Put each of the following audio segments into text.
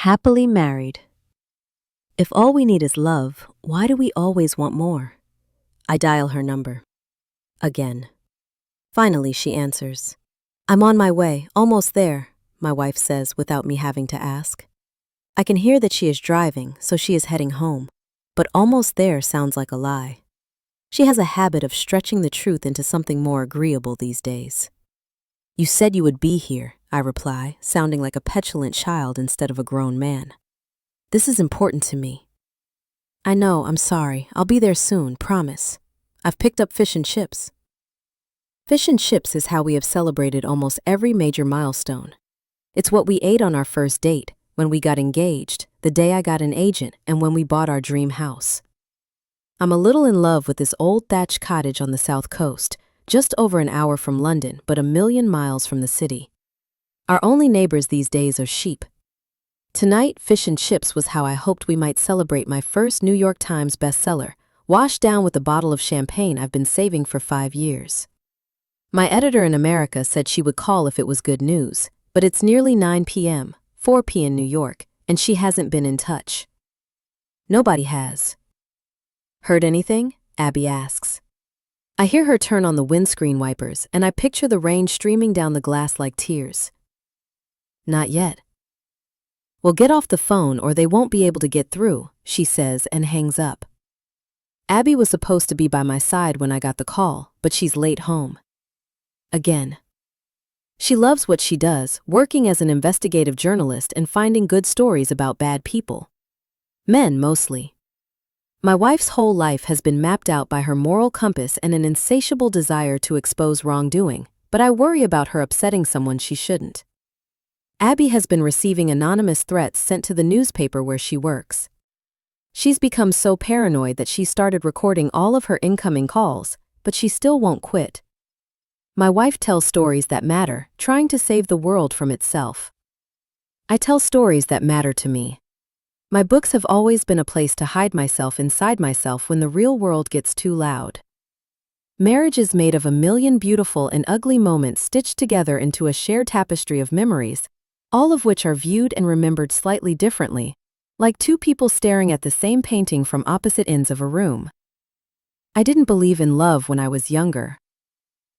Happily married. If all we need is love, why do we always want more? I dial her number. Again. Finally, she answers. I'm on my way, almost there, my wife says without me having to ask. I can hear that she is driving, so she is heading home, but almost there sounds like a lie. She has a habit of stretching the truth into something more agreeable these days. You said you would be here, I reply, sounding like a petulant child instead of a grown man. This is important to me. I know, I'm sorry. I'll be there soon, promise. I've picked up fish and chips. Fish and chips is how we have celebrated almost every major milestone. It's what we ate on our first date, when we got engaged, the day I got an agent, and when we bought our dream house. I'm a little in love with this old thatched cottage on the south coast, just over an hour from London, but a million miles from the city. Our only neighbors these days are sheep. Tonight, fish and chips was how I hoped we might celebrate my first New York Times bestseller, washed down with a bottle of champagne I've been saving for 5 years. My editor in America said she would call if it was good news, but it's nearly 9 p.m., 4 p.m. in New York, and she hasn't been in touch. Nobody has. Heard anything? Abby asks. I hear her turn on the windscreen wipers, and I picture the rain streaming down the glass like tears. Not yet. Well, get off the phone or they won't be able to get through, she says and hangs up. Abby was supposed to be by my side when I got the call, but she's late home. Again. She loves what she does, working as an investigative journalist and finding good stories about bad people. Men, mostly. My wife's whole life has been mapped out by her moral compass and an insatiable desire to expose wrongdoing, but I worry about her upsetting someone she shouldn't. Abby has been receiving anonymous threats sent to the newspaper where she works. She's become so paranoid that she started recording all of her incoming calls, but she still won't quit. My wife tells stories that matter, trying to save the world from itself. I tell stories that matter to me. My books have always been a place to hide myself inside myself when the real world gets too loud. Marriage is made of a million beautiful and ugly moments stitched together into a shared tapestry of memories, all of which are viewed and remembered slightly differently, like two people staring at the same painting from opposite ends of a room. I didn't believe in love when I was younger.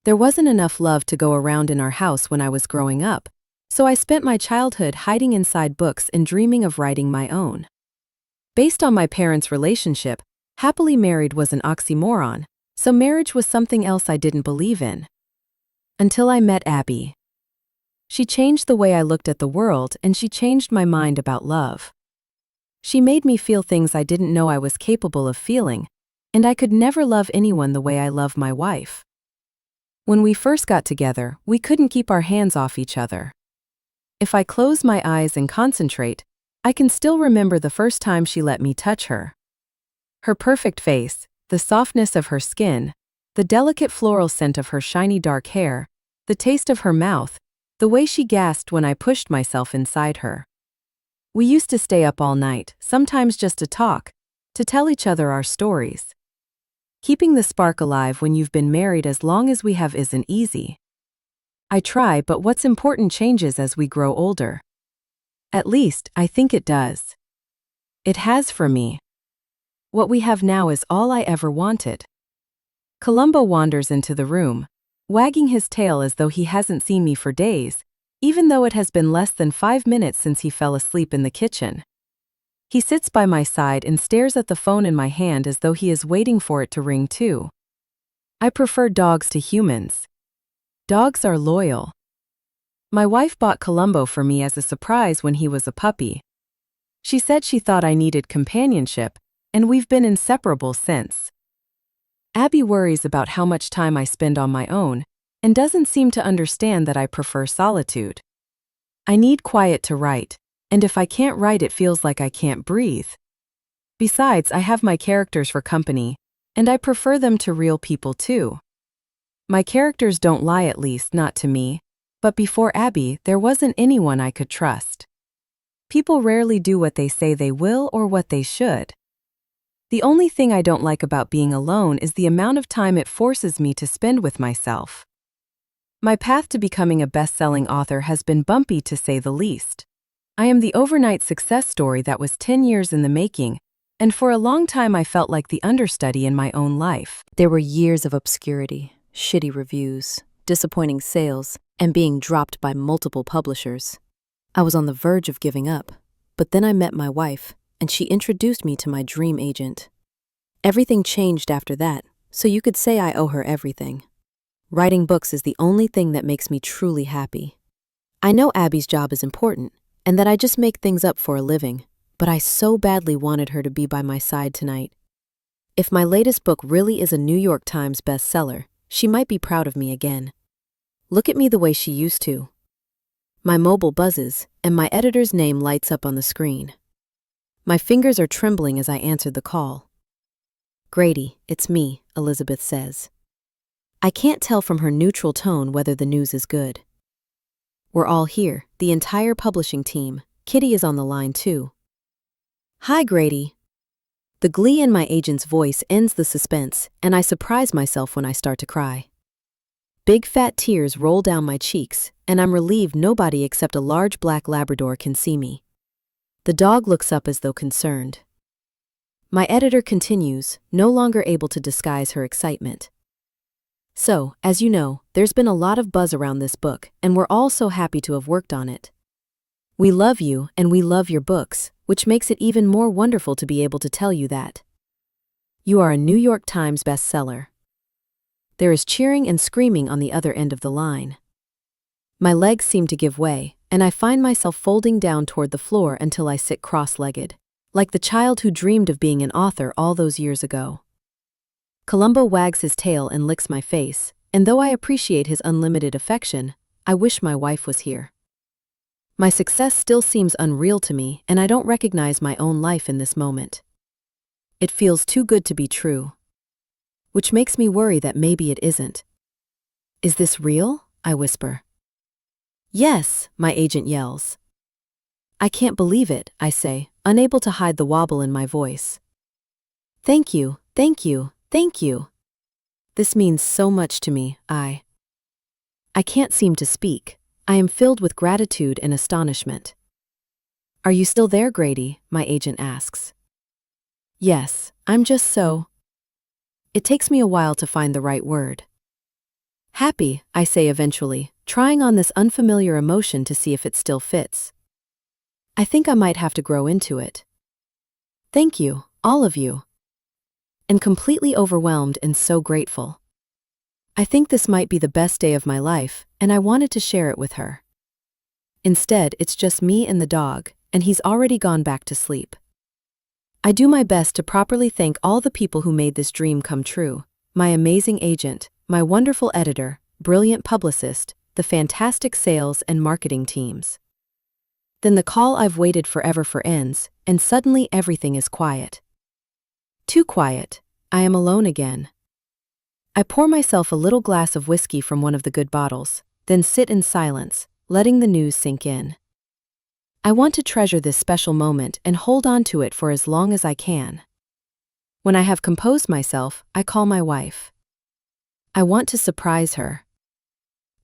There wasn't enough love to go around in our house when I was growing up, so I spent my childhood hiding inside books and dreaming of writing my own. Based on my parents' relationship, happily married was an oxymoron, so marriage was something else I didn't believe in. Until I met Abby. She changed the way I looked at the world, and she changed my mind about love. She made me feel things I didn't know I was capable of feeling, and I could never love anyone the way I love my wife. When we first got together, we couldn't keep our hands off each other. If I close my eyes and concentrate, I can still remember the first time she let me touch her. Her perfect face, the softness of her skin, the delicate floral scent of her shiny dark hair, the taste of her mouth, the way she gasped when I pushed myself inside her. We used to stay up all night, sometimes just to talk, to tell each other our stories. Keeping the spark alive when you've been married as long as we have isn't easy. I try, but what's important changes as we grow older. At least, I think it does. It has for me. What we have now is all I ever wanted. Columbo wanders into the room, wagging his tail as though he hasn't seen me for days, even though it has been less than 5 minutes since he fell asleep in the kitchen. He sits by my side and stares at the phone in my hand as though he is waiting for it to ring too. I prefer dogs to humans. Dogs are loyal. My wife bought Columbo for me as a surprise when he was a puppy. She said she thought I needed companionship, and we've been inseparable since. Abby worries about how much time I spend on my own, and doesn't seem to understand that I prefer solitude. I need quiet to write, and if I can't write it feels like I can't breathe. Besides, I have my characters for company, and I prefer them to real people too. My characters don't lie, at least not to me, but before Abby, there wasn't anyone I could trust. People rarely do what they say they will or what they should. The only thing I don't like about being alone is the amount of time it forces me to spend with myself. My path to becoming a best-selling author has been bumpy to say the least. I am the overnight success story that was 10 years in the making, and for a long time I felt like the understudy in my own life. There were years of obscurity, shitty reviews, disappointing sales, and being dropped by multiple publishers. I was on the verge of giving up, but then I met my wife, and she introduced me to my dream agent. Everything changed after that, so you could say I owe her everything. Writing books is the only thing that makes me truly happy. I know Abby's job is important, and that I just make things up for a living, but I so badly wanted her to be by my side tonight. If my latest book really is a New York Times bestseller, she might be proud of me again. Look at me the way she used to. My mobile buzzes, and my editor's name lights up on the screen. My fingers are trembling as I answered the call. "Grady, it's me," Elizabeth says. I can't tell from her neutral tone whether the news is good. We're all here, the entire publishing team. Kitty is on the line too. "Hi, Grady." The glee in my agent's voice ends the suspense, and I surprise myself when I start to cry. Big fat tears roll down my cheeks, and I'm relieved nobody except a large black Labrador can see me. The dog looks up as though concerned. My editor continues, no longer able to disguise her excitement. "So, as you know, there's been a lot of buzz around this book, and we're all so happy to have worked on it. We love you, and we love your books, which makes it even more wonderful to be able to tell you that. You are a New York Times bestseller." There is cheering and screaming on the other end of the line. My legs seem to give way, and I find myself folding down toward the floor until I sit cross-legged, like the child who dreamed of being an author all those years ago. Columbo wags his tail and licks my face, and though I appreciate his unlimited affection, I wish my wife was here. My success still seems unreal to me, and I don't recognize my own life in this moment. It feels too good to be true. Which makes me worry that maybe it isn't. "Is this real?" I whisper. "Yes," my agent yells. "I can't believe it," I say, unable to hide the wobble in my voice. "Thank you, thank you, thank you. This means so much to me, I can't seem to speak. I am filled with gratitude and astonishment. "Are you still there, Grady?" my agent asks. "Yes, I'm just so..." It takes me a while to find the right word. "Happy," I say eventually, trying on this unfamiliar emotion to see if it still fits. I think I might have to grow into it. "Thank you, all of you." And completely overwhelmed and so grateful. I think this might be the best day of my life, and I wanted to share it with her. Instead, it's just me and the dog, and he's already gone back to sleep. I do my best to properly thank all the people who made this dream come true: my amazing agent, my wonderful editor, brilliant publicist, the fantastic sales and marketing teams. Then the call I've waited forever for ends, and suddenly everything is quiet. Too quiet. I am alone again. I pour myself a little glass of whiskey from one of the good bottles, then sit in silence, letting the news sink in. I want to treasure this special moment and hold on to it for as long as I can. When I have composed myself, I call my wife. I want to surprise her.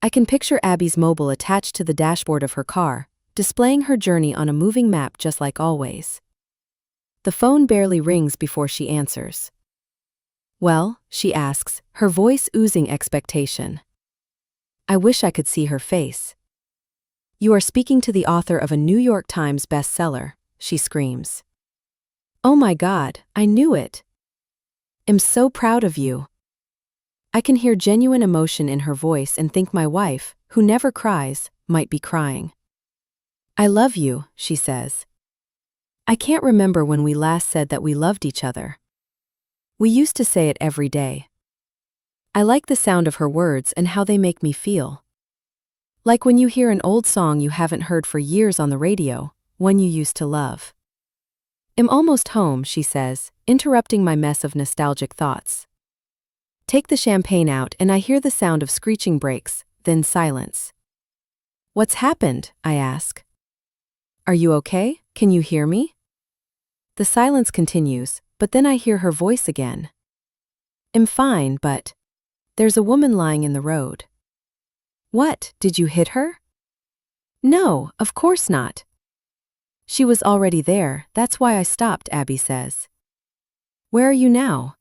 I can picture Abby's mobile attached to the dashboard of her car, displaying her journey on a moving map just like always. The phone barely rings before she answers. "Well?" she asks, her voice oozing expectation. I wish I could see her face. "You are speaking to the author of a New York Times bestseller," she screams. "Oh my God, I knew it. I'm so proud of you." I can hear genuine emotion in her voice and think my wife, who never cries, might be crying. "I love you," she says. I can't remember when we last said that we loved each other. We used to say it every day. I like the sound of her words and how they make me feel. Like when you hear an old song you haven't heard for years on the radio, one you used to love. "I'm almost home," she says, interrupting my mess of nostalgic thoughts. Take the champagne out and I hear the sound of screeching brakes, then silence. "What's happened?" I ask. "Are you okay? Can you hear me?" The silence continues, but then I hear her voice again. "I'm fine, but..." "There's a woman lying in the road." "What, did you hit her?" "No, of course not." She was already there, that's why I stopped, Abby says. Where are you now?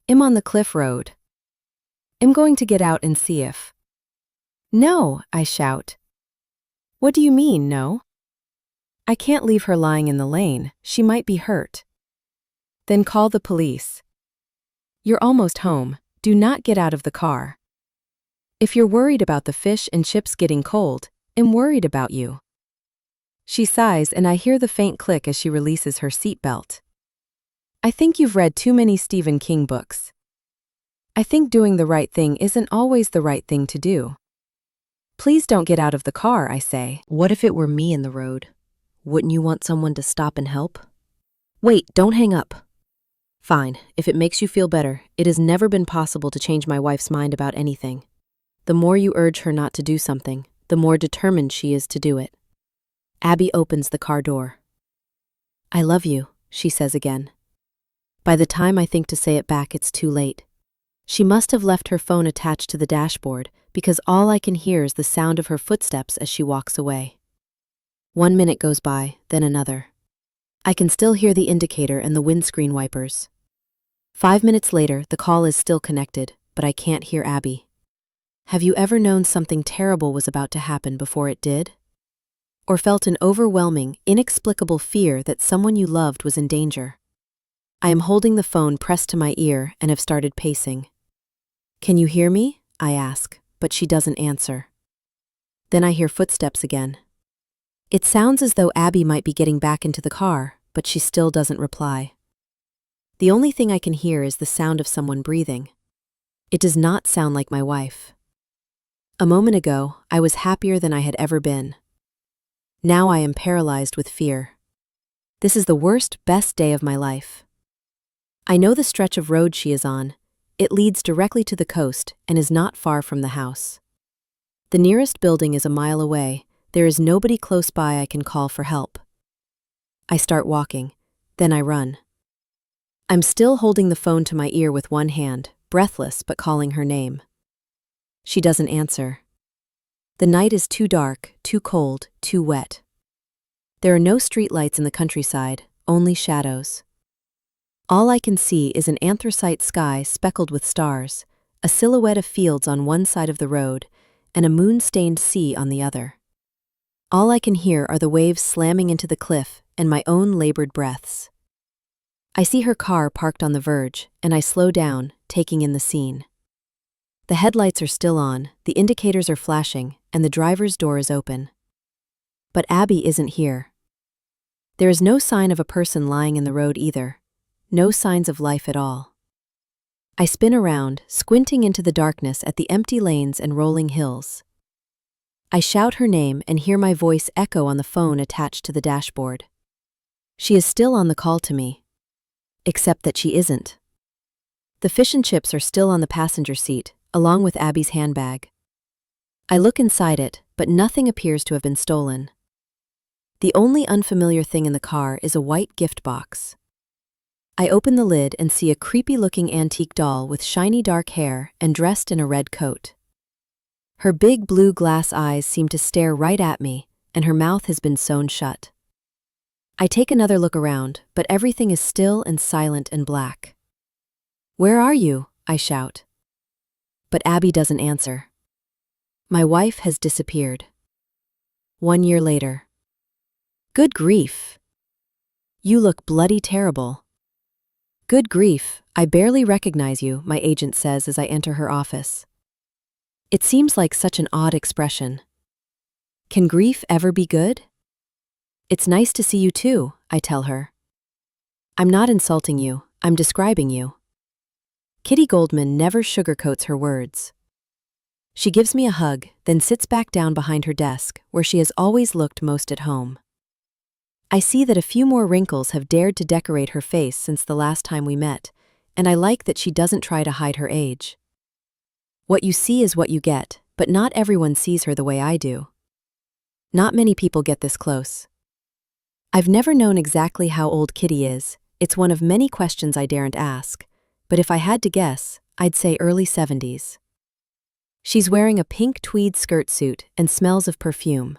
I'm on the cliff road. I'm going to get out and see if. No, I shout. What do you mean, no? I can't leave her lying in the lane, she might be hurt. Then call the police. You're almost home, do not get out of the car. If you're worried about the fish and chips getting cold, I'm worried about you. She sighs and I hear the faint click as she releases her seatbelt. I think you've read too many Stephen King books. I think doing the right thing isn't always the right thing to do. Please don't get out of the car, I say. What if it were me in the road? Wouldn't you want someone to stop and help? Wait, don't hang up. Fine, if it makes you feel better, it has never been possible to change my wife's mind about anything. The more you urge her not to do something, the more determined she is to do it. Abby opens the car door. I love you, she says again. By the time I think to say it back, it's too late. She must have left her phone attached to the dashboard because all I can hear is the sound of her footsteps as she walks away. 1 minute goes by, then another. I can still hear the indicator and the windscreen wipers. 5 minutes later, the call is still connected, but I can't hear Abby. Have you ever known something terrible was about to happen before it did? Or felt an overwhelming, inexplicable fear that someone you loved was in danger? I am holding the phone pressed to my ear and have started pacing. Can you hear me? I ask, but she doesn't answer. Then I hear footsteps again. It sounds as though Abby might be getting back into the car, but she still doesn't reply. The only thing I can hear is the sound of someone breathing. It does not sound like my wife. A moment ago, I was happier than I had ever been. Now I am paralyzed with fear. This is the worst, best day of my life. I know the stretch of road she is on. It leads directly to the coast and is not far from the house. The nearest building is a mile away. There is nobody close by I can call for help. I start walking, then I run. I'm still holding the phone to my ear with one hand, breathless but calling her name. She doesn't answer. The night is too dark, too cold, too wet. There are no streetlights in the countryside, only shadows. All I can see is an anthracite sky speckled with stars, a silhouette of fields on one side of the road, and a moon-stained sea on the other. All I can hear are the waves slamming into the cliff and my own labored breaths. I see her car parked on the verge, and I slow down, taking in the scene. The headlights are still on, the indicators are flashing, and the driver's door is open. But Abby isn't here. There is no sign of a person lying in the road either. No signs of life at all. I spin around, squinting into the darkness at the empty lanes and rolling hills. I shout her name and hear my voice echo on the phone attached to the dashboard. She is still on the call to me. Except that she isn't. The fish and chips are still on the passenger seat, along with Abby's handbag. I look inside it, but nothing appears to have been stolen. The only unfamiliar thing in the car is a white gift box. I open the lid and see a creepy-looking antique doll with shiny dark hair and dressed in a red coat. Her big blue glass eyes seem to stare right at me, and her mouth has been sewn shut. I take another look around, but everything is still and silent and black. Where are you? I shout. But Abby doesn't answer. My wife has disappeared. 1 year later. Good grief. You look bloody terrible. Good grief, I barely recognize you, my agent says as I enter her office. It seems like such an odd expression. Can grief ever be good? It's nice to see you too, I tell her. I'm not insulting you, I'm describing you. Kitty Goldman never sugarcoats her words. She gives me a hug, then sits back down behind her desk, where she has always looked most at home. I see that a few more wrinkles have dared to decorate her face since the last time we met, and I like that she doesn't try to hide her age. What you see is what you get, but not everyone sees her the way I do. Not many people get this close. I've never known exactly how old Kitty is. It's one of many questions I daren't ask, but if I had to guess, I'd say early 70s. She's wearing a pink tweed skirt suit and smells of perfume.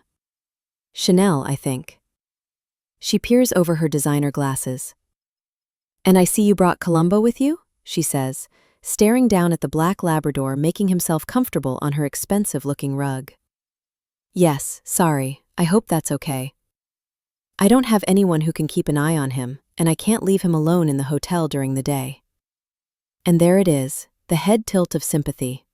Chanel, I think. She peers over her designer glasses. "And I see you brought Columbo with you?" she says, staring down at the black Labrador making himself comfortable on her expensive-looking rug. "Yes, sorry, I hope that's okay. I don't have anyone who can keep an eye on him, and I can't leave him alone in the hotel during the day." And there it is, the head tilt of sympathy.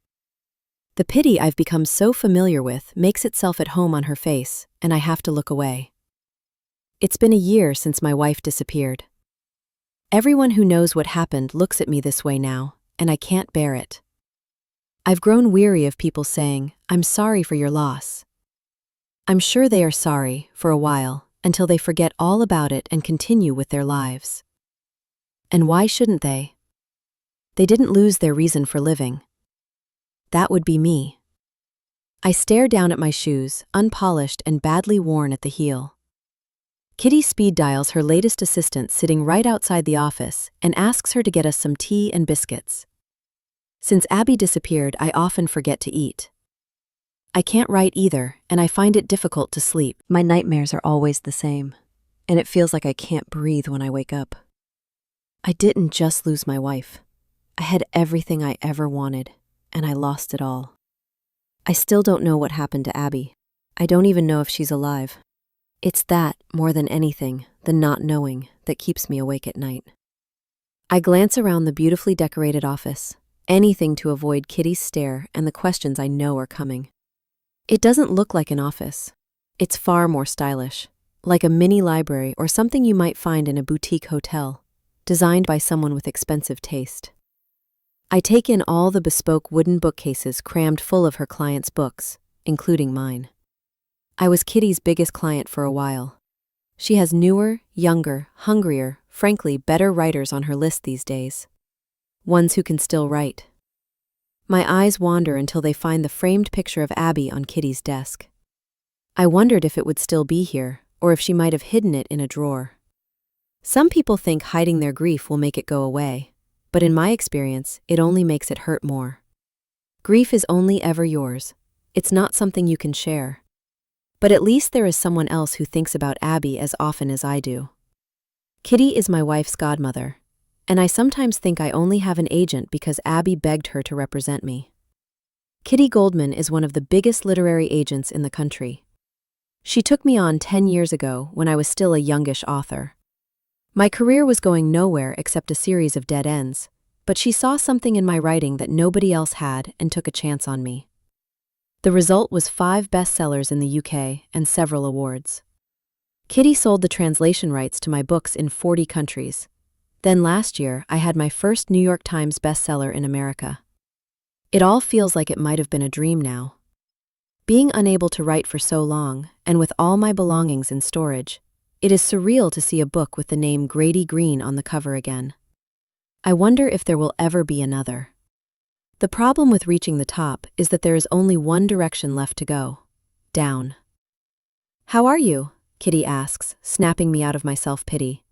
The pity I've become so familiar with makes itself at home on her face, and I have to look away. It's been a year since my wife disappeared. Everyone who knows what happened looks at me this way now, and I can't bear it. I've grown weary of people saying, "I'm sorry for your loss." I'm sure they are sorry, for a while, until they forget all about it and continue with their lives. And why shouldn't they? They didn't lose their reason for living. That would be me. I stare down at my shoes, unpolished and badly worn at the heel. Kitty speed dials her latest assistant sitting right outside the office and asks her to get us some tea and biscuits. Since Abby disappeared, I often forget to eat. I can't write either, and I find it difficult to sleep. My nightmares are always the same, and it feels like I can't breathe when I wake up. I didn't just lose my wife. I had everything I ever wanted, and I lost it all. I still don't know what happened to Abby. I don't even know if she's alive. It's that, more than anything, the not knowing, that keeps me awake at night. I glance around the beautifully decorated office, anything to avoid Kitty's stare and the questions I know are coming. It doesn't look like an office. It's far more stylish, like a mini library or something you might find in a boutique hotel, designed by someone with expensive taste. I take in all the bespoke wooden bookcases crammed full of her clients' books, including mine. I was Kitty's biggest client for a while. She has newer, younger, hungrier, frankly better writers on her list these days. Ones who can still write. My eyes wander until they find the framed picture of Abby on Kitty's desk. I wondered if it would still be here, or if she might have hidden it in a drawer. Some people think hiding their grief will make it go away, but in my experience, it only makes it hurt more. Grief is only ever yours. It's not something you can share. But at least there is someone else who thinks about Abby as often as I do. Kitty is my wife's godmother, and I sometimes think I only have an agent because Abby begged her to represent me. Kitty Goldman is one of the biggest literary agents in the country. She took me on 10 years ago when I was still a youngish author. My career was going nowhere except a series of dead ends, but she saw something in my writing that nobody else had and took a chance on me. The result was 5 bestsellers in the UK and several awards. Kitty sold the translation rights to my books in 40 countries. Then last year, I had my first New York Times bestseller in America. It all feels like it might have been a dream now. Being unable to write for so long, and with all my belongings in storage, it is surreal to see a book with the name Grady Green on the cover again. I wonder if there will ever be another. The problem with reaching the top is that there is only one direction left to go: down. "How are you?" Kitty asks, snapping me out of my self-pity.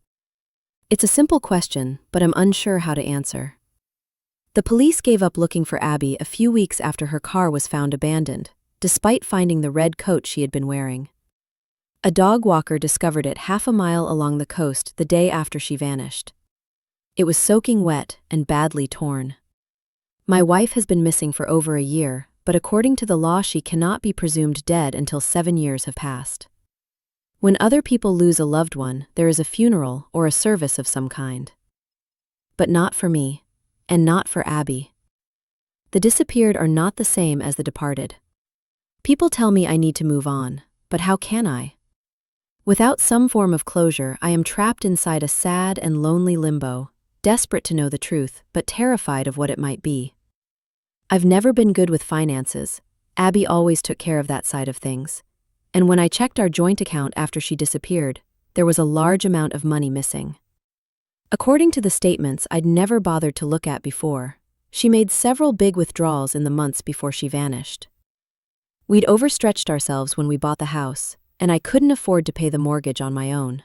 It's a simple question, but I'm unsure how to answer. The police gave up looking for Abby a few weeks after her car was found abandoned, despite finding the red coat she had been wearing. A dog walker discovered it half a mile along the coast the day after she vanished. It was soaking wet and badly torn. My wife has been missing for over a year, but according to the law she cannot be presumed dead until 7 years have passed. When other people lose a loved one, there is a funeral or a service of some kind. But not for me, and not for Abby. The disappeared are not the same as the departed. People tell me I need to move on, but how can I? Without some form of closure, I am trapped inside a sad and lonely limbo, desperate to know the truth, but terrified of what it might be. I've never been good with finances. Abby always took care of that side of things. And when I checked our joint account after she disappeared, there was a large amount of money missing. According to the statements I'd never bothered to look at before, she made several big withdrawals in the months before she vanished. We'd overstretched ourselves when we bought the house, and I couldn't afford to pay the mortgage on my own.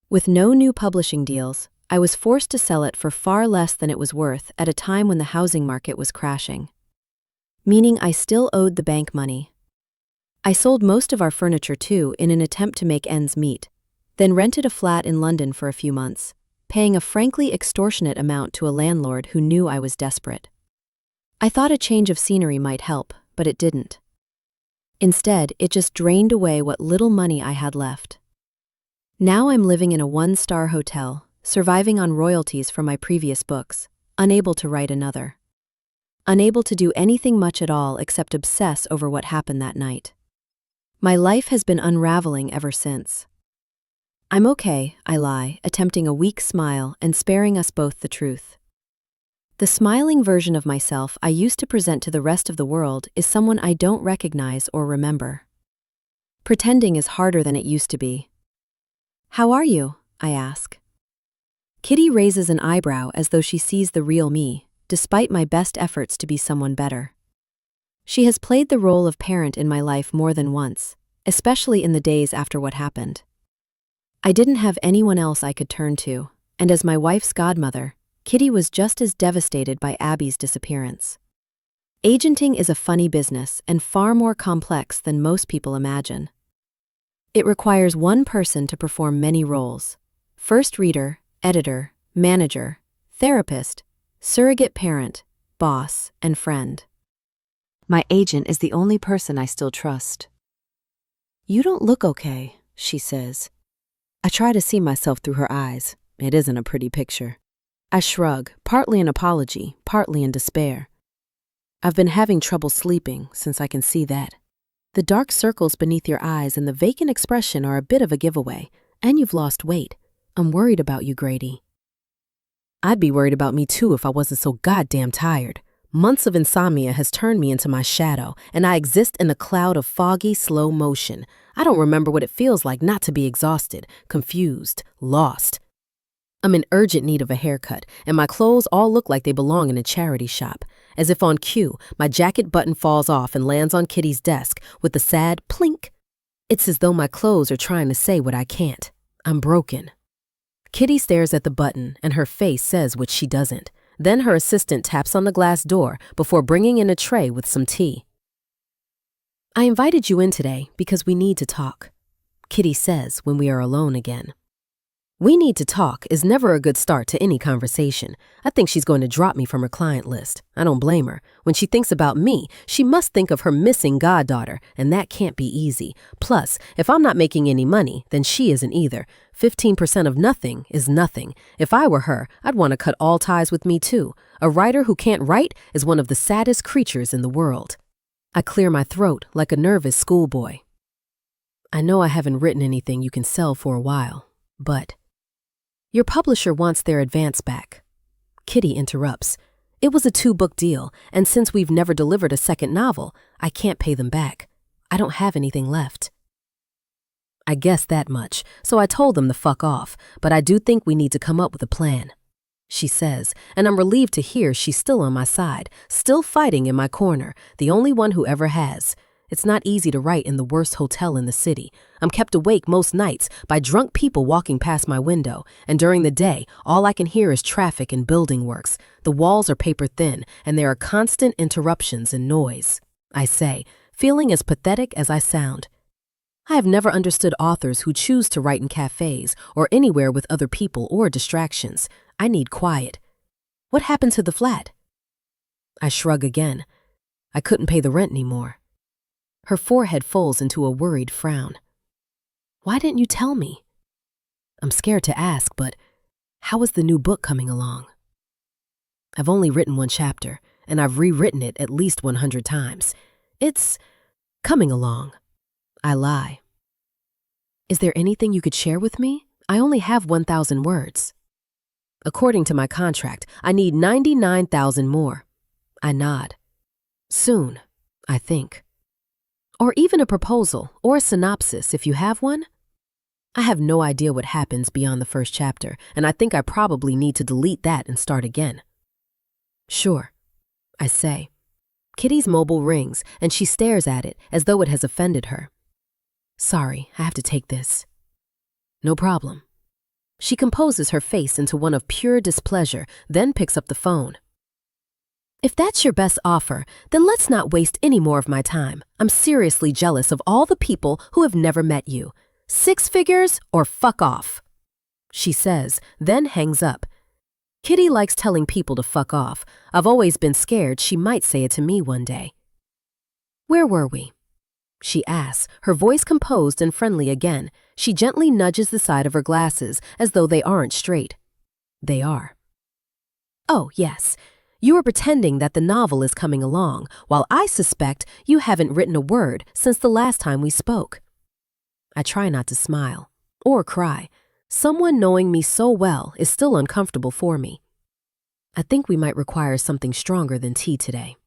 With no new publishing deals, I was forced to sell it for far less than it was worth at a time when the housing market was crashing. Meaning I still owed the bank money. I sold most of our furniture too in an attempt to make ends meet, then rented a flat in London for a few months, paying a frankly extortionate amount to a landlord who knew I was desperate. I thought a change of scenery might help, but it didn't. Instead, it just drained away what little money I had left. Now I'm living in a one-star hotel, surviving on royalties from my previous books, unable to write another. Unable to do anything much at all except obsess over what happened that night. My life has been unraveling ever since. I'm okay, I lie, attempting a weak smile and sparing us both the truth. The smiling version of myself I used to present to the rest of the world is someone I don't recognize or remember. Pretending is harder than it used to be. "How are you?" I ask. Kitty raises an eyebrow as though she sees the real me, despite my best efforts to be someone better. She has played the role of parent in my life more than once, especially in the days after what happened. I didn't have anyone else I could turn to, and as my wife's godmother, Kitty was just as devastated by Abby's disappearance. Agenting is a funny business and far more complex than most people imagine. It requires one person to perform many roles: first reader, editor, manager, therapist, surrogate parent, boss, and friend. My agent is the only person I still trust. "You don't look okay," she says. I try to see myself through her eyes. It isn't a pretty picture. I shrug, partly in apology, partly in despair. "I've been having trouble sleeping, since I can see that. The dark circles beneath your eyes and the vacant expression are a bit of a giveaway, and you've lost weight. I'm worried about you, Grady." I'd be worried about me too if I wasn't so goddamn tired. Months of insomnia has turned me into my shadow, and I exist in a cloud of foggy, slow motion. I don't remember what it feels like not to be exhausted, confused, lost. I'm in urgent need of a haircut, and my clothes all look like they belong in a charity shop. As if on cue, my jacket button falls off and lands on Kitty's desk with a sad plink. It's as though my clothes are trying to say what I can't. I'm broken. Kitty stares at the button, and her face says what she doesn't. Then her assistant taps on the glass door before bringing in a tray with some tea. "I invited you in today because we need to talk," Kitty says when we are alone again. "We need to talk" is never a good start to any conversation. I think she's going to drop me from her client list. I don't blame her. When she thinks about me, she must think of her missing goddaughter, and that can't be easy. Plus, if I'm not making any money, then she isn't either. 15% of nothing is nothing. If I were her, I'd want to cut all ties with me too. A writer who can't write is one of the saddest creatures in the world. I clear my throat like a nervous schoolboy. "I know I haven't written anything you can sell for a while, but..." "Your publisher wants their advance back." Kitty interrupts. "It was a 2-book deal, and since we've never delivered a second novel, I can't pay them back. I don't have anything left." I guessed that much, so I told them to fuck off, but I do think we need to come up with a plan, she says, and I'm relieved to hear she's still on my side, still fighting in my corner, the only one who ever has. It's not easy to write in the worst hotel in the city. I'm kept awake most nights by drunk people walking past my window, and during the day, all I can hear is traffic and building works. The walls are paper thin, and there are constant interruptions and noise. I say, feeling as pathetic as I sound. I have never understood authors who choose to write in cafes or anywhere with other people or distractions. I need quiet. What happened to the flat? I shrug again. I couldn't pay the rent anymore. Her forehead folds into a worried frown. Why didn't you tell me? I'm scared to ask, but how is the new book coming along? I've only written 1 chapter, and I've rewritten it at least 100 times. It's coming along. I lie. Is there anything you could share with me? I only have 1,000 words. According to my contract, I need 99,000 more. I nod. Soon, I think. Or even a proposal or a synopsis if you have one. I have no idea what happens beyond the first chapter, and I think I probably need to delete that and start again. Sure, I say. Kitty's mobile rings, and she stares at it as though it has offended her. Sorry, I have to take this. No problem. She composes her face into one of pure displeasure, then picks up the phone. If that's your best offer, then let's not waste any more of my time. I'm seriously jealous of all the people who have never met you. 6 figures or fuck off, she says, then hangs up. Kitty likes telling people to fuck off. I've always been scared she might say it to me one day. Where were we? She asks, her voice composed and friendly again. She gently nudges the side of her glasses as though they aren't straight. They are. Oh, yes. You are pretending that the novel is coming along, while I suspect you haven't written a word since the last time we spoke. I try not to smile or cry. Someone knowing me so well is still uncomfortable for me. I think we might require something stronger than tea today,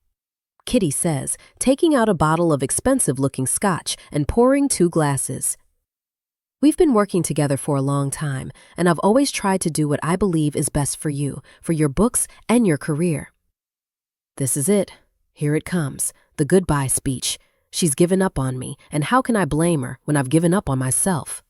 Kitty says, taking out a bottle of expensive-looking scotch and pouring 2 glasses. We've been working together for a long time, and I've always tried to do what I believe is best for you, for your books and your career. This is it. Here it comes, the goodbye speech. She's given up on me, and how can I blame her when I've given up on myself?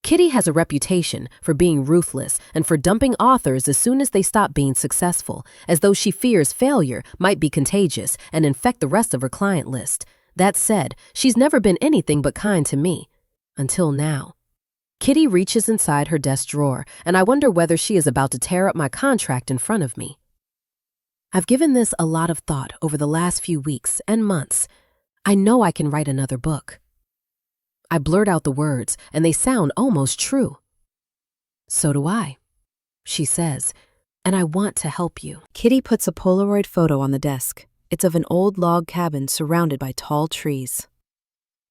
Kitty has a reputation for being ruthless and for dumping authors as soon as they stop being successful, as though she fears failure might be contagious and infect the rest of her client list. That said, she's never been anything but kind to me. Until now. Kitty reaches inside her desk drawer, and I wonder whether she is about to tear up my contract in front of me. I've given this a lot of thought over the last few weeks and months. I know I can write another book. I blurt out the words, and they sound almost true. So do I, she says, and I want to help you. Kitty puts a Polaroid photo on the desk. It's of an old log cabin surrounded by tall trees.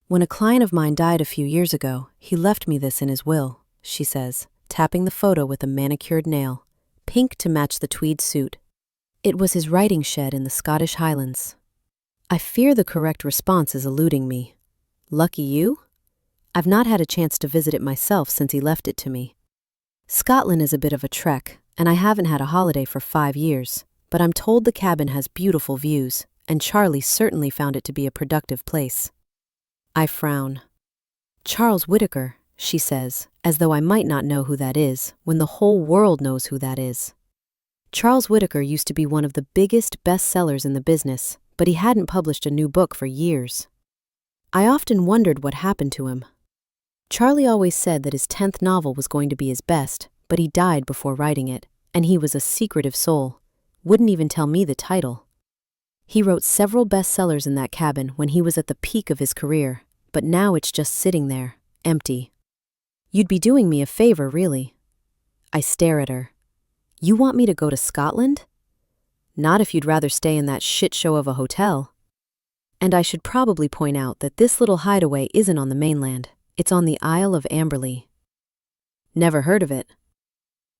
When a client of mine died a few years ago, he left me this in his will, she says, tapping the photo with a manicured nail, pink to match the tweed suit. It was his writing shed in the Scottish Highlands. I fear the correct response is eluding me. Lucky you? I've not had a chance to visit it myself since he left it to me. Scotland is a bit of a trek, and I haven't had a holiday for 5 years, but I'm told the cabin has beautiful views, and Charlie certainly found it to be a productive place. I frown. Charles Whittaker, she says, as though I might not know who that is, when the whole world knows who that is. Charles Whittaker used to be one of the biggest bestsellers in the business, but he hadn't published a new book for years. I often wondered what happened to him. Charlie always said that his 10th novel was going to be his best, but he died before writing it, and he was a secretive soul. Wouldn't even tell me the title. He wrote several bestsellers in that cabin when he was at the peak of his career, but now it's just sitting there, empty. You'd be doing me a favor, really. I stare at her. You want me to go to Scotland? Not if you'd rather stay in that shit show of a hotel. And I should probably point out that this little hideaway isn't on the mainland. It's on the Isle of Amberley. Never heard of it.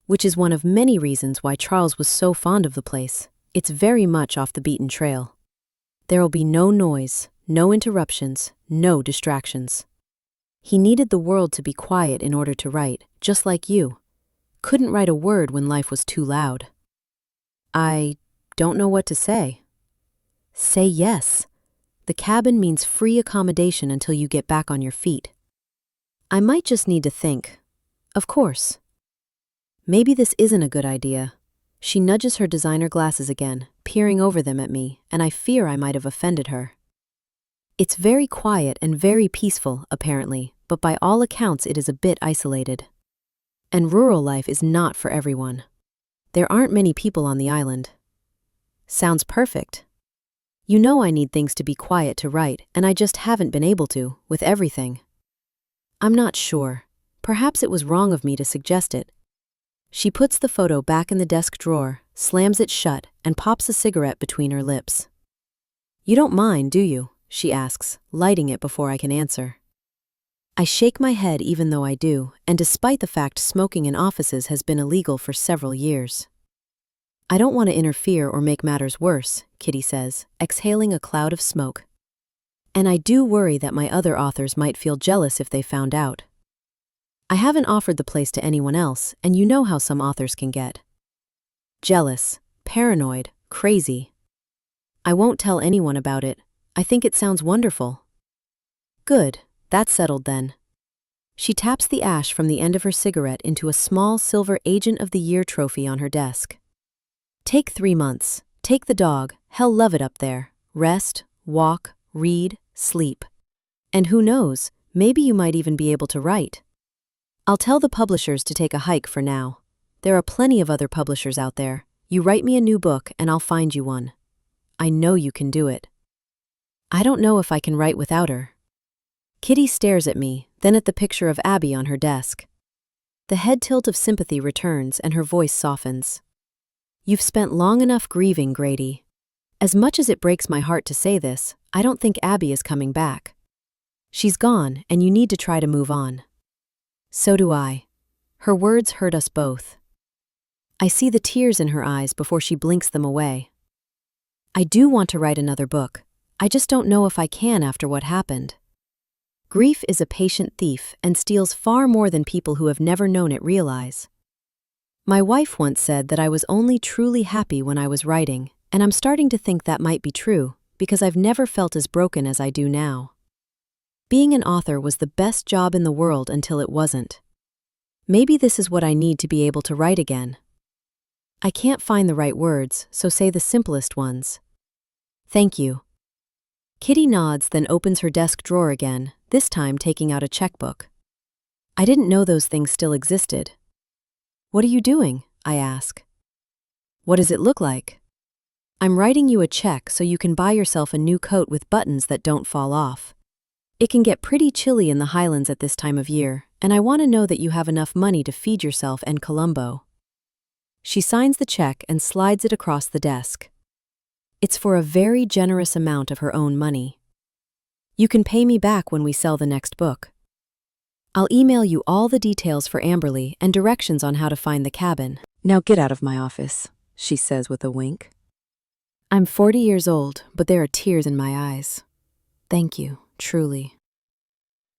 Which is one of many reasons why Charles was so fond of the place. It's very much off the beaten trail. There'll be no noise, no interruptions, no distractions. He needed the world to be quiet in order to write, just like you. Couldn't write a word when life was too loud. I don't know what to say. Say yes. The cabin means free accommodation until you get back on your feet. I might just need to think. Of course. Maybe this isn't a good idea. She nudges her designer glasses again, peering over them at me, and I fear I might have offended her. It's very quiet and very peaceful, apparently, but by all accounts it is a bit isolated. And rural life is not for everyone. There aren't many people on the island. Sounds perfect. You know I need things to be quiet to write, and I just haven't been able to, with everything. I'm not sure. Perhaps it was wrong of me to suggest it. She puts the photo back in the desk drawer, slams it shut, and pops a cigarette between her lips. You don't mind, do you? She asks, lighting it before I can answer. I shake my head even though I do, and despite the fact smoking in offices has been illegal for several years. I don't want to interfere or make matters worse, Kitty says, exhaling a cloud of smoke. And I do worry that my other authors might feel jealous if they found out. I haven't offered the place to anyone else, and you know how some authors can get. Jealous, paranoid, crazy. I won't tell anyone about it. I think it sounds wonderful. Good, that's settled then. She taps the ash from the end of her cigarette into a small silver Agent of the Year trophy on her desk. Take 3 months. Take the dog. He'll love it up there. Rest, walk, read, sleep. And who knows, Maybe you might even be able to write. I'll tell the publishers to take a hike for now. There are plenty of other publishers out there. You write me a new book and I'll find you one. I know you can do it. I don't know if I can write without her. Kitty stares at me, then at the picture of Abby on her desk. The head tilt of sympathy returns and her voice softens. You've spent long enough grieving, Grady. As much as it breaks my heart to say this, I don't think Abby is coming back. She's gone, and you need to try to move on. So do I. Her words hurt us both. I see the tears in her eyes before she blinks them away. I do want to write another book. I just don't know if I can after what happened. Grief is a patient thief and steals far more than people who have never known it realize. My wife once said that I was only truly happy when I was writing, and I'm starting to think that might be true, because I've never felt as broken as I do now. Being an author was the best job in the world until it wasn't. Maybe this is what I need to be able to write again. I can't find the right words, so say the simplest ones. Thank you. Kitty nods, then opens her desk drawer again, this time taking out a checkbook. I didn't know those things still existed. What are you doing? I ask. What does it look like? I'm writing you a check so you can buy yourself a new coat with buttons that don't fall off. It can get pretty chilly in the Highlands at this time of year, and I want to know that you have enough money to feed yourself and Columbo. She signs the check and slides it across the desk. It's for a very generous amount of her own money. You can pay me back when we sell the next book. I'll email you all the details for Amberley and directions on how to find the cabin. Now get out of my office, she says with a wink. I'm 40 years old, but there are tears in my eyes. Thank you, truly.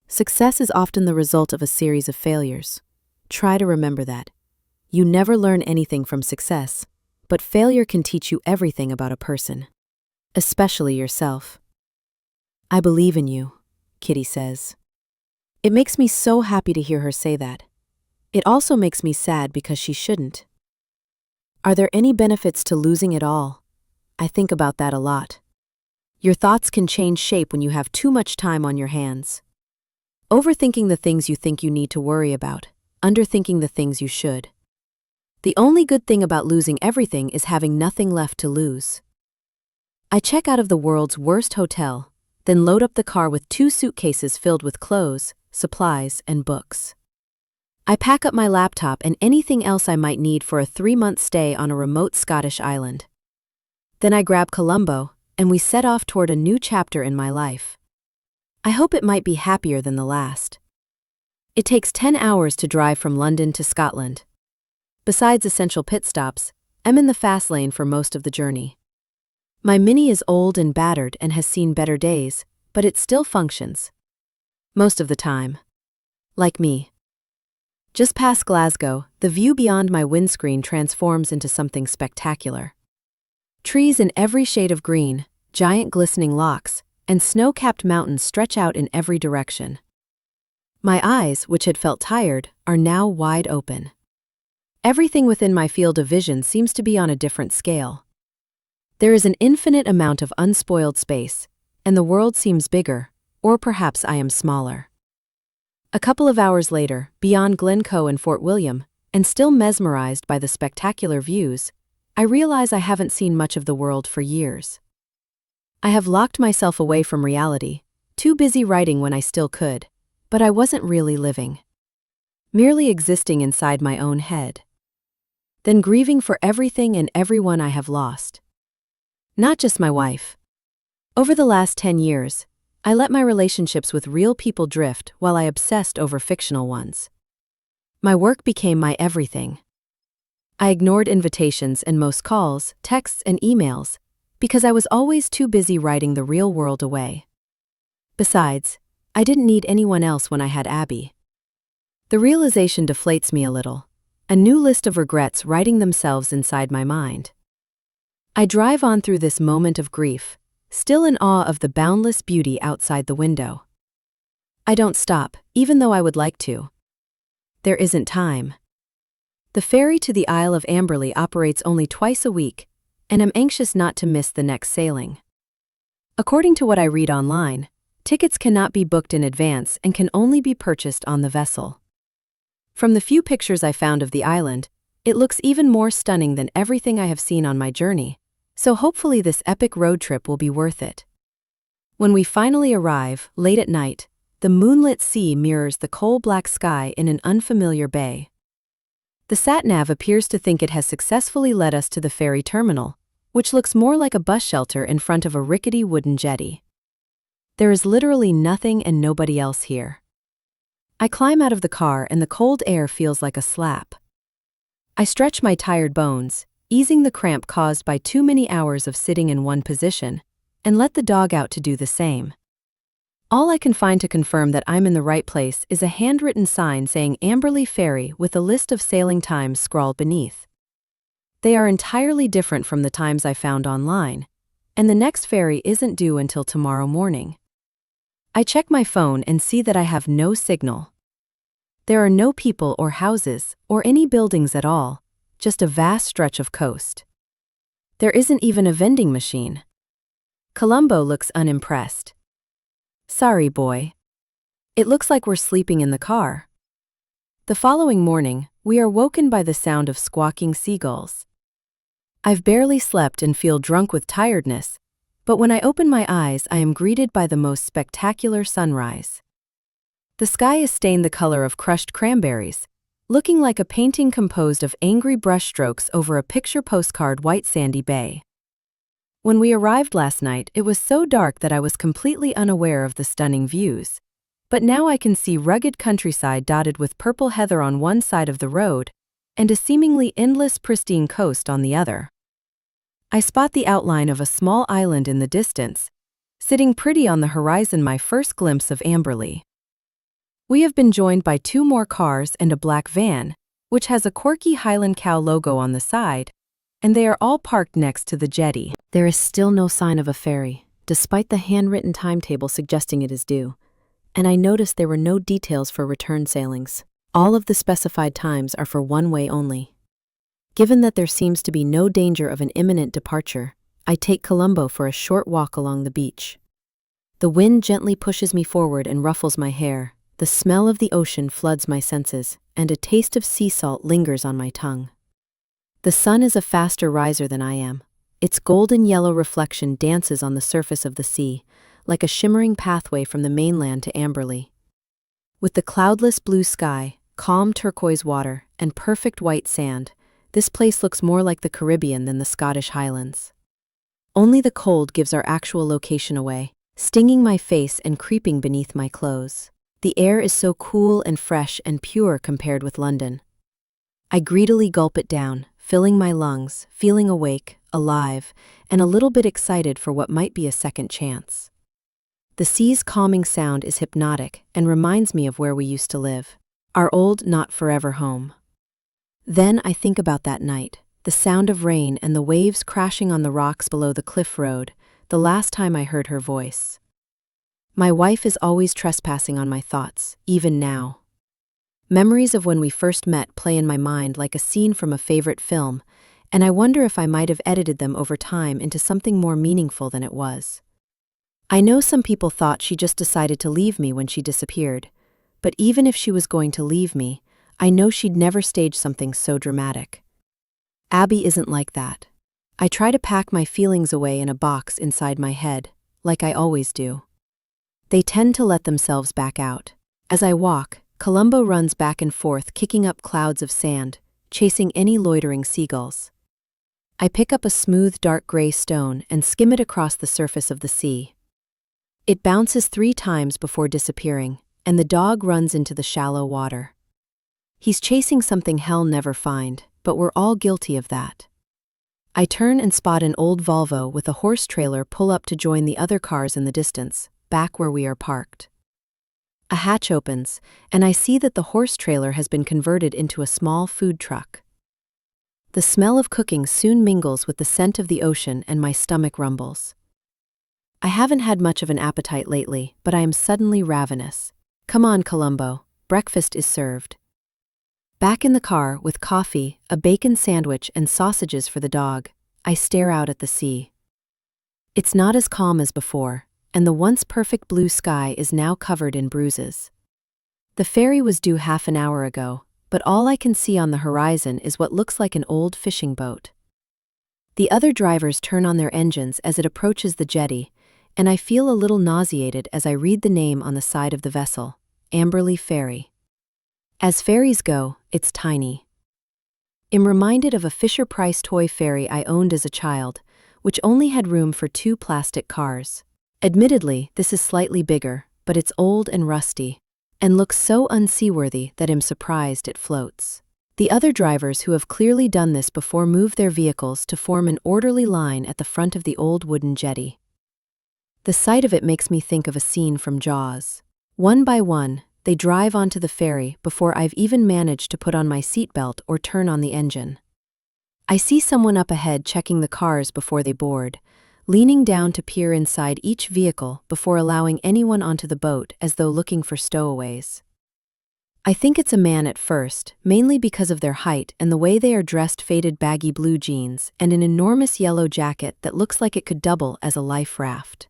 Success is often the result of a series of failures. Try to remember that. You never learn anything from success, but failure can teach you everything about a person, especially yourself. I believe in you, Kitty says. It makes me so happy to hear her say that. It also makes me sad because she shouldn't. Are there any benefits to losing it all? I think about that a lot. Your thoughts can change shape when you have too much time on your hands. Overthinking the things you think you need to worry about, underthinking the things you should. The only good thing about losing everything is having nothing left to lose. I check out of the world's worst hotel, then load up the car with 2 suitcases filled with clothes, supplies, and books. I pack up my laptop and anything else I might need for a 3-month stay on a remote Scottish island. Then I grab Columbo, and we set off toward a new chapter in my life. I hope it might be happier than the last. It takes 10 hours to drive from London to Scotland. Besides essential pit stops, I'm in the fast lane for most of the journey. My Mini is old and battered and has seen better days, but it still functions. Most of the time. Like me. Just past Glasgow, the view beyond my windscreen transforms into something spectacular. Trees in every shade of green, giant glistening lochs, and snow-capped mountains stretch out in every direction. My eyes, which had felt tired, are now wide open. Everything within my field of vision seems to be on a different scale. There is an infinite amount of unspoiled space, and the world seems bigger, or perhaps I am smaller. A couple of hours later, beyond Glencoe and Fort William, and still mesmerized by the spectacular views, I realize I haven't seen much of the world for years. I have locked myself away from reality, too busy writing when I still could, but I wasn't really living. Merely existing inside my own head. Then grieving for everything and everyone I have lost. Not just my wife. Over the last 10 years, I let my relationships with real people drift while I obsessed over fictional ones. My work became my everything. I ignored invitations and most calls, texts, and emails because I was always too busy writing the real world away. Besides, I didn't need anyone else when I had Abby. The realization deflates me a little, a new list of regrets writing themselves inside my mind. I drive on through this moment of grief, still in awe of the boundless beauty outside the window. I don't stop, even though I would like to. There isn't time. The ferry to the Isle of Amberley operates only twice a week, and I'm anxious not to miss the next sailing. According to what I read online, Tickets cannot be booked in advance and can only be purchased on the vessel. From the few pictures I found of the island, it looks even more stunning than everything I have seen on my journey, so hopefully this epic road trip will be worth it. When we finally arrive, late at night, the moonlit sea mirrors the coal-black sky in an unfamiliar bay. The sat-nav appears to think it has successfully led us to the ferry terminal, which looks more like a bus shelter in front of a rickety wooden jetty. There is literally nothing and nobody else here. I climb out of the car and the cold air feels like a slap. I stretch my tired bones, easing the cramp caused by too many hours of sitting in one position, and let the dog out to do the same. All I can find to confirm that I'm in the right place is a handwritten sign saying Amberley Ferry with a list of sailing times scrawled beneath. They are entirely different from the times I found online, and the next ferry isn't due until tomorrow morning. I check my phone and see that I have no signal. There are no people or houses or any buildings at all, just a vast stretch of coast. There isn't even a vending machine. Colombo looks unimpressed. Sorry, boy. It looks like we're sleeping in the car. The following morning, we are woken by the sound of squawking seagulls. I've barely slept and feel drunk with tiredness, but when I open my eyes, I am greeted by the most spectacular sunrise. The sky is stained the color of crushed cranberries, looking like a painting composed of angry brushstrokes over a picture postcard white sandy bay. When we arrived last night, it was so dark that I was completely unaware of the stunning views, but now I can see rugged countryside dotted with purple heather on one side of the road and a seemingly endless pristine coast on the other. I spot the outline of a small island in the distance, sitting pretty on the horizon, my first glimpse of Amberley. We have been joined by 2 more cars and a black van, which has a quirky Highland cow logo on the side, and they are all parked next to the jetty. There is still no sign of a ferry, despite the handwritten timetable suggesting it is due, and I noticed there were no details for return sailings. All of the specified times are for one way only. Given that there seems to be no danger of an imminent departure, I take Colombo for a short walk along the beach. The wind gently pushes me forward and ruffles my hair, the smell of the ocean floods my senses, and a taste of sea salt lingers on my tongue. The sun is a faster riser than I am. Its golden yellow reflection dances on the surface of the sea, like a shimmering pathway from the mainland to Amberley. With the cloudless blue sky, calm turquoise water, and perfect white sand, this place looks more like the Caribbean than the Scottish Highlands. Only the cold gives our actual location away, stinging my face and creeping beneath my clothes. The air is so cool and fresh and pure compared with London. I greedily gulp it down, filling my lungs, feeling awake, alive, and a little bit excited for what might be a second chance. The sea's calming sound is hypnotic and reminds me of where we used to live, our old not forever home. Then I think about that night, the sound of rain and the waves crashing on the rocks below the cliff road, the last time I heard her voice. My wife is always trespassing on my thoughts, even now. Memories of when we first met play in my mind like a scene from a favorite film, and I wonder if I might have edited them over time into something more meaningful than it was. I know some people thought she just decided to leave me when she disappeared, but even if she was going to leave me, I know she'd never stage something so dramatic. Abby isn't like that. I try to pack my feelings away in a box inside my head, like I always do. They tend to let themselves back out. As I walk, Colombo runs back and forth, kicking up clouds of sand, chasing any loitering seagulls. I pick up a smooth dark gray stone and skim it across the surface of the sea. It bounces 3 times before disappearing, and the dog runs into the shallow water. He's chasing something hell never find, but we're all guilty of that. I turn and spot an old Volvo with a horse trailer pull up to join the other cars in the distance, back where we are parked. A hatch opens, and I see that the horse trailer has been converted into a small food truck. The smell of cooking soon mingles with the scent of the ocean and my stomach rumbles. I haven't had much of an appetite lately, but I am suddenly ravenous. Come on, Colombo, breakfast is served. Back in the car with coffee, a bacon sandwich, and sausages for the dog, I stare out at the sea. It's not as calm as before, and the once perfect blue sky is now covered in bruises. The ferry was due half an hour ago, but all I can see on the horizon is what looks like an old fishing boat. The other drivers turn on their engines as it approaches the jetty, and I feel a little nauseated as I read the name on the side of the vessel, Amberley Ferry. As ferries go, it's tiny. I'm reminded of a Fisher-Price toy ferry I owned as a child, which only had room for 2 plastic cars. Admittedly, this is slightly bigger, but it's old and rusty, and looks so unseaworthy that I'm surprised it floats. The other drivers who have clearly done this before move their vehicles to form an orderly line at the front of the old wooden jetty. The sight of it makes me think of a scene from Jaws. One by one, they drive onto the ferry before I've even managed to put on my seatbelt or turn on the engine. I see someone up ahead checking the cars before they board, leaning down to peer inside each vehicle before allowing anyone onto the boat as though looking for stowaways. I think it's a man at first, mainly because of their height and the way they are dressed: faded baggy blue jeans and an enormous yellow jacket that looks like it could double as a life raft.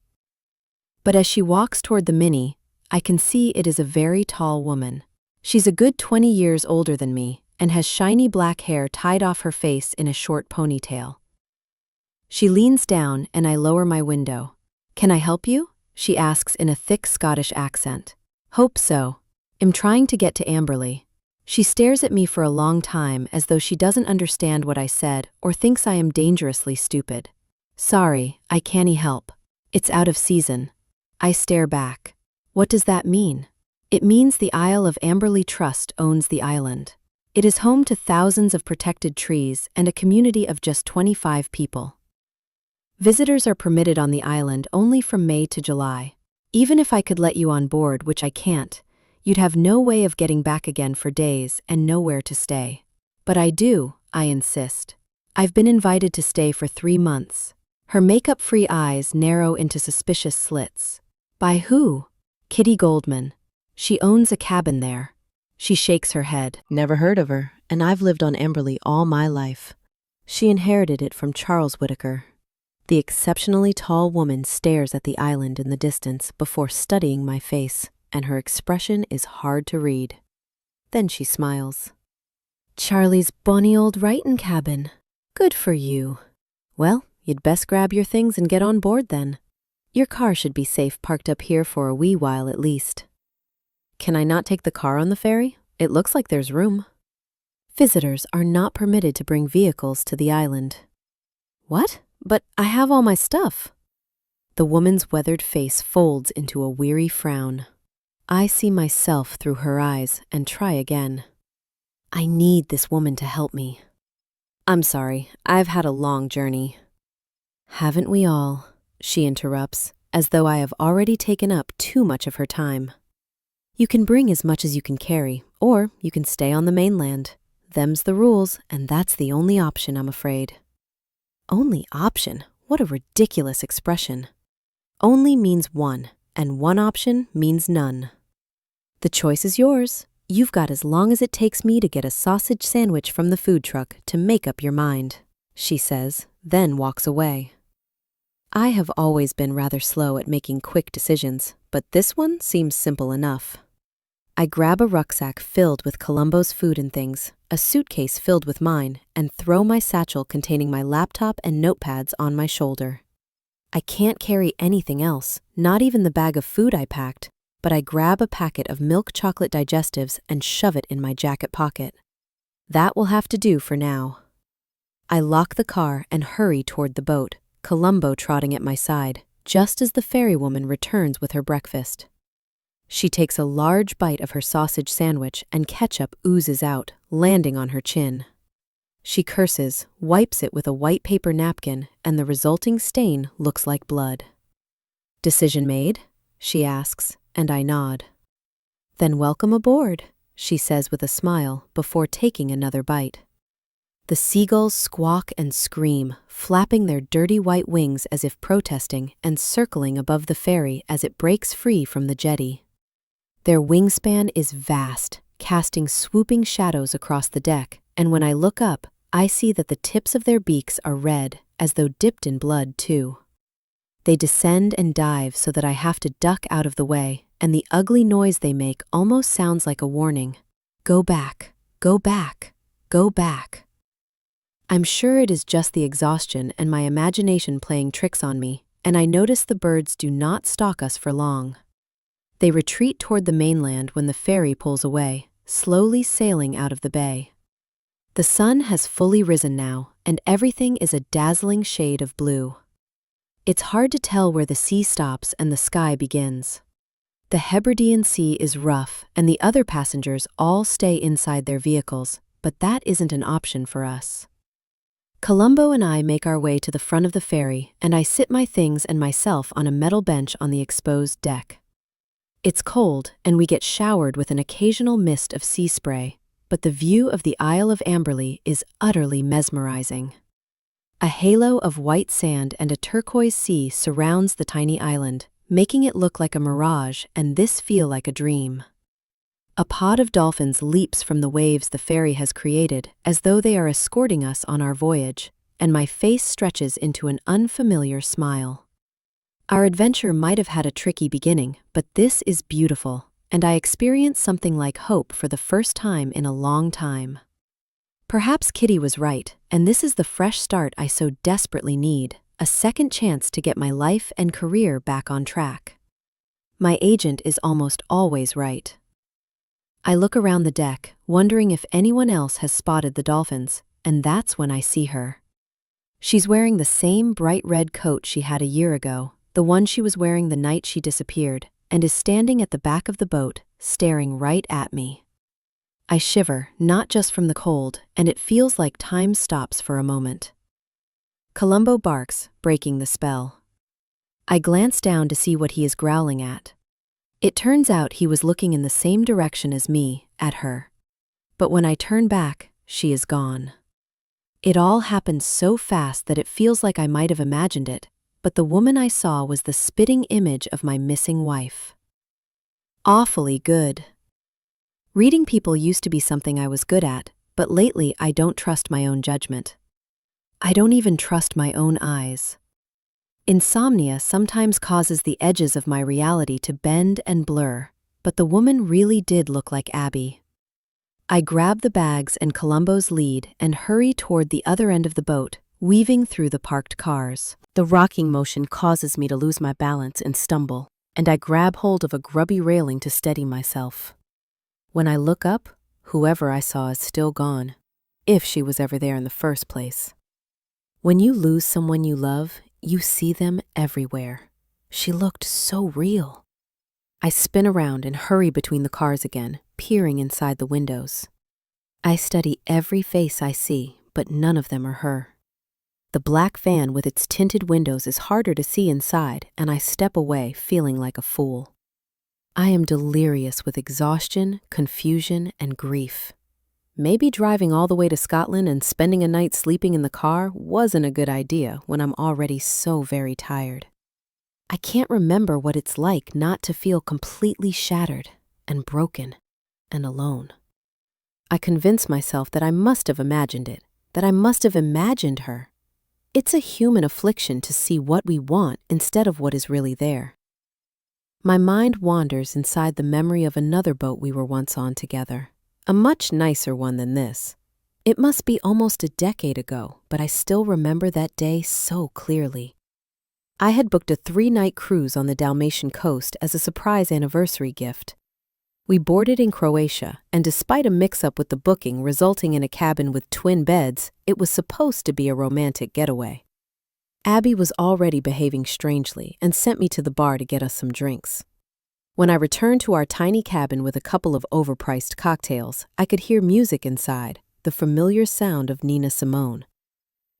But as she walks toward the Mini, I can see it is a very tall woman. She's a good 20 years older than me and has shiny black hair tied off her face in a short ponytail. She leans down and I lower my window. "Can I help you?" she asks in a thick Scottish accent. "Hope so. I'm trying to get to Amberley." She stares at me for a long time as though she doesn't understand what I said or thinks I am dangerously stupid. "Sorry, I can't help. It's out of season." I stare back. What does that mean? It means the Isle of Amberley Trust owns the island. It is home to thousands of protected trees and a community of just 25 people. Visitors are permitted on the island only from May to July. Even if I could let you on board, which I can't, you'd have no way of getting back again for days and nowhere to stay. But I do, I insist. I've been invited to stay for 3 months. Her makeup-free eyes narrow into suspicious slits. By who? Kitty Goldman. She owns a cabin there. She shakes her head. Never heard of her, and I've lived on Amberley all my life. She inherited it from Charles Whitaker. The exceptionally tall woman stares at the island in the distance before studying my face, and her expression is hard to read. Then she smiles. "Charlie's bonny old writin' cabin. Good for you. Well, you'd best grab your things and get on board then. Your car should be safe parked up here for a wee while at least." "Can I not take the car on the ferry? It looks like there's room." "Visitors are not permitted to bring vehicles to the island." "What? But I have all my stuff." The woman's weathered face folds into a weary frown. I see myself through her eyes and try again. I need this woman to help me. "I'm sorry, I've had a long journey." "Haven't we all?" she interrupts, as though I have already taken up too much of her time. "You can bring as much as you can carry, or you can stay on the mainland. Them's the rules, and that's the only option, I'm afraid." Only option? What a ridiculous expression. Only means one, and one option means none. The choice is yours. You've got as long as it takes me to get a sausage sandwich from the food truck to make up your mind, she says, then walks away. I have always been rather slow at making quick decisions, but this one seems simple enough. I grab a rucksack filled with Columbo's food and things, a suitcase filled with mine, and throw my satchel containing my laptop and notepads on my shoulder. I can't carry anything else, not even the bag of food I packed, but I grab a packet of milk chocolate digestives and shove it in my jacket pocket. That will have to do for now. I lock the car and hurry toward the boat, Columbo trotting at my side, just as the ferrywoman returns with her breakfast. She takes a large bite of her sausage sandwich and ketchup oozes out, landing on her chin. She curses, wipes it with a white paper napkin, and the resulting stain looks like blood. "Decision made?" she asks, and I nod. "Then welcome aboard," she says with a smile before taking another bite. The seagulls squawk and scream, flapping their dirty white wings as if protesting and circling above the ferry as it breaks free from the jetty. Their wingspan is vast, casting swooping shadows across the deck, and when I look up, I see that the tips of their beaks are red, as though dipped in blood too. They descend and dive so that I have to duck out of the way, and the ugly noise they make almost sounds like a warning. Go back, go back, go back. I'm sure it is just the exhaustion and my imagination playing tricks on me, and I notice the birds do not stalk us for long. They retreat toward the mainland when the ferry pulls away, slowly sailing out of the bay. The sun has fully risen now, and everything is a dazzling shade of blue. It's hard to tell where the sea stops and the sky begins. The Hebridean Sea is rough, and the other passengers all stay inside their vehicles, but that isn't an option for us. Columbo and I make our way to the front of the ferry, and I sit my things and myself on a metal bench on the exposed deck. It's cold, and we get showered with an occasional mist of sea spray, but the view of the Isle of Amberley is utterly mesmerizing. A halo of white sand and a turquoise sea surrounds the tiny island, making it look like a mirage and this feel like a dream. A pod of dolphins leaps from the waves the ferry has created as though they are escorting us on our voyage, and my face stretches into an unfamiliar smile. Our adventure might have had a tricky beginning, but this is beautiful, and I experience something like hope for the first time in a long time. Perhaps Kitty was right, and this is the fresh start I so desperately need, a second chance to get my life and career back on track. My agent is almost always right. I look around the deck, wondering if anyone else has spotted the dolphins, and that's when I see her. She's wearing the same bright red coat she had a year ago, the one she was wearing the night she disappeared, and is standing at the back of the boat, staring right at me. I shiver, not just from the cold, and it feels like time stops for a moment. Columbo barks, breaking the spell. I glance down to see what he is growling at. It turns out he was looking in the same direction as me, at her. But when I turn back, she is gone. It all happened so fast that it feels like I might have imagined it, but the woman I saw was the spitting image of my missing wife. Awfully good. Reading people used to be something I was good at, but lately I don't trust my own judgment. I don't even trust my own eyes. Insomnia sometimes causes the edges of my reality to bend and blur, but the woman really did look like Abby. I grab the bags and Columbo's lead and hurry toward the other end of the boat, weaving through the parked cars. The rocking motion causes me to lose my balance and stumble, and I grab hold of a grubby railing to steady myself. When I look up, whoever I saw is still gone, if she was ever there in the first place. When you lose someone you love, you see them everywhere. She looked so real. I spin around and hurry between the cars again, peering inside the windows. I study every face I see, but none of them are her. The black van with its tinted windows is harder to see inside, and I step away feeling like a fool. I am delirious with exhaustion, confusion, and grief. Maybe driving all the way to Scotland and spending a night sleeping in the car wasn't a good idea when I'm already so very tired. I can't remember what it's like not to feel completely shattered and broken and alone. I convince myself that I must have imagined it, that I must have imagined her. It's a human affliction to see what we want instead of what is really there. My mind wanders inside the memory of another boat we were once on together, a much nicer one than this. It must be almost a decade ago, but I still remember that day so clearly. I had booked a 3-night cruise on the Dalmatian coast as a surprise anniversary gift. We boarded in Croatia, and despite a mix-up with the booking resulting in a cabin with twin beds, it was supposed to be a romantic getaway. Abby was already behaving strangely and sent me to the bar to get us some drinks. When I returned to our tiny cabin with a couple of overpriced cocktails, I could hear music inside, the familiar sound of Nina Simone.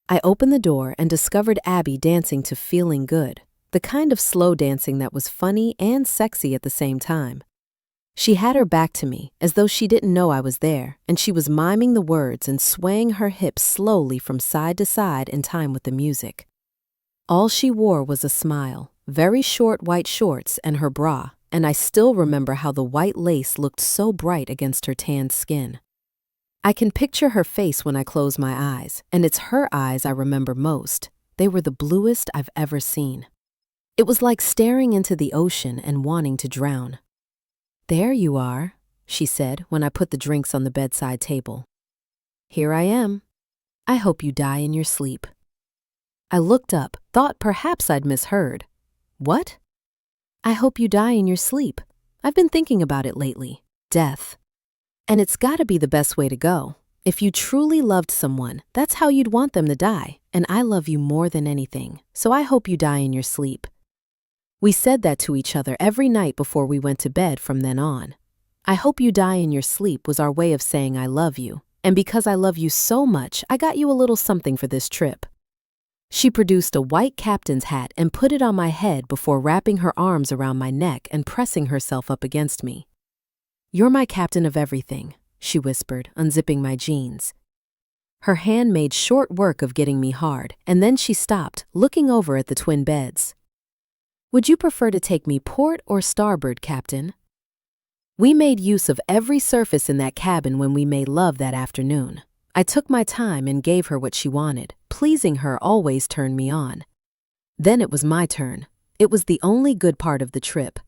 I opened the door and discovered Abby dancing to Feeling Good, the kind of slow dancing that was funny and sexy at the same time. She had her back to me, as though she didn't know I was there, and she was miming the words and swaying her hips slowly from side to side in time with the music. All she wore was a smile, very short white shorts, and her bra, and I still remember how the white lace looked so bright against her tanned skin. I can picture her face when I close my eyes, and it's her eyes I remember most. They were the bluest I've ever seen. It was like staring into the ocean and wanting to drown. "There you are," she said when I put the drinks on the bedside table. "Here I am. I hope you die in your sleep." I looked up, thought perhaps I'd misheard. "What?" "I hope you die in your sleep. I've been thinking about it lately. Death. And it's gotta be the best way to go. If you truly loved someone, that's how you'd want them to die, and I love you more than anything, so I hope you die in your sleep." We said that to each other every night before we went to bed from then on. "I hope you die in your sleep" was our way of saying I love you, and because I love you so much, I got you a little something for this trip. She produced a white captain's hat and put it on my head before wrapping her arms around my neck and pressing herself up against me. "You're my captain of everything," she whispered, unzipping my jeans. Her hand made short work of getting me hard, and then she stopped, looking over at the twin beds. "Would you prefer to take me port or starboard, Captain?" We made use of every surface in that cabin when we made love that afternoon. I took my time and gave her what she wanted. Pleasing her always turned me on. Then it was my turn. It was the only good part of the trip.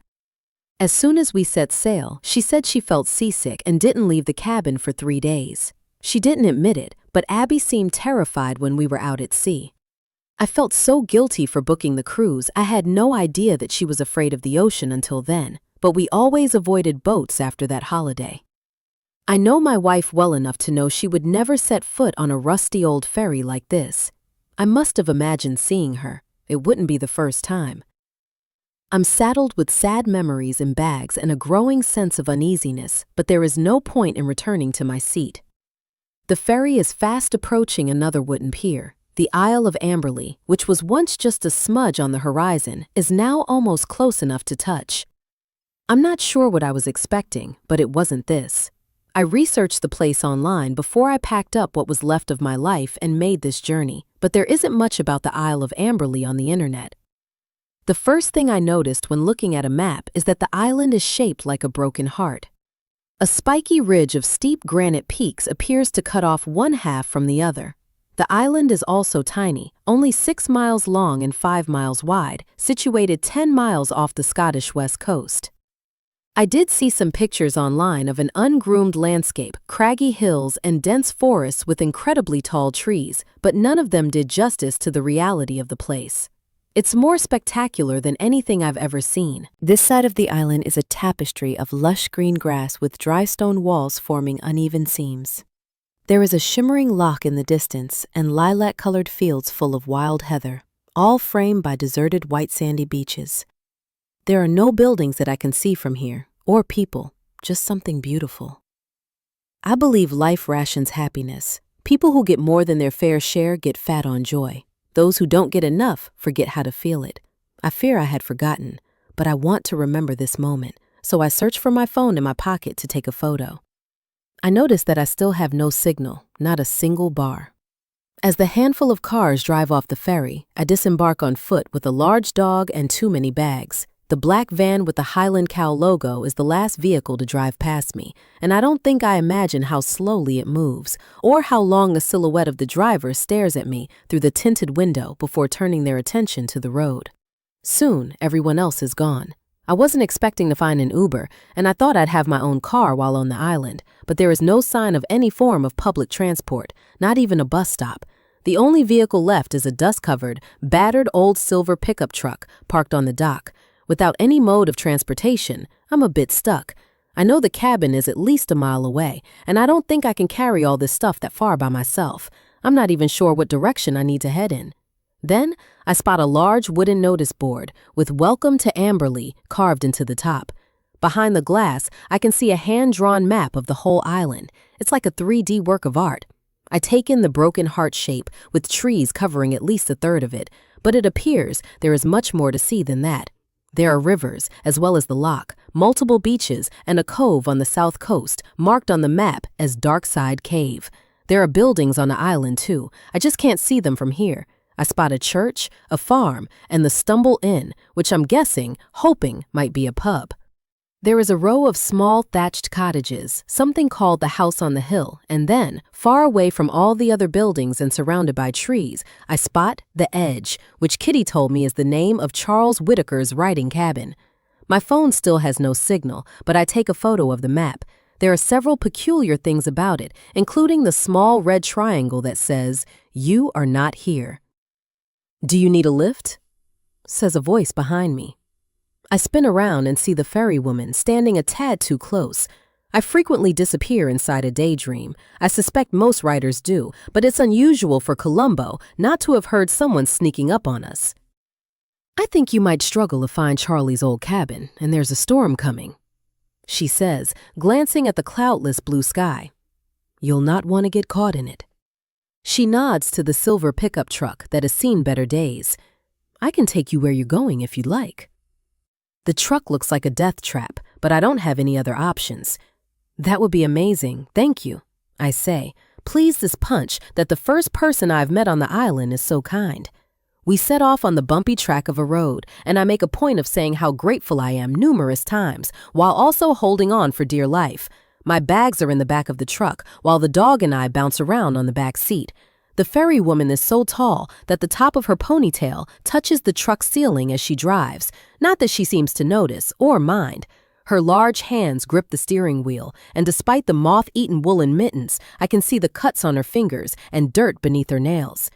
As soon as we set sail, she said she felt seasick and didn't leave the cabin for 3 days. She didn't admit it, but Abby seemed terrified when we were out at sea. I felt so guilty for booking the cruise. I had no idea that she was afraid of the ocean until then, but we always avoided boats after that holiday. I know my wife well enough to know she would never set foot on a rusty old ferry like this. I must have imagined seeing her. It wouldn't be the first time. I'm saddled with sad memories in bags and a growing sense of uneasiness, but there is no point in returning to my seat. The ferry is fast approaching another wooden pier. The Isle of Amberley, which was once just a smudge on the horizon, is now almost close enough to touch. I'm not sure what I was expecting, but it wasn't this. I researched the place online before I packed up what was left of my life and made this journey, but there isn't much about the Isle of Amberley on the internet. The first thing I noticed when looking at a map is that the island is shaped like a broken heart. A spiky ridge of steep granite peaks appears to cut off one half from the other. The island is also tiny, only 6 miles long and 5 miles wide, situated 10 miles off the Scottish west coast. I did see some pictures online of an ungroomed landscape, craggy hills, and dense forests with incredibly tall trees, but none of them did justice to the reality of the place. It's more spectacular than anything I've ever seen. This side of the island is a tapestry of lush green grass with dry stone walls forming uneven seams. There is a shimmering loch in the distance and lilac-colored fields full of wild heather, all framed by deserted white sandy beaches. There are no buildings that I can see from here, or people, just something beautiful. I believe life rations happiness. People who get more than their fair share get fat on joy. Those who don't get enough forget how to feel it. I fear I had forgotten, but I want to remember this moment, so I search for my phone in my pocket to take a photo. I notice that I still have no signal, not a single bar. As the handful of cars drive off the ferry, I disembark on foot with a large dog and too many bags. The black van with the Highland Cow logo is the last vehicle to drive past me, and I don't think I imagine how slowly it moves, or how long the silhouette of the driver stares at me through the tinted window before turning their attention to the road. Soon, everyone else is gone. I wasn't expecting to find an Uber, and I thought I'd have my own car while on the island, but there is no sign of any form of public transport, not even a bus stop. The only vehicle left is a dust-covered, battered old silver pickup truck parked on the dock. Without any mode of transportation, I'm a bit stuck. I know the cabin is at least a mile away, and I don't think I can carry all this stuff that far by myself. I'm not even sure what direction I need to head in. Then, I spot a large wooden notice board with "Welcome to Amberley" carved into the top. Behind the glass, I can see a hand-drawn map of the whole island. It's like a 3D work of art. I take in the broken heart shape, with trees covering at least a third of it, but it appears there is much more to see than that. There are rivers, as well as the loch, multiple beaches, and a cove on the south coast, marked on the map as Darkside Cave. There are buildings on the island, too. I just can't see them from here. I spot a church, a farm, and the Stumble Inn, which I'm hoping might be a pub. There is a row of small thatched cottages, something called the house on the hill, and then, far away from all the other buildings and surrounded by trees, I spot the Edge, which Kitty told me is the name of Charles Whitaker's writing cabin. My phone still has no signal, but I take a photo of the map. There are several peculiar things about it, including the small red triangle that says, "You are not here." "Do you need a lift?" says a voice behind me. I spin around and see the ferrywoman standing a tad too close. I frequently disappear inside a daydream. I suspect most writers do, but it's unusual for Columbo not to have heard someone sneaking up on us. "I think you might struggle to find Charlie's old cabin, and there's a storm coming," she says, glancing at the cloudless blue sky. "You'll not want to get caught in it." She nods to the silver pickup truck that has seen better days. "I can take you where you're going if you'd like." The truck looks like a death trap, but I don't have any other options. "That would be amazing, thank you," I say, pleased as punch that the first person I've met on the island is so kind. We set off on the bumpy track of a road, and I make a point of saying how grateful I am numerous times, while also holding on for dear life. My bags are in the back of the truck, while the dog and I bounce around on the back seat. The ferrywoman is so tall that the top of her ponytail touches the truck ceiling as she drives, not that she seems to notice or mind. Her large hands grip the steering wheel, and despite the moth-eaten woolen mittens, I can see the cuts on her fingers and dirt beneath her nails.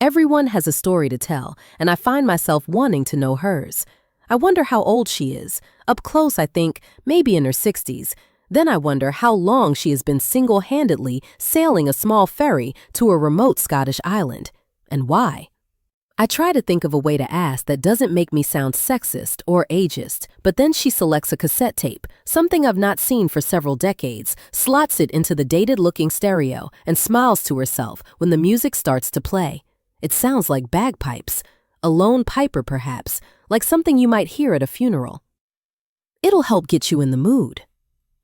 Everyone has a story to tell, and I find myself wanting to know hers. I wonder how old she is. Up close, I think, maybe in her 60s. Then I wonder how long she has been single-handedly sailing a small ferry to a remote Scottish island, and why. I try to think of a way to ask that doesn't make me sound sexist or ageist, but then she selects a cassette tape, something I've not seen for several decades, slots it into the dated-looking stereo, and smiles to herself when the music starts to play. It sounds like bagpipes, a lone piper perhaps, like something you might hear at a funeral. "It'll help get you in the mood,"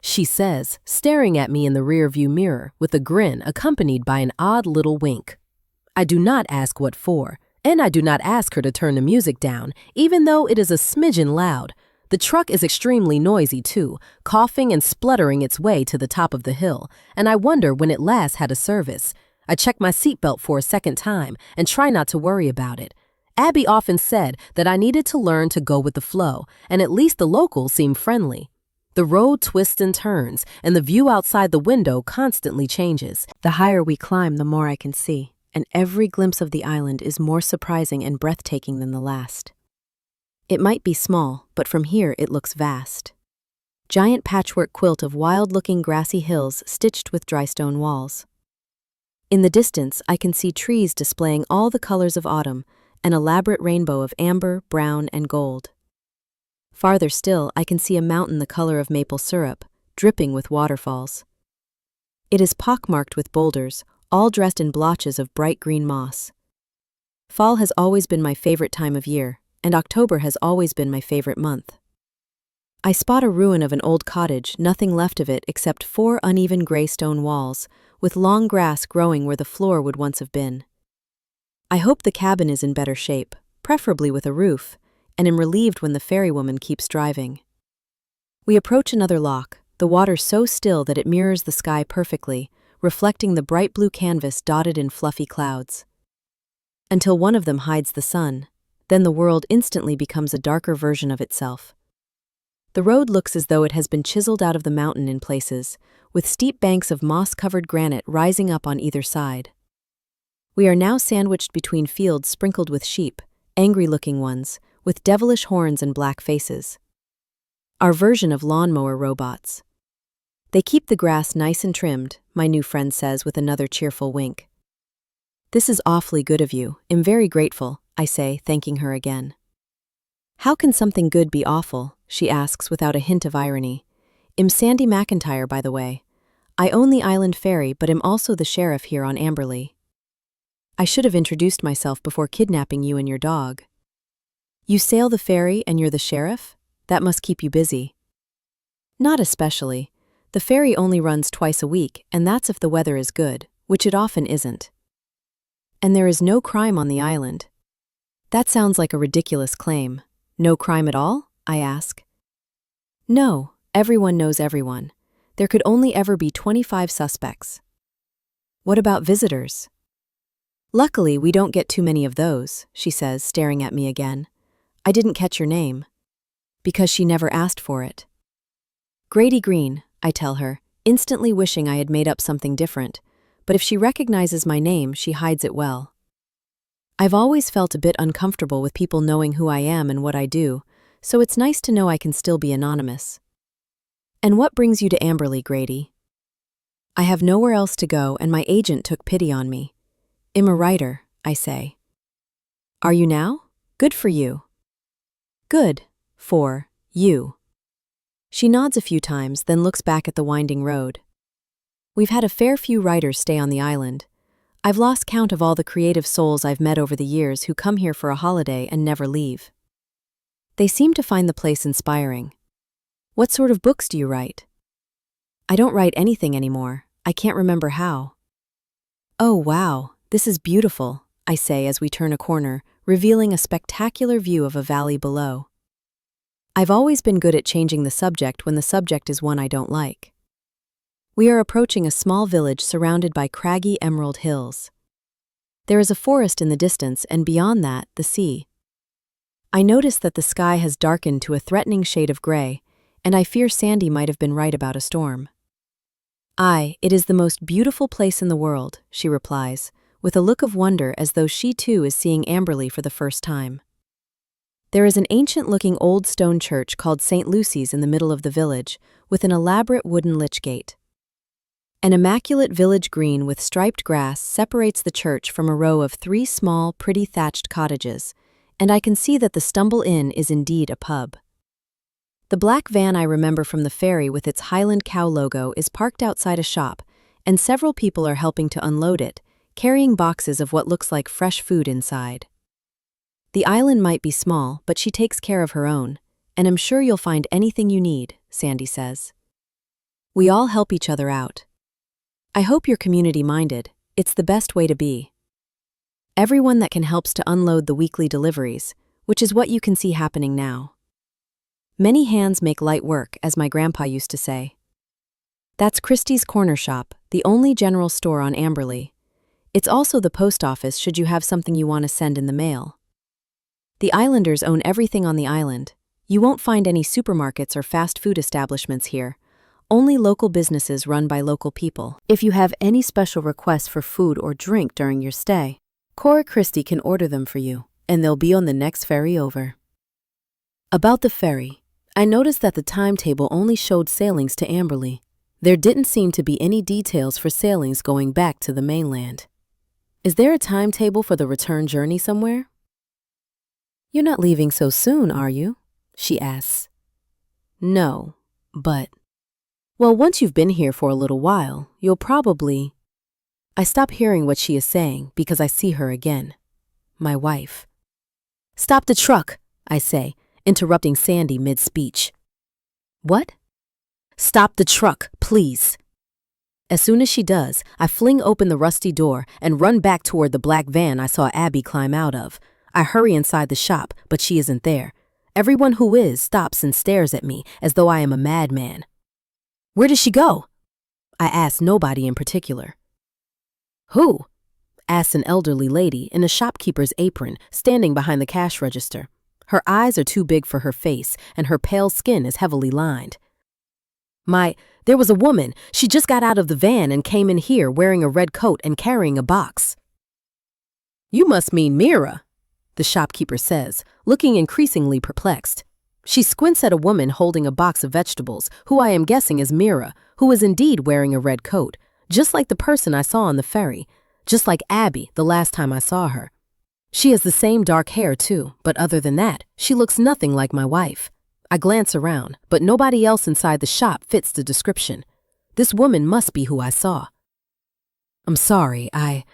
she says, staring at me in the rearview mirror with a grin accompanied by an odd little wink. I do not ask what for, and I do not ask her to turn the music down, even though it is a smidgen loud. The truck is extremely noisy too, coughing and spluttering its way to the top of the hill, and I wonder when it last had a service. I check my seatbelt for a second time and try not to worry about it. Abby often said that I needed to learn to go with the flow, and at least the locals seem friendly. The road twists and turns, and the view outside the window constantly changes. The higher we climb, the more I can see, and every glimpse of the island is more surprising and breathtaking than the last. It might be small, but from here it looks vast. Giant patchwork quilt of wild-looking grassy hills stitched with dry stone walls. In the distance, I can see trees displaying all the colors of autumn, an elaborate rainbow of amber, brown, and gold. Farther still, I can see a mountain the color of maple syrup, dripping with waterfalls. It is pockmarked with boulders, all dressed in blotches of bright green moss. Fall has always been my favorite time of year, and October has always been my favorite month. I spot a ruin of an old cottage, nothing left of it except 4 uneven gray stone walls, with long grass growing where the floor would once have been. I hope the cabin is in better shape, preferably with a roof, and am relieved when the ferrywoman keeps driving. We approach another lock, the water so still that it mirrors the sky perfectly, reflecting the bright blue canvas dotted in fluffy clouds. Until one of them hides the sun, then the world instantly becomes a darker version of itself. The road looks as though it has been chiseled out of the mountain in places, with steep banks of moss-covered granite rising up on either side. We are now sandwiched between fields sprinkled with sheep, angry-looking ones, with devilish horns and black faces. Our version of lawnmower robots. They keep the grass nice and trimmed, my new friend says with another cheerful wink. "This is awfully good of you. I'm very grateful," I say, thanking her again. "How can something good be awful?" she asks without a hint of irony. "I'm Sandy McIntyre, by the way. I own the island ferry, but am also the sheriff here on Amberley. I should have introduced myself before kidnapping you and your dog." "You sail the ferry and you're the sheriff? That must keep you busy." "Not especially. The ferry only runs twice a week, and that's if the weather is good, which it often isn't." "And there is no crime on the island." "That sounds like a ridiculous claim. No crime at all?" I ask. "No, Everyone knows everyone. There could only ever be 25 suspects. What about visitors? Luckily, we don't get too many of those, she says, staring at me again. I didn't catch your name. Because she never asked for it. Grady Green, I tell her, instantly wishing I had made up something different, but if she recognizes my name, she hides it well. I've always felt a bit uncomfortable with people knowing who I am and what I do, so it's nice to know I can still be anonymous. And what brings you to Amberley, Grady? I have nowhere else to go, and my agent took pity on me. I'm a writer, I say. Are you now? Good for you. Good. For you. She nods a few times, then looks back at the winding road. We've had a fair few writers stay on the island. I've lost count of all the creative souls I've met over the years who come here for a holiday and never leave. They seem to find the place inspiring. What sort of books do you write? I don't write anything anymore. I can't remember how. Oh, wow, this is beautiful, I say as we turn a corner, revealing a spectacular view of a valley below. I've always been good at changing the subject when the subject is one I don't like. We are approaching a small village surrounded by craggy emerald hills. There is a forest in the distance, and beyond that, the sea. I notice that the sky has darkened to a threatening shade of gray, and I fear Sandy might have been right about a storm. It is the most beautiful place in the world, she replies, with a look of wonder as though she too is seeing Amberley for the first time. There is an ancient-looking old stone church called St. Lucy's in the middle of the village, with an elaborate wooden lich gate. An immaculate village green with striped grass separates the church from a row of 3 small, pretty thatched cottages, and I can see that the Stumble Inn is indeed a pub. The black van I remember from the ferry with its Highland Cow logo is parked outside a shop, and several people are helping to unload it, carrying boxes of what looks like fresh food inside. The island might be small, but she takes care of her own, and I'm sure you'll find anything you need, Sandy says. We all help each other out. I hope you're community-minded. It's the best way to be. Everyone that can helps to unload the weekly deliveries, which is what you can see happening now. Many hands make light work, as my grandpa used to say. That's Christie's Corner Shop, the only general store on Amberley. It's also the post office should you have something you want to send in the mail. The islanders own everything on the island. You won't find any supermarkets or fast food establishments here. Only local businesses run by local people. If you have any special requests for food or drink during your stay, Cora Christie can order them for you, and they'll be on the next ferry over. About the ferry, I noticed that the timetable only showed sailings to Amberley. There didn't seem to be any details for sailings going back to the mainland. Is there a timetable for the return journey somewhere? You're not leaving so soon, are you? She asks. No, but... Well, once you've been here for a little while, you'll probably... I stop hearing what she is saying because I see her again. My wife. Stop the truck, I say, interrupting Sandy mid-speech. What? Stop the truck, please. As soon as she does, I fling open the rusty door and run back toward the black van I saw Abby climb out of. I hurry inside the shop, but she isn't there. Everyone who is stops and stares at me as though I am a madman. Where did she go? I ask nobody in particular. Who? Asks an elderly lady in a shopkeeper's apron standing behind the cash register. Her eyes are too big for her face, and her pale skin is heavily lined. There was a woman. She just got out of the van and came in here wearing a red coat and carrying a box. You must mean Mira, the shopkeeper says, looking increasingly perplexed. She squints at a woman holding a box of vegetables, who I am guessing is Mira, who is indeed wearing a red coat, just like the person I saw on the ferry, just like Abby the last time I saw her. She has the same dark hair too, but other than that, she looks nothing like my wife. I glance around, but nobody else inside the shop fits the description. This woman must be who I saw. I'm sorry, I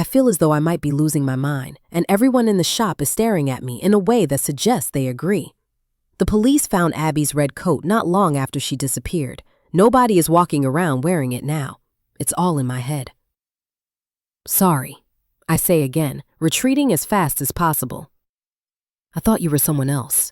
feel as though I might be losing my mind, and everyone in the shop is staring at me in a way that suggests they agree. The police found Abby's red coat not long after she disappeared. Nobody is walking around wearing it now. It's all in my head. Sorry, I say again, retreating as fast as possible. I thought you were someone else.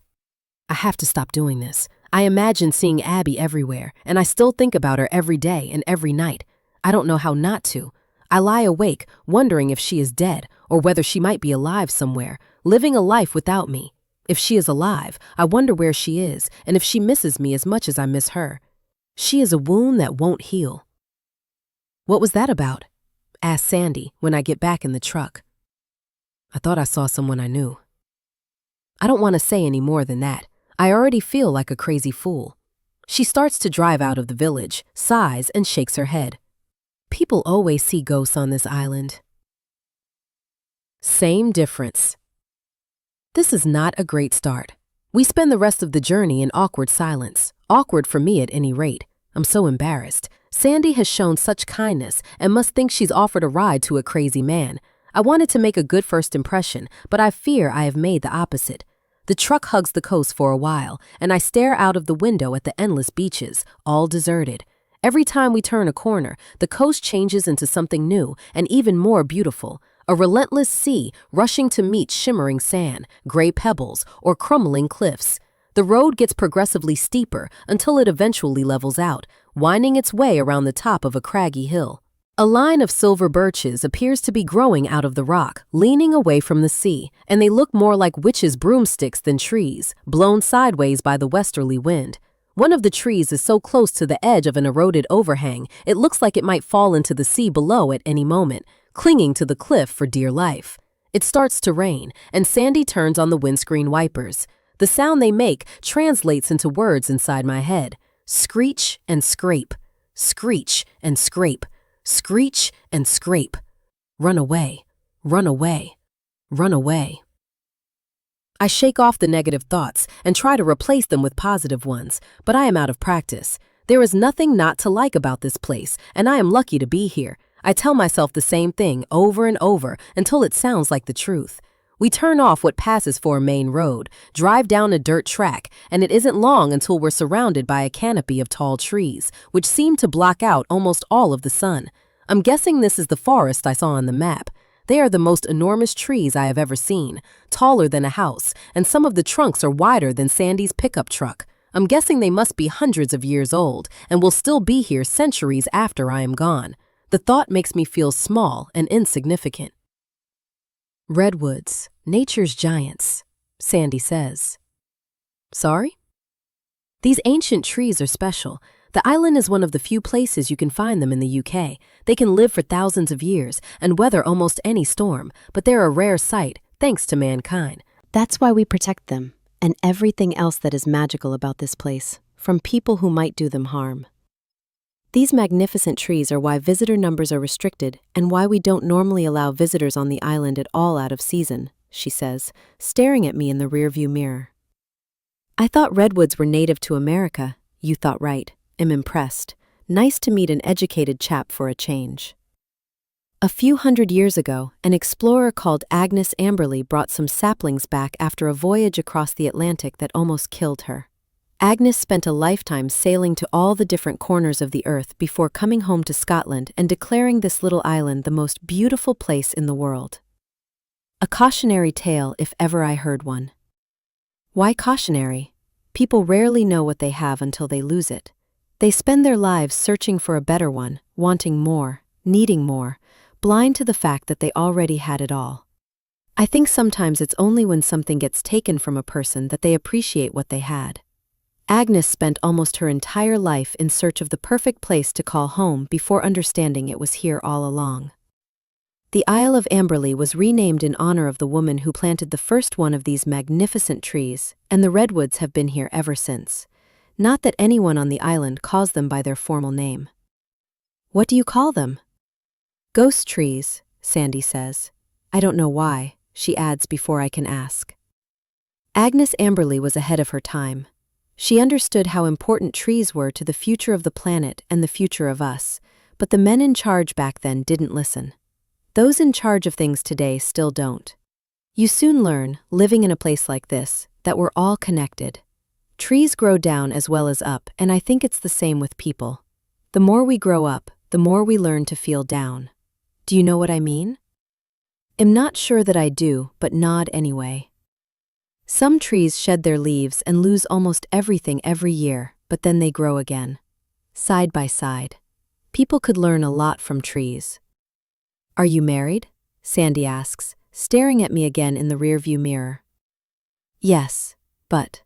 I have to stop doing this. I imagine seeing Abby everywhere, and I still think about her every day and every night. I don't know how not to. I lie awake, wondering if she is dead, or whether she might be alive somewhere, living a life without me. If she is alive, I wonder where she is, and if she misses me as much as I miss her. She is a wound that won't heal. What was that about? Asked Sandy when I get back in the truck. I thought I saw someone I knew. I don't want to say any more than that. I already feel like a crazy fool. She starts to drive out of the village, sighs, and shakes her head. People always see ghosts on this island. Same difference. This is not a great start. We spend the rest of the journey in awkward silence. Awkward for me at any rate. I'm so embarrassed. Sandy has shown such kindness and must think she's offered a ride to a crazy man. I wanted to make a good first impression, but I fear I have made the opposite. The truck hugs the coast for a while, and I stare out of the window at the endless beaches, all deserted. Every time we turn a corner, the coast changes into something new and even more beautiful. A relentless sea rushing to meet shimmering sand, gray pebbles, or crumbling cliffs. The road gets progressively steeper until it eventually levels out, winding its way around the top of a craggy hill. A line of silver birches appears to be growing out of the rock, leaning away from the sea, and they look more like witches' broomsticks than trees, blown sideways by the westerly wind. One of the trees is so close to the edge of an eroded overhang, it looks like it might fall into the sea below at any moment, clinging to the cliff for dear life. It starts to rain, and Sandy turns on the windscreen wipers. The sound they make translates into words inside my head. Screech and scrape. Screech and scrape. Screech and scrape. Run away. Run away. Run away. I shake off the negative thoughts and try to replace them with positive ones, but I am out of practice. There is nothing not to like about this place, and I am lucky to be here. I tell myself the same thing over and over until it sounds like the truth. We turn off what passes for a main road, drive down a dirt track, and it isn't long until we're surrounded by a canopy of tall trees, which seem to block out almost all of the sun. I'm guessing this is the forest I saw on the map. They are the most enormous trees I have ever seen, taller than a house, and some of the trunks are wider than Sandy's pickup truck. I'm guessing they must be hundreds of years old and will still be here centuries after I am gone. The thought makes me feel small and insignificant. Redwoods, nature's giants, Sandy says. Sorry? These ancient trees are special. The island is one of the few places you can find them in the UK. They can live for thousands of years and weather almost any storm, but they're a rare sight, thanks to mankind. That's why we protect them, and everything else that is magical about this place, from people who might do them harm. These magnificent trees are why visitor numbers are restricted and why we don't normally allow visitors on the island at all out of season, she says, staring at me in the rearview mirror. I thought redwoods were native to America. You thought right. Am impressed. Nice to meet an educated chap for a change. A few hundred years ago, an explorer called Agnes Amberley brought some saplings back after a voyage across the Atlantic that almost killed her. Agnes spent a lifetime sailing to all the different corners of the earth before coming home to Scotland and declaring this little island the most beautiful place in the world. A cautionary tale if ever I heard one. Why cautionary? People rarely know what they have until they lose it. They spend their lives searching for a better one, wanting more, needing more, blind to the fact that they already had it all. I think sometimes it's only when something gets taken from a person that they appreciate what they had. Agnes spent almost her entire life in search of the perfect place to call home before understanding it was here all along. The Isle of Amberley was renamed in honor of the woman who planted the first one of these magnificent trees, and the redwoods have been here ever since. Not that anyone on the island calls them by their formal name. What do you call them? Ghost trees, Sandy says. I don't know why, she adds before I can ask. Agnes Amberley was ahead of her time. She understood how important trees were to the future of the planet and the future of us, but the men in charge back then didn't listen. Those in charge of things today still don't. You soon learn, living in a place like this, that we're all connected. Trees grow down as well as up, and I think it's the same with people. The more we grow up, the more we learn to feel down. Do you know what I mean? I'm not sure that I do, but nod anyway. Some trees shed their leaves and lose almost everything every year, but then they grow again. Side by side. People could learn a lot from trees. Are you married? Sandy asks, staring at me again in the rearview mirror. Yes, but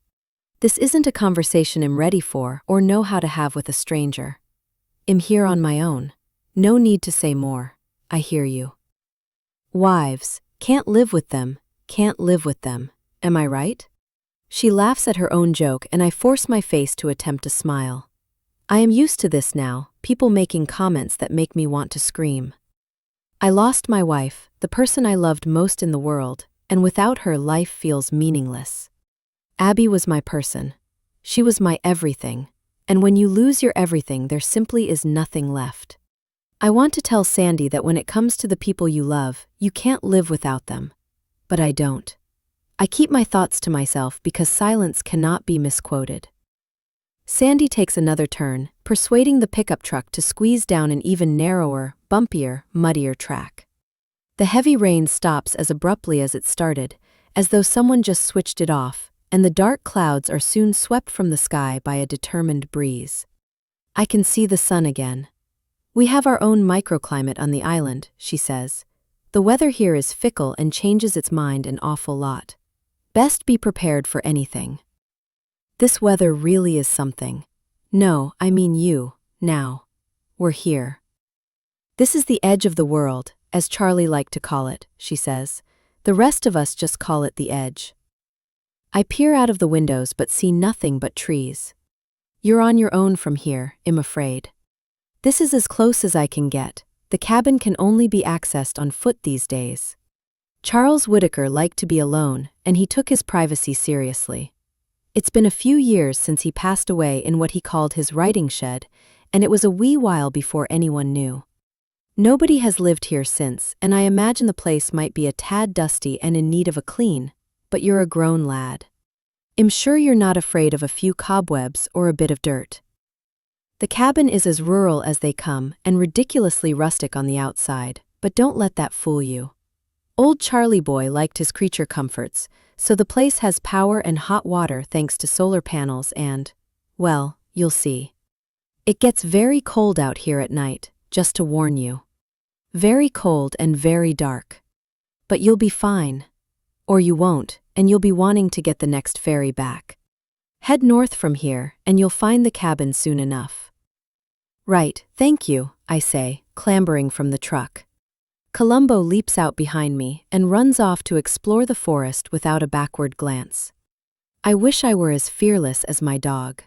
this isn't a conversation I'm ready for or know how to have with a stranger. I'm here on my own. No need to say more. I hear you. Wives, can't live with them, can't live with them. Am I right? She laughs at her own joke and I force my face to attempt a smile. I am used to this now, people making comments that make me want to scream. I lost my wife, the person I loved most in the world, and without her life feels meaningless. Abby was my person. She was my everything, and when you lose your everything there simply is nothing left. I want to tell Sandy that when it comes to the people you love, you can't live without them. But I don't. I keep my thoughts to myself because silence cannot be misquoted. Sandy takes another turn, persuading the pickup truck to squeeze down an even narrower, bumpier, muddier track. The heavy rain stops as abruptly as it started, as though someone just switched it off, and the dark clouds are soon swept from the sky by a determined breeze. I can see the sun again. We have our own microclimate on the island, she says. The weather here is fickle and changes its mind an awful lot. Best be prepared for anything. This weather really is something. No, I mean you, now. We're here. This is the edge of the world, as Charlie liked to call it, she says. The rest of us just call it the edge. I peer out of the windows but see nothing but trees. You're on your own from here, I'm afraid. This is as close as I can get. The cabin can only be accessed on foot these days. Charles Whitaker liked to be alone, and he took his privacy seriously. It's been a few years since he passed away in what he called his writing shed, and it was a wee while before anyone knew. Nobody has lived here since, and I imagine the place might be a tad dusty and in need of a clean, but you're a grown lad. I'm sure you're not afraid of a few cobwebs or a bit of dirt. The cabin is as rural as they come and ridiculously rustic on the outside, but don't let that fool you. Old Charlie boy liked his creature comforts, so the place has power and hot water thanks to solar panels and, well, you'll see. It gets very cold out here at night, just to warn you. Very cold and very dark. But you'll be fine. Or you won't, and you'll be wanting to get the next ferry back. Head north from here, and you'll find the cabin soon enough. Right, thank you, I say, clambering from the truck. Columbo leaps out behind me and runs off to explore the forest without a backward glance. I wish I were as fearless as my dog.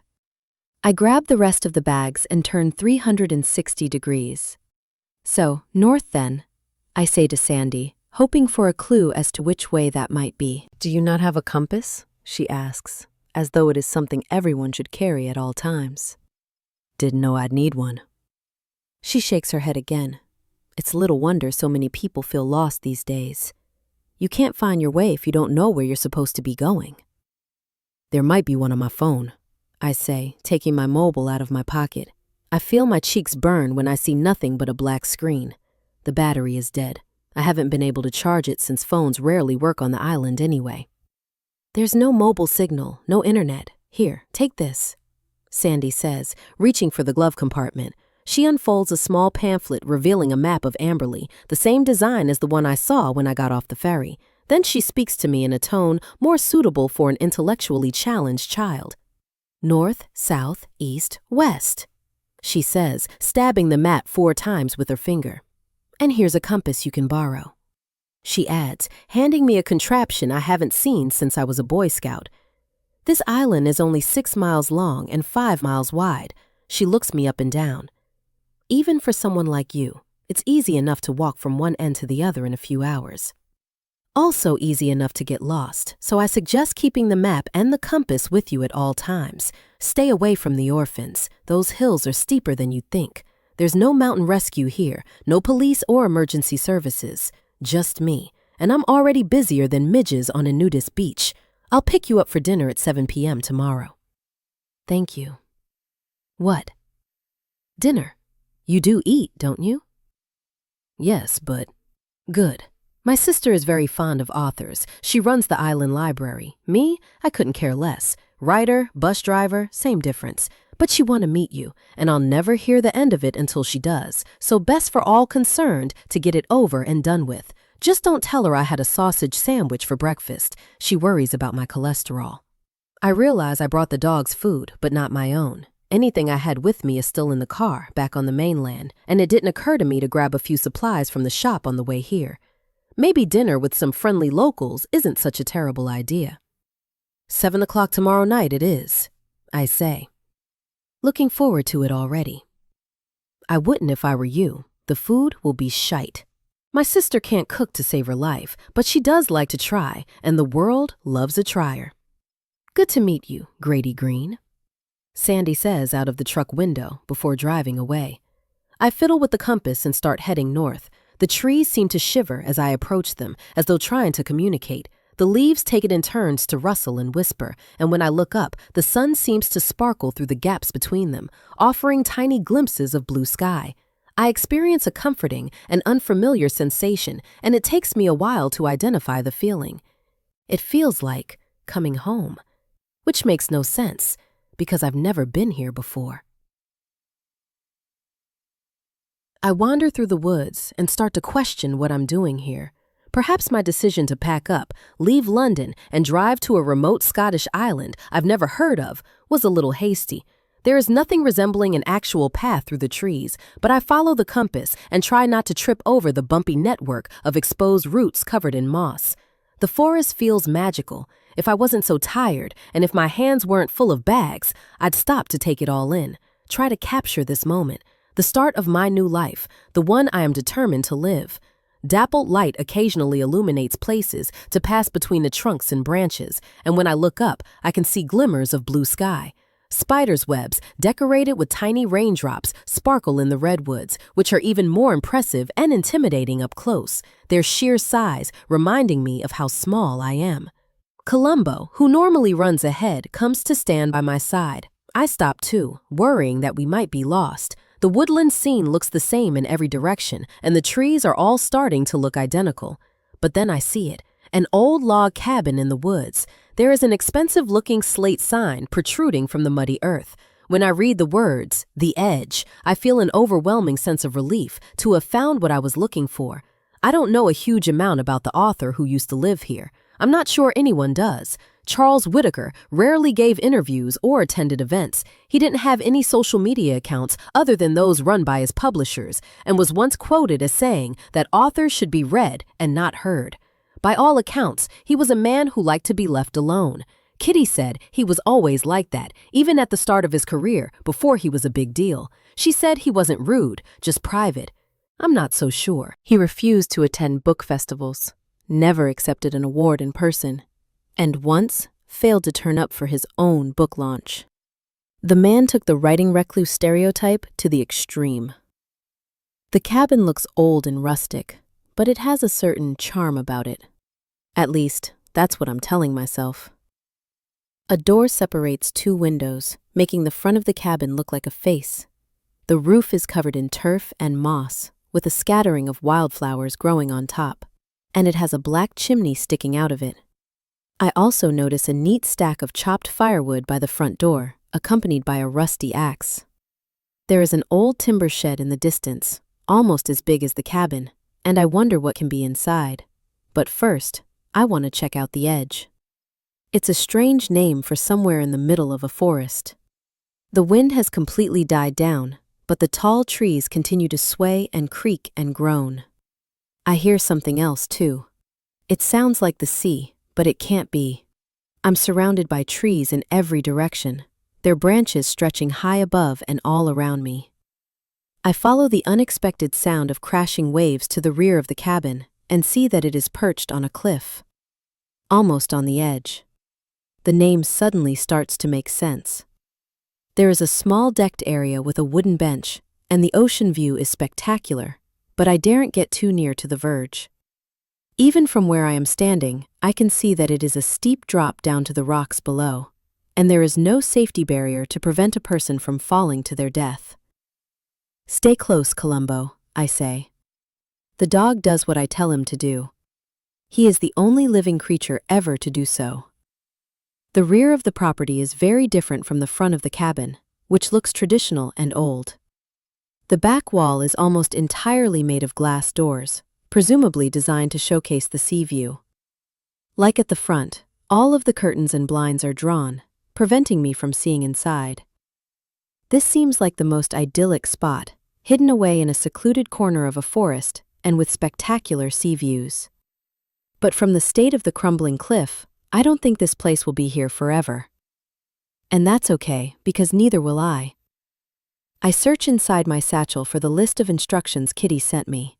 I grab the rest of the bags and turn 360 degrees. So, north then, I say to Sandy, hoping for a clue as to which way that might be. Do you not have a compass? She asks, as though it is something everyone should carry at all times. Didn't know I'd need one. She shakes her head again. It's little wonder so many people feel lost these days. You can't find your way if you don't know where you're supposed to be going. There might be one on my phone, I say, taking my mobile out of my pocket. I feel my cheeks burn when I see nothing but a black screen. The battery is dead. I haven't been able to charge it since phones rarely work on the island anyway. There's no mobile signal, no internet. Here, take this, Sandy says, reaching for the glove compartment. She unfolds a small pamphlet revealing a map of Amberley, the same design as the one I saw when I got off the ferry. Then she speaks to me in a tone more suitable for an intellectually challenged child. North, south, east, west, she says, stabbing the map 4 times with her finger. And here's a compass you can borrow. She adds, handing me a contraption I haven't seen since I was a Boy Scout. This island is only 6 miles long and 5 miles wide. She looks me up and down. Even for someone like you, it's easy enough to walk from one end to the other in a few hours. Also easy enough to get lost, so I suggest keeping the map and the compass with you at all times. Stay away from the orphans. Those hills are steeper than you'd think. There's no mountain rescue here, no police or emergency services. Just me, and I'm already busier than midges on a nudist beach. I'll pick you up for dinner at 7 p.m. tomorrow. Thank you. What? Dinner. You do eat, don't you? Yes, but good. My sister is very fond of authors. She runs the island library. Me, I couldn't care less. Writer, bus driver, same difference. But she want to meet you, and I'll never hear the end of it until she does. So best for all concerned to get it over and done with. Just don't tell her I had a sausage sandwich for breakfast. She worries about my cholesterol. I realize I brought the dog's food, but not my own. Anything I had with me is still in the car, back on the mainland, and it didn't occur to me to grab a few supplies from the shop on the way here. Maybe dinner with some friendly locals isn't such a terrible idea. 7 o'clock tomorrow night it is, I say. Looking forward to it already. I wouldn't if I were you. The food will be shite. My sister can't cook to save her life, but she does like to try, and the world loves a trier. Good to meet you, Grady Green, Sandy says out of the truck window before driving away. I fiddle with the compass and start heading north. The trees seem to shiver as I approach them, as though trying to communicate. The leaves take it in turns to rustle and whisper, and when I look up, the sun seems to sparkle through the gaps between them, offering tiny glimpses of blue sky. I experience a comforting and unfamiliar sensation, and it takes me a while to identify the feeling. It feels like coming home, which makes no sense, because I've never been here before. I wander through the woods and start to question what I'm doing here. Perhaps my decision to pack up, leave London, and drive to a remote Scottish island I've never heard of was a little hasty. There is nothing resembling an actual path through the trees, but I follow the compass and try not to trip over the bumpy network of exposed roots covered in moss. The forest feels magical. If I wasn't so tired, and if my hands weren't full of bags, I'd stop to take it all in, try to capture this moment. The start of my new life, the one I am determined to live. Dappled light occasionally illuminates places to pass between the trunks and branches, and when I look up, I can see glimmers of blue sky. Spiders' webs, decorated with tiny raindrops, sparkle in the redwoods, which are even more impressive and intimidating up close, their sheer size reminding me of how small I am. Columbo, who normally runs ahead, comes to stand by my side. I stop too, worrying that we might be lost. The woodland scene looks the same in every direction, and the trees are all starting to look identical. But then I see it, an old log cabin in the woods. There is an expensive-looking slate sign protruding from the muddy earth. When I read the words, "The Edge," I feel an overwhelming sense of relief to have found what I was looking for. I don't know a huge amount about the author who used to live here. I'm not sure anyone does. Charles Whitaker rarely gave interviews or attended events. He didn't have any social media accounts other than those run by his publishers, and was once quoted as saying that authors should be read and not heard. By all accounts, he was a man who liked to be left alone. Kitty said he was always like that, even at the start of his career, before he was a big deal. She said he wasn't rude, just private. I'm not so sure. He refused to attend book festivals, never accepted an award in person, and once failed to turn up for his own book launch. The man took the writing recluse stereotype to the extreme. The cabin looks old and rustic, but it has a certain charm about it. At least, that's what I'm telling myself. A door separates two windows, making the front of the cabin look like a face. The roof is covered in turf and moss, with a scattering of wildflowers growing on top, and it has a black chimney sticking out of it. I also notice a neat stack of chopped firewood by the front door, accompanied by a rusty axe. There is an old timber shed in the distance, almost as big as the cabin, and I wonder what can be inside. But first, I want to check out the Edge. It's a strange name for somewhere in the middle of a forest. The wind has completely died down, but the tall trees continue to sway and creak and groan. I hear something else, too. It sounds like the sea, but it can't be. I'm surrounded by trees in every direction, their branches stretching high above and all around me. I follow the unexpected sound of crashing waves to the rear of the cabin and see that it is perched on a cliff, almost on the edge. The name suddenly starts to make sense. There is a small decked area with a wooden bench, and the ocean view is spectacular, but I daren't get too near to the verge. Even from where I am standing, I can see that it is a steep drop down to the rocks below, and there is no safety barrier to prevent a person from falling to their death. Stay close, Columbo, I say. The dog does what I tell him to do. He is the only living creature ever to do so. The rear of the property is very different from the front of the cabin, which looks traditional and old. The back wall is almost entirely made of glass doors, presumably designed to showcase the sea view. Like at the front, all of the curtains and blinds are drawn, preventing me from seeing inside. This seems like the most idyllic spot, hidden away in a secluded corner of a forest and with spectacular sea views. But from the state of the crumbling cliff, I don't think this place will be here forever. And that's okay, because neither will I. I search inside my satchel for the list of instructions Kitty sent me.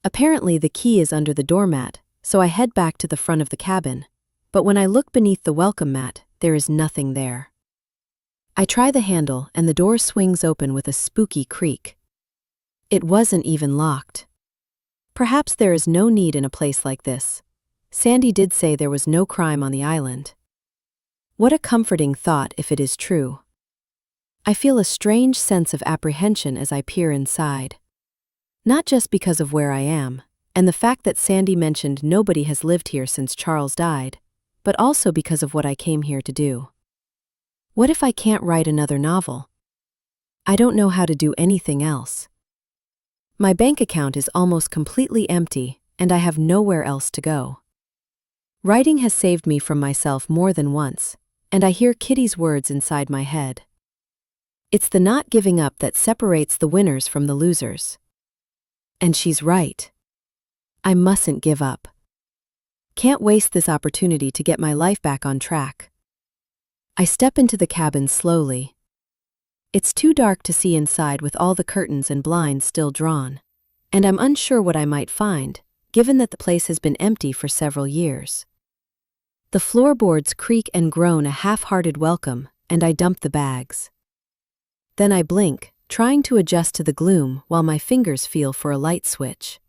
Apparently the key is under the doormat, so I head back to the front of the cabin, but when I look beneath the welcome mat, there is nothing there. I try the handle and the door swings open with a spooky creak. It wasn't even locked. Perhaps there is no need in a place like this. Sandy did say there was no crime on the island. What a comforting thought if it is true. I feel a strange sense of apprehension as I peer inside. Not just because of where I am, and the fact that Sandy mentioned nobody has lived here since Charles died, but also because of what I came here to do. What if I can't write another novel? I don't know how to do anything else. My bank account is almost completely empty, and I have nowhere else to go. Writing has saved me from myself more than once, and I hear Kitty's words inside my head. It's the not giving up that separates the winners from the losers. And she's right. I mustn't give up. Can't waste this opportunity to get my life back on track. I step into the cabin slowly. It's too dark to see inside with all the curtains and blinds still drawn, and I'm unsure what I might find, given that the place has been empty for several years. The floorboards creak and groan a half-hearted welcome, and I dump the bags. Then I blink, trying to adjust to the gloom while my fingers feel for a light switch.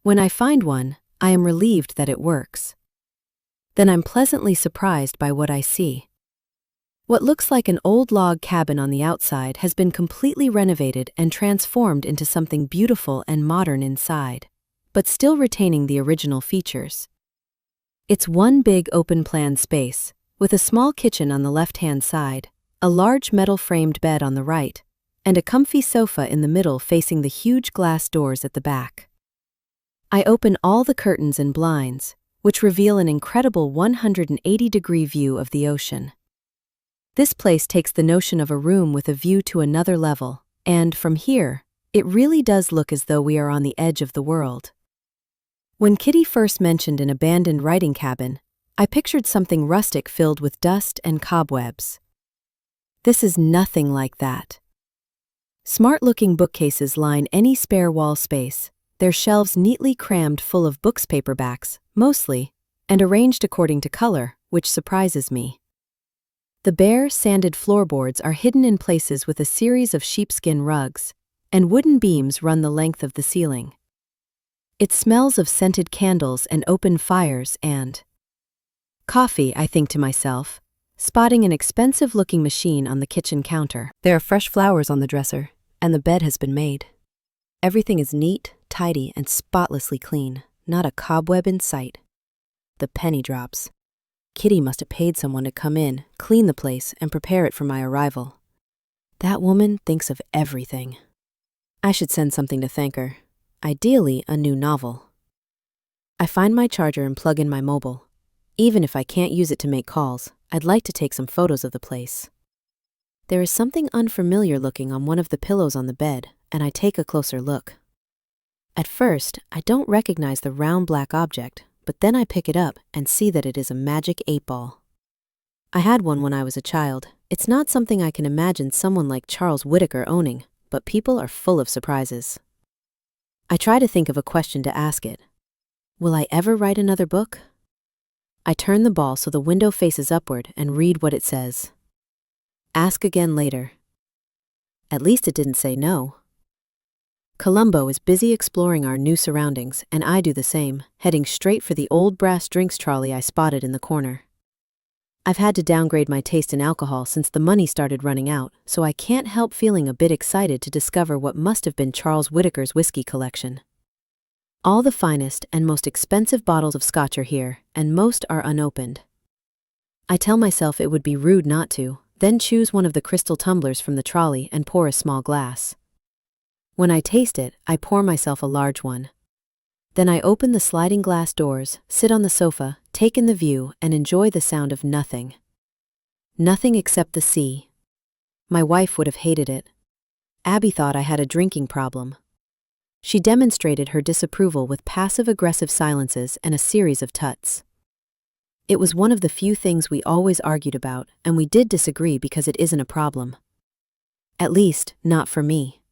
When I find one, I am relieved that it works. Then I'm pleasantly surprised by what I see. What looks like an old log cabin on the outside has been completely renovated and transformed into something beautiful and modern inside, but still retaining the original features. It's one big open-plan space, with a small kitchen on the left-hand side, a large metal-framed bed on the right, and a comfy sofa in the middle facing the huge glass doors at the back. I open all the curtains and blinds, which reveal an incredible 180-degree view of the ocean. This place takes the notion of a room with a view to another level, and from here, it really does look as though we are on the edge of the world. When Kitty first mentioned an abandoned writing cabin, I pictured something rustic filled with dust and cobwebs. This is nothing like that. Smart-looking bookcases line any spare wall space, their shelves neatly crammed full of books paperbacks, mostly, and arranged according to color, which surprises me. The bare, sanded floorboards are hidden in places with a series of sheepskin rugs, and wooden beams run the length of the ceiling. It smells of scented candles and open fires and coffee, I think to myself, spotting an expensive-looking machine on the kitchen counter. There are fresh flowers on the dresser, and the bed has been made. Everything is neat, tidy, and spotlessly clean, not a cobweb in sight. The penny drops. Kitty must have paid someone to come in, clean the place, and prepare it for my arrival. That woman thinks of everything. I should send something to thank her. Ideally, a new novel. I find my charger and plug in my mobile. Even if I can't use it to make calls, I'd like to take some photos of the place. There is something unfamiliar looking on one of the pillows on the bed, and I take a closer look. At first, I don't recognize the round black object, but then I pick it up and see that it is a magic 8-ball. I had one when I was a child. It's not something I can imagine someone like Charles Whittaker owning, but people are full of surprises. I try to think of a question to ask it. Will I ever write another book? I turn the ball so the window faces upward and read what it says. Ask again later. At least it didn't say no. Columbo is busy exploring our new surroundings, and I do the same, heading straight for the old brass drinks trolley I spotted in the corner. I've had to downgrade my taste in alcohol since the money started running out, so I can't help feeling a bit excited to discover what must have been Charles Whittaker's whiskey collection. All the finest and most expensive bottles of scotch are here, and most are unopened. I tell myself it would be rude not to, then choose one of the crystal tumblers from the trolley and pour a small glass. When I taste it, I pour myself a large one. Then I open the sliding glass doors, sit on the sofa, take in the view, and enjoy the sound of nothing. Nothing except the sea. My wife would have hated it. Abby thought I had a drinking problem. She demonstrated her disapproval with passive-aggressive silences and a series of tuts. It was one of the few things we always argued about, and we did disagree because it isn't a problem. At least, not for me.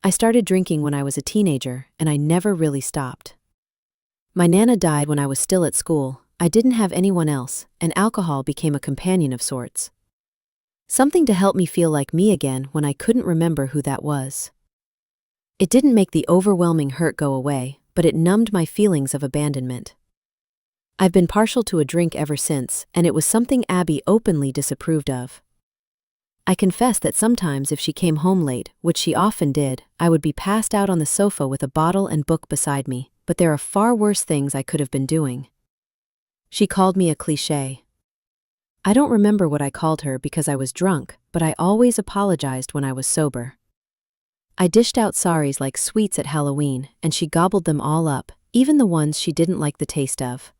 I started drinking when I was a teenager, and I never really stopped. My Nana died when I was still at school. I didn't have anyone else, and alcohol became a companion of sorts. Something to help me feel like me again when I couldn't remember who that was. It didn't make the overwhelming hurt go away, but it numbed my feelings of abandonment. I've been partial to a drink ever since, and it was something Abby openly disapproved of. I confess that sometimes if she came home late, which she often did, I would be passed out on the sofa with a bottle and book beside me, but there are far worse things I could have been doing. She called me a cliché. I don't remember what I called her because I was drunk, but I always apologized when I was sober. I dished out sorries like sweets at Halloween, and she gobbled them all up, even the ones she didn't like the taste of.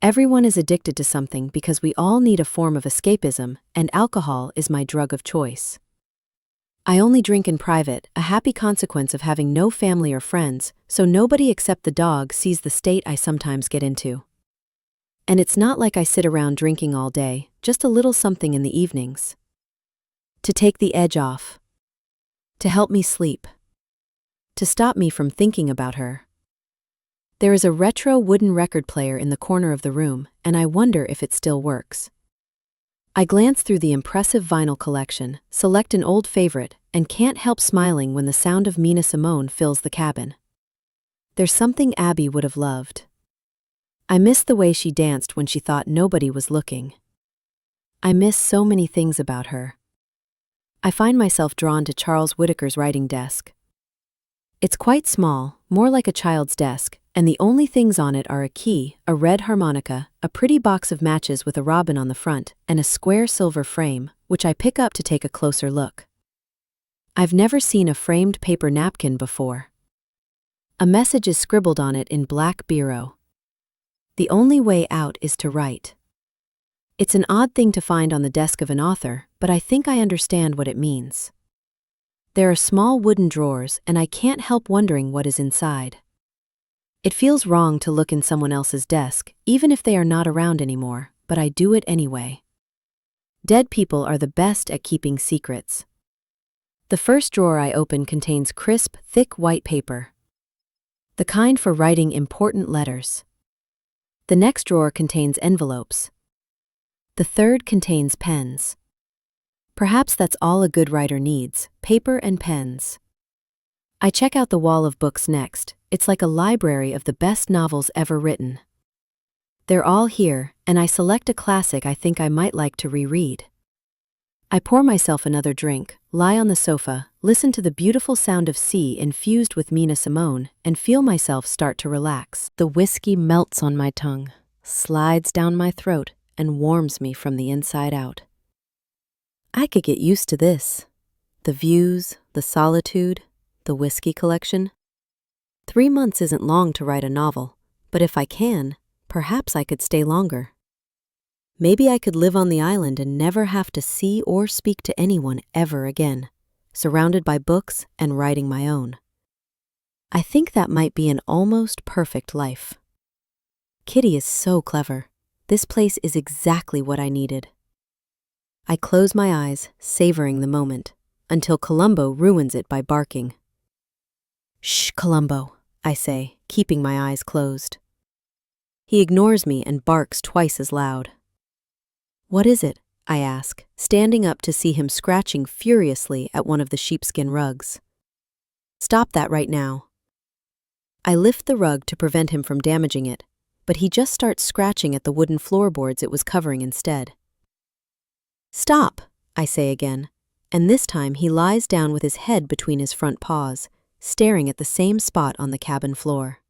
Everyone is addicted to something because we all need a form of escapism, and alcohol is my drug of choice. I only drink in private, a happy consequence of having no family or friends, so nobody except the dog sees the state I sometimes get into. And it's not like I sit around drinking all day, just a little something in the evenings. To take the edge off. To help me sleep. To stop me from thinking about her. There is a retro wooden record player in the corner of the room, and I wonder if it still works. I glance through the impressive vinyl collection, select an old favorite, and can't help smiling when the sound of Nina Simone fills the cabin. There's something Abby would have loved. I miss the way she danced when she thought nobody was looking. I miss so many things about her. I find myself drawn to Charles Whittaker's writing desk. It's quite small, more like a child's desk, and the only things on it are a key, a red harmonica, a pretty box of matches with a robin on the front, and a square silver frame, which I pick up to take a closer look. I've never seen a framed paper napkin before. A message is scribbled on it in black biro. The only way out is to write. It's an odd thing to find on the desk of an author, but I think I understand what it means. There are small wooden drawers, and I can't help wondering what is inside. It feels wrong to look in someone else's desk, even if they are not around anymore, but I do it anyway. Dead people are the best at keeping secrets. The first drawer I open contains crisp, thick white paper. The kind for writing important letters. The next drawer contains envelopes. The third contains pens. Perhaps that's all a good writer needs, paper and pens. I check out the wall of books next. It's like a library of the best novels ever written. They're all here, and I select a classic I think I might like to reread. I pour myself another drink, lie on the sofa, listen to the beautiful sound of sea infused with Nina Simone, and feel myself start to relax. The whiskey melts on my tongue, slides down my throat, and warms me from the inside out. I could get used to this. The views, the solitude, the whiskey collection. 3 months isn't long to write a novel, but if I can, perhaps I could stay longer. Maybe I could live on the island and never have to see or speak to anyone ever again, surrounded by books and writing my own. I think that might be an almost perfect life. Kitty is so clever. This place is exactly what I needed. I close my eyes, savoring the moment, until Columbo ruins it by barking. "Shh, Columbo," I say, keeping my eyes closed. He ignores me and barks twice as loud. "What is it?" I ask, standing up to see him scratching furiously at one of the sheepskin rugs. "Stop that right now." I lift the rug to prevent him from damaging it, but he just starts scratching at the wooden floorboards it was covering instead. "Stop," I say again, and this time he lies down with his head between his front paws, staring at the same spot on the cabin floor.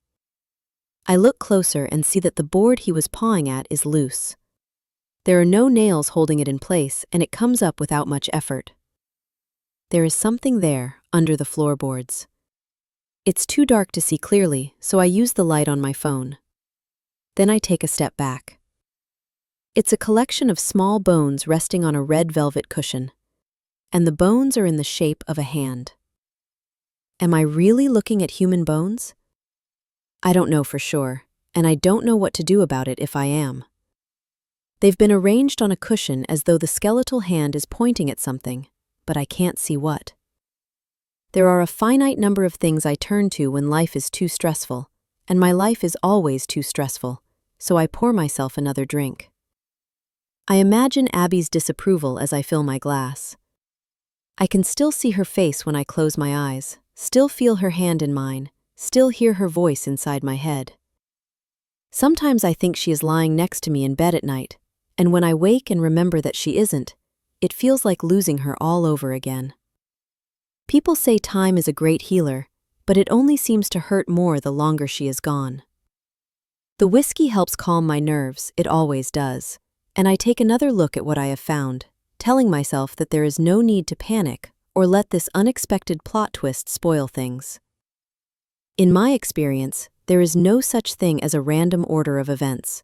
I look closer and see that the board he was pawing at is loose. There are no nails holding it in place, and it comes up without much effort. There is something there, under the floorboards. It's too dark to see clearly, so I use the light on my phone. Then I take a step back. It's a collection of small bones resting on a red velvet cushion, and the bones are in the shape of a hand. Am I really looking at human bones? I don't know for sure, and I don't know what to do about it if I am. They've been arranged on a cushion as though the skeletal hand is pointing at something, but I can't see what. There are a finite number of things I turn to when life is too stressful, and my life is always too stressful, so I pour myself another drink. I imagine Abby's disapproval as I fill my glass. I can still see her face when I close my eyes, still feel her hand in mine, still hear her voice inside my head. Sometimes I think she is lying next to me in bed at night, and when I wake and remember that she isn't, it feels like losing her all over again. People say time is a great healer, but it only seems to hurt more the longer she is gone. The whiskey helps calm my nerves, it always does, and I take another look at what I have found, telling myself that there is no need to panic or let this unexpected plot twist spoil things. In my experience, there is no such thing as a random order of events.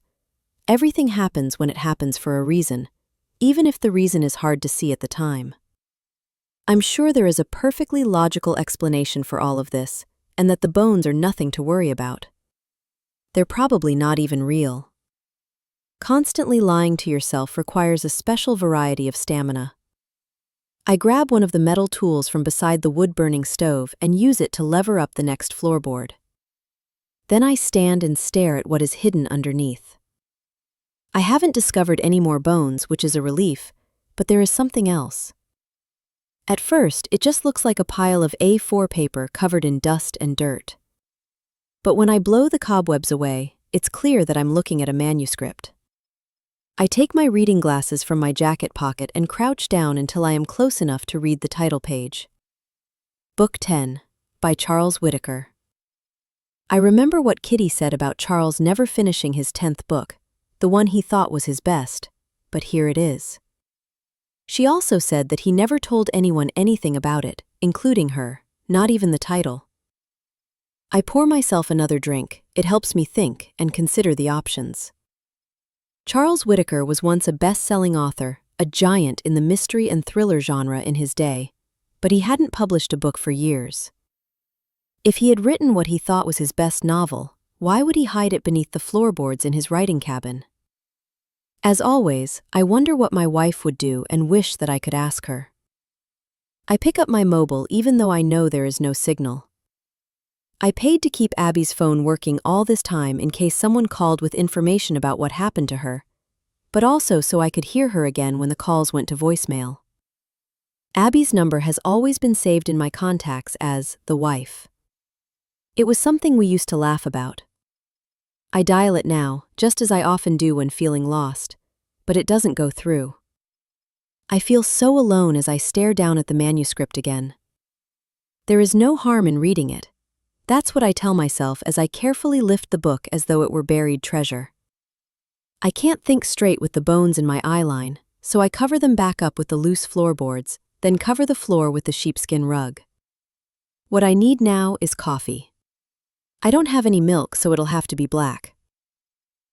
Everything happens when it happens for a reason, even if the reason is hard to see at the time. I'm sure there is a perfectly logical explanation for all of this, and that the bones are nothing to worry about. They're probably not even real. Constantly lying to yourself requires a special variety of stamina. I grab one of the metal tools from beside the wood-burning stove and use it to lever up the next floorboard. Then I stand and stare at what is hidden underneath. I haven't discovered any more bones, which is a relief, but there is something else. At first, it just looks like a pile of A4 paper covered in dust and dirt. But when I blow the cobwebs away, it's clear that I'm looking at a manuscript. I take my reading glasses from my jacket pocket and crouch down until I am close enough to read the title page. Book 10, by Charles Whitaker. I remember what Kitty said about Charles never finishing his 10th book, the one he thought was his best, but here it is. She also said that he never told anyone anything about it, including her, not even the title. I pour myself another drink. It helps me think and consider the options. Charles Whitaker was once a best-selling author, a giant in the mystery and thriller genre in his day, but he hadn't published a book for years. If he had written what he thought was his best novel, why would he hide it beneath the floorboards in his writing cabin? As always, I wonder what my wife would do and wish that I could ask her. I pick up my mobile even though I know there is no signal. I paid to keep Abby's phone working all this time in case someone called with information about what happened to her, but also so I could hear her again when the calls went to voicemail. Abby's number has always been saved in my contacts as the wife. It was something we used to laugh about. I dial it now, just as I often do when feeling lost, but it doesn't go through. I feel so alone as I stare down at the manuscript again. There is no harm in reading it. That's what I tell myself as I carefully lift the book as though it were buried treasure. I can't think straight with the bones in my eye line, so I cover them back up with the loose floorboards, then cover the floor with the sheepskin rug. What I need now is coffee. I don't have any milk, so it'll have to be black.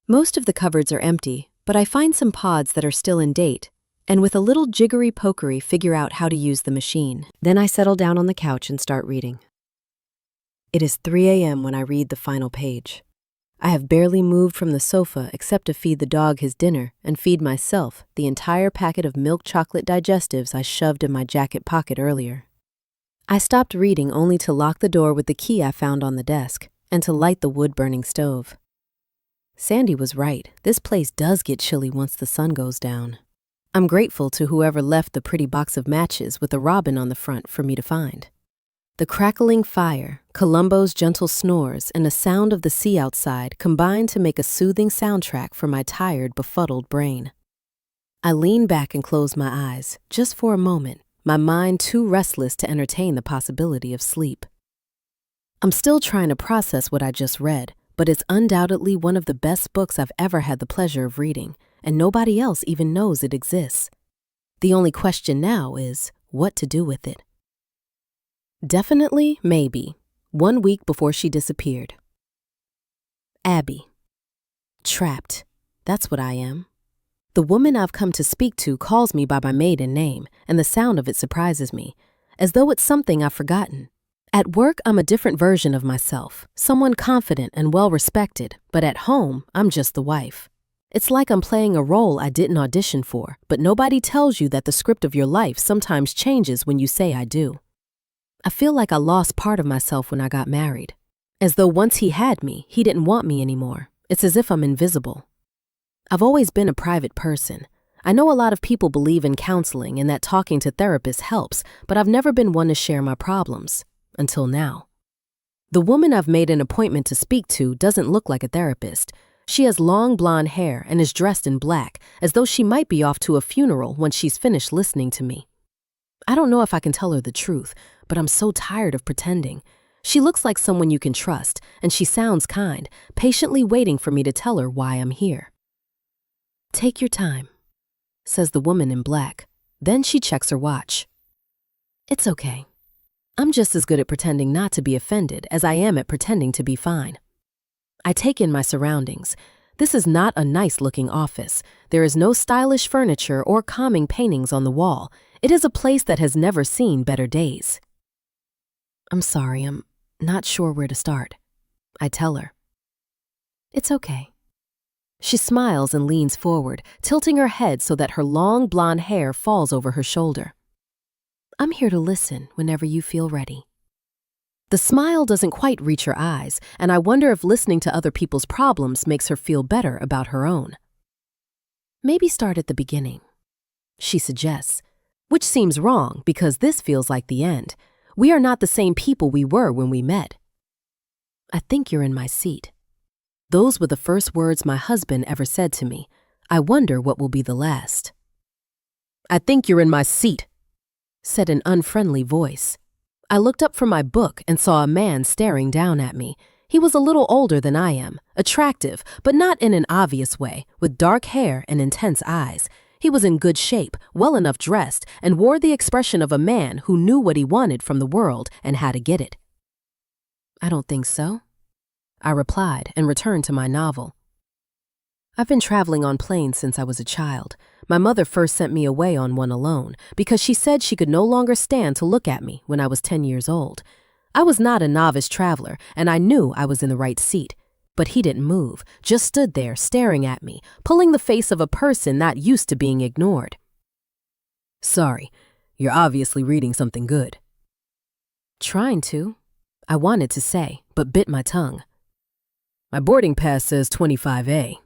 Most of the cupboards are empty, but I find some pods that are still in date, and with a little jiggery-pokery figure out how to use the machine. Then I settle down on the couch and start reading. It is 3 a.m. when I read the final page. I have barely moved from the sofa except to feed the dog his dinner and feed myself the entire packet of milk chocolate digestives I shoved in my jacket pocket earlier. I stopped reading only to lock the door with the key I found on the desk and to light the wood-burning stove. Sandy was right. This place does get chilly once the sun goes down. I'm grateful to whoever left the pretty box of matches with a robin on the front for me to find. The crackling fire, Columbo's gentle snores, and the sound of the sea outside combined to make a soothing soundtrack for my tired, befuddled brain. I lean back and close my eyes, just for a moment, my mind too restless to entertain the possibility of sleep. I'm still trying to process what I just read, but it's undoubtedly one of the best books I've ever had the pleasure of reading, and nobody else even knows it exists. The only question now is what to do with it. Definitely, maybe. 1 week before she disappeared. Abby. Trapped. That's what I am. The woman I've come to speak to calls me by my maiden name, and the sound of it surprises me, as though it's something I've forgotten. At work, I'm a different version of myself, someone confident and well-respected, but at home, I'm just the wife. It's like I'm playing a role I didn't audition for, but nobody tells you that the script of your life sometimes changes when you say I do. I feel like I lost part of myself when I got married. As though once he had me, he didn't want me anymore. It's as if I'm invisible. I've always been a private person. I know a lot of people believe in counseling and that talking to therapists helps, but I've never been one to share my problems. Until now. The woman I've made an appointment to speak to doesn't look like a therapist. She has long blonde hair and is dressed in black, as though she might be off to a funeral when she's finished listening to me. I don't know if I can tell her the truth, but I'm so tired of pretending. She looks like someone you can trust, and she sounds kind, patiently waiting for me to tell her why I'm here. Take your time, says the woman in black. Then she checks her watch. It's okay. I'm just as good at pretending not to be offended as I am at pretending to be fine. I take in my surroundings. This is not a nice-looking office. There is no stylish furniture or calming paintings on the wall. It is a place that has never seen better days. I'm sorry, I'm not sure where to start. I tell her. It's okay. She smiles and leans forward, tilting her head so that her long blonde hair falls over her shoulder. I'm here to listen whenever you feel ready. The smile doesn't quite reach her eyes, and I wonder if listening to other people's problems makes her feel better about her own. Maybe start at the beginning, she suggests, which seems wrong because this feels like the end. We are not the same people we were when we met. I think you're in my seat. Those were the first words my husband ever said to me. I wonder what will be the last. I think you're in my seat, said an unfriendly voice. I looked up from my book and saw a man staring down at me. He was a little older than I am, attractive, but not in an obvious way, with dark hair and intense eyes. He was in good shape, well enough dressed, and wore the expression of a man who knew what he wanted from the world and how to get it. I don't think so, I replied and returned to my novel. I've been traveling on planes since I was a child. My mother first sent me away on one alone because she said she could no longer stand to look at me when I was 10 years old. I was not a novice traveler, and I knew I was in the right seat. But he didn't move, just stood there staring at me, pulling the face of a person not used to being ignored. Sorry, you're obviously reading something good. Trying to, I wanted to say, but bit my tongue. My boarding pass says 25A.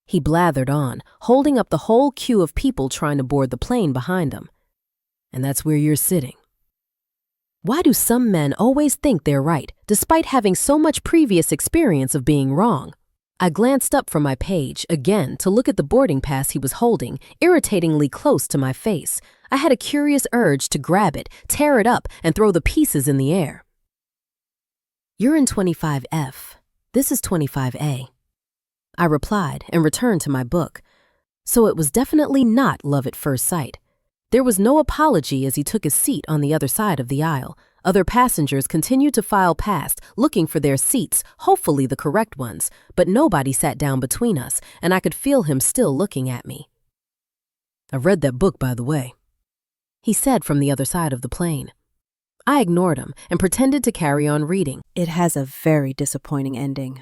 He blathered on, holding up the whole queue of people trying to board the plane behind him. And that's where you're sitting. Why do some men always think they're right, despite having so much previous experience of being wrong? I glanced up from my page again to look at the boarding pass he was holding, irritatingly close to my face. I had a curious urge to grab it, tear it up, and throw the pieces in the air. You're in 25F. This is 25A. I replied and returned to my book. So it was definitely not love at first sight. There was no apology as he took his seat on the other side of the aisle. Other passengers continued to file past, looking for their seats, hopefully the correct ones, but nobody sat down between us, and I could feel him still looking at me. I've read that book, by the way, he said from the other side of the plane. I ignored him and pretended to carry on reading. It has a very disappointing ending.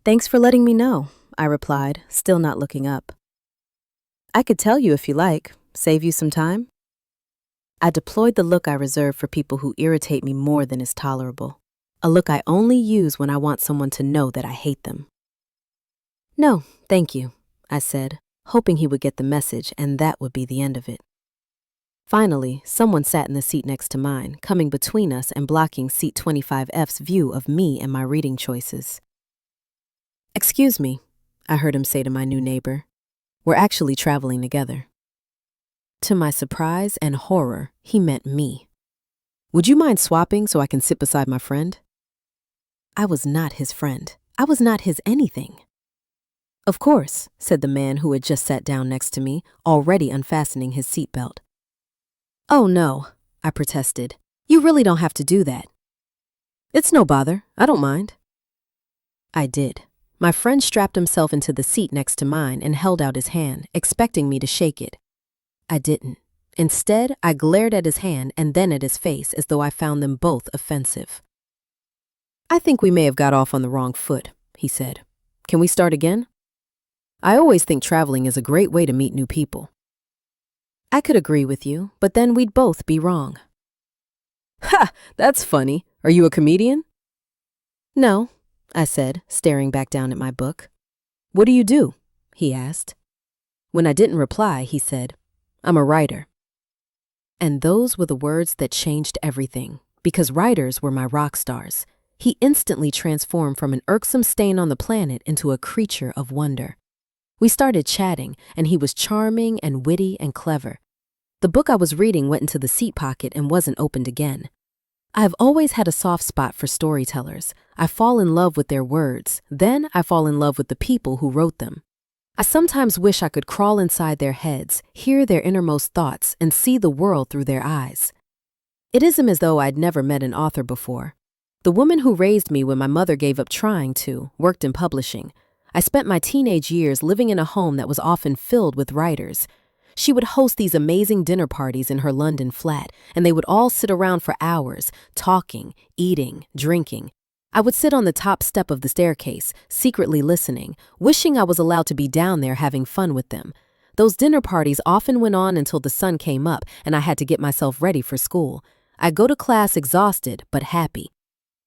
Thanks for letting me know, I replied, still not looking up. I could tell you if you like, save you some time. I deployed the look I reserve for people who irritate me more than is tolerable, a look I only use when I want someone to know that I hate them. No, thank you, I said, hoping he would get the message and that would be the end of it. Finally, someone sat in the seat next to mine, coming between us and blocking seat 25F's view of me and my reading choices. Excuse me, I heard him say to my new neighbor. We're actually traveling together. To my surprise and horror, he meant me. Would you mind swapping so I can sit beside my friend? I was not his friend. I was not his anything. Of course, said the man who had just sat down next to me, already unfastening his seatbelt. Oh no, I protested. You really don't have to do that. It's no bother. I don't mind. I did. My friend strapped himself into the seat next to mine and held out his hand, expecting me to shake it. I didn't. Instead, I glared at his hand and then at his face as though I found them both offensive. I think we may have got off on the wrong foot, he said. Can we start again? I always think traveling is a great way to meet new people. I could agree with you, but then we'd both be wrong. Ha! That's funny. Are you a comedian? No, I said, staring back down at my book. What do you do? He asked. When I didn't reply, he said, I'm a writer. And those were the words that changed everything, because writers were my rock stars. He instantly transformed from an irksome stain on the planet into a creature of wonder. We started chatting, and he was charming and witty and clever. The book I was reading went into the seat pocket and wasn't opened again. I've always had a soft spot for storytellers. I fall in love with their words, then I fall in love with the people who wrote them. I sometimes wish I could crawl inside their heads, hear their innermost thoughts, and see the world through their eyes. It isn't as though I'd never met an author before. The woman who raised me when my mother gave up trying to worked in publishing. I spent my teenage years living in a home that was often filled with writers. She would host these amazing dinner parties in her London flat, and they would all sit around for hours, talking, eating, drinking. I would sit on the top step of the staircase, secretly listening, wishing I was allowed to be down there having fun with them. Those dinner parties often went on until the sun came up and I had to get myself ready for school. I'd go to class exhausted but happy.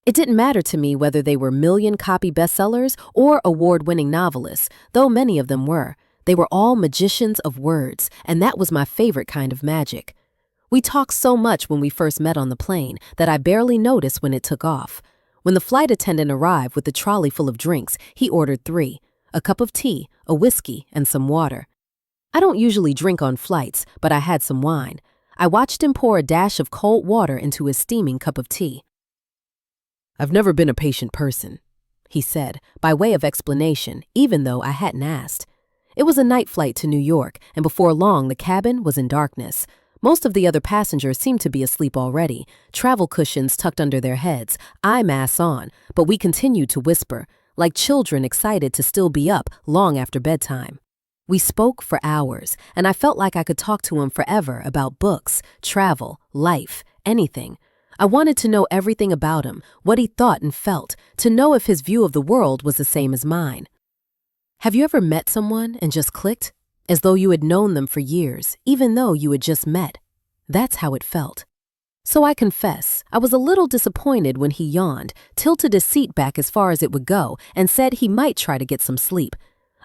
It didn't matter to me whether they were million-copy bestsellers or award-winning novelists, though many of them were. They were all magicians of words, and that was my favorite kind of magic. We talked so much when we first met on the plane that I barely noticed when it took off. When the flight attendant arrived with the trolley full of drinks, he ordered 3, a cup of tea, a whiskey, and some water. I don't usually drink on flights, but I had some wine. I watched him pour a dash of cold water into his steaming cup of tea. I've never been a patient person, he said, by way of explanation, even though I hadn't asked. It was a night flight to New York, and before long the cabin was in darkness. Most of the other passengers seemed to be asleep already, travel cushions tucked under their heads, eye masks on, but we continued to whisper, like children excited to still be up long after bedtime. We spoke for hours, and I felt like I could talk to him forever about books, travel, life, anything. I wanted to know everything about him, what he thought and felt, to know if his view of the world was the same as mine. Have you ever met someone and just clicked? As though you had known them for years, even though you had just met. That's how it felt. So I confess, I was a little disappointed when he yawned, tilted his seat back as far as it would go, and said he might try to get some sleep.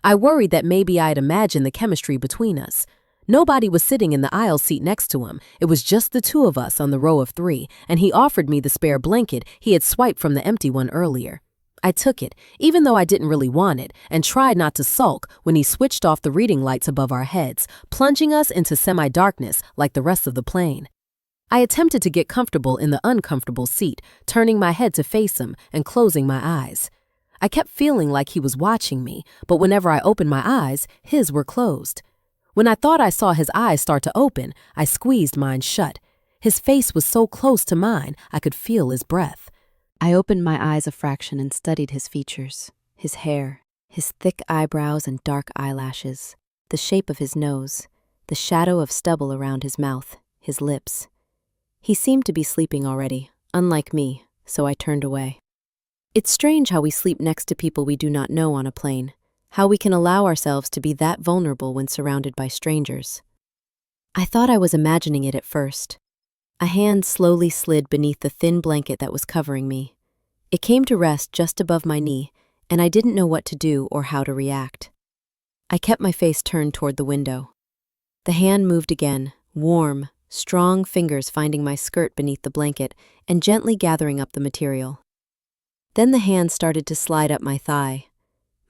I worried that maybe I'd imagined the chemistry between us. Nobody was sitting in the aisle seat next to him. It was just the two of us on the row of 3, and he offered me the spare blanket he had swiped from the empty one earlier. I took it, even though I didn't really want it, and tried not to sulk when he switched off the reading lights above our heads, plunging us into semi-darkness like the rest of the plane. I attempted to get comfortable in the uncomfortable seat, turning my head to face him and closing my eyes. I kept feeling like he was watching me, but whenever I opened my eyes, his were closed. When I thought I saw his eyes start to open, I squeezed mine shut. His face was so close to mine, I could feel his breath. I opened my eyes a fraction and studied his features, his hair, his thick eyebrows and dark eyelashes, the shape of his nose, the shadow of stubble around his mouth, his lips. He seemed to be sleeping already, unlike me, so I turned away. It's strange how we sleep next to people we do not know on a plane, how we can allow ourselves to be that vulnerable when surrounded by strangers. I thought I was imagining it at first. A hand slowly slid beneath the thin blanket that was covering me. It came to rest just above my knee, and I didn't know what to do or how to react. I kept my face turned toward the window. The hand moved again, warm, strong fingers finding my skirt beneath the blanket and gently gathering up the material. Then the hand started to slide up my thigh.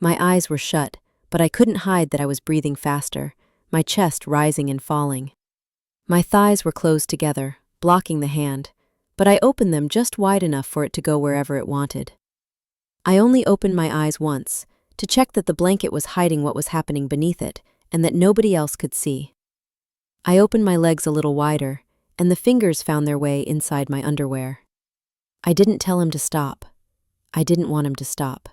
My eyes were shut, but I couldn't hide that I was breathing faster, my chest rising and falling. My thighs were closed together, blocking the hand, but I opened them just wide enough for it to go wherever it wanted. I only opened my eyes once, to check that the blanket was hiding what was happening beneath it, and that nobody else could see. I opened my legs a little wider, and the fingers found their way inside my underwear. I didn't tell him to stop. I didn't want him to stop.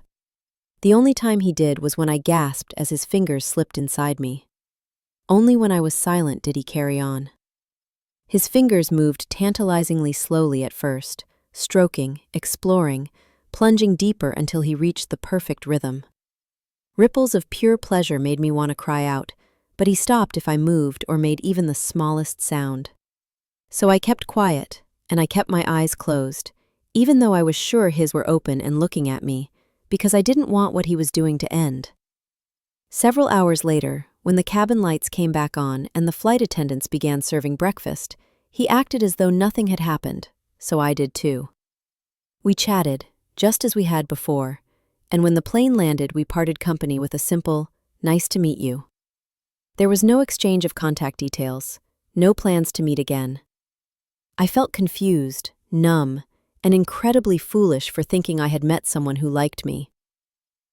The only time he did was when I gasped as his fingers slipped inside me. Only when I was silent did he carry on. His fingers moved tantalizingly slowly at first, stroking, exploring, plunging deeper until he reached the perfect rhythm. Ripples of pure pleasure made me want to cry out, but he stopped if I moved or made even the smallest sound. So I kept quiet, and I kept my eyes closed, even though I was sure his were open and looking at me, because I didn't want what he was doing to end. Several hours later, when the cabin lights came back on and the flight attendants began serving breakfast, he acted as though nothing had happened, so I did too. We chatted, just as we had before, and when the plane landed we parted company with a simple, "Nice to meet you." There was no exchange of contact details, no plans to meet again. I felt confused, numb, and incredibly foolish for thinking I had met someone who liked me.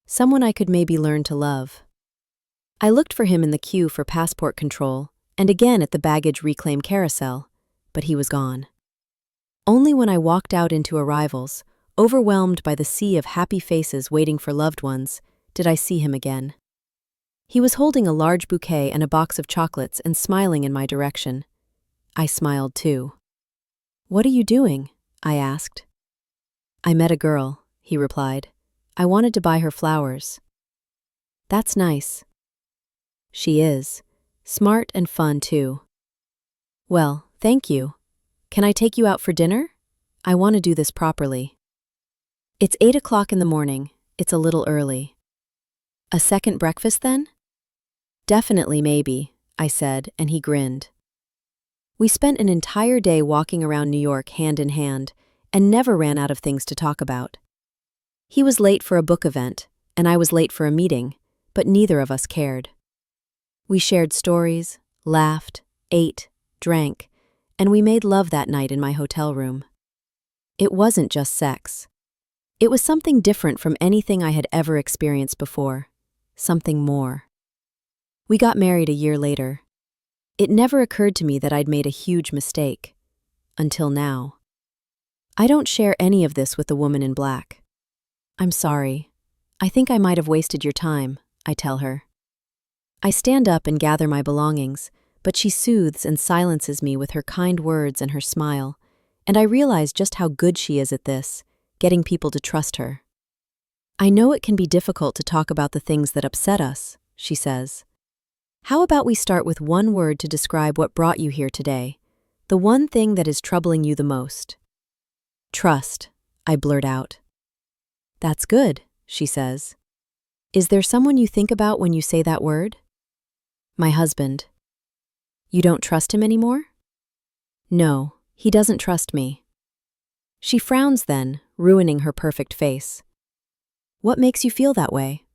Someone I could maybe learn to love. I looked for him in the queue for passport control, and again at the baggage reclaim carousel, but he was gone. Only when I walked out into arrivals, overwhelmed by the sea of happy faces waiting for loved ones, did I see him again. He was holding a large bouquet and a box of chocolates and smiling in my direction. I smiled too. "What are you doing?" I asked. "I met a girl," he replied. "I wanted to buy her flowers." "That's nice." "She is. Smart and fun too." "Well, thank you. Can I take you out for dinner? I want to do this properly." "It's 8 o'clock in the morning. It's a little early." "A second breakfast then?" "Definitely maybe," I said, and he grinned. We spent an entire day walking around New York hand in hand, and never ran out of things to talk about. He was late for a book event, and I was late for a meeting, but neither of us cared. We shared stories, laughed, ate, drank, and we made love that night in my hotel room. It wasn't just sex. It was something different from anything I had ever experienced before, something more. We got married a year later. It never occurred to me that I'd made a huge mistake. Until now. I don't share any of this with the woman in black. "I'm sorry. I think I might have wasted your time," I tell her. I stand up and gather my belongings, but she soothes and silences me with her kind words and her smile, and I realize just how good she is at this, getting people to trust her. "I know it can be difficult to talk about the things that upset us," she says. "How about we start with one word to describe what brought you here today, the one thing that is troubling you the most?" "Trust," I blurt out. "That's good," she says. "Is there someone you think about when you say that word?" "My husband." "You don't trust him anymore?" "No, he doesn't trust me." She frowns then, ruining her perfect face. "What makes you feel that way?"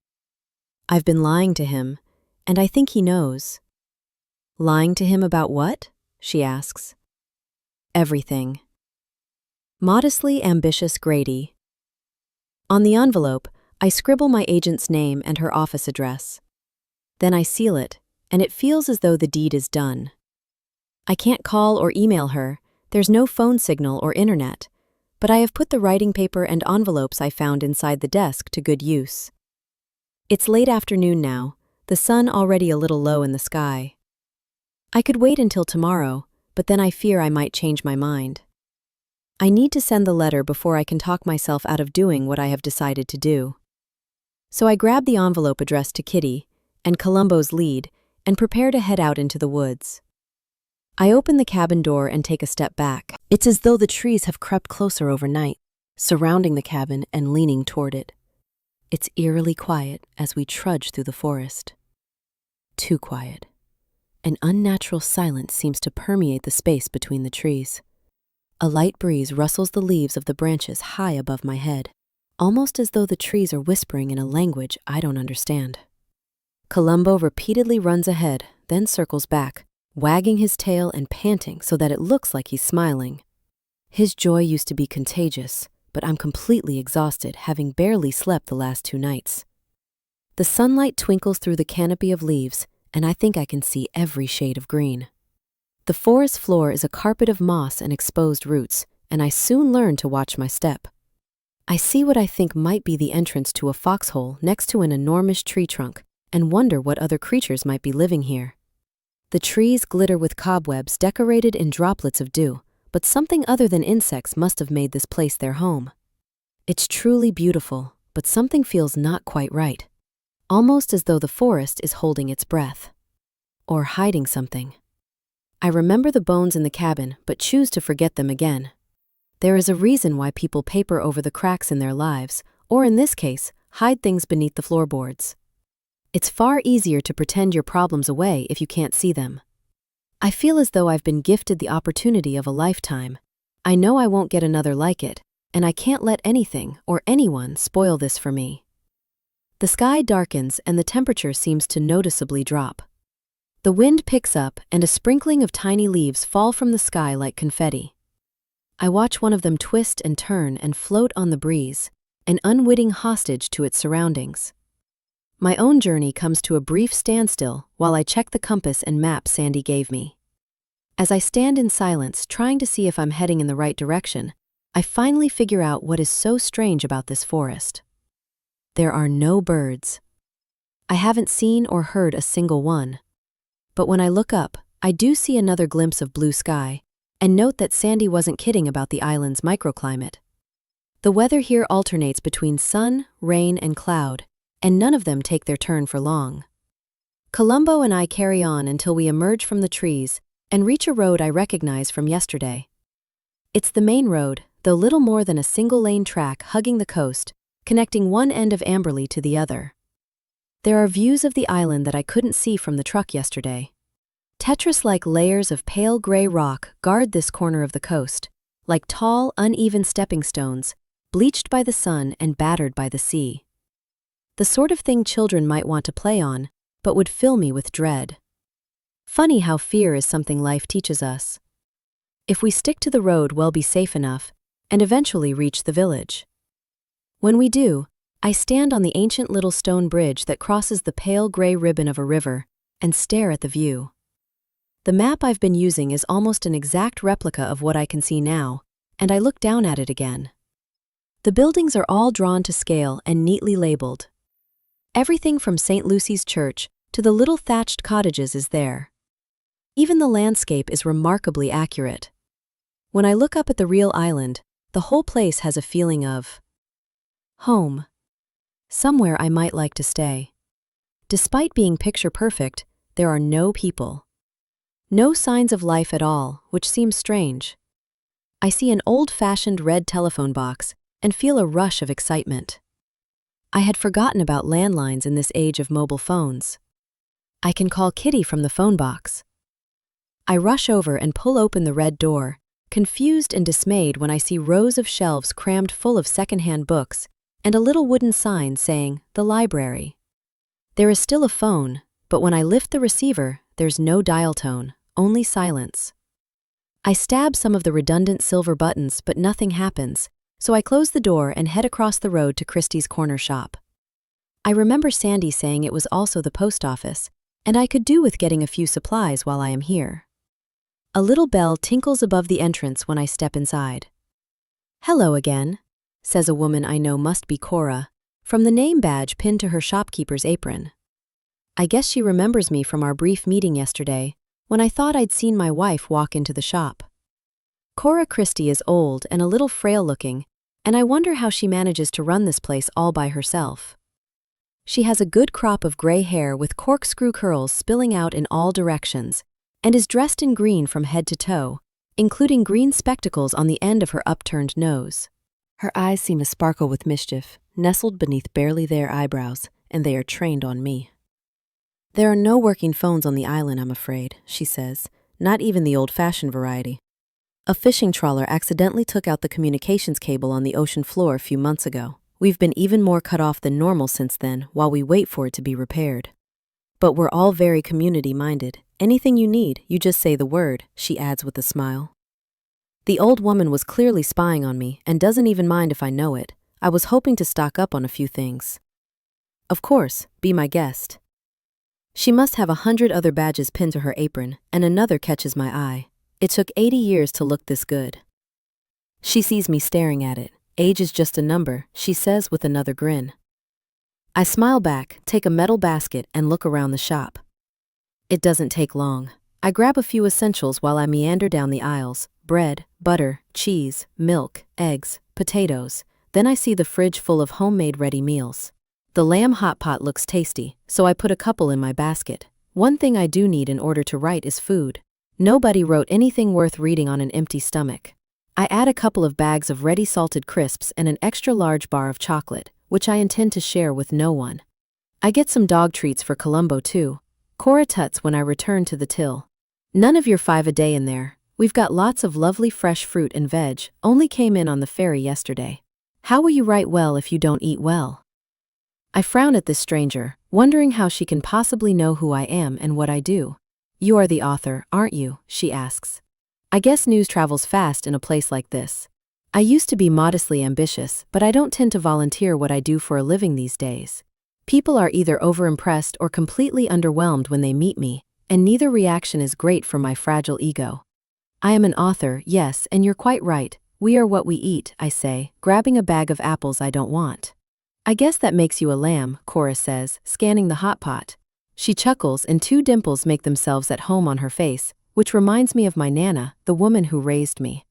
"I've been lying to him, and I think he knows." "Lying to him about what?" she asks. "Everything." Modestly ambitious Grady. On the envelope, I scribble my agent's name and her office address. Then I seal it, and it feels as though the deed is done. I can't call or email her, there's no phone signal or internet, but I have put the writing paper and envelopes I found inside the desk to good use. It's late afternoon now, the sun already a little low in the sky. I could wait until tomorrow, but then I fear I might change my mind. I need to send the letter before I can talk myself out of doing what I have decided to do. So I grab the envelope addressed to Kitty and Columbo's lead and prepare to head out into the woods. I open the cabin door and take a step back. It's as though the trees have crept closer overnight, surrounding the cabin and leaning toward it. It's eerily quiet as we trudge through the forest. Too quiet. An unnatural silence seems to permeate the space between the trees. A light breeze rustles the leaves of the branches high above my head, almost as though the trees are whispering in a language I don't understand. Columbo repeatedly runs ahead, then circles back, wagging his tail and panting so that it looks like he's smiling. His joy used to be contagious, but I'm completely exhausted, having barely slept the last 2 nights. The sunlight twinkles through the canopy of leaves, and I think I can see every shade of green. The forest floor is a carpet of moss and exposed roots, and I soon learn to watch my step. I see what I think might be the entrance to a foxhole next to an enormous tree trunk, and wonder what other creatures might be living here. The trees glitter with cobwebs decorated in droplets of dew, but something other than insects must have made this place their home. It's truly beautiful, but something feels not quite right. Almost as though the forest is holding its breath. Or hiding something. I remember the bones in the cabin, but choose to forget them again. There is a reason why people paper over the cracks in their lives, or in this case, hide things beneath the floorboards. It's far easier to pretend your problems away if you can't see them. I feel as though I've been gifted the opportunity of a lifetime. I know I won't get another like it, and I can't let anything or anyone spoil this for me. The sky darkens and the temperature seems to noticeably drop. The wind picks up and a sprinkling of tiny leaves fall from the sky like confetti. I watch one of them twist and turn and float on the breeze, an unwitting hostage to its surroundings. My own journey comes to a brief standstill while I check the compass and map Sandy gave me. As I stand in silence trying to see if I'm heading in the right direction, I finally figure out what is so strange about this forest. There are no birds. I haven't seen or heard a single one. But when I look up, I do see another glimpse of blue sky, and note that Sandy wasn't kidding about the island's microclimate. The weather here alternates between sun, rain, and cloud, and none of them take their turn for long. Columbo and I carry on until we emerge from the trees and reach a road I recognize from yesterday. It's the main road, though little more than a single-lane track hugging the coast, connecting one end of Amberley to the other. There are views of the island that I couldn't see from the truck yesterday. Tetris-like layers of pale gray rock guard this corner of the coast, like tall, uneven stepping stones, bleached by the sun and battered by the sea. The sort of thing children might want to play on, but would fill me with dread. Funny how fear is something life teaches us. If we stick to the road, we'll be safe enough, and eventually reach the village. When we do, I stand on the ancient little stone bridge that crosses the pale gray ribbon of a river, and stare at the view. The map I've been using is almost an exact replica of what I can see now, and I look down at it again. The buildings are all drawn to scale and neatly labeled. Everything from St. Lucy's Church to the little thatched cottages is there. Even the landscape is remarkably accurate. When I look up at the real island, the whole place has a feeling of home. Somewhere I might like to stay. Despite being picture perfect, there are no people. No signs of life at all, which seems strange. I see an old-fashioned red telephone box and feel a rush of excitement. I had forgotten about landlines in this age of mobile phones. I can call Kitty from the phone box. I rush over and pull open the red door, confused and dismayed when I see rows of shelves crammed full of secondhand books and a little wooden sign saying, "The Library." There is still a phone, but when I lift the receiver, there's no dial tone, only silence. I stab some of the redundant silver buttons, but nothing happens, so I close the door and head across the road to Christie's corner shop. I remember Sandy saying it was also the post office, and I could do with getting a few supplies while I am here. A little bell tinkles above the entrance when I step inside. "Hello again," says a woman I know must be Cora, from the name badge pinned to her shopkeeper's apron. I guess she remembers me from our brief meeting yesterday, when I thought I'd seen my wife walk into the shop. Cora Christie is old and a little frail-looking, and I wonder how she manages to run this place all by herself. She has a good crop of gray hair with corkscrew curls spilling out in all directions, and is dressed in green from head to toe, including green spectacles on the end of her upturned nose. Her eyes seem to sparkle with mischief, nestled beneath barely there eyebrows, and they are trained on me. "There are no working phones on the island, I'm afraid," she says, "not even the old-fashioned variety. A fishing trawler accidentally took out the communications cable on the ocean floor a few months ago. We've been even more cut off than normal since then, while we wait for it to be repaired. But we're all very community-minded. Anything you need, you just say the word," she adds with a smile. The old woman was clearly spying on me and doesn't even mind if I know it. I was hoping to stock up on a few things. Of course, be my guest. She must have 100 other badges pinned to her apron, and another catches my eye. It took 80 years to look this good. She sees me staring at it. Age is just a number, she says with another grin. I smile back, take a metal basket, and look around the shop. It doesn't take long. I grab a few essentials while I meander down the aisles: bread, butter, cheese, milk, eggs, potatoes. Then I see the fridge full of homemade ready meals. The lamb hot pot looks tasty, so I put a couple in my basket. One thing I do need in order to write is food. Nobody wrote anything worth reading on an empty stomach. I add a couple of bags of ready salted crisps and an extra large bar of chocolate, which I intend to share with no one. I get some dog treats for Columbo too. Cora tuts when I return to the till. None of your 5 a day in there. We've got lots of lovely fresh fruit and veg, only came in on the ferry yesterday. How will you write well if you don't eat well? I frown at this stranger, wondering how she can possibly know who I am and what I do. You are the author, aren't you? She asks. I guess news travels fast in a place like this. I used to be modestly ambitious, but I don't tend to volunteer what I do for a living these days. People are either overimpressed or completely underwhelmed when they meet me, and neither reaction is great for my fragile ego. I am an author, yes, and you're quite right. We are what we eat, I say, grabbing a bag of apples I don't want. I guess that makes you a lamb, Cora says, scanning the hot pot. She chuckles and 2 dimples make themselves at home on her face, which reminds me of my Nana, the woman who raised me.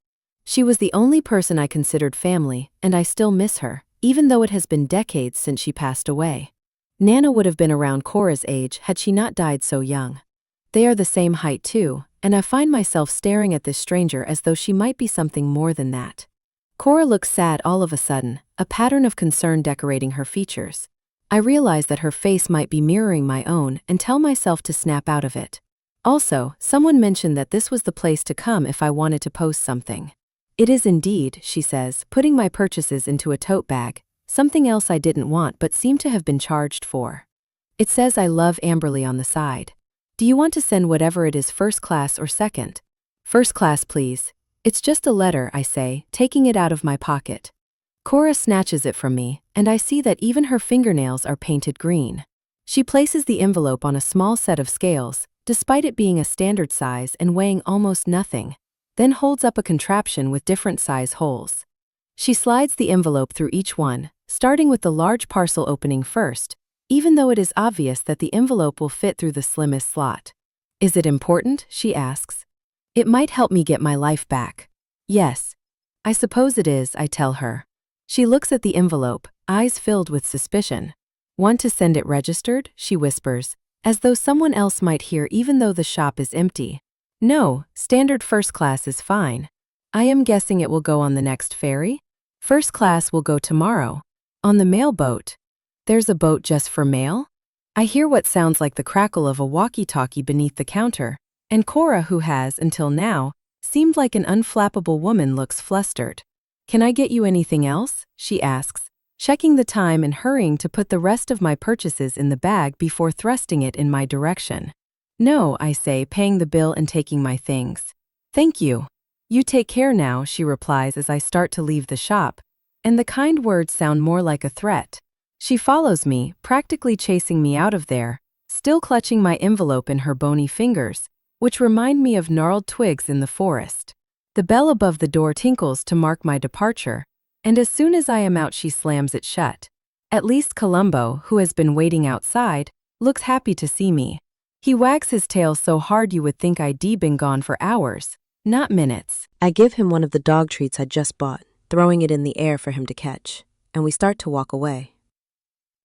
She was the only person I considered family, and I still miss her, even though it has been decades since she passed away. Nana would have been around Cora's age had she not died so young. They are the same height too, and I find myself staring at this stranger as though she might be something more than that. Cora looks sad all of a sudden, a pattern of concern decorating her features. I realize that her face might be mirroring my own and tell myself to snap out of it. Also, someone mentioned that this was the place to come if I wanted to post something. It is indeed, she says, putting my purchases into a tote bag, something else I didn't want but seemed to have been charged for. It says I love Amberly on the side. Do you want to send whatever it is, first class or second? First class, please. It's just a letter, I say, taking it out of my pocket. Cora snatches it from me, and I see that even her fingernails are painted green. She places the envelope on a small set of scales, despite it being a standard size and weighing almost nothing, then holds up a contraption with different size holes. She slides the envelope through each one, starting with the large parcel opening first, even though it is obvious that the envelope will fit through the slimmest slot. Is it important? She asks. It might help me get my life back. Yes. I suppose it is, I tell her. She looks at the envelope, eyes filled with suspicion. Want to send it registered? She whispers, as though someone else might hear even though the shop is empty. No, standard first class is fine. I am guessing it will go on the next ferry? First class will go tomorrow. On the mail boat. There's a boat just for mail? I hear what sounds like the crackle of a walkie-talkie beneath the counter, and Cora, who has, until now, seemed like an unflappable woman, looks flustered. Can I get you anything else? She asks, checking the time and hurrying to put the rest of my purchases in the bag before thrusting it in my direction. No, I say, paying the bill and taking my things. Thank you. You take care now, she replies as I start to leave the shop, and the kind words sound more like a threat. She follows me, practically chasing me out of there, still clutching my envelope in her bony fingers, which remind me of gnarled twigs in the forest. The bell above the door tinkles to mark my departure, and as soon as I am out she slams it shut. At least Columbo, who has been waiting outside, looks happy to see me. He wags his tail so hard you would think I'd been gone for hours, not minutes. I give him one of the dog treats I just bought, throwing it in the air for him to catch, and we start to walk away.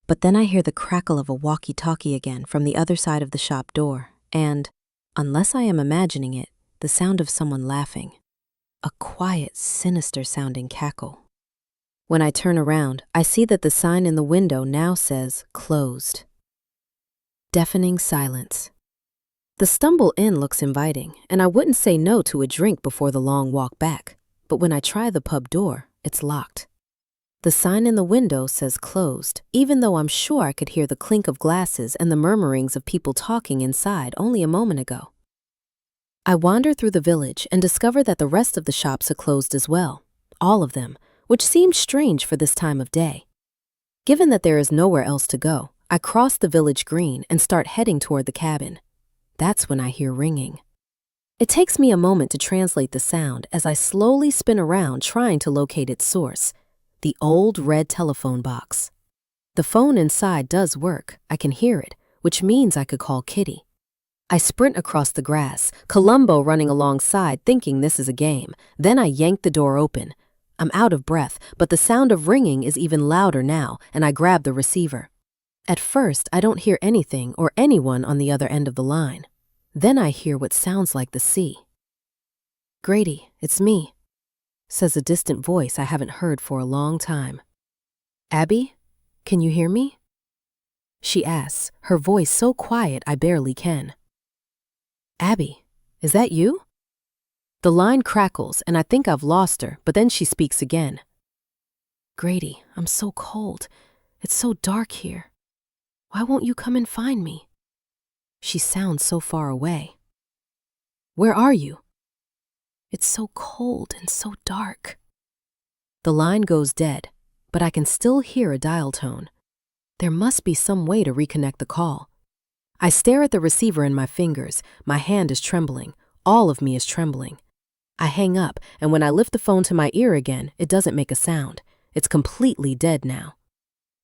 But then I hear the crackle of a walkie-talkie again from the other side of the shop door, and, unless I am imagining it, the sound of someone laughing. A quiet, sinister-sounding cackle. When I turn around, I see that the sign in the window now says, "Closed." Deafening silence. The stumble in looks inviting, and I wouldn't say no to a drink before the long walk back, but when I try the pub door, it's locked. The sign in the window says closed, even though I'm sure I could hear the clink of glasses and the murmurings of people talking inside only a moment ago. I wander through the village and discover that the rest of the shops are closed as well, all of them, which seems strange for this time of day. Given that there is nowhere else to go, I cross the village green and start heading toward the cabin. That's when I hear ringing. It takes me a moment to translate the sound as I slowly spin around trying to locate its source, the old red telephone box. The phone inside does work, I can hear it, which means I could call Kitty. I sprint across the grass, Columbo running alongside thinking this is a game. Then I yank the door open. I'm out of breath, but the sound of ringing is even louder now, and I grab the receiver. At first, I don't hear anything or anyone on the other end of the line. Then I hear what sounds like the sea. "Grady, it's me," says a distant voice I haven't heard for a long time. "Abby, can you hear me?" She asks, her voice so quiet I barely can. "Abby, is that you?" The line crackles and I think I've lost her, but then she speaks again. "Grady, I'm so cold. It's so dark here. Why won't you come and find me?" She sounds so far away. "Where are you?" "It's so cold and so dark." The line goes dead, but I can still hear a dial tone. There must be some way to reconnect the call. I stare at the receiver in my fingers. My hand is trembling. All of me is trembling. I hang up, and when I lift the phone to my ear again, it doesn't make a sound. It's completely dead now.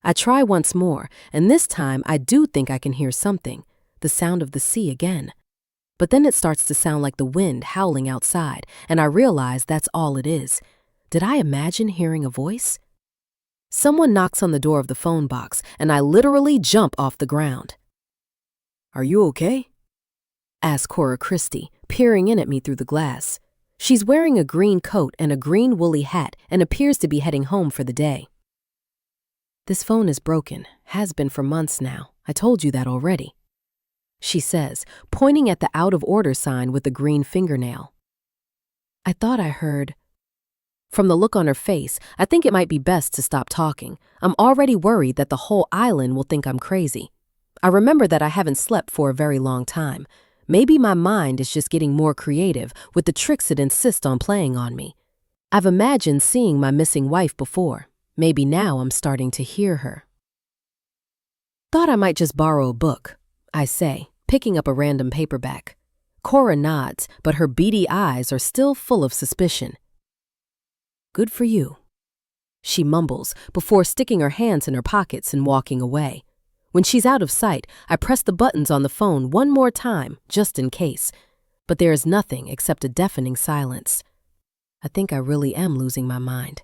I try once more, and this time I do think I can hear something, the sound of the sea again. But then it starts to sound like the wind howling outside, and I realize that's all it is. Did I imagine hearing a voice? Someone knocks on the door of the phone box, and I literally jump off the ground. "Are you okay?" asks Cora Christie, peering in at me through the glass. She's wearing a green coat and a green woolly hat and appears to be heading home for the day. "This phone is broken, has been for months now. I told you that already," she says, pointing at the out-of-order sign with the green fingernail. I thought I heard. From the look on her face, I think it might be best to stop talking. I'm already worried that the whole island will think I'm crazy. I remember that I haven't slept for a very long time. Maybe my mind is just getting more creative with the tricks it insists on playing on me. I've imagined seeing my missing wife before. Maybe now I'm starting to hear her. "Thought I might just borrow a book," I say, picking up a random paperback. Cora nods, but her beady eyes are still full of suspicion. "Good for you," she mumbles before sticking her hands in her pockets and walking away. When she's out of sight, I press the buttons on the phone one more time, just in case. But there is nothing except a deafening silence. I think I really am losing my mind.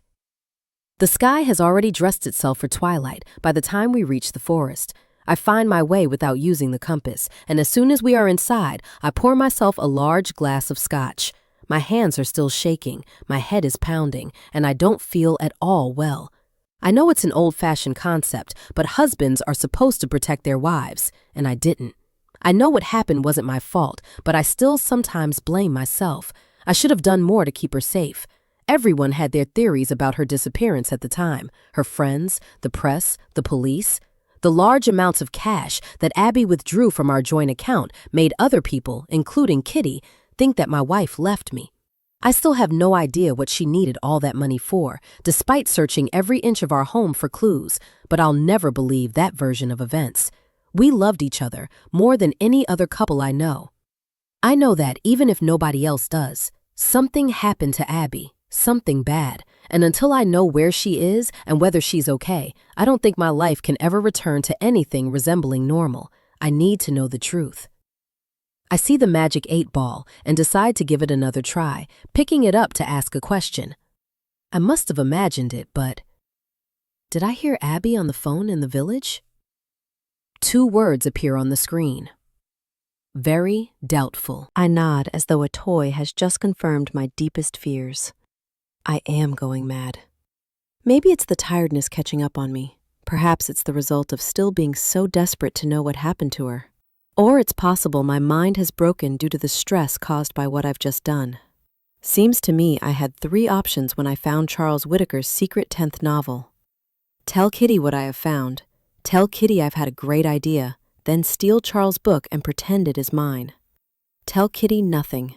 The sky has already dressed itself for twilight by the time we reach the forest. I find my way without using the compass, and as soon as we are inside, I pour myself a large glass of scotch. My hands are still shaking, my head is pounding, and I don't feel at all well. I know it's an old-fashioned concept, but husbands are supposed to protect their wives, and I didn't. I know what happened wasn't my fault, but I still sometimes blame myself. I should have done more to keep her safe. Everyone had their theories about her disappearance at the time. Her friends, the press, the police. The large amounts of cash that Abby withdrew from our joint account made other people, including Kitty, think that my wife left me. I still have no idea what she needed all that money for, despite searching every inch of our home for clues, but I'll never believe that version of events. We loved each other more than any other couple I know. I know that even if nobody else does, something happened to Abby, something bad, and until I know where she is and whether she's okay, I don't think my life can ever return to anything resembling normal. I need to know the truth. I see the magic 8-ball and decide to give it another try, picking it up to ask a question. I must have imagined it, but did I hear Abby on the phone in the village? 2 words appear on the screen. Very doubtful. I nod as though a toy has just confirmed my deepest fears. I am going mad. Maybe it's the tiredness catching up on me. Perhaps it's the result of still being so desperate to know what happened to her. Or it's possible my mind has broken due to the stress caused by what I've just done. Seems to me I had 3 options when I found Charles Whittaker's secret 10th novel. Tell Kitty what I have found. Tell Kitty I've had a great idea, then steal Charles' book and pretend it is mine. Tell Kitty nothing.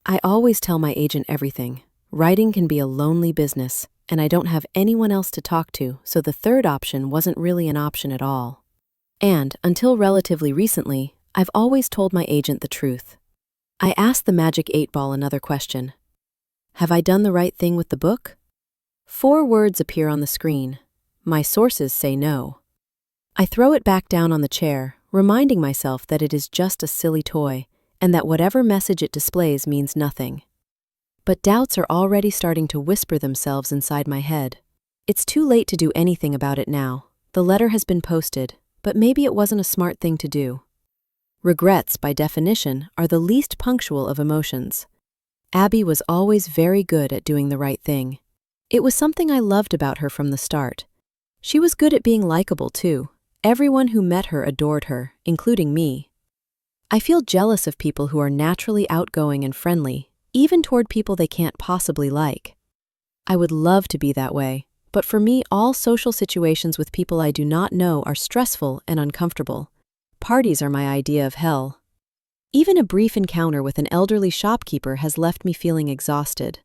I always tell my agent everything. Writing can be a lonely business, and I don't have anyone else to talk to, so the third option wasn't really an option at all. And, until relatively recently, I've always told my agent the truth. I asked the Magic 8-Ball another question. Have I done the right thing with the book? 4 words appear on the screen. My sources say no. I throw it back down on the chair, reminding myself that it is just a silly toy, and that whatever message it displays means nothing. But doubts are already starting to whisper themselves inside my head. It's too late to do anything about it now. The letter has been posted, but maybe it wasn't a smart thing to do. Regrets, by definition, are the least punctual of emotions. Abby was always very good at doing the right thing. It was something I loved about her from the start. She was good at being likable, too. Everyone who met her adored her, including me. I feel jealous of people who are naturally outgoing and friendly, even toward people they can't possibly like. I would love to be that way, but for me, all social situations with people I do not know are stressful and uncomfortable. Parties are my idea of hell. Even a brief encounter with an elderly shopkeeper has left me feeling exhausted.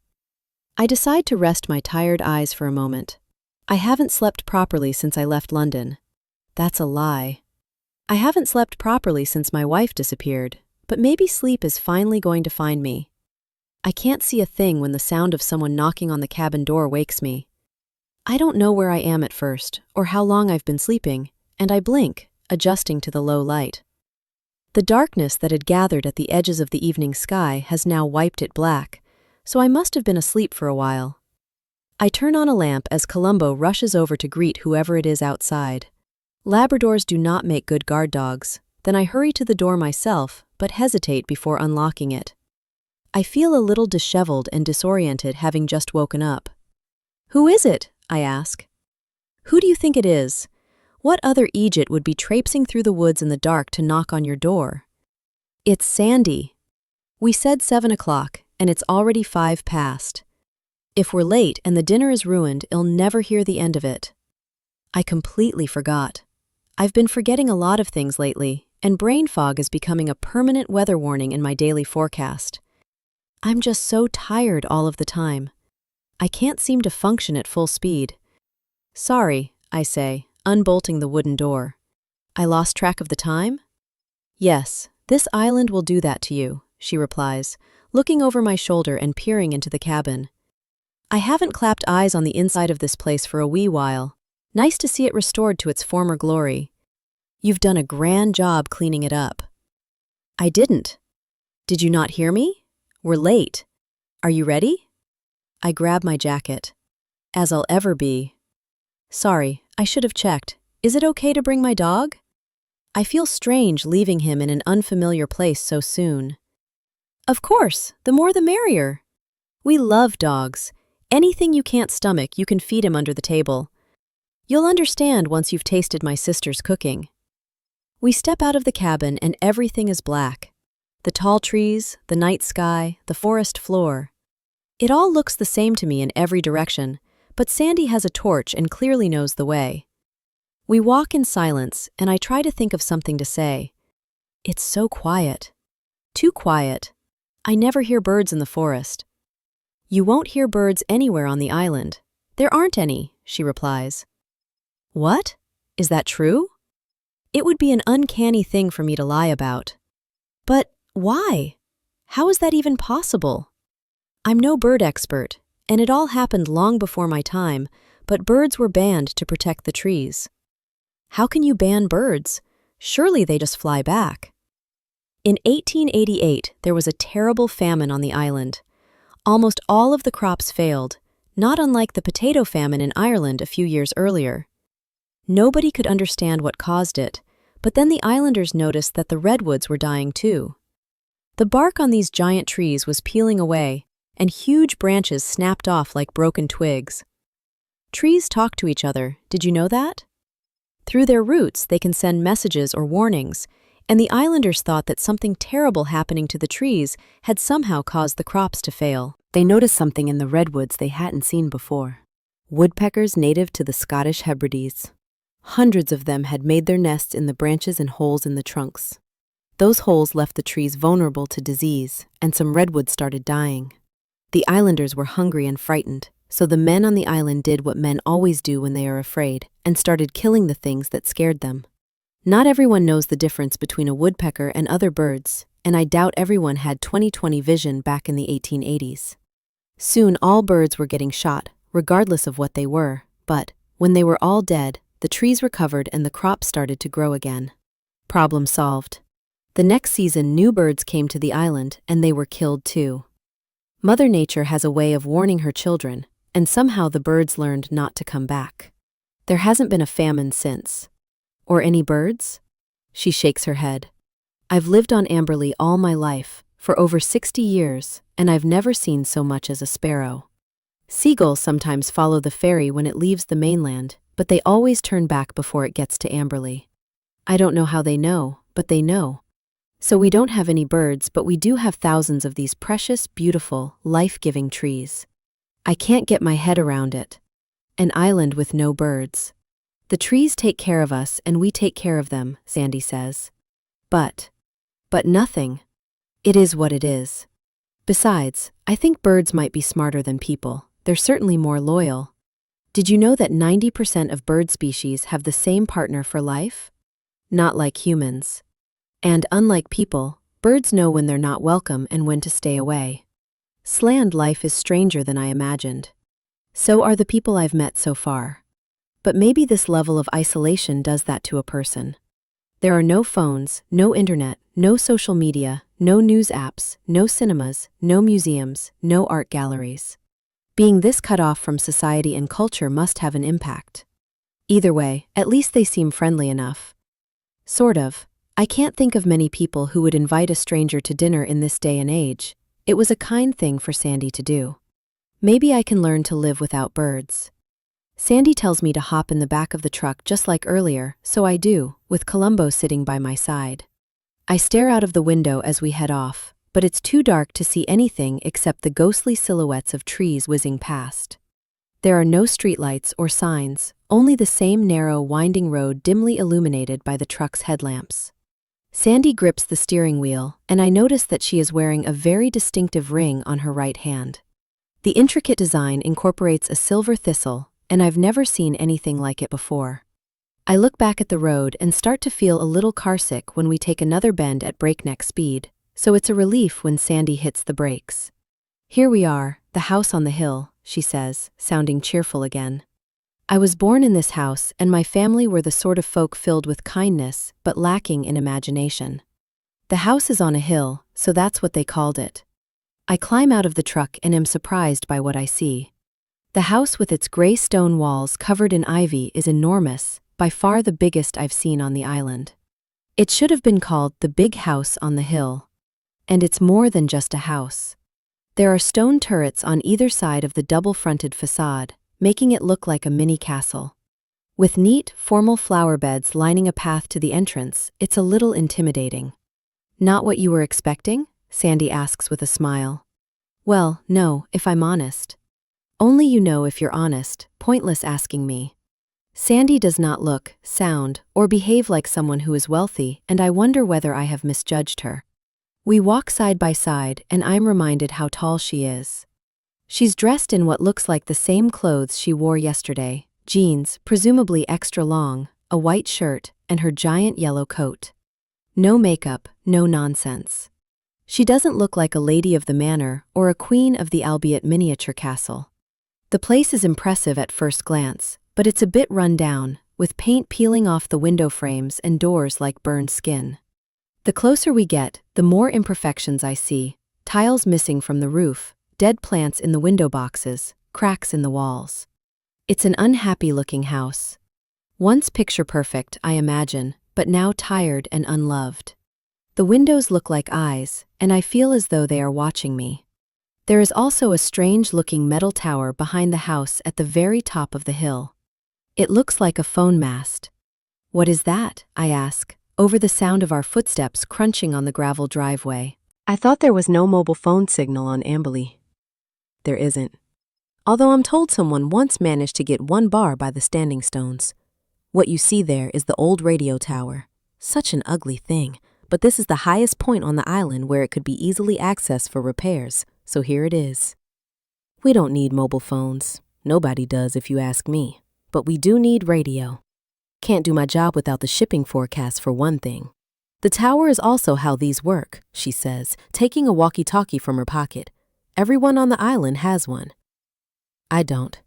I decide to rest my tired eyes for a moment. I haven't slept properly since I left London. That's a lie. I haven't slept properly since my wife disappeared, but maybe sleep is finally going to find me. I can't see a thing when the sound of someone knocking on the cabin door wakes me. I don't know where I am at first, or how long I've been sleeping, and I blink, adjusting to the low light. The darkness that had gathered at the edges of the evening sky has now wiped it black, so I must have been asleep for a while. I turn on a lamp as Columbo rushes over to greet whoever it is outside. Labradors do not make good guard dogs. Then I hurry to the door myself, but hesitate before unlocking it. I feel a little disheveled and disoriented, having just woken up. "Who is it?" I ask. "Who do you think it is? What other Egypt would be traipsing through the woods in the dark to knock on your door?" "It's Sandy. We said 7 o'clock, and it's already 5 past. If we're late and the dinner is ruined, you'll never hear the end of it." I completely forgot. I've been forgetting a lot of things lately, and brain fog is becoming a permanent weather warning in my daily forecast. I'm just so tired all of the time. I can't seem to function at full speed. "Sorry," I say, unbolting the wooden door. "I lost track of the time?" "Yes, this island will do that to you," she replies, looking over my shoulder and peering into the cabin. "I haven't clapped eyes on the inside of this place for a wee while. Nice to see it restored to its former glory. You've done a grand job cleaning it up." "I didn't. Did you not hear me? We're late. Are you ready?" I grab my jacket. "As I'll ever be." "Sorry, I should have checked. Is it okay to bring my dog?" I feel strange leaving him in an unfamiliar place so soon. "Of course, the more the merrier. We love dogs. Anything you can't stomach, you can feed him under the table. You'll understand once you've tasted my sister's cooking." We step out of the cabin and everything is black. The tall trees, the night sky, the forest floor. It all looks the same to me in every direction, but Sandy has a torch and clearly knows the way. We walk in silence, and I try to think of something to say. It's so quiet. Too quiet. I never hear birds in the forest. "You won't hear birds anywhere on the island. There aren't any," she replies. "What? Is that true?" It would be an uncanny thing for me to lie about. But why? How is that even possible? I'm no bird expert, and it all happened long before my time, but birds were banned to protect the trees. How can you ban birds? Surely they just fly back. In 1888, there was a terrible famine on the island. Almost all of the crops failed, not unlike the potato famine in Ireland a few years earlier. Nobody could understand what caused it, but then the islanders noticed that the redwoods were dying too. The bark on these giant trees was peeling away, and huge branches snapped off like broken twigs. Trees talk to each other, did you know that? Through their roots, they can send messages or warnings, and the islanders thought that something terrible happening to the trees had somehow caused the crops to fail. They noticed something in the redwoods they hadn't seen before. Woodpeckers native to the Scottish Hebrides. Hundreds of them had made their nests in the branches and holes in the trunks. Those holes left the trees vulnerable to disease, and some redwoods started dying. The islanders were hungry and frightened, so the men on the island did what men always do when they are afraid, and started killing the things that scared them. Not everyone knows the difference between a woodpecker and other birds, and I doubt everyone had 20/20 vision back in the 1880s. Soon all birds were getting shot, regardless of what they were, but, when they were all dead, the trees recovered and the crops started to grow again. Problem solved. The next season new birds came to the island and they were killed too. Mother Nature has a way of warning her children, and somehow the birds learned not to come back. There hasn't been a famine since. Or any birds? She shakes her head. I've lived on Amberley all my life, for over 60 years, and I've never seen so much as a sparrow. Seagulls sometimes follow the ferry when it leaves the mainland, but they always turn back before it gets to Amberley. I don't know how they know, but they know. So we don't have any birds, but we do have thousands of these precious, beautiful, life-giving trees. I can't get my head around it. An island with no birds. The trees take care of us and we take care of them, Sandy says. But nothing. It is what it is. Besides, I think birds might be smarter than people. They're certainly more loyal. Did you know that 90% of bird species have the same partner for life? Not like humans. And unlike people, birds know when they're not welcome and when to stay away. Sland life is stranger than I imagined. So are the people I've met so far. But maybe this level of isolation does that to a person. There are no phones, no internet, no social media, no news apps, no cinemas, no museums, no art galleries. Being this cut off from society and culture must have an impact. Either way, at least they seem friendly enough. Sort of. I can't think of many people who would invite a stranger to dinner in this day and age. It was a kind thing for Sandy to do. Maybe I can learn to live without birds. Sandy tells me to hop in the back of the truck just like earlier, so I do, with Columbo sitting by my side. I stare out of the window as we head off, but it's too dark to see anything except the ghostly silhouettes of trees whizzing past. There are no streetlights or signs, only the same narrow, winding road dimly illuminated by the truck's headlamps. Sandy grips the steering wheel, and I notice that she is wearing a very distinctive ring on her right hand. The intricate design incorporates a silver thistle, and I've never seen anything like it before. I look back at the road and start to feel a little carsick when we take another bend at breakneck speed, so it's a relief when Sandy hits the brakes. Here we are, the house on the hill, she says, sounding cheerful again. I was born in this house, and my family were the sort of folk filled with kindness, but lacking in imagination. The house is on a hill, so that's what they called it. I climb out of the truck and am surprised by what I see. The house with its gray stone walls covered in ivy is enormous, by far the biggest I've seen on the island. It should have been called the Big House on the Hill. And it's more than just a house. There are stone turrets on either side of the double-fronted facade, making it look like a mini castle. With neat, formal flower beds lining a path to the entrance, it's a little intimidating. Not what you were expecting? Sandy asks with a smile. Well, no, if I'm honest. Only you know if you're honest, pointless asking me. Sandy does not look, sound, or behave like someone who is wealthy, and I wonder whether I have misjudged her. We walk side by side, and I'm reminded how tall she is. She's dressed in what looks like the same clothes she wore yesterday, jeans, presumably extra long, a white shirt, and her giant yellow coat. No makeup, no nonsense. She doesn't look like a lady of the manor or a queen of the albeit miniature castle. The place is impressive at first glance, but it's a bit run down, with paint peeling off the window frames and doors like burned skin. The closer we get, the more imperfections I see, tiles missing from the roof, dead plants in the window boxes, cracks in the walls. It's an unhappy-looking house. Once picture-perfect, I imagine, but now tired and unloved. The windows look like eyes, and I feel as though they are watching me. There is also a strange-looking metal tower behind the house at the very top of the hill. It looks like a phone mast. What is that? I ask, over the sound of our footsteps crunching on the gravel driveway. I thought there was no mobile phone signal on Amberley. There isn't. Although I'm told someone once managed to get 1 bar by the standing stones. What you see there is the old radio tower. Such an ugly thing, but this is the highest point on the island where it could be easily accessed for repairs, so here it is. We don't need mobile phones. Nobody does if you ask me. But we do need radio. Can't do my job without the shipping forecast for one thing. The tower is also how these work, she says, taking a walkie-talkie from her pocket. Everyone on the island has one. I don't.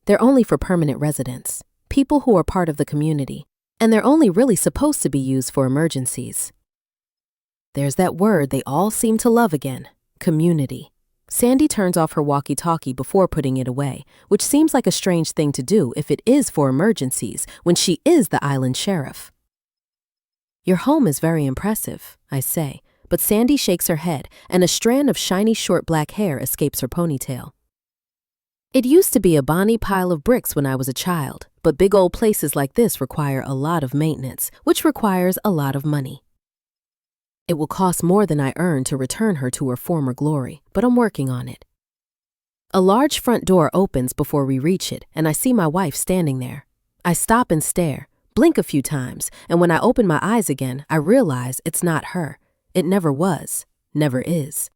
They're only for permanent residents, people who are part of the community, and they're only really supposed to be used for emergencies. There's that word they all seem to love again, community. Sandy turns off her walkie-talkie before putting it away, which seems like a strange thing to do if it is for emergencies when she is the island sheriff. Your home is very impressive, I say, but Sandy shakes her head and a strand of shiny short black hair escapes her ponytail. It used to be a bonny pile of bricks when I was a child, but big old places like this require a lot of maintenance, which requires a lot of money. It will cost more than I earn to return her to her former glory, but I'm working on it. A large front door opens before we reach it, and I see my wife standing there. I stop and stare, blink a few times, and when I open my eyes again, I realize it's not her. It never was, never is.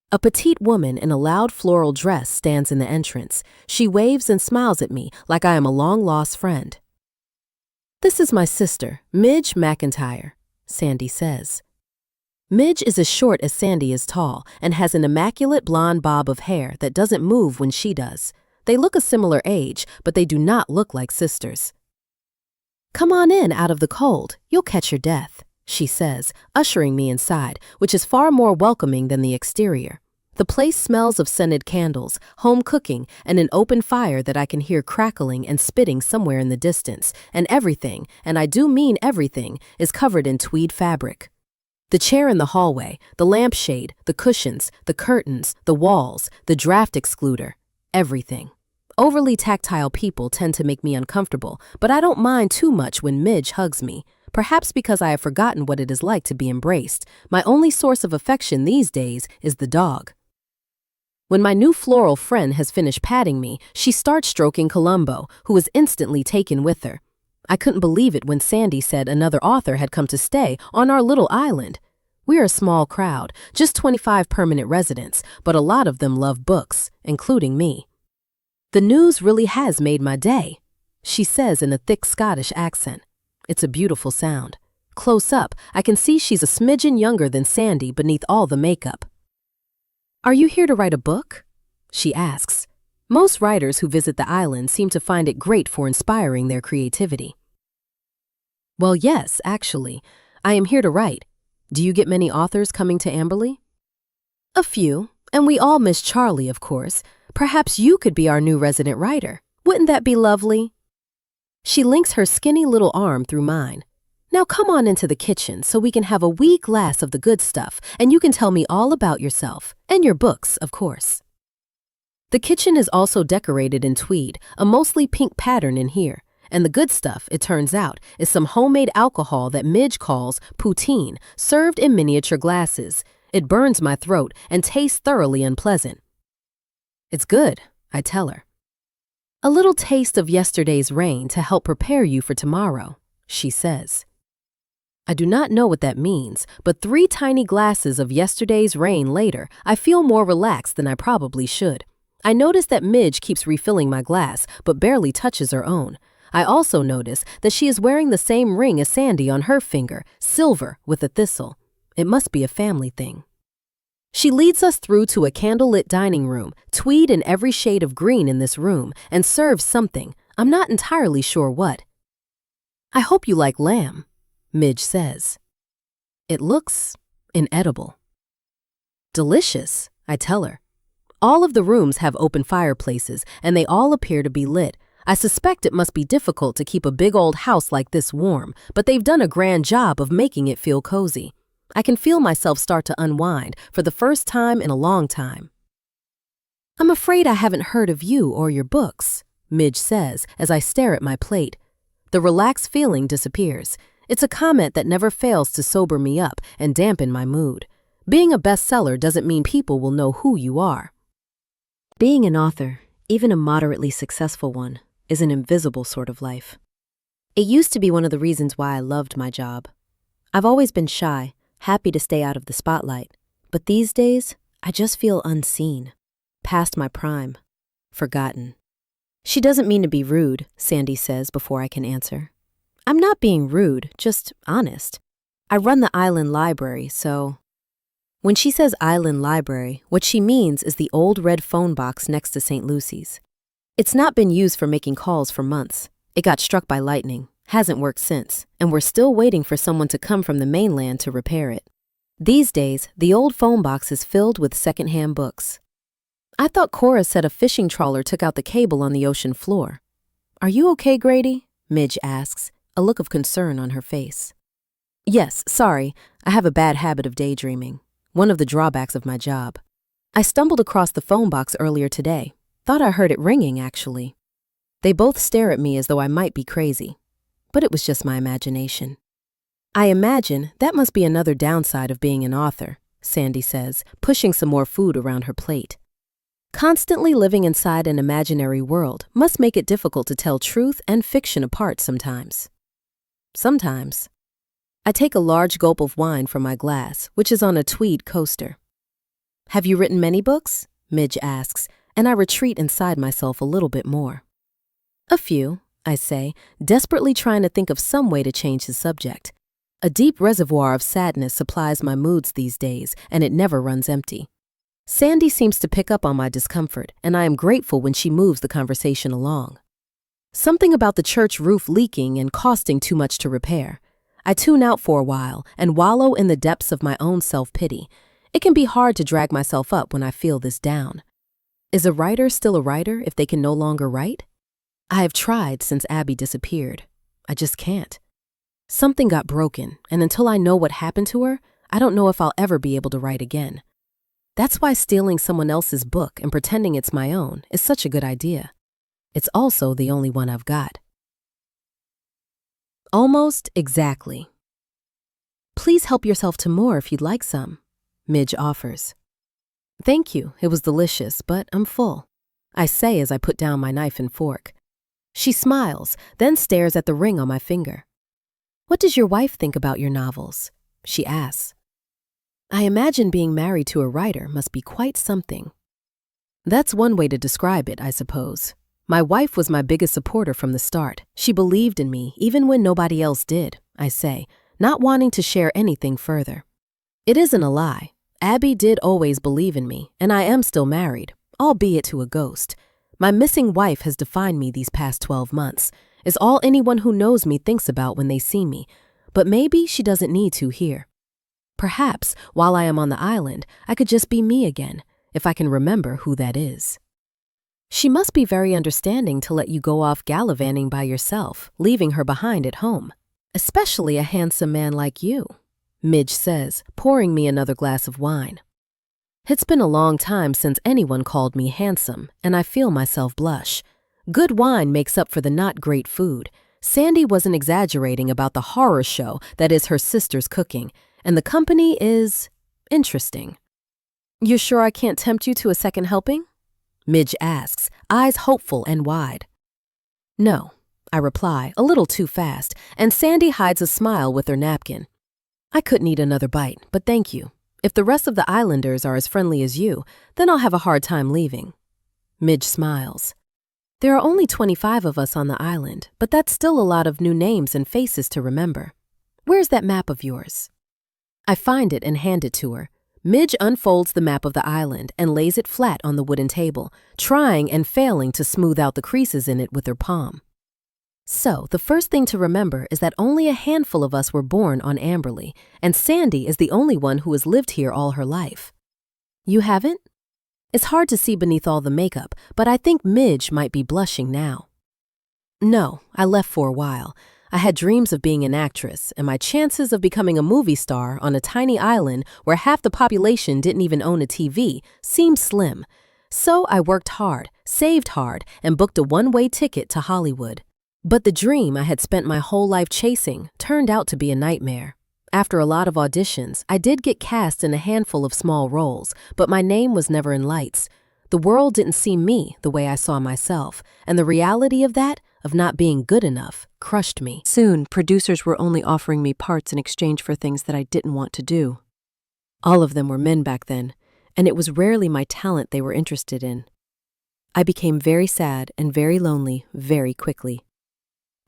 A petite woman in a loud floral dress stands in the entrance. She waves and smiles at me like I am a long-lost friend. This is my sister, Midge McIntyre, Sandy says. Midge is as short as Sandy is tall and has an immaculate blonde bob of hair that doesn't move when she does. They look a similar age, but they do not look like sisters. Come on in out of the cold. You'll catch your death, she says, ushering me inside, which is far more welcoming than the exterior. The place smells of scented candles, home cooking, and an open fire that I can hear crackling and spitting somewhere in the distance, and everything, and I do mean everything, is covered in tweed fabric. The chair in the hallway, the lampshade, the cushions, the curtains, the walls, the draft excluder, everything. Overly tactile people tend to make me uncomfortable, but I don't mind too much when Midge hugs me, perhaps because I have forgotten what it is like to be embraced. My only source of affection these days is the dog. When my new floral friend has finished patting me, she starts stroking Columbo, who is instantly taken with her. I couldn't believe it when Sandy said another author had come to stay on our little island. We're a small crowd, just 25 permanent residents, but a lot of them love books, including me. The news really has made my day, she says in a thick Scottish accent. It's a beautiful sound. Close up, I can see she's a smidgen younger than Sandy beneath all the makeup. Are you here to write a book? She asks. Most writers who visit the island seem to find it great for inspiring their creativity. Well, yes, actually. I am here to write. Do you get many authors coming to Amberley? A few, and we all miss Charlie, of course. Perhaps you could be our new resident writer. Wouldn't that be lovely? She links her skinny little arm through mine. Now come on into the kitchen so we can have a wee glass of the good stuff, and you can tell me all about yourself, and your books, of course. The kitchen is also decorated in tweed, a mostly pink pattern in here, and the good stuff, it turns out, is some homemade alcohol that Midge calls poutine, served in miniature glasses. It burns my throat and tastes thoroughly unpleasant. It's good, I tell her. A little taste of yesterday's rain to help prepare you for tomorrow, she says. I do not know what that means, but 3 tiny glasses of yesterday's rain later, I feel more relaxed than I probably should. I notice that Midge keeps refilling my glass, but barely touches her own. I also notice that she is wearing the same ring as Sandy on her finger, silver with a thistle. It must be a family thing. She leads us through to a candlelit dining room, tweed in every shade of green in this room, and serves something. I'm not entirely sure what. I hope you like lamb, Midge says. It looks inedible. Delicious, I tell her. All of the rooms have open fireplaces, and they all appear to be lit. I suspect it must be difficult to keep a big old house like this warm, but they've done a grand job of making it feel cozy. I can feel myself start to unwind for the first time in a long time. I'm afraid I haven't heard of you or your books, Midge says as I stare at my plate. The relaxed feeling disappears. It's a comment that never fails to sober me up and dampen my mood. Being a bestseller doesn't mean people will know who you are. Being an author, even a moderately successful one, is an invisible sort of life. It used to be one of the reasons why I loved my job. I've always been shy, happy to stay out of the spotlight. But these days, I just feel unseen, past my prime, forgotten. She doesn't mean to be rude, Sandy says before I can answer. I'm not being rude, just honest. I run the island library, so... When she says island library, what she means is the old red phone box next to St. Lucy's. It's not been used for making calls for months. It got struck by lightning, hasn't worked since, and we're still waiting for someone to come from the mainland to repair it. These days, the old phone box is filled with secondhand books. I thought Cora said a fishing trawler took out the cable on the ocean floor. Are you okay, Grady? Midge asks, a look of concern on her face. Yes, sorry, I have a bad habit of daydreaming. One of the drawbacks of my job. I stumbled across the phone box earlier today. Thought I heard it ringing, actually. They both stare at me as though I might be crazy. But it was just my imagination. I imagine that must be another downside of being an author, Sandy says, pushing some more food around her plate. Constantly living inside an imaginary world must make it difficult to tell truth and fiction apart sometimes. Sometimes. I take a large gulp of wine from my glass, which is on a tweed coaster. Have you written many books? Midge asks, and I retreat inside myself a little bit more. A few, I say, desperately trying to think of some way to change the subject. A deep reservoir of sadness supplies my moods these days, and it never runs empty. Sandy seems to pick up on my discomfort, and I am grateful when she moves the conversation along. Something about the church roof leaking and costing too much to repair. I tune out for a while and wallow in the depths of my own self-pity. It can be hard to drag myself up when I feel this down. Is a writer still a writer if they can no longer write? I have tried since Abby disappeared. I just can't. Something got broken, and until I know what happened to her, I don't know if I'll ever be able to write again. That's why stealing someone else's book and pretending it's my own is such a good idea. It's also the only one I've got. Almost exactly. Please help yourself to more if you'd like some, Midge offers. Thank you, it was delicious, but I'm full, I say as I put down my knife and fork. She smiles, then stares at the ring on my finger. What does your wife think about your novels? She asks. I imagine being married to a writer must be quite something. That's one way to describe it, I suppose. My wife was my biggest supporter from the start. She believed in me even when nobody else did, I say, not wanting to share anything further. It isn't a lie. Abby did always believe in me, and I am still married, albeit to a ghost. My missing wife has defined me these past 12 months, is all anyone who knows me thinks about when they see me, but maybe she doesn't need to here. Perhaps, while I am on the island, I could just be me again, if I can remember who that is. She must be very understanding to let you go off gallivanting by yourself, leaving her behind at home. Especially a handsome man like you, Midge says, pouring me another glass of wine. It's been a long time since anyone called me handsome, and I feel myself blush. Good wine makes up for the not great food. Sandy wasn't exaggerating about the horror show that is her sister's cooking, and the company is interesting. You sure I can't tempt you to a second helping? Midge asks, eyes hopeful and wide. No, I reply, a little too fast, and Sandy hides a smile with her napkin. I couldn't eat another bite, but thank you. If the rest of the islanders are as friendly as you, then I'll have a hard time leaving. Midge smiles. There are only 25 of us on the island, but that's still a lot of new names and faces to remember. Where's that map of yours? I find it and hand it to her. Midge unfolds the map of the island and lays it flat on the wooden table, trying and failing to smooth out the creases in it with her palm. So, the first thing to remember is that only a handful of us were born on Amberley, and Sandy is the only one who has lived here all her life. You haven't? It's hard to see beneath all the makeup, but I think Midge might be blushing now. No, I left for a while. I had dreams of being an actress, and my chances of becoming a movie star on a tiny island where half the population didn't even own a TV seemed slim. So I worked hard, saved hard, and booked a one-way ticket to Hollywood. But the dream I had spent my whole life chasing turned out to be a nightmare. After a lot of auditions, I did get cast in a handful of small roles, but my name was never in lights. The world didn't see me the way I saw myself, and the reality of that of not being good enough crushed me. Soon, producers were only offering me parts in exchange for things that I didn't want to do. All of them were men back then, and it was rarely my talent they were interested in. I became very sad and very lonely very quickly.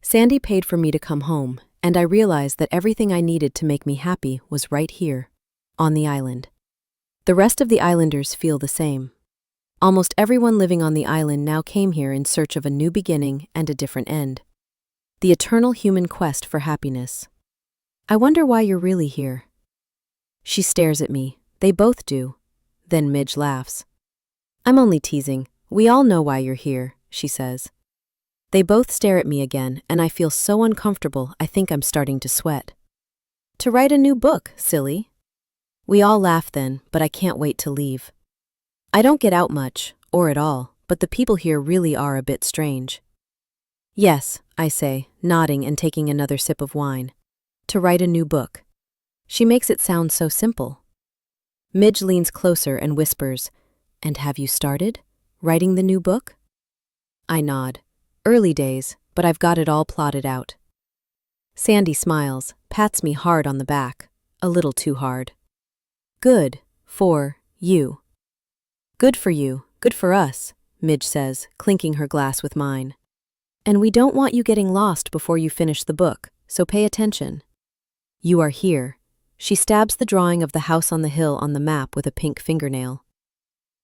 Sandy paid for me to come home, and I realized that everything I needed to make me happy was right here, on the island. The rest of the islanders feel the same. Almost everyone living on the island now came here in search of a new beginning and a different end. The eternal human quest for happiness. I wonder why you're really here. She stares at me. They both do. Then Midge laughs. I'm only teasing. We all know why you're here, she says. They both stare at me again, and I feel so uncomfortable I think I'm starting to sweat. To write a new book, silly. We all laugh then, but I can't wait to leave. I don't get out much, or at all, but the people here really are a bit strange. Yes, I say, nodding and taking another sip of wine. To write a new book. She makes it sound so simple. Midge leans closer and whispers, And have you started? Writing the new book? I nod. Early days, but I've got it all plotted out. Sandy smiles, pats me hard on the back, a little too hard. Good, for you. Good for you, good for us, Midge says, clinking her glass with mine. And we don't want you getting lost before you finish the book, so pay attention. You are here. She stabs the drawing of the house on the hill on the map with a pink fingernail.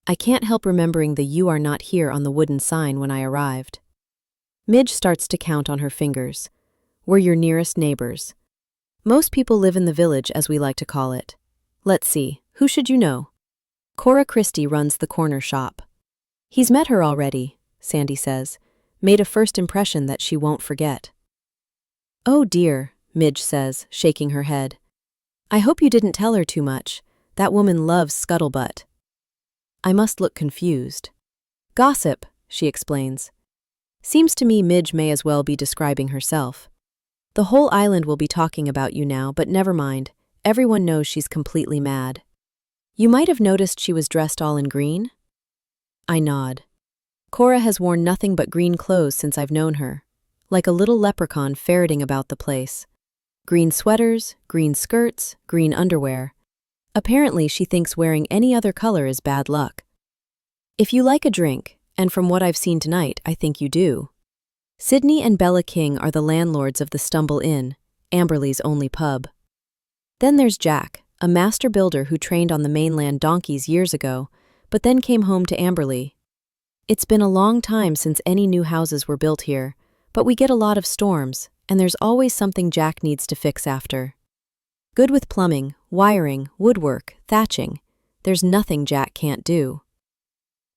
I can't help remembering the "You are not here" on the wooden sign when I arrived. Midge starts to count on her fingers. We're your nearest neighbors. Most people live in the village, as we like to call it. Let's see, who should you know? Cora Christie runs the corner shop. He's met her already, Sandy says, made a first impression that she won't forget. Oh dear, Midge says, shaking her head. I hope you didn't tell her too much. That woman loves scuttlebutt. I must look confused. Gossip, she explains. Seems to me Midge may as well be describing herself. The whole island will be talking about you now, but never mind. Everyone knows she's completely mad. You might have noticed she was dressed all in green? I nod. Cora has worn nothing but green clothes since I've known her, like a little leprechaun ferreting about the place. Green sweaters, green skirts, green underwear. Apparently she thinks wearing any other color is bad luck. If you like a drink, and from what I've seen tonight, I think you do. Sydney and Bella King are the landlords of the Stumble Inn, Amberley's only pub. Then there's Jack, a master builder who trained on the mainland donkeys years ago, but then came home to Amberley. It's been a long time since any new houses were built here, but we get a lot of storms, and there's always something Jack needs to fix after. Good with plumbing, wiring, woodwork, thatching. There's nothing Jack can't do.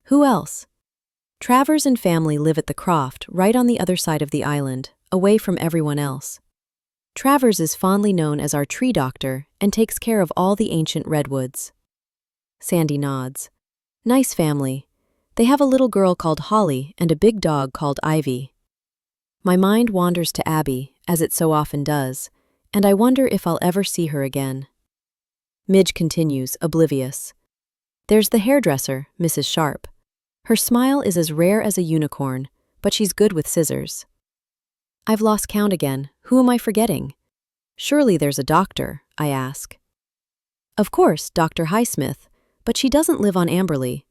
Who else? Travers and family live at the Croft, right on the other side of the island, away from everyone else. Travers is fondly known as our tree doctor and takes care of all the ancient redwoods. Sandy nods. Nice family. They have a little girl called Holly and a big dog called Ivy. My mind wanders to Abby, as it so often does, and I wonder if I'll ever see her again. Midge continues, oblivious. There's the hairdresser, Mrs. Sharp. Her smile is as rare as a unicorn, but she's good with scissors. I've lost count again. Who am I forgetting? Surely there's a doctor, I ask. Of course, Dr. Highsmith, but she doesn't live on Amberley.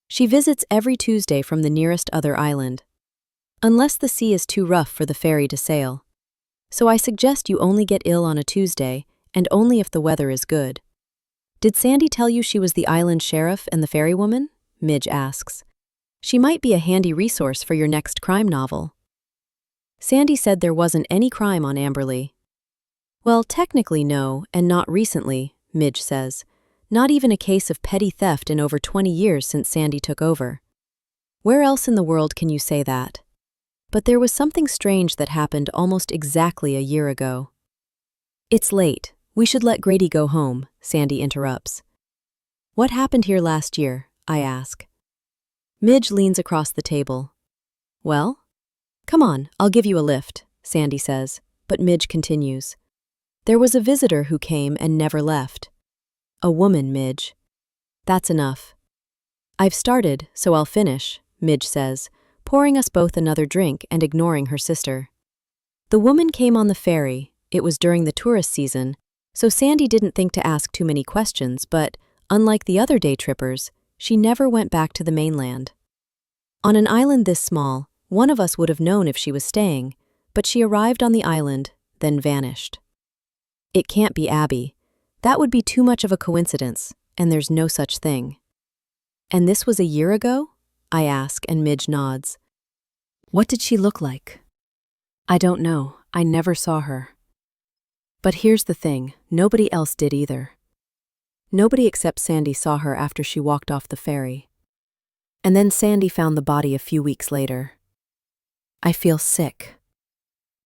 She visits every Tuesday from the nearest other island. Unless the sea is too rough for the ferry to sail. So I suggest you only get ill on a Tuesday, and only if the weather is good. Did Sandy tell you she was the island sheriff and the ferrywoman? Midge asks. She might be a handy resource for your next crime novel. Sandy said there wasn't any crime on Amberley. Well, technically no, and not recently, Midge says. Not even a case of petty theft in over 20 years since Sandy took over. Where else in the world can you say that? But there was something strange that happened almost exactly a year ago. It's late. We should let Grady go home, Sandy interrupts. What happened here last year? I ask. Midge leans across the table. Well? Come on, I'll give you a lift, Sandy says, but Midge continues. There was a visitor who came and never left. A woman, Midge. That's enough. I've started, so I'll finish, Midge says, pouring us both another drink and ignoring her sister. The woman came on the ferry. It was during the tourist season, so Sandy didn't think to ask too many questions, but, unlike the other day trippers, she never went back to the mainland. On an island this small, one of us would have known if she was staying, but she arrived on the island, then vanished. It can't be Abby. That would be too much of a coincidence, and there's no such thing. And this was a year ago? I ask, and Midge nods. What did she look like? I don't know. I never saw her. But here's the thing, nobody else did either. Nobody except Sandy saw her after she walked off the ferry. And then Sandy found the body a few weeks later. I feel sick.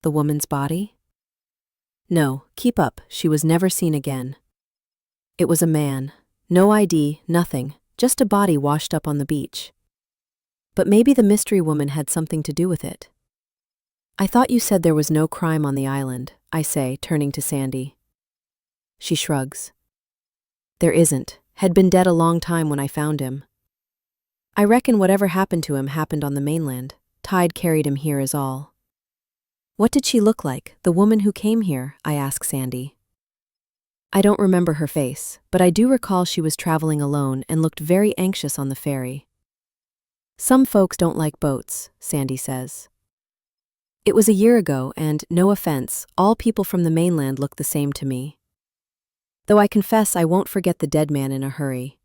The woman's body? No, keep up, she was never seen again. It was a man. No ID, nothing, just a body washed up on the beach. But maybe the mystery woman had something to do with it. I thought you said there was no crime on the island, I say, turning to Sandy. She shrugs. There isn't. Had been dead a long time when I found him. I reckon whatever happened to him happened on the mainland. Tide carried him here is all. What did she look like, the woman who came here? I ask Sandy. I don't remember her face, but I do recall she was traveling alone and looked very anxious on the ferry. Some folks don't like boats, Sandy says. It was a year ago and, no offense, all people from the mainland look the same to me. Though I confess I won't forget the dead man in a hurry.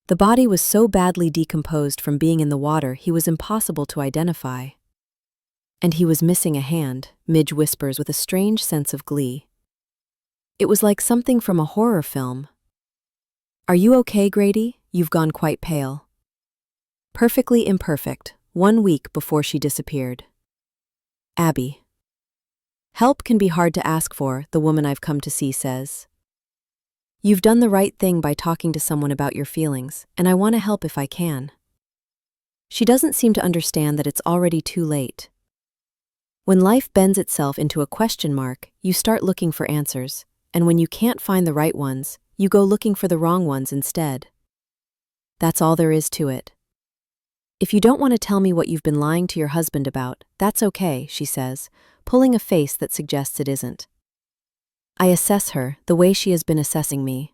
The body was so badly decomposed from being in the water he was impossible to identify. And he was missing a hand, Midge whispers with a strange sense of glee. It was like something from a horror film. Are you okay, Grady? You've gone quite pale. Perfectly imperfect, 1 week before she disappeared. Abby. Help can be hard to ask for, the woman I've come to see says. You've done the right thing by talking to someone about your feelings, and I want to help if I can. She doesn't seem to understand that it's already too late. When life bends itself into a question mark, you start looking for answers, and when you can't find the right ones, you go looking for the wrong ones instead. That's all there is to it. If you don't want to tell me what you've been lying to your husband about, that's okay, she says, pulling a face that suggests it isn't. I assess her the way she has been assessing me.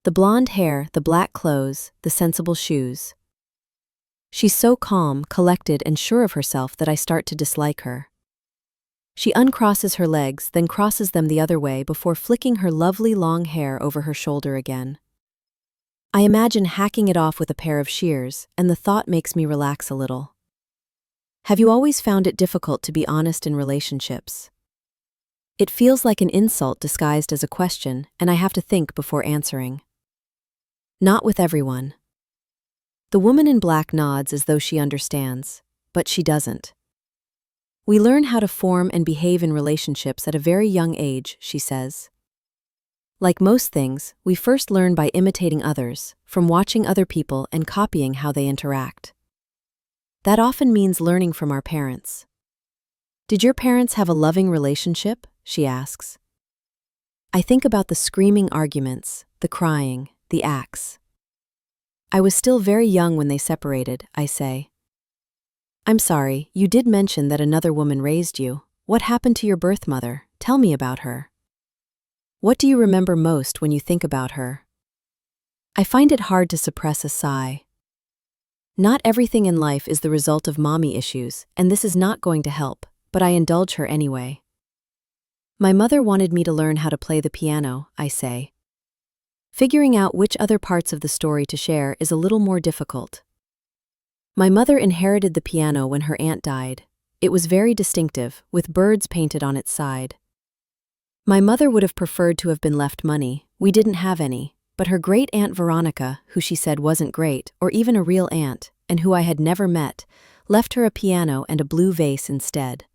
The blonde hair, the black clothes, the sensible shoes. She's so calm, collected, and sure of herself that I start to dislike her. She uncrosses her legs, then crosses them the other way before flicking her lovely long hair over her shoulder again. I imagine hacking it off with a pair of shears, and the thought makes me relax a little. Have you always found it difficult to be honest in relationships? It feels like an insult disguised as a question, and I have to think before answering. Not with everyone. The woman in black nods as though she understands, but she doesn't. We learn how to form and behave in relationships at a very young age, she says. Like most things, we first learn by imitating others, from watching other people and copying how they interact. That often means learning from our parents. Did your parents have a loving relationship? She asks. I think about the screaming arguments, the crying, the acts. I was still very young when they separated, I say. I'm sorry, you did mention that another woman raised you. What happened to your birth mother? Tell me about her. What do you remember most when you think about her? I find it hard to suppress a sigh. Not everything in life is the result of mommy issues, and this is not going to help, but I indulge her anyway. My mother wanted me to learn how to play the piano, I say. Figuring out which other parts of the story to share is a little more difficult. My mother inherited the piano when her aunt died. It was very distinctive, with birds painted on its side. My mother would have preferred to have been left money. We didn't have any, but her great-aunt Veronica, who she said wasn't great, or even a real aunt, and who I had never met, left her a piano and a blue vase instead.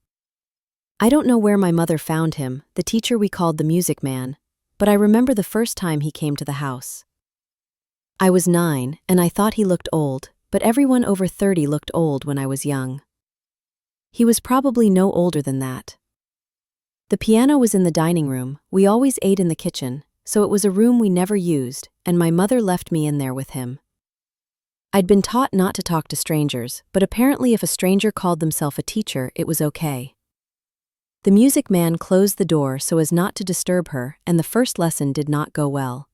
I don't know where my mother found him, the teacher we called the music man, but I remember the first time he came to the house. I was 9, and I thought he looked old, but everyone over 30 looked old when I was young. He was probably no older than that. The piano was in the dining room. We always ate in the kitchen, so it was a room we never used, and my mother left me in there with him. I'd been taught not to talk to strangers, but apparently if a stranger called themselves a teacher, it was okay. The music man closed the door so as not to disturb her, and the first lesson did not go well.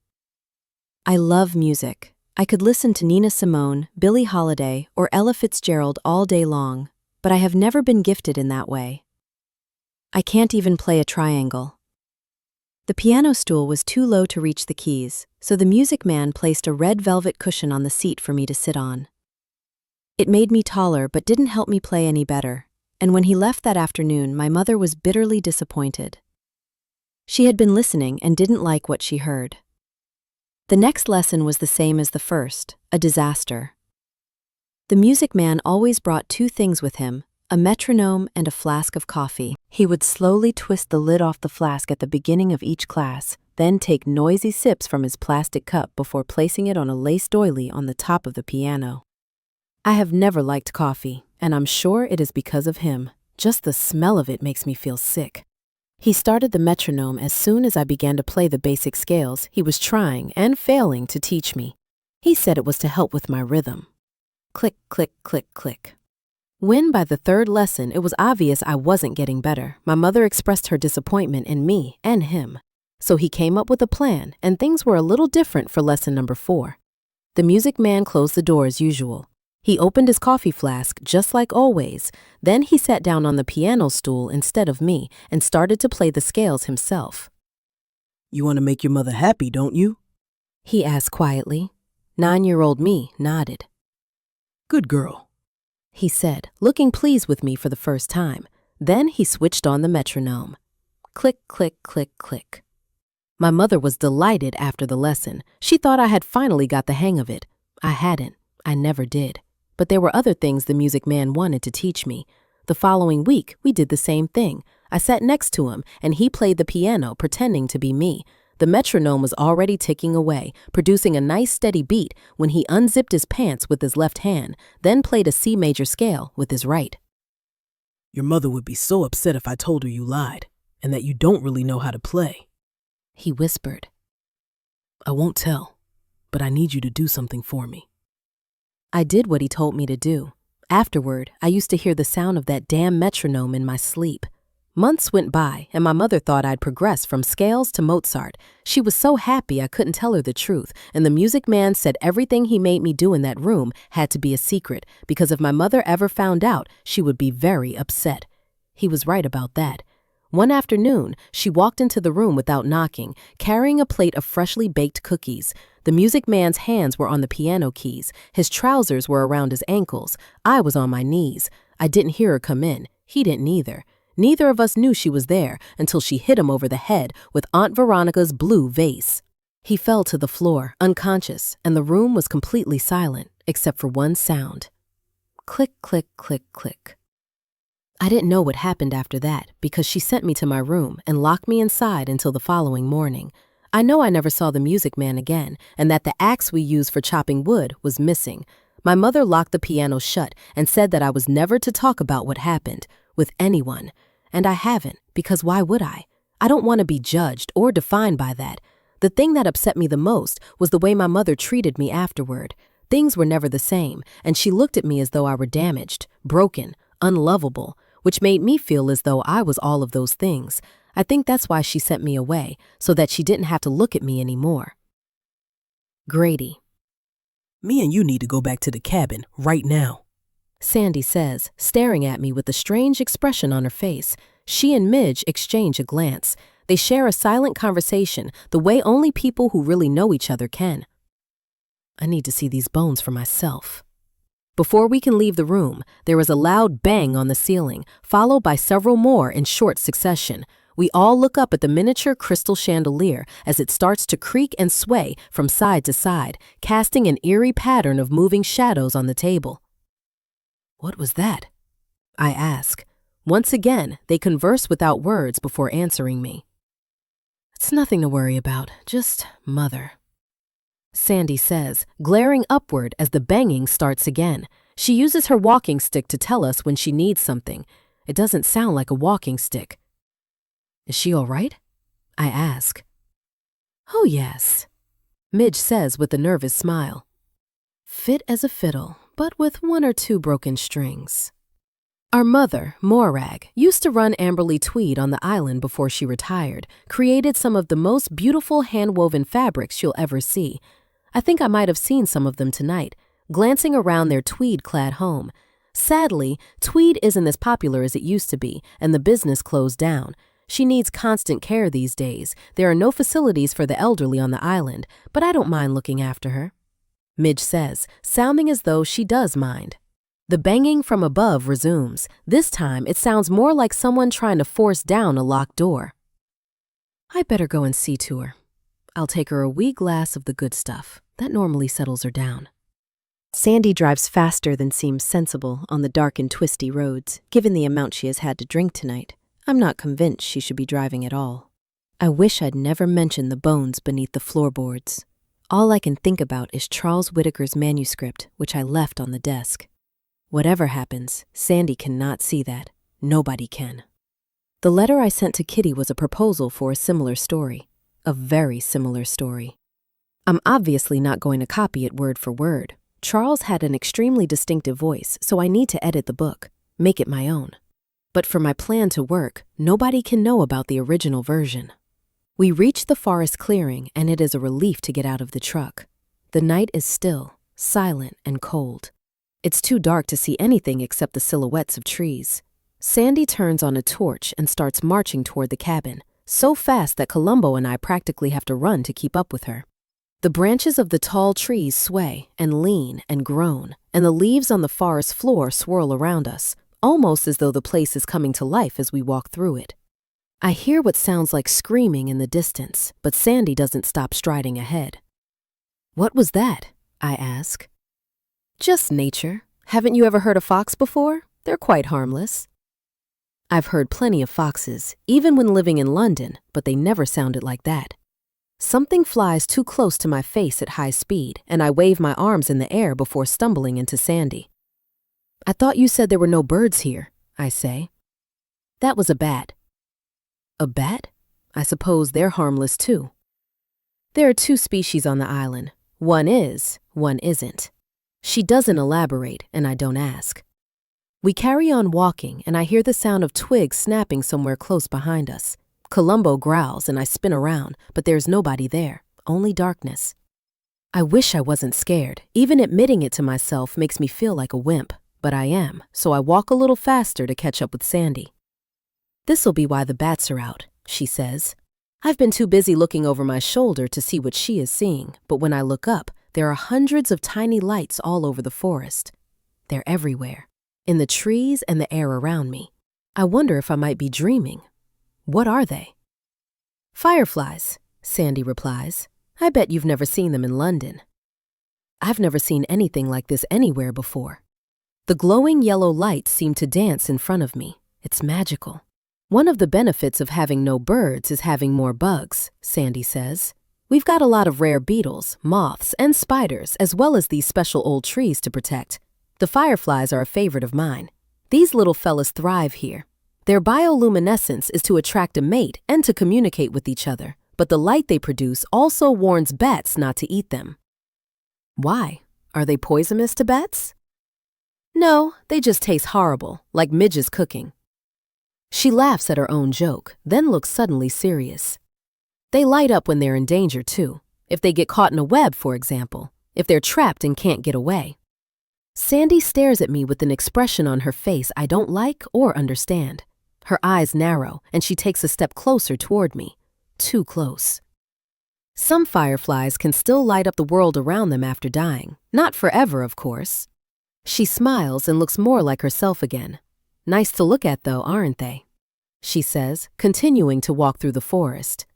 I love music. I could listen to Nina Simone, Billie Holiday, or Ella Fitzgerald all day long, but I have never been gifted in that way. I can't even play a triangle. The piano stool was too low to reach the keys, so the music man placed a red velvet cushion on the seat for me to sit on. It made me taller but didn't help me play any better, and when he left that afternoon, my mother was bitterly disappointed. She had been listening and didn't like what she heard. The next lesson was the same as the first, a disaster. The music man always brought two things with him, a metronome and a flask of coffee. He would slowly twist the lid off the flask at the beginning of each class, then take noisy sips from his plastic cup before placing it on a lace doily on the top of the piano. I have never liked coffee, and I'm sure it is because of him. Just the smell of it makes me feel sick. He started the metronome as soon as I began to play the basic scales he was trying and failing to teach me. He said it was to help with my rhythm. Click, click, click, click. When by the third lesson it was obvious I wasn't getting better, my mother expressed her disappointment in me and him. So he came up with a plan, and things were a little different for lesson number 4. The music man closed the door as usual. He opened his coffee flask just like always. Then he sat down on the piano stool instead of me and started to play the scales himself. "You want to make your mother happy, don't you?" He asked quietly. 9-year-old me nodded. "Good girl," he said, looking pleased with me for the first time. Then he switched on the metronome. Click, click, click, click. My mother was delighted after the lesson. She thought I had finally got the hang of it. I hadn't. I never did. But there were other things the music man wanted to teach me. The following week, we did the same thing. I sat next to him, and he played the piano, pretending to be me. The metronome was already ticking away, producing a nice steady beat when he unzipped his pants with his left hand, then played a C major scale with his right. "Your mother would be so upset if I told her you lied, and that you don't really know how to play," he whispered. "I won't tell, but I need you to do something for me." I did what he told me to do. Afterward, I used to hear the sound of that damn metronome in my sleep. Months went by, and my mother thought I'd progressed from scales to Mozart. She was so happy I couldn't tell her the truth, and the music man said everything he made me do in that room had to be a secret, because if my mother ever found out, she would be very upset. He was right about that. One afternoon, she walked into the room without knocking, carrying a plate of freshly baked cookies. The music man's hands were on the piano keys. His trousers were around his ankles. I was on my knees. I didn't hear her come in. He didn't either. Neither of us knew she was there until she hit him over the head with Aunt Veronica's blue vase. He fell to the floor, unconscious, and the room was completely silent, except for one sound. Click, click, click, click. I didn't know what happened after that because she sent me to my room and locked me inside until the following morning. I know I never saw the music man again, and that the axe we used for chopping wood was missing. My mother locked the piano shut and said that I was never to talk about what happened with anyone. And I haven't, because why would I? I don't want to be judged or defined by that. The thing that upset me the most was the way my mother treated me afterward. Things were never the same, and she looked at me as though I were damaged, broken, unlovable, which made me feel as though I was all of those things. I think that's why she sent me away, so that she didn't have to look at me anymore. Grady. "Me and you need to go back to the cabin right now," Sandy says, staring at me with a strange expression on her face. She and Midge exchange a glance. They share a silent conversation, the way only people who really know each other can. I need to see these bones for myself. Before we can leave the room, there is a loud bang on the ceiling, followed by several more in short succession. We all look up at the miniature crystal chandelier as it starts to creak and sway from side to side, casting an eerie pattern of moving shadows on the table. What was that? I ask. Once again, they converse without words before answering me. It's nothing to worry about, just Mother. Sandy says, glaring upward as the banging starts again. She uses her walking stick to tell us when she needs something. It doesn't sound like a walking stick. Is she all right? I ask. Oh, yes, Midge says with a nervous smile. Fit as a fiddle, but with one or two broken strings. Our mother, Morag, used to run Amberley Tweed on the island before she retired, created some of the most beautiful hand-woven fabrics you'll ever see. I think I might have seen some of them tonight, glancing around their tweed-clad home. Sadly, tweed isn't as popular as it used to be, and the business closed down. She needs constant care these days. There are no facilities for the elderly on the island, but I don't mind looking after her. Midge says, sounding as though she does mind. The banging from above resumes. This time, it sounds more like someone trying to force down a locked door. I better go and see to her. I'll take her a wee glass of the good stuff. That normally settles her down. Sandy drives faster than seems sensible on the dark and twisty roads, given the amount she has had to drink tonight. I'm not convinced she should be driving at all. I wish I'd never mentioned the bones beneath the floorboards. All I can think about is Charles Whittaker's manuscript, which I left on the desk. Whatever happens, Sandy cannot see that. Nobody can. The letter I sent to Kitty was a proposal for a similar story. A very similar story. I'm obviously not going to copy it word for word. Charles had an extremely distinctive voice, so I need to edit the book, make it my own. But for my plan to work, nobody can know about the original version. We reach the forest clearing, and it is a relief to get out of the truck. The night is still, silent, and cold. It's too dark to see anything except the silhouettes of trees. Sandy turns on a torch and starts marching toward the cabin, so fast that Columbo and I practically have to run to keep up with her. The branches of the tall trees sway and lean and groan, and the leaves on the forest floor swirl around us, almost as though the place is coming to life as we walk through it. I hear what sounds like screaming in the distance, but Sandy doesn't stop striding ahead. "What was that?" I ask. "Just nature. Haven't you ever heard a fox before? They're quite harmless." I've heard plenty of foxes, even when living in London, but they never sounded like that. Something flies too close to my face at high speed, and I wave my arms in the air before stumbling into Sandy. "I thought you said there were no birds here," I say. "That was a bat." "A bat? I suppose they're harmless too." "There are two species on the island. One is, one isn't." She doesn't elaborate, and I don't ask. We carry on walking, and I hear the sound of twigs snapping somewhere close behind us. Columbo growls, and I spin around, but there's nobody there, only darkness. I wish I wasn't scared. Even admitting it to myself makes me feel like a wimp, but I am, so I walk a little faster to catch up with Sandy. "This'll be why the bats are out," she says. I've been too busy looking over my shoulder to see what she is seeing, but when I look up, there are hundreds of tiny lights all over the forest. They're everywhere, in the trees and the air around me. I wonder if I might be dreaming. What are they? "Fireflies," Sandy replies. "I bet you've never seen them in London." I've never seen anything like this anywhere before. The glowing yellow lights seem to dance in front of me. It's magical. "One of the benefits of having no birds is having more bugs," Sandy says. "We've got a lot of rare beetles, moths, and spiders, as well as these special old trees to protect. The fireflies are a favorite of mine. These little fellas thrive here. Their bioluminescence is to attract a mate and to communicate with each other, but the light they produce also warns bats not to eat them." "Why? Are they poisonous to bats?" "No, they just taste horrible, like Midge's cooking." She laughs at her own joke, then looks suddenly serious. "They light up when they're in danger, too. If they get caught in a web, for example. If they're trapped and can't get away." Sandy stares at me with an expression on her face I don't like or understand. Her eyes narrow, and she takes a step closer toward me. Too close. "Some fireflies can still light up the world around them after dying. Not forever, of course." She smiles and looks more like herself again. "Nice to look at, though, aren't they?" she says, continuing to walk through the forest.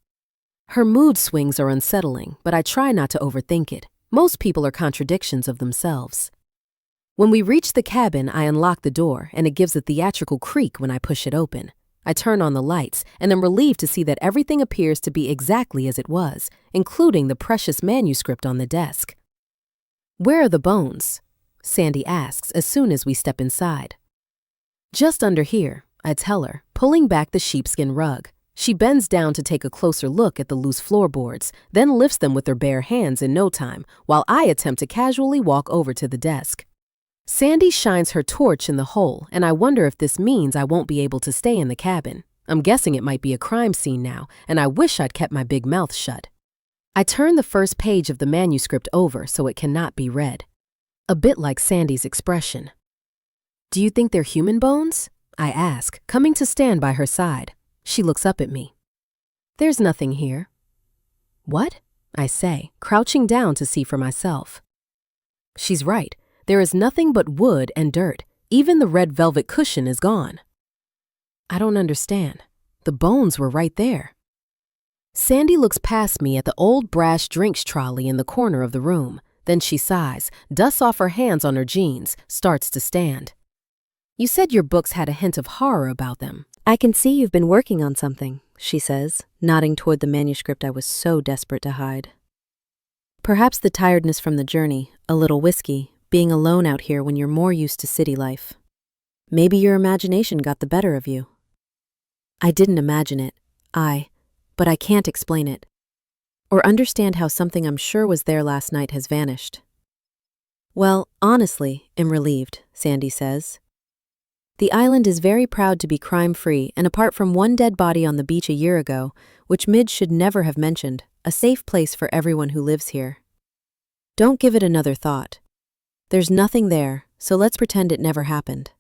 Her mood swings are unsettling, but I try not to overthink it. Most people are contradictions of themselves. When we reach the cabin, I unlock the door, and it gives a theatrical creak when I push it open. I turn on the lights, and am relieved to see that everything appears to be exactly as it was, including the precious manuscript on the desk. "Where are the bones?" Sandy asks as soon as we step inside. "Just under here," I tell her, pulling back the sheepskin rug. She bends down to take a closer look at the loose floorboards, then lifts them with her bare hands in no time, while I attempt to casually walk over to the desk. Sandy shines her torch in the hole, and I wonder if this means I won't be able to stay in the cabin. I'm guessing it might be a crime scene now, and I wish I'd kept my big mouth shut. I turn the first page of the manuscript over so it cannot be read. A bit like Sandy's expression. "Do you think they're human bones?" I ask, coming to stand by her side. She looks up at me. "There's nothing here." "What?" I say, crouching down to see for myself. She's right. There is nothing but wood and dirt. Even the red velvet cushion is gone. I don't understand. The bones were right there. Sandy looks past me at the old brass drinks trolley in the corner of the room. Then she sighs, dusts off her hands on her jeans, starts to stand. "You said your books had a hint of horror about them." I can see you've been working on something, she says, nodding toward the manuscript I was so desperate to hide. Perhaps the tiredness from the journey, a little whiskey, being alone out here when you're more used to city life. Maybe your imagination got the better of you. I didn't imagine it, but I can't explain it. Or understand how something I'm sure was there last night has vanished. Well, honestly, I'm relieved, Sandy says. The island is very proud to be crime-free, and apart from one dead body on the beach a year ago, which Midge should never have mentioned, a safe place for everyone who lives here. Don't give it another thought. There's nothing there, so let's pretend it never happened.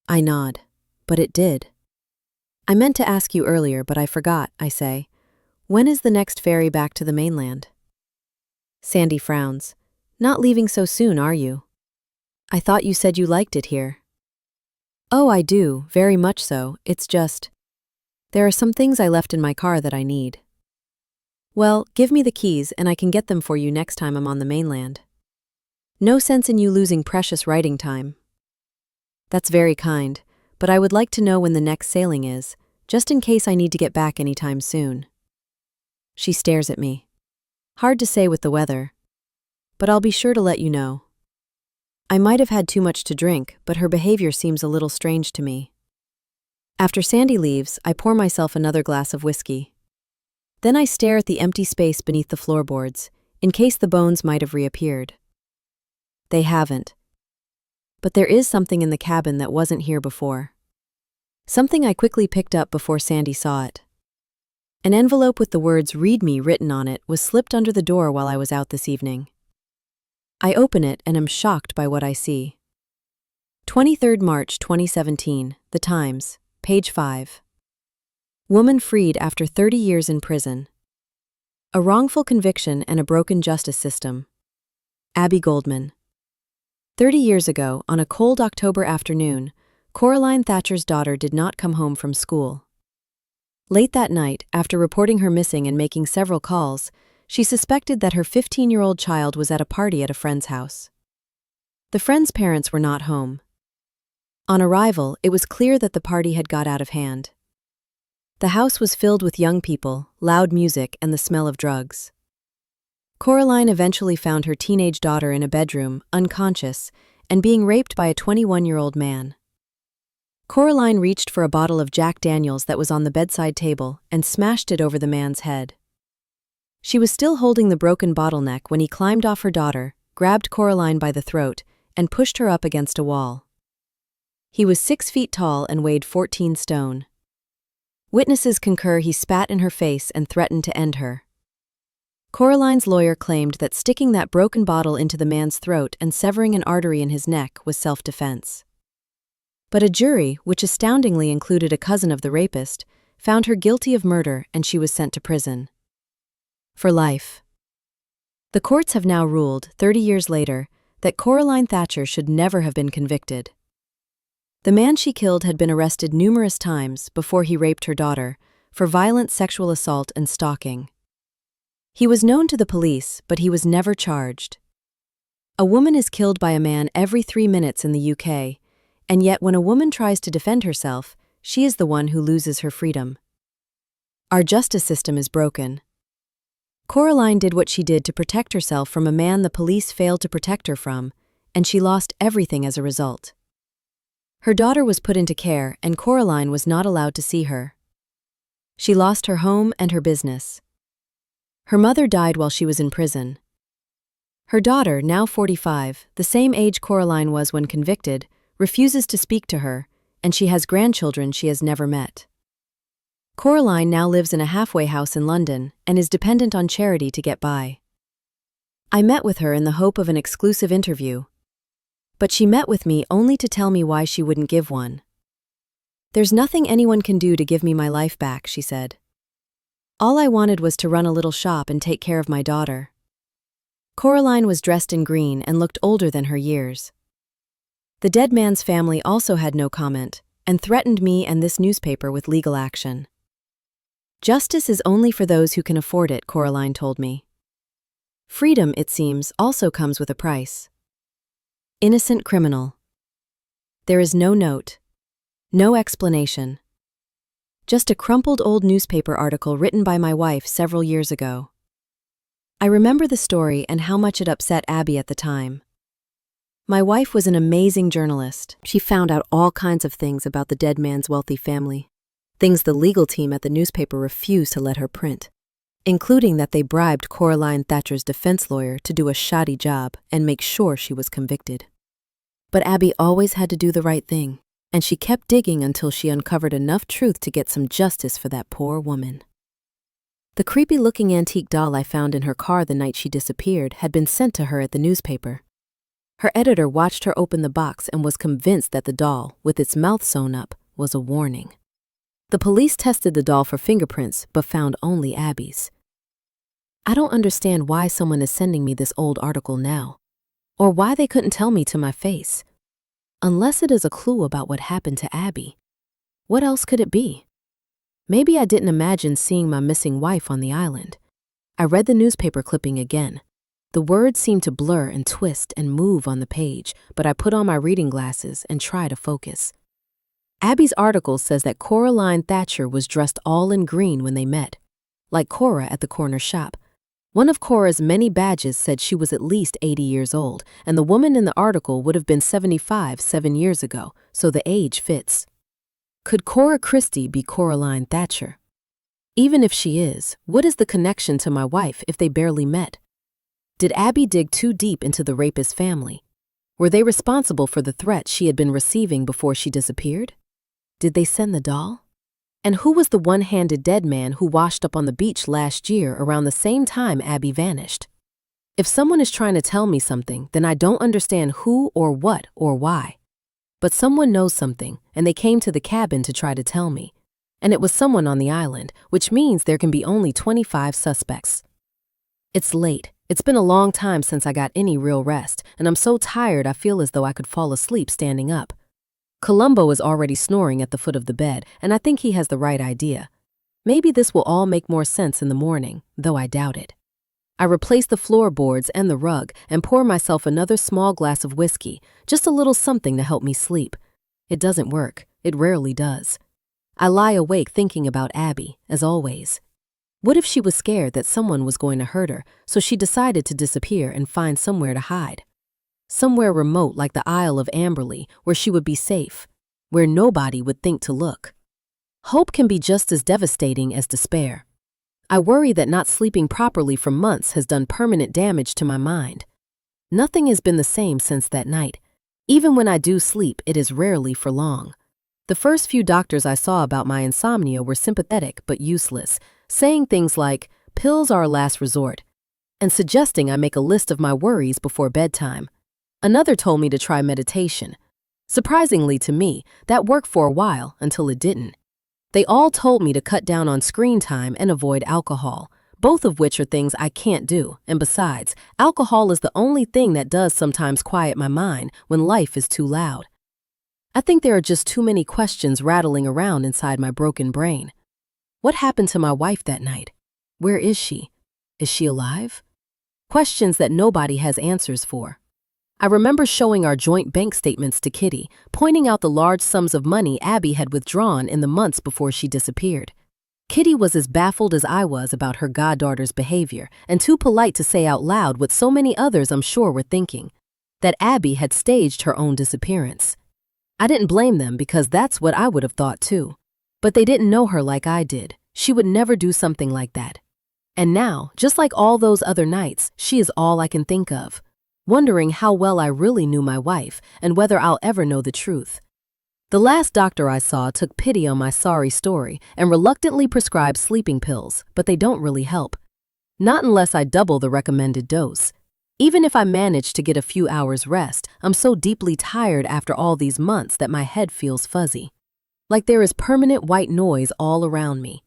I nod, but it did. I meant to ask you earlier, but I forgot, I say. When is the next ferry back to the mainland? Sandy frowns. Not leaving so soon, are you? I thought you said you liked it here. Oh, I do, very much so. It's just, there are some things I left in my car that I need. Well, give me the keys and I can get them for you next time I'm on the mainland. No sense in you losing precious writing time. That's very kind, but I would like to know when the next sailing is, just in case I need to get back anytime soon. She stares at me. Hard to say with the weather, but I'll be sure to let you know. I might have had too much to drink, but her behavior seems a little strange to me. After Sandy leaves, I pour myself another glass of whiskey. Then I stare at the empty space beneath the floorboards, in case the bones might have reappeared. They haven't. But there is something in the cabin that wasn't here before. Something I quickly picked up before Sandy saw it. An envelope with the words "Read Me" written on it was slipped under the door while I was out this evening. I open it and am shocked by what I see. 23rd March 2017, The Times, page 5. Woman freed after 30 years in prison. A wrongful conviction and a broken justice system. Abby Goldman. 30 years ago, on a cold October afternoon, Coraline Thatcher's daughter did not come home from school. Late that night, after reporting her missing and making several calls, she suspected that her 15-year-old child was at a party at a friend's house. The friend's parents were not home. On arrival, it was clear that the party had got out of hand. The house was filled with young people, loud music, and the smell of drugs. Coraline eventually found her teenage daughter in a bedroom, unconscious, and being raped by a 21-year-old man. Coraline reached for a bottle of Jack Daniels that was on the bedside table and smashed it over the man's head. She was still holding the broken bottleneck when he climbed off her daughter, grabbed Coraline by the throat, and pushed her up against a wall. He was 6 feet tall and weighed 14 stone. Witnesses concur he spat in her face and threatened to end her. Coraline's lawyer claimed that sticking that broken bottle into the man's throat and severing an artery in his neck was self-defense. But a jury, which astoundingly included a cousin of the rapist, found her guilty of murder and she was sent to prison. For life. The courts have now ruled, 30 years later, that Coraline Thatcher should never have been convicted. The man she killed had been arrested numerous times before he raped her daughter for violent sexual assault and stalking. He was known to the police, but he was never charged. A woman is killed by a man every 3 minutes in the UK, and yet when a woman tries to defend herself, she is the one who loses her freedom. Our justice system is broken. Coraline did what she did to protect herself from a man the police failed to protect her from, and she lost everything as a result. Her daughter was put into care, and Coraline was not allowed to see her. She lost her home and her business. Her mother died while she was in prison. Her daughter, now 45, the same age Coraline was when convicted, refuses to speak to her, and she has grandchildren she has never met. Coraline now lives in a halfway house in London and is dependent on charity to get by. I met with her in the hope of an exclusive interview, but she met with me only to tell me why she wouldn't give one. "There's nothing anyone can do to give me my life back," she said. "All I wanted was to run a little shop and take care of my daughter." Coraline was dressed in green and looked older than her years. The dead man's family also had no comment and threatened me and this newspaper with legal action. "Justice is only for those who can afford it," Coraline told me. "Freedom, it seems, also comes with a price." Innocent criminal. There is no note, no explanation. Just a crumpled old newspaper article written by my wife several years ago. I remember the story and how much it upset Abby at the time. My wife was an amazing journalist. She found out all kinds of things about the dead man's wealthy family, things the legal team at the newspaper refused to let her print, including that they bribed Coraline Thatcher's defense lawyer to do a shoddy job and make sure she was convicted. But Abby always had to do the right thing, and she kept digging until she uncovered enough truth to get some justice for that poor woman. The creepy-looking antique doll I found in her car the night she disappeared had been sent to her at the newspaper. Her editor watched her open the box and was convinced that the doll, with its mouth sewn up, was a warning. The police tested the doll for fingerprints but found only Abby's. I don't understand why someone is sending me this old article now, or why they couldn't tell me to my face. Unless it is a clue about what happened to Abby. What else could it be? Maybe I didn't imagine seeing my missing wife on the island. I read the newspaper clipping again. The words seemed to blur and twist and move on the page, but I put on my reading glasses and tried to focus. Abby's article says that Coraline Thatcher was dressed all in green when they met, like Cora at the corner shop. One of Cora's many badges said she was at least 80 years old, and the woman in the article would have been 75 7 years ago, so the age fits. Could Cora Christie be Coraline Thatcher? Even if she is, what is the connection to my wife if they barely met? Did Abby dig too deep into the rapist's family? Were they responsible for the threat she had been receiving before she disappeared? Did they send the doll? And who was the one-handed dead man who washed up on the beach last year around the same time Abby vanished? If someone is trying to tell me something, then I don't understand who or what or why. But someone knows something, and they came to the cabin to try to tell me. And it was someone on the island, which means there can be only 25 suspects. It's late. It's been a long time since I got any real rest, and I'm so tired I feel as though I could fall asleep standing up. Columbo is already snoring at the foot of the bed, and I think he has the right idea. Maybe this will all make more sense in the morning, though I doubt it. I replace the floorboards and the rug and pour myself another small glass of whiskey, just a little something to help me sleep. It doesn't work. It rarely does. I lie awake thinking about Abby, as always. What if she was scared that someone was going to hurt her, so she decided to disappear and find somewhere to hide? Somewhere remote like the Isle of Amberley, where she would be safe, where nobody would think to look. Hope can be just as devastating as despair. I worry that not sleeping properly for months has done permanent damage to my mind. Nothing has been the same since that night. Even when I do sleep, it is rarely for long. The first few doctors I saw about my insomnia were sympathetic but useless, saying things like, "Pills are a last resort," and suggesting I make a list of my worries before bedtime. Another told me to try meditation. Surprisingly to me, that worked for a while until it didn't. They all told me to cut down on screen time and avoid alcohol, both of which are things I can't do, and besides, alcohol is the only thing that does sometimes quiet my mind when life is too loud. I think there are just too many questions rattling around inside my broken brain. What happened to my wife that night? Where is she? Is she alive? Questions that nobody has answers for. I remember showing our joint bank statements to Kitty, pointing out the large sums of money Abby had withdrawn in the months before she disappeared. Kitty was as baffled as I was about her goddaughter's behavior, and too polite to say out loud what so many others I'm sure were thinking, that Abby had staged her own disappearance. I didn't blame them because that's what I would have thought too. But they didn't know her like I did. She would never do something like that. And now, just like all those other nights, she is all I can think of, wondering how well I really knew my wife and whether I'll ever know the truth. The last doctor I saw took pity on my sorry story and reluctantly prescribed sleeping pills, but they don't really help. Not unless I double the recommended dose. Even if I manage to get a few hours rest, I'm so deeply tired after all these months that my head feels fuzzy. Like there is permanent white noise all around me.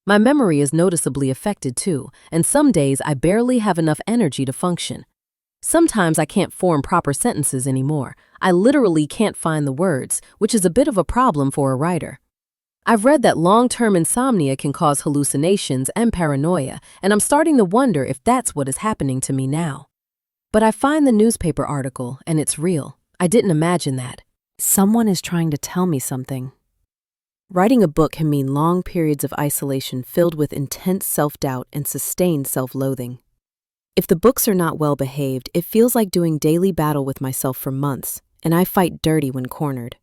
My memory is noticeably affected too, and some days I barely have enough energy to function. Sometimes I can't form proper sentences anymore. I literally can't find the words, which is a bit of a problem for a writer. I've read that long-term insomnia can cause hallucinations and paranoia, and I'm starting to wonder if that's what is happening to me now. But I find the newspaper article, and it's real. I didn't imagine that. Someone is trying to tell me something. Writing a book can mean long periods of isolation filled with intense self-doubt and sustained self-loathing. If the books are not well behaved, it feels like doing daily battle with myself for months, and I fight dirty when cornered.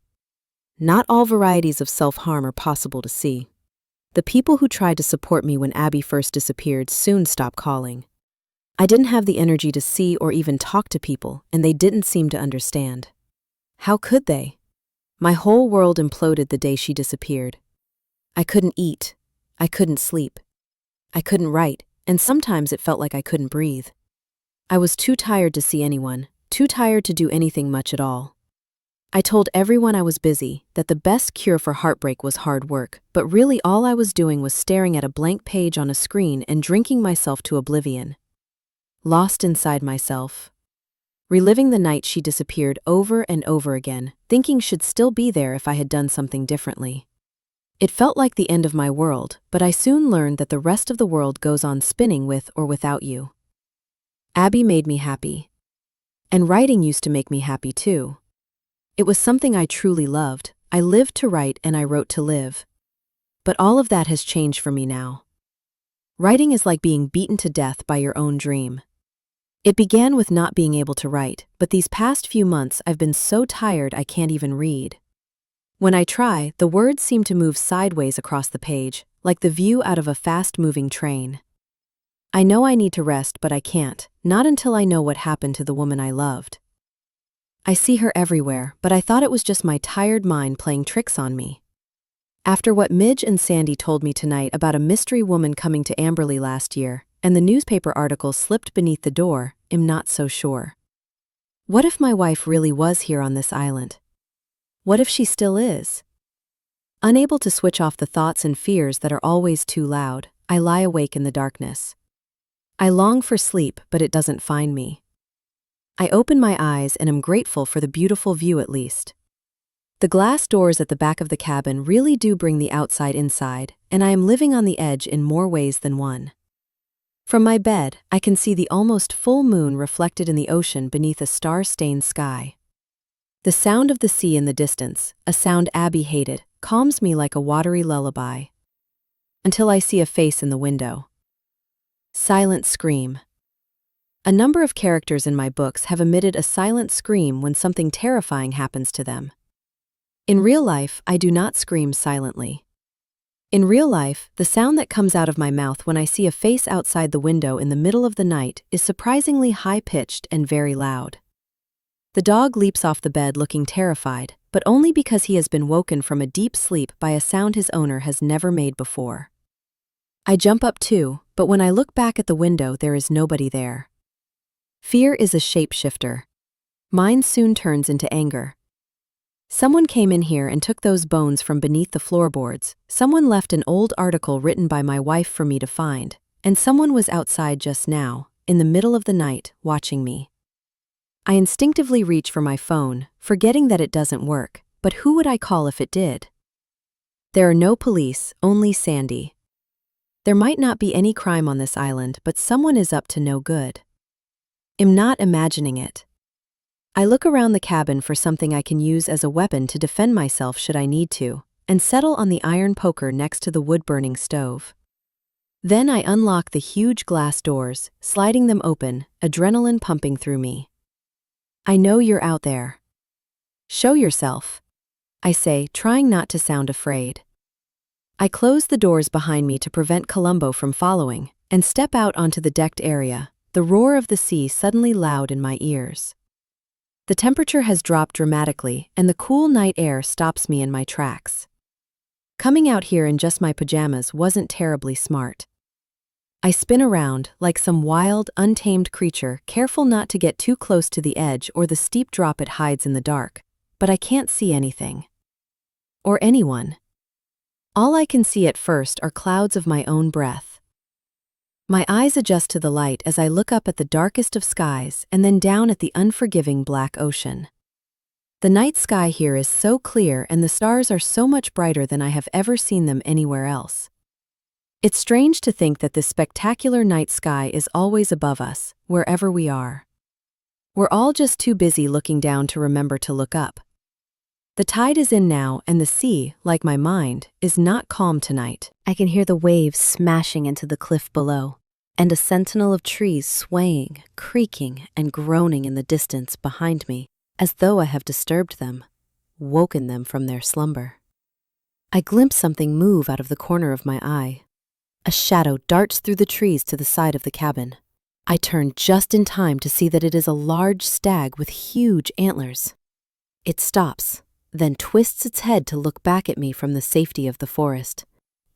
Not all varieties of self-harm are possible to see. The people who tried to support me when Abby first disappeared soon stopped calling. I didn't have the energy to see or even talk to people, and they didn't seem to understand. How could they? My whole world imploded the day she disappeared. I couldn't eat. I couldn't sleep. I couldn't write, and sometimes it felt like I couldn't breathe. I was too tired to see anyone, too tired to do anything much at all. I told everyone I was busy, that the best cure for heartbreak was hard work, but really all I was doing was staring at a blank page on a screen and drinking myself to oblivion. Lost inside myself. Reliving the night she disappeared over and over again, thinking she'd still be there if I had done something differently. It felt like the end of my world, but I soon learned that the rest of the world goes on spinning with or without you. Abby made me happy. And writing used to make me happy too. It was something I truly loved. I lived to write and I wrote to live. But all of that has changed for me now. Writing is like being beaten to death by your own dream. It began with not being able to write, but these past few months I've been so tired I can't even read. When I try, the words seem to move sideways across the page, like the view out of a fast-moving train. I know I need to rest, but I can't, not until I know what happened to the woman I loved. I see her everywhere, but I thought it was just my tired mind playing tricks on me. After what Midge and Sandy told me tonight about a mystery woman coming to Amberley last year, and the newspaper article slipped beneath the door, I'm not so sure. What if my wife really was here on this island? What if she still is? Unable to switch off the thoughts and fears that are always too loud, I lie awake in the darkness. I long for sleep, but it doesn't find me. I open my eyes and am grateful for the beautiful view at least. The glass doors at the back of the cabin really do bring the outside inside, and I am living on the edge in more ways than one. From my bed, I can see the almost full moon reflected in the ocean beneath a star-stained sky. The sound of the sea in the distance, a sound Abby hated, calms me like a watery lullaby. Until I see a face in the window. Silent scream. A number of characters in my books have emitted a silent scream when something terrifying happens to them. In real life, I do not scream silently. In real life, the sound that comes out of my mouth when I see a face outside the window in the middle of the night is surprisingly high-pitched and very loud. The dog leaps off the bed looking terrified, but only because he has been woken from a deep sleep by a sound his owner has never made before. I jump up too, but when I look back at the window, there is nobody there. Fear is a shapeshifter. Mine soon turns into anger. Someone came in here and took those bones from beneath the floorboards. Someone left an old article written by my wife for me to find, and someone was outside just now, in the middle of the night, watching me. I instinctively reach for my phone, forgetting that it doesn't work, but who would I call if it did? There are no police, only Sandy. There might not be any crime on this island, but someone is up to no good. I'm not imagining it. I look around the cabin for something I can use as a weapon to defend myself should I need to, and settle on the iron poker next to the wood-burning stove. Then I unlock the huge glass doors, sliding them open, adrenaline pumping through me. I know you're out there. Show yourself, I say, trying not to sound afraid. I close the doors behind me to prevent Columbo from following and step out onto the decked area, the roar of the sea suddenly loud in my ears. The temperature has dropped dramatically, and the cool night air stops me in my tracks. Coming out here in just my pajamas wasn't terribly smart. I spin around like some wild, untamed creature, careful not to get too close to the edge or the steep drop it hides in the dark, but I can't see anything. Or anyone. All I can see at first are clouds of my own breath. My eyes adjust to the light as I look up at the darkest of skies and then down at the unforgiving black ocean. The night sky here is so clear and the stars are so much brighter than I have ever seen them anywhere else. It's strange to think that this spectacular night sky is always above us, wherever we are. We're all just too busy looking down to remember to look up. The tide is in now, and the sea, like my mind, is not calm tonight. I can hear the waves smashing into the cliff below, and a sentinel of trees swaying, creaking, and groaning in the distance behind me, as though I have disturbed them, woken them from their slumber. I glimpse something move out of the corner of my eye. A shadow darts through the trees to the side of the cabin. I turn just in time to see that it is a large stag with huge antlers. It stops, then twists its head to look back at me from the safety of the forest,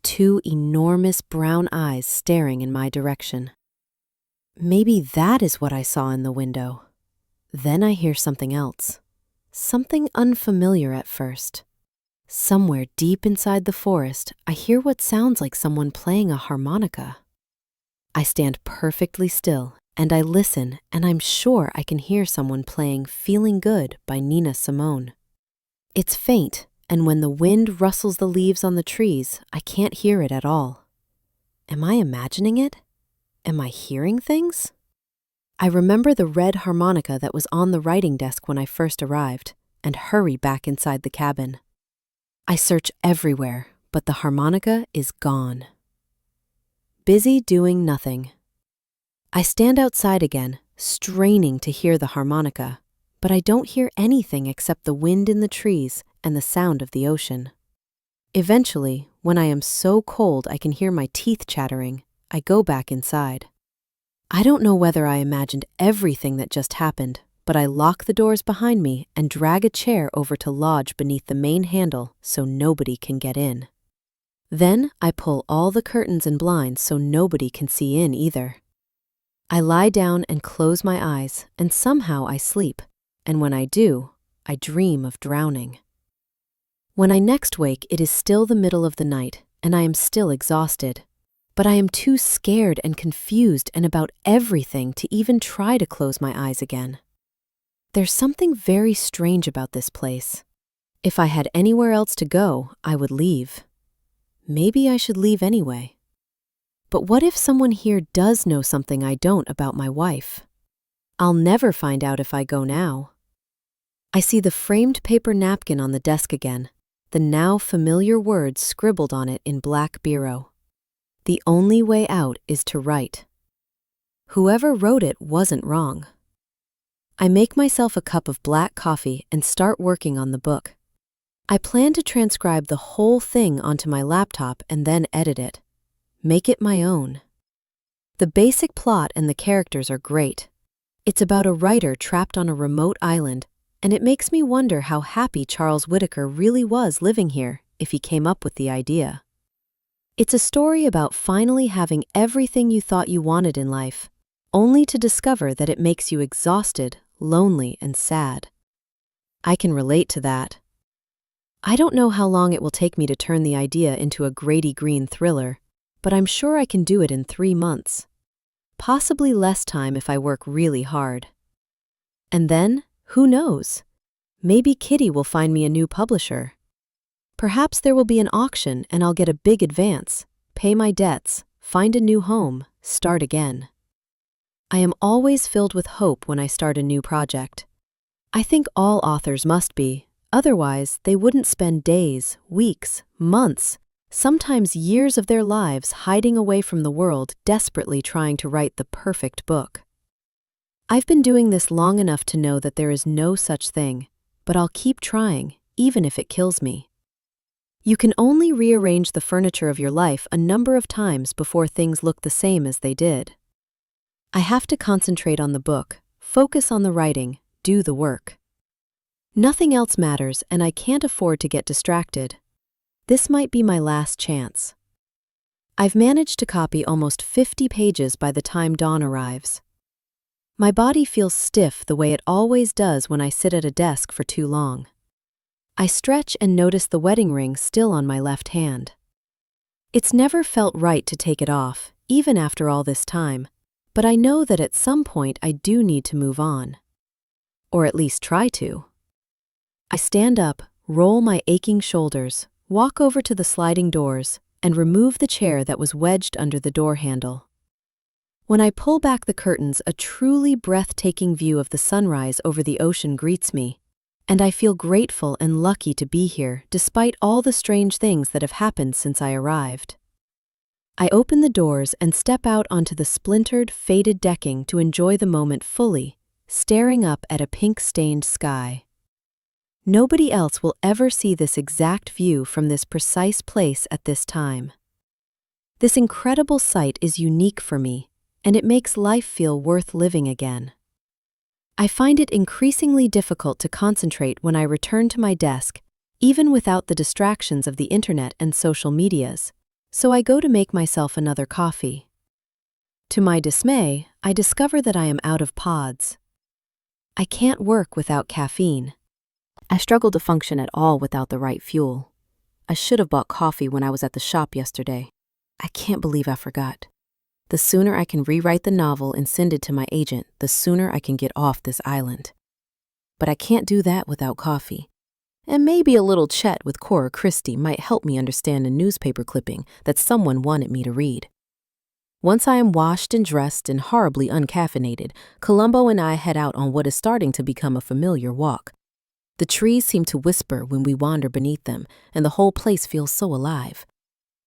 two enormous brown eyes staring in my direction. Maybe that is what I saw in the window. Then I hear something else, something unfamiliar at first. Somewhere deep inside the forest, I hear what sounds like someone playing a harmonica. I stand perfectly still, and I listen, and I'm sure I can hear someone playing Feeling Good by Nina Simone. It's faint, and when the wind rustles the leaves on the trees, I can't hear it at all. Am I imagining it? Am I hearing things? I remember the red harmonica that was on the writing desk when I first arrived, and hurry back inside the cabin. I search everywhere, but the harmonica is gone. Busy doing nothing. I stand outside again, straining to hear the harmonica, but I don't hear anything except the wind in the trees and the sound of the ocean. Eventually, when I am so cold I can hear my teeth chattering, I go back inside. I don't know whether I imagined everything that just happened, but I lock the doors behind me and drag a chair over to lodge beneath the main handle so nobody can get in. Then I pull all the curtains and blinds so nobody can see in either. I lie down and close my eyes, and somehow I sleep, and when I do, I dream of drowning. When I next wake, it is still the middle of the night, and I am still exhausted. But I am too scared and confused and about everything to even try to close my eyes again. There's something very strange about this place. If I had anywhere else to go, I would leave. Maybe I should leave anyway. But what if someone here does know something I don't about my wife? I'll never find out if I go now. I see the framed paper napkin on the desk again, the now familiar words scribbled on it in black biro. The only way out is to write. Whoever wrote it wasn't wrong. I make myself a cup of black coffee and start working on the book. I plan to transcribe the whole thing onto my laptop and then edit it. Make it my own. The basic plot and the characters are great. It's about a writer trapped on a remote island, and it makes me wonder how happy Charles Whittaker really was living here if he came up with the idea. It's a story about finally having everything you thought you wanted in life, only to discover that it makes you exhausted, lonely, and sad. I can relate to that. I don't know how long it will take me to turn the idea into a Grady Green thriller, but I'm sure I can do it in 3 months. Possibly less time if I work really hard. And then, who knows? Maybe Kitty will find me a new publisher. Perhaps there will be an auction and I'll get a big advance, pay my debts, find a new home, start again. I am always filled with hope when I start a new project. I think all authors must be, otherwise they wouldn't spend days, weeks, months, sometimes years of their lives hiding away from the world, desperately trying to write the perfect book. I've been doing this long enough to know that there is no such thing, but I'll keep trying, even if it kills me. You can only rearrange the furniture of your life a number of times before things look the same as they did. I have to concentrate on the book, focus on the writing, do the work. Nothing else matters, and I can't afford to get distracted. This might be my last chance. I've managed to copy almost 50 pages by the time dawn arrives. My body feels stiff the way it always does when I sit at a desk for too long. I stretch and notice the wedding ring still on my left hand. It's never felt right to take it off, even after all this time, but I know that at some point I do need to move on. Or at least try to. I stand up, roll my aching shoulders, walk over to the sliding doors, and remove the chair that was wedged under the door handle. When I pull back the curtains, a truly breathtaking view of the sunrise over the ocean greets me, and I feel grateful and lucky to be here despite all the strange things that have happened since I arrived. I open the doors and step out onto the splintered, faded decking to enjoy the moment fully, staring up at a pink-stained sky. Nobody else will ever see this exact view from this precise place at this time. This incredible sight is unique for me, and it makes life feel worth living again. I find it increasingly difficult to concentrate when I return to my desk, even without the distractions of the internet and social medias, so I go to make myself another coffee. To my dismay, I discover that I am out of pods. I can't work without caffeine. I struggle to function at all without the right fuel. I should have bought coffee when I was at the shop yesterday. I can't believe I forgot. The sooner I can rewrite the novel and send it to my agent, the sooner I can get off this island. But I can't do that without coffee. And maybe a little chat with Cora Christie might help me understand a newspaper clipping that someone wanted me to read. Once I am washed and dressed and horribly uncaffeinated, Columbo and I head out on what is starting to become a familiar walk. The trees seem to whisper when we wander beneath them, and the whole place feels so alive.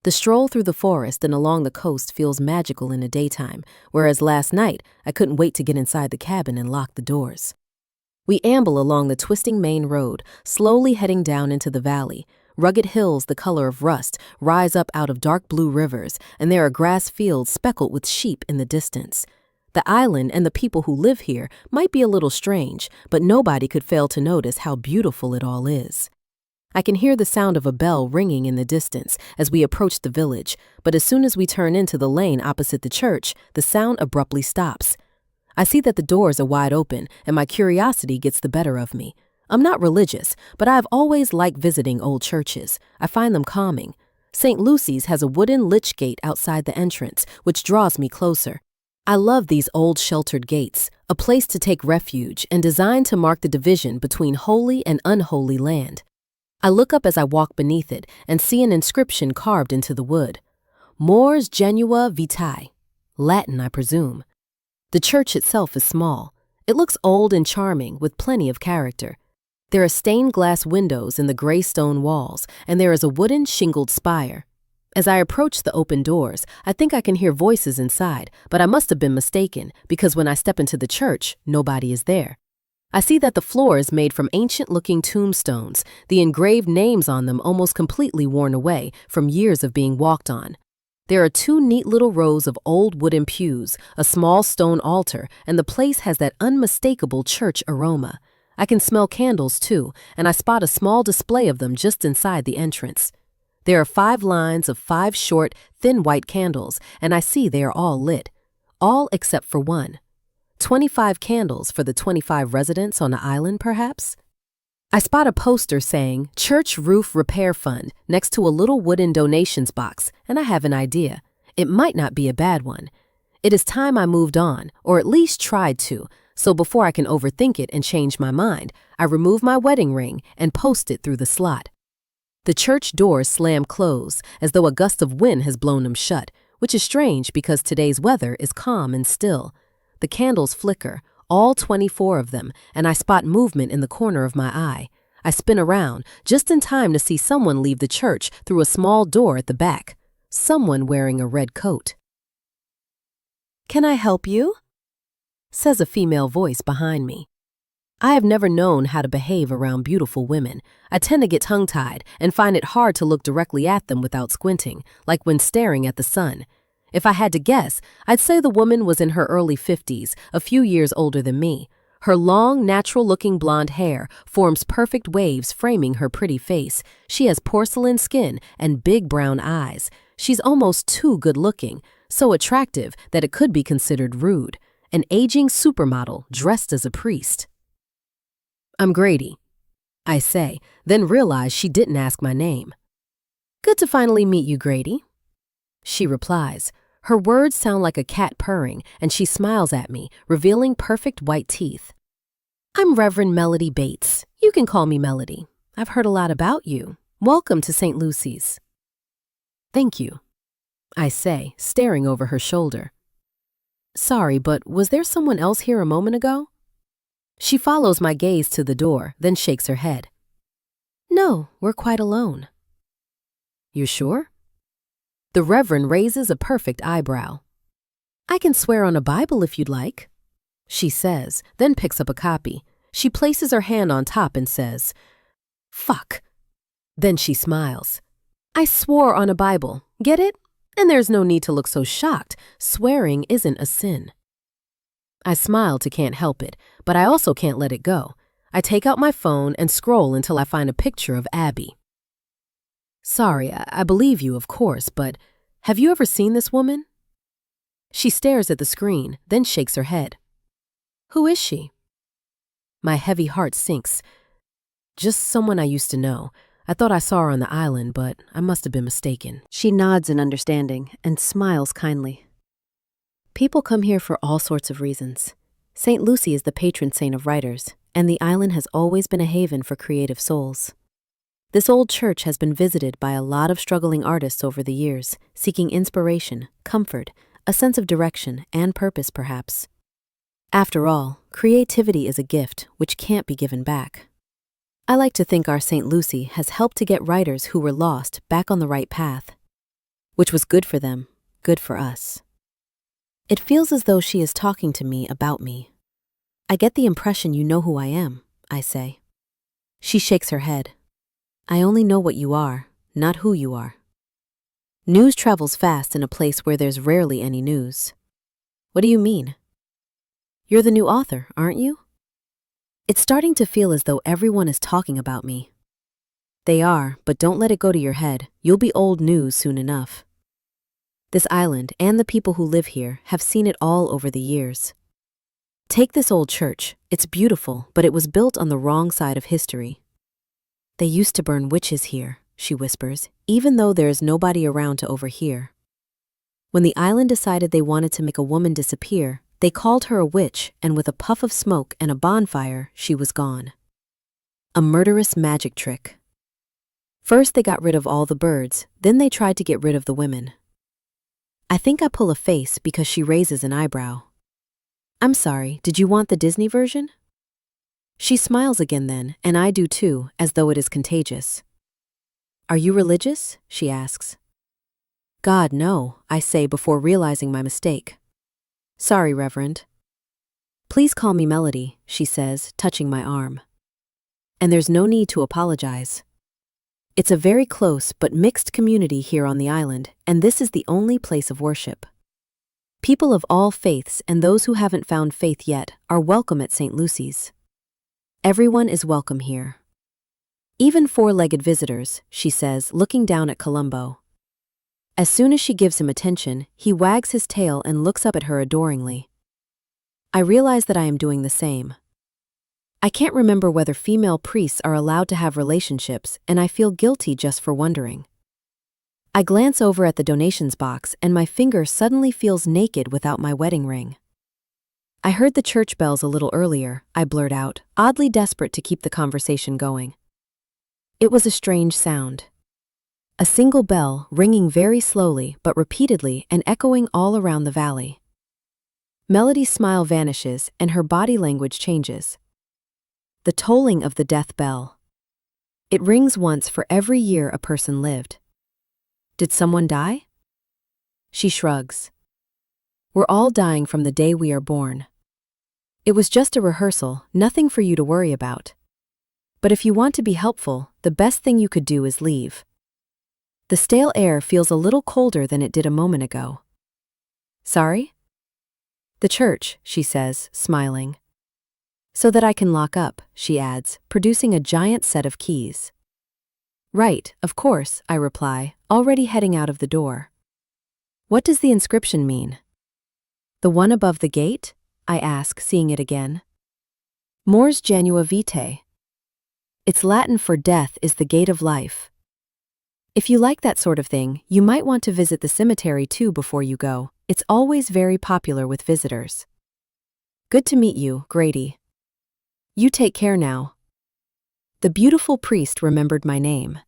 The stroll through the forest and along the coast feels magical in the daytime, whereas last night I couldn't wait to get inside the cabin and lock the doors. We amble along the twisting main road, slowly heading down into the valley. Rugged hills the color of rust rise up out of dark blue rivers, and there are grass fields speckled with sheep in the distance. The island and the people who live here might be a little strange, but nobody could fail to notice how beautiful it all is. I can hear the sound of a bell ringing in the distance as we approach the village, but as soon as we turn into the lane opposite the church, the sound abruptly stops. I see that the doors are wide open, and my curiosity gets the better of me. I'm not religious, but I've always liked visiting old churches. I find them calming. St. Lucy's has a wooden lich gate outside the entrance, which draws me closer. I love these old sheltered gates, a place to take refuge and designed to mark the division between holy and unholy land. I look up as I walk beneath it and see an inscription carved into the wood. Mors genua vitae. Latin, I presume. The church itself is small. It looks old and charming with plenty of character. There are stained glass windows in the gray stone walls, and there is a wooden shingled spire. As I approach the open doors, I think I can hear voices inside, but I must have been mistaken because when I step into the church, nobody is there. I see that the floor is made from ancient-looking tombstones, the engraved names on them almost completely worn away from years of being walked on. There are 2 neat little rows of old wooden pews, a small stone altar, and the place has that unmistakable church aroma. I can smell candles, too, and I spot a small display of them just inside the entrance. There are 5 lines of 5 short, thin white candles, and I see they are all lit. All except for one. 25 candles for the 25 residents on the island, perhaps? I spot a poster saying, Church Roof Repair Fund, next to a little wooden donations box, and I have an idea. It might not be a bad one. It is time I moved on, or at least tried to, so before I can overthink it and change my mind, I remove my wedding ring and post it through the slot. The church doors slam closed, as though a gust of wind has blown them shut, which is strange because today's weather is calm and still. The candles flicker, all 24 of them, and I spot movement in the corner of my eye. I spin around, just in time to see someone leave the church through a small door at the back. Someone wearing a red coat. "Can I help you?" says a female voice behind me. I have never known how to behave around beautiful women. I tend to get tongue-tied and find it hard to look directly at them without squinting, like when staring at the sun. If I had to guess, I'd say the woman was in her early 50s, a few years older than me. Her long, natural-looking blonde hair forms perfect waves framing her pretty face. She has porcelain skin and big brown eyes. She's almost too good-looking, so attractive that it could be considered rude. An aging supermodel dressed as a priest. "I'm Grady," I say, then realize she didn't ask my name. "Good to finally meet you, Grady," she replies. Her words sound like a cat purring, and she smiles at me, revealing perfect white teeth. "I'm Reverend Melody Bates. You can call me Melody. I've heard a lot about you. Welcome to St. Lucy's." "Thank you," I say, staring over her shoulder. "Sorry, but was there someone else here a moment ago?" She follows my gaze to the door, then shakes her head. "No, we're quite alone." "You sure?" The Reverend raises a perfect eyebrow. "I can swear on a Bible if you'd like," she says, then picks up a copy. She places her hand on top and says, "Fuck." Then she smiles. "I swore on a Bible. Get it? And there's no need to look so shocked. Swearing isn't a sin." I smile to can't help it, but I also can't let it go. I take out my phone and scroll until I find a picture of Abby. "Sorry, I believe you, of course, but have you ever seen this woman?" She stares at the screen, then shakes her head. "Who is she?" My heavy heart sinks. "Just someone I used to know. I thought I saw her on the island, but I must have been mistaken." She nods in understanding and smiles kindly. "People come here for all sorts of reasons. St. Lucy is the patron saint of writers, and the island has always been a haven for creative souls. This old church has been visited by a lot of struggling artists over the years, seeking inspiration, comfort, a sense of direction, and purpose, perhaps. After all, creativity is a gift which can't be given back. I like to think our St. Lucy has helped to get writers who were lost back on the right path, which was good for them, good for us. It feels as though she is talking to me about me. I get the impression you know who I am," I say. She shakes her head. "I only know what you are, not who you are." News travels fast in a place where there's rarely any news. "What do you mean?" "You're the new author, aren't you?" It's starting to feel as though everyone is talking about me. They are, but don't let it go to your head. You'll be old news soon enough. This island and the people who live here have seen it all over the years. Take this old church. It's beautiful, but it was built on the wrong side of history. "They used to burn witches here," she whispers, even though there is nobody around to overhear. "When the island decided they wanted to make a woman disappear, they called her a witch, and with a puff of smoke and a bonfire, she was gone. A murderous magic trick. First they got rid of all the birds, then they tried to get rid of the women." I think I pull a face because she raises an eyebrow. "I'm sorry, did you want the Disney version?" She smiles again then, and I do too, as though it is contagious. "Are you religious?" she asks. "God, no," I say before realizing my mistake. "Sorry, Reverend." "Please call me Melody," she says, touching my arm. "And there's no need to apologize. It's a very close but mixed community here on the island, and this is the only place of worship. People of all faiths and those who haven't found faith yet are welcome at St. Lucy's. Everyone is welcome here. Even four-legged visitors," she says, looking down at Columbo. As soon as she gives him attention, he wags his tail and looks up at her adoringly. I realize that I am doing the same. I can't remember whether female priests are allowed to have relationships, and I feel guilty just for wondering. I glance over at the donations box, and my finger suddenly feels naked without my wedding ring. "I heard the church bells a little earlier," I blurt out, oddly desperate to keep the conversation going. It was a strange sound. A single bell ringing very slowly but repeatedly and echoing all around the valley. Melody's smile vanishes and her body language changes. The tolling of the death bell. It rings once for every year a person lived. Did someone die? She shrugs. We're all dying from the day we are born. It was just a rehearsal, nothing for you to worry about. But if you want to be helpful, the best thing you could do is leave. The stale air feels a little colder than it did a moment ago. Sorry? The church, she says, smiling. So that I can lock up, she adds, producing a giant set of keys. Right, of course, I reply, already heading out of the door. What does the inscription mean? The one above the gate? I ask, seeing it again. Mors genua vitae. It's Latin for death is the gate of life. If you like that sort of thing, you might want to visit the cemetery too before you go. It's always very popular with visitors. Good to meet you, Grady. You take care now. The beautiful priest remembered my name.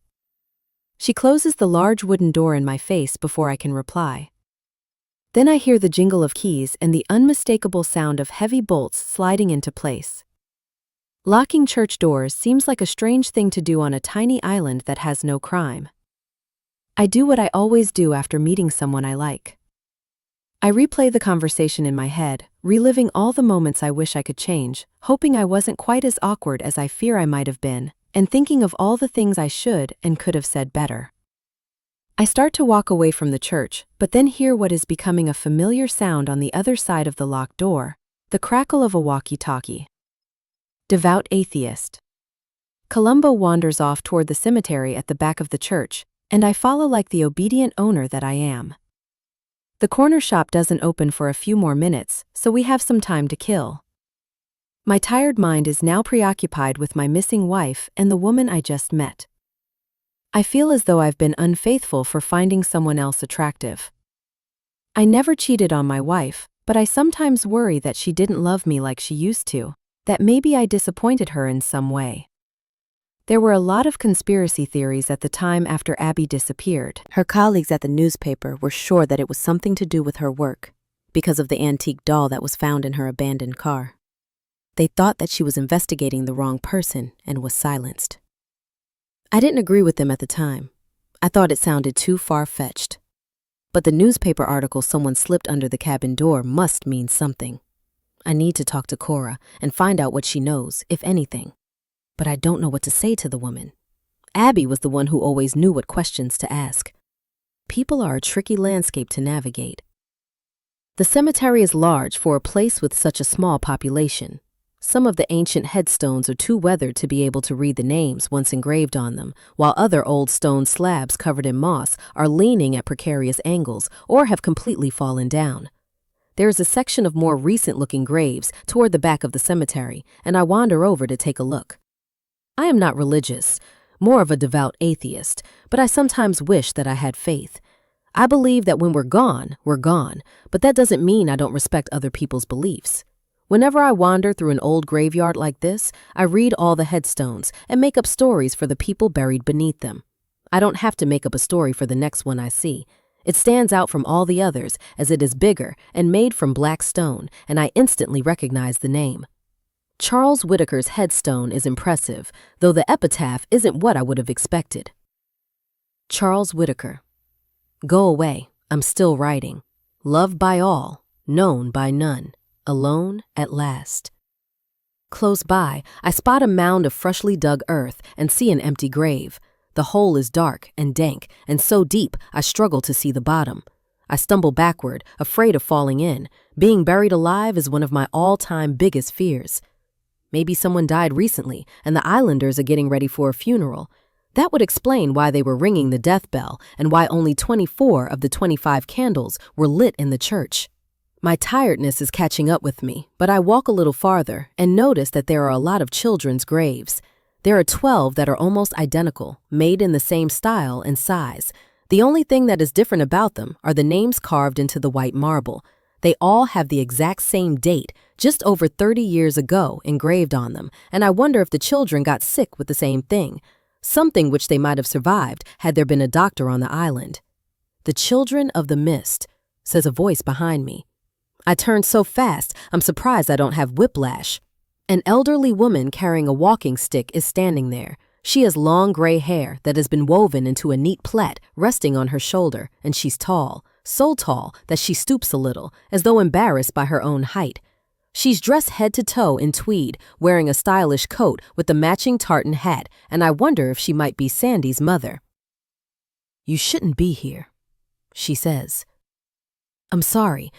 She closes the large wooden door in my face before I can reply. Then I hear the jingle of keys and the unmistakable sound of heavy bolts sliding into place. Locking church doors seems like a strange thing to do on a tiny island that has no crime. I do what I always do after meeting someone I like. I replay the conversation in my head, reliving all the moments I wish I could change, hoping I wasn't quite as awkward as I fear I might have been, and thinking of all the things I should and could have said better. I start to walk away from the church, but then hear what is becoming a familiar sound on the other side of the locked door, the crackle of a walkie-talkie. Devout atheist. Columbo wanders off toward the cemetery at the back of the church, and I follow like the obedient owner that I am. The corner shop doesn't open for a few more minutes, so we have some time to kill. My tired mind is now preoccupied with my missing wife and the woman I just met. I feel as though I've been unfaithful for finding someone else attractive. I never cheated on my wife, but I sometimes worry that she didn't love me like she used to, that maybe I disappointed her in some way. There were a lot of conspiracy theories at the time after Abby disappeared. Her colleagues at the newspaper were sure that it was something to do with her work, because of the antique doll that was found in her abandoned car. They thought that she was investigating the wrong person and was silenced. I didn't agree with them at the time. I thought it sounded too far-fetched. But the newspaper article someone slipped under the cabin door must mean something. I need to talk to Cora and find out what she knows, if anything. But I don't know what to say to the woman. Abby was the one who always knew what questions to ask. People are a tricky landscape to navigate. The cemetery is large for a place with such a small population. Some of the ancient headstones are too weathered to be able to read the names once engraved on them, while other old stone slabs covered in moss are leaning at precarious angles or have completely fallen down. There is a section of more recent-looking graves toward the back of the cemetery, and I wander over to take a look. I am not religious, more of a devout atheist, but I sometimes wish that I had faith. I believe that when we're gone, but that doesn't mean I don't respect other people's beliefs. Whenever I wander through an old graveyard like this, I read all the headstones and make up stories for the people buried beneath them. I don't have to make up a story for the next one I see. It stands out from all the others as it is bigger and made from black stone, and I instantly recognize the name. Charles Whitaker's headstone is impressive, though the epitaph isn't what I would have expected. Charles Whitaker. Go away, I'm still writing. Loved by all, known by none. Alone at last. Close by, I spot a mound of freshly dug earth and see an empty grave. The hole is dark and dank, and so deep I struggle to see the bottom. I stumble backward, afraid of falling in. Being buried alive is one of my all-time biggest fears. Maybe someone died recently, and the islanders are getting ready for a funeral. That would explain why they were ringing the death bell and why only 24 of the 25 candles were lit in the church. My tiredness is catching up with me, but I walk a little farther and notice that there are a lot of children's graves. There are 12 that are almost identical, made in the same style and size. The only thing that is different about them are the names carved into the white marble. They all have the exact same date, just over 30 years ago, engraved on them, and I wonder if the children got sick with the same thing, something which they might have survived had there been a doctor on the island. The Children of the Mist, says a voice behind me. I turn so fast, I'm surprised I don't have whiplash. An elderly woman carrying a walking stick is standing there. She has long gray hair that has been woven into a neat plait resting on her shoulder, and she's tall, so tall that she stoops a little, as though embarrassed by her own height. She's dressed head to toe in tweed, wearing a stylish coat with the matching tartan hat, and I wonder if she might be Sandy's mother. "You shouldn't be here," she says. "I'm sorry.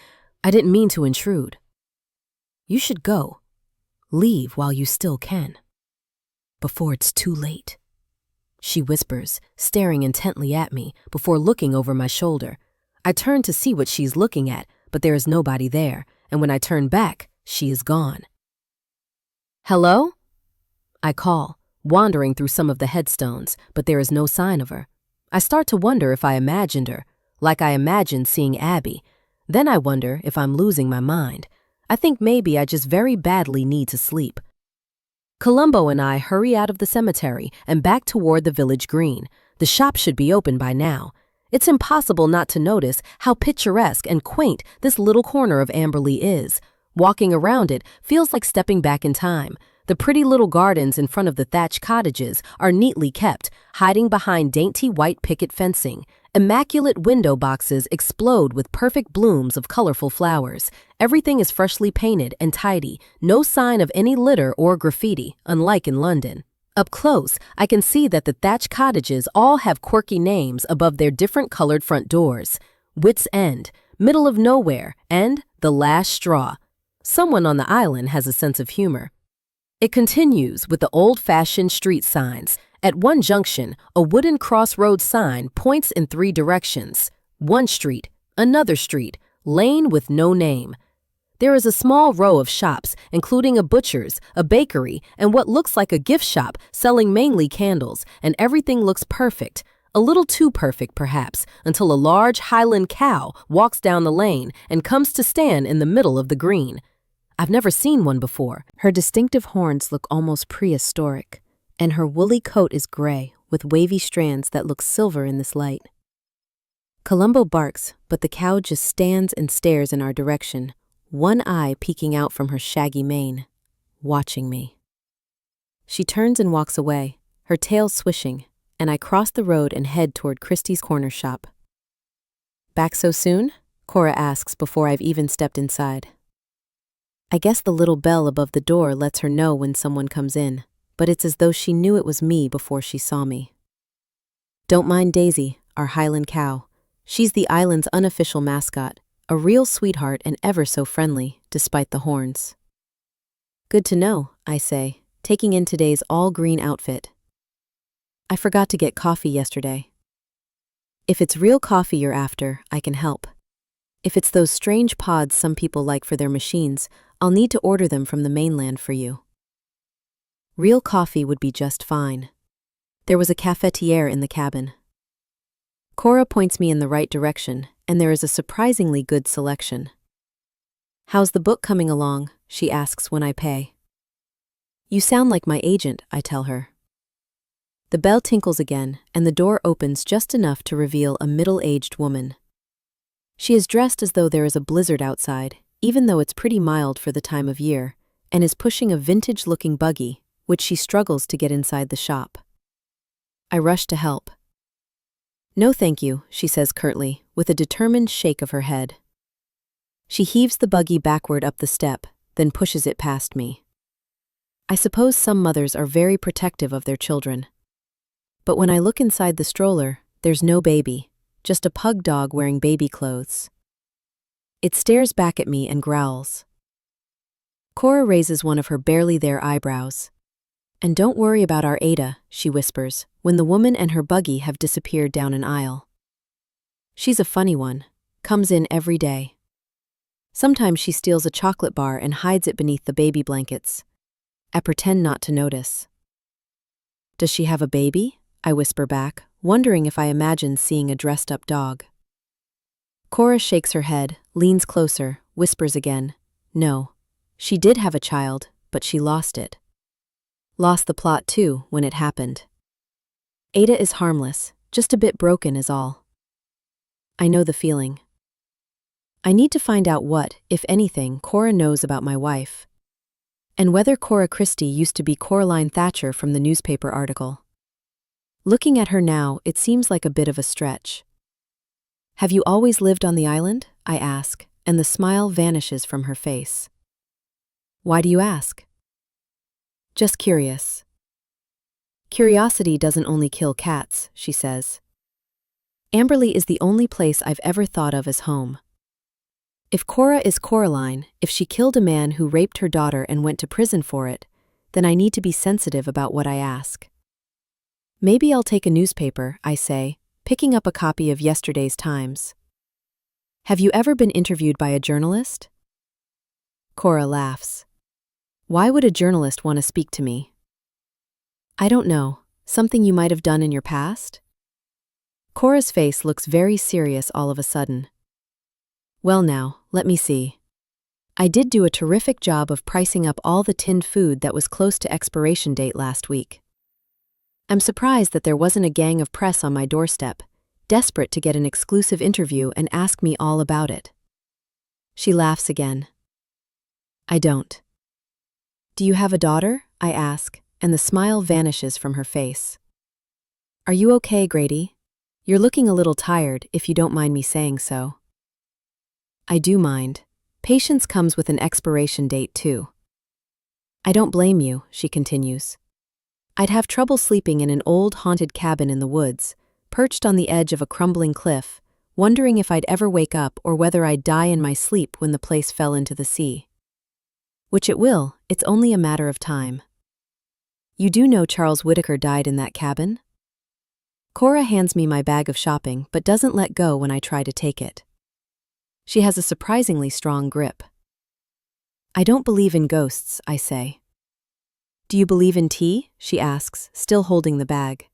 I didn't mean to intrude." "You should go. Leave while you still can. Before it's too late," she whispers, staring intently at me before looking over my shoulder. I turn to see what she's looking at, but there is nobody there, and when I turn back, she is gone. "Hello?" I call, wandering through some of the headstones, but there is no sign of her. I start to wonder if I imagined her, like I imagined seeing Abby. Then I wonder if I'm losing my mind. I think maybe I just very badly need to sleep. Columbo and I hurry out of the cemetery and back toward the village green. The shop should be open by now. It's impossible not to notice how picturesque and quaint this little corner of Amberley is. Walking around it feels like stepping back in time. The pretty little gardens in front of the thatched cottages are neatly kept, hiding behind dainty white picket fencing. Immaculate window boxes explode with perfect blooms of colorful flowers. Everything is freshly painted and tidy, no sign of any litter or graffiti, unlike in London. Up close, I can see that the thatched cottages all have quirky names above their different colored front doors. Wits End, Middle of Nowhere, and The Last Straw. Someone on the island has a sense of humor. It continues with the old-fashioned street signs. At one junction, a wooden crossroads sign points in 3 directions. One street, another street, lane with no name. There is a small row of shops, including a butcher's, a bakery, and what looks like a gift shop selling mainly candles, and everything looks perfect. A little too perfect, perhaps, until a large Highland cow walks down the lane and comes to stand in the middle of the green. I've never seen one before. Her distinctive horns look almost prehistoric, and her woolly coat is gray with wavy strands that look silver in this light. Columbo barks, but the cow just stands and stares in our direction, one eye peeking out from her shaggy mane, watching me. She turns and walks away, her tail swishing, and I cross the road and head toward Christie's corner shop. "Back so soon?" Cora asks before I've even stepped inside. I guess the little bell above the door lets her know when someone comes in, but it's as though she knew it was me before she saw me. Don't mind Daisy, our Highland cow. She's the island's unofficial mascot, a real sweetheart and ever so friendly, despite the horns. "Good to know," I say, taking in today's all-green outfit. "I forgot to get coffee yesterday." "If it's real coffee you're after, I can help. If it's those strange pods some people like for their machines, I'll need to order them from the mainland for you." Real coffee would be just fine. There was a cafetiere in the cabin. Cora points me in the right direction, and there is a surprisingly good selection. "How's the book coming along?" she asks when I pay. "You sound like my agent," I tell her. The bell tinkles again, and the door opens just enough to reveal a middle-aged woman. She is dressed as though there is a blizzard outside, even though it's pretty mild for the time of year, and is pushing a vintage-looking buggy, which she struggles to get inside the shop. I rush to help. "No thank you," she says curtly, with a determined shake of her head. She heaves the buggy backward up the step, then pushes it past me. I suppose some mothers are very protective of their children. But when I look inside the stroller, there's no baby, just a pug dog wearing baby clothes. It stares back at me and growls. Cora raises one of her barely there eyebrows. "And don't worry about our Ada," she whispers, when the woman and her buggy have disappeared down an aisle. She's a funny one, comes in every day. Sometimes she steals a chocolate bar and hides it beneath the baby blankets. I pretend not to notice. "Does she have a baby?" I whisper back, wondering if I imagine seeing a dressed-up dog. Cora shakes her head, leans closer, whispers again. "No. She did have a child, but she lost it. Lost the plot, too, when it happened. Ada is harmless, just a bit broken is all." I know the feeling. I need to find out what, if anything, Cora knows about my wife. And whether Cora Christie used to be Coraline Thatcher from the newspaper article. Looking at her now, it seems like a bit of a stretch. "Have you always lived on the island?" I ask, and the smile vanishes from her face. Why do you ask? Just curious. Curiosity doesn't only kill cats, she says. Amberley is the only place I've ever thought of as home. If Cora is Coraline, if she killed a man who raped her daughter and went to prison for it, then I need to be sensitive about what I ask. Maybe I'll take a newspaper, I say, picking up a copy of yesterday's Times. Have you ever been interviewed by a journalist? Cora laughs. Why would a journalist want to speak to me? I don't know. Something you might have done in your past? Cora's face looks very serious all of a sudden. Well now, let me see. I did do a terrific job of pricing up all the tinned food that was close to expiration date last week. I'm surprised that there wasn't a gang of press on my doorstep, desperate to get an exclusive interview and ask me all about it. She laughs again. I don't. Do you have a daughter? I ask, and the smile vanishes from her face. Are you okay, Grady? You're looking a little tired, if you don't mind me saying so. I do mind. Patience comes with an expiration date, too. I don't blame you, she continues. I'd have trouble sleeping in an old haunted cabin in the woods, perched on the edge of a crumbling cliff, wondering if I'd ever wake up or whether I'd die in my sleep when the place fell into the sea. Which it will, it's only a matter of time. You do know Charles Whitaker died in that cabin? Cora hands me my bag of shopping but doesn't let go when I try to take it. She has a surprisingly strong grip. I don't believe in ghosts, I say. Do you believe in tea? She asks, still holding the bag.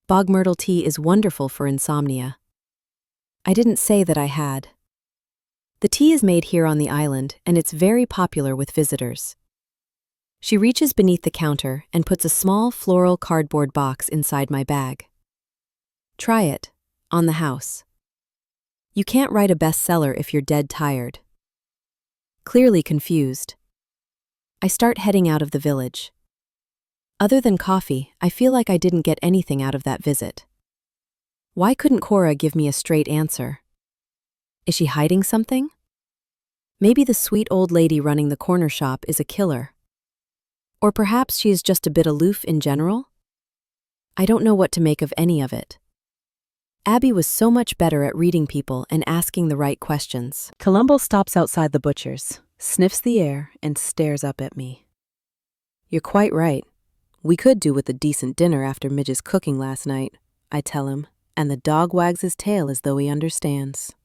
Bog myrtle tea is wonderful for insomnia. I didn't say that I had. The tea is made here on the island, and it's very popular with visitors. She reaches beneath the counter and puts a small floral cardboard box inside my bag. Try it, on the house. You can't write a bestseller if you're dead tired. Clearly confused. I start heading out of the village. Other than coffee, I feel like I didn't get anything out of that visit. Why couldn't Cora give me a straight answer? Is she hiding something? Maybe the sweet old lady running the corner shop is a killer. Or perhaps she is just a bit aloof in general? I don't know what to make of any of it. Abby was so much better at reading people and asking the right questions. Columbo stops outside the butcher's, sniffs the air, and stares up at me. You're quite right. We could do with a decent dinner after Midge's cooking last night, I tell him, and the dog wags his tail as though he understands.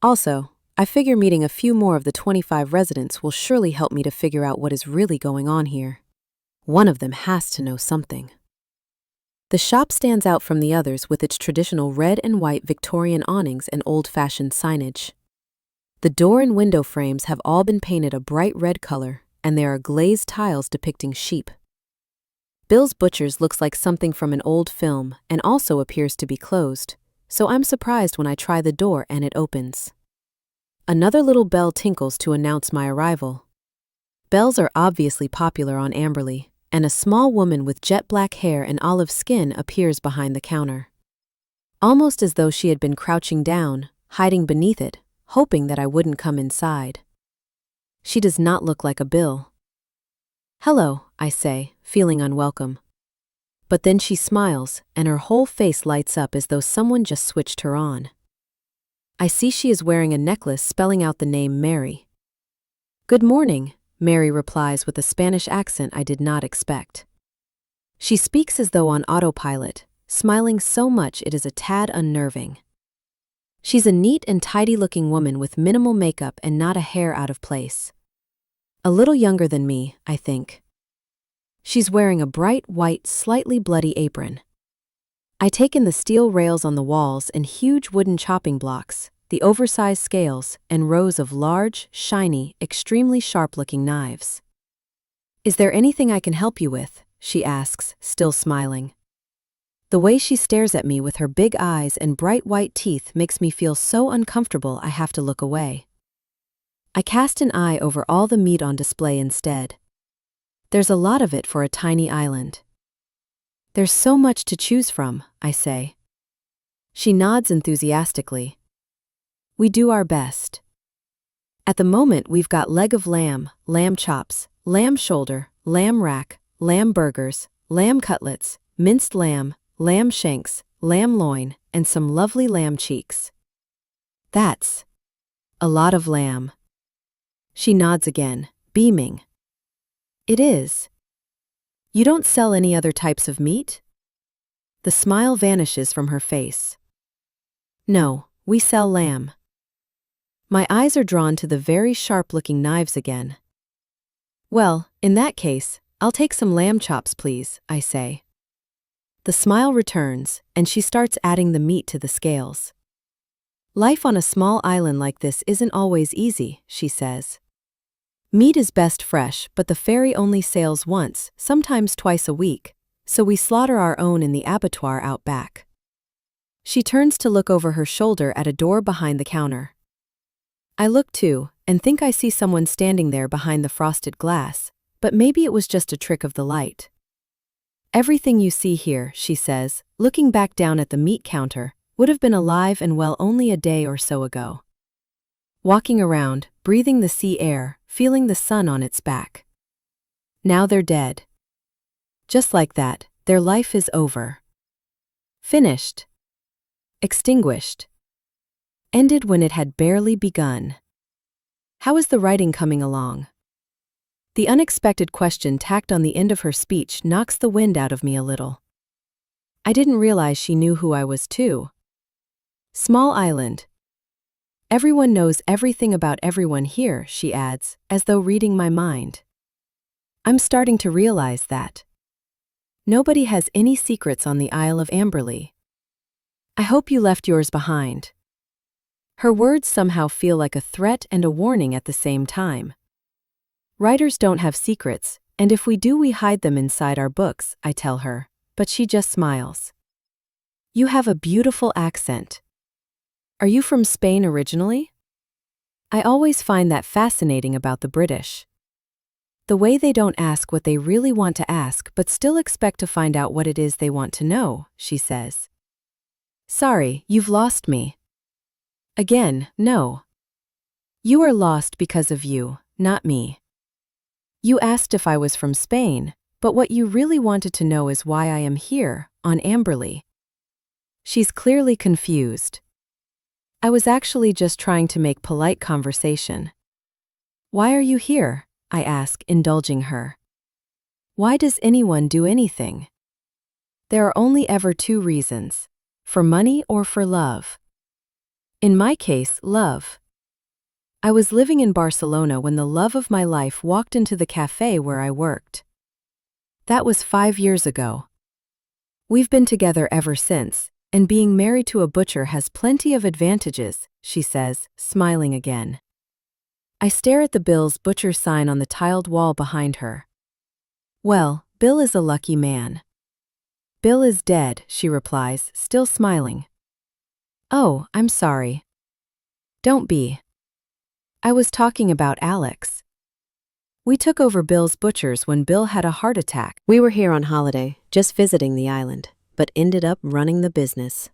Also, I figure meeting a few more of the 25 residents will surely help me to figure out what is really going on here. One of them has to know something. The shop stands out from the others with its traditional red and white Victorian awnings and old-fashioned signage. The door and window frames have all been painted a bright red color, and there are glazed tiles depicting sheep. Bill's Butcher's looks like something from an old film and also appears to be closed, so I'm surprised when I try the door and it opens. Another little bell tinkles to announce my arrival. Bells are obviously popular on Amberley, and a small woman with jet black hair and olive skin appears behind the counter. Almost as though she had been crouching down, hiding beneath it, hoping that I wouldn't come inside. She does not look like a Bill. Hello, I say, feeling unwelcome. But then she smiles, and her whole face lights up as though someone just switched her on. I see she is wearing a necklace spelling out the name Mary. Good morning, Mary replies with a Spanish accent I did not expect. She speaks as though on autopilot, smiling so much it is a tad unnerving. She's a neat and tidy-looking woman with minimal makeup and not a hair out of place. A little younger than me, I think. She's wearing a bright white, slightly bloody apron. I take in the steel rails on the walls and huge wooden chopping blocks, the oversized scales, and rows of large, shiny, extremely sharp-looking knives. Is there anything I can help you with? She asks, still smiling. The way she stares at me with her big eyes and bright white teeth makes me feel so uncomfortable I have to look away. I cast an eye over all the meat on display instead. There's a lot of it for a tiny island. There's so much to choose from, I say. She nods enthusiastically. We do our best. At the moment, we've got leg of lamb, lamb chops, lamb shoulder, lamb rack, lamb burgers, lamb cutlets, minced lamb shanks, lamb loin, and some lovely lamb cheeks. That's a lot of lamb. She nods again, beaming. It is. You don't sell any other types of meat? The smile vanishes from her face. No, we sell lamb. My eyes are drawn to the very sharp-looking knives again. Well, in that case, I'll take some lamb chops, please, I say. The smile returns, and she starts adding the meat to the scales. Life on a small island like this isn't always easy, she says. Meat is best fresh, but the ferry only sails once, sometimes twice a week, so we slaughter our own in the abattoir out back. She turns to look over her shoulder at a door behind the counter. I look too, and think I see someone standing there behind the frosted glass, but maybe it was just a trick of the light. Everything you see here, she says, looking back down at the meat counter, would have been alive and well only a day or so ago. Walking around, breathing the sea air, feeling the sun on its back. Now they're dead. Just like that, their life is over. Finished. Extinguished. Ended when it had barely begun. How is the writing coming along? The unexpected question tacked on the end of her speech knocks the wind out of me a little. I didn't realize she knew who I was too. Small island. Everyone knows everything about everyone here, she adds, as though reading my mind. I'm starting to realize that. Nobody has any secrets on the Isle of Amberley. I hope you left yours behind. Her words somehow feel like a threat and a warning at the same time. Writers don't have secrets, and if we do, we hide them inside our books, I tell her, but she just smiles. You have a beautiful accent. Are you from Spain originally? I always find that fascinating about the British. The way they don't ask what they really want to ask but still expect to find out what it is they want to know, she says. Sorry, you've lost me. Again, no. You are lost because of you, not me. You asked if I was from Spain, but what you really wanted to know is why I am here, on Amberley. She's clearly confused. I was actually just trying to make polite conversation. Why are you here? I ask, indulging her. Why does anyone do anything? There are only ever two reasons, for money or for love. In my case, love. I was living in Barcelona when the love of my life walked into the cafe where I worked. That was 5 years ago. We've been together ever since, and being married to a butcher has plenty of advantages, she says, smiling again. I stare at the Bill's butcher sign on the tiled wall behind her. Well, Bill is a lucky man. Bill is dead, she replies, still smiling. Oh, I'm sorry. Don't be. I was talking about Alex. We took over Bill's butchers when Bill had a heart attack. We were here on holiday, just visiting the island, but ended up running the business.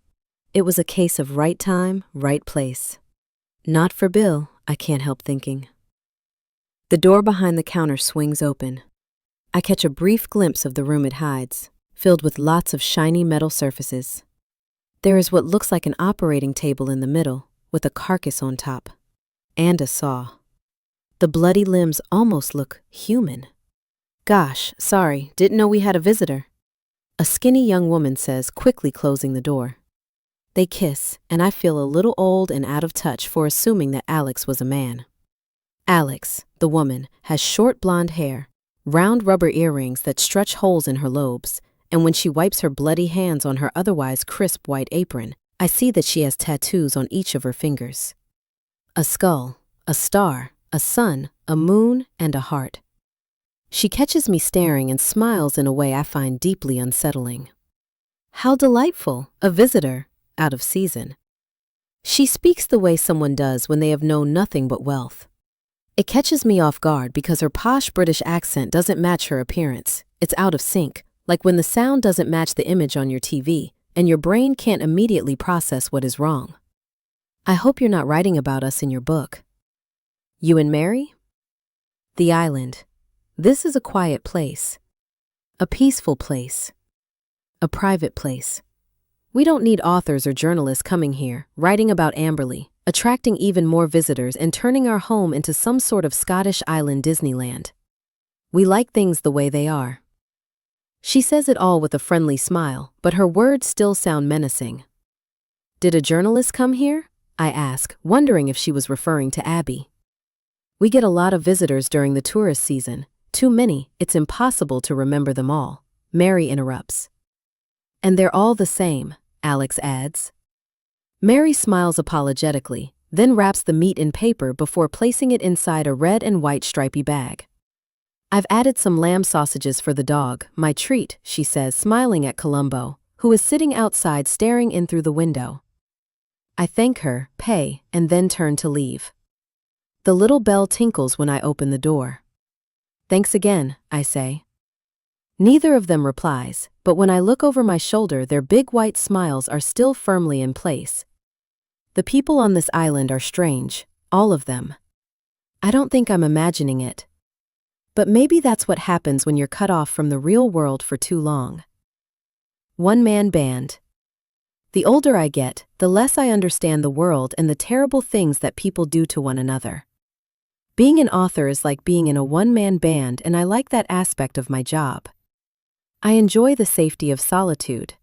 It was a case of right time, right place. Not for Bill, I can't help thinking. The door behind the counter swings open. I catch a brief glimpse of the room it hides, filled with lots of shiny metal surfaces. There is what looks like an operating table in the middle, with a carcass on top. And a saw. The bloody limbs almost look human. Gosh, sorry, didn't know we had a visitor. A skinny young woman says, quickly closing the door. They kiss, and I feel a little old and out of touch for assuming that Alex was a man. Alex, the woman, has short blonde hair, round rubber earrings that stretch holes in her lobes, and when she wipes her bloody hands on her otherwise crisp white apron, I see that she has tattoos on each of her fingers. A skull, a star, a sun, a moon, and a heart. She catches me staring and smiles in a way I find deeply unsettling. How delightful, a visitor, out of season. She speaks the way someone does when they have known nothing but wealth. It catches me off guard because her posh British accent doesn't match her appearance. It's out of sync, like when the sound doesn't match the image on your TV, and your brain can't immediately process what is wrong. I hope you're not writing about us in your book. You and Mary? The island. This is a quiet place. A peaceful place. A private place. We don't need authors or journalists coming here, writing about Amberley, attracting even more visitors and turning our home into some sort of Scottish island Disneyland. We like things the way they are. She says it all with a friendly smile, but her words still sound menacing. Did a journalist come here? I ask, wondering if she was referring to Abby. We get a lot of visitors during the tourist season. Too many, it's impossible to remember them all. Mary interrupts. And they're all the same, Alex adds. Mary smiles apologetically, then wraps the meat in paper before placing it inside a red and white stripy bag. I've added some lamb sausages for the dog, my treat, she says, smiling at Columbo, who is sitting outside staring in through the window. I thank her, pay, and then turn to leave. The little bell tinkles when I open the door. Thanks again, I say. Neither of them replies, but when I look over my shoulder, their big white smiles are still firmly in place. The people on this island are strange, all of them. I don't think I'm imagining it. But maybe that's what happens when you're cut off from the real world for too long. One-man band. The older I get, the less I understand the world and the terrible things that people do to one another. Being an author is like being in a one-man band, and I like that aspect of my job. I enjoy the safety of solitude.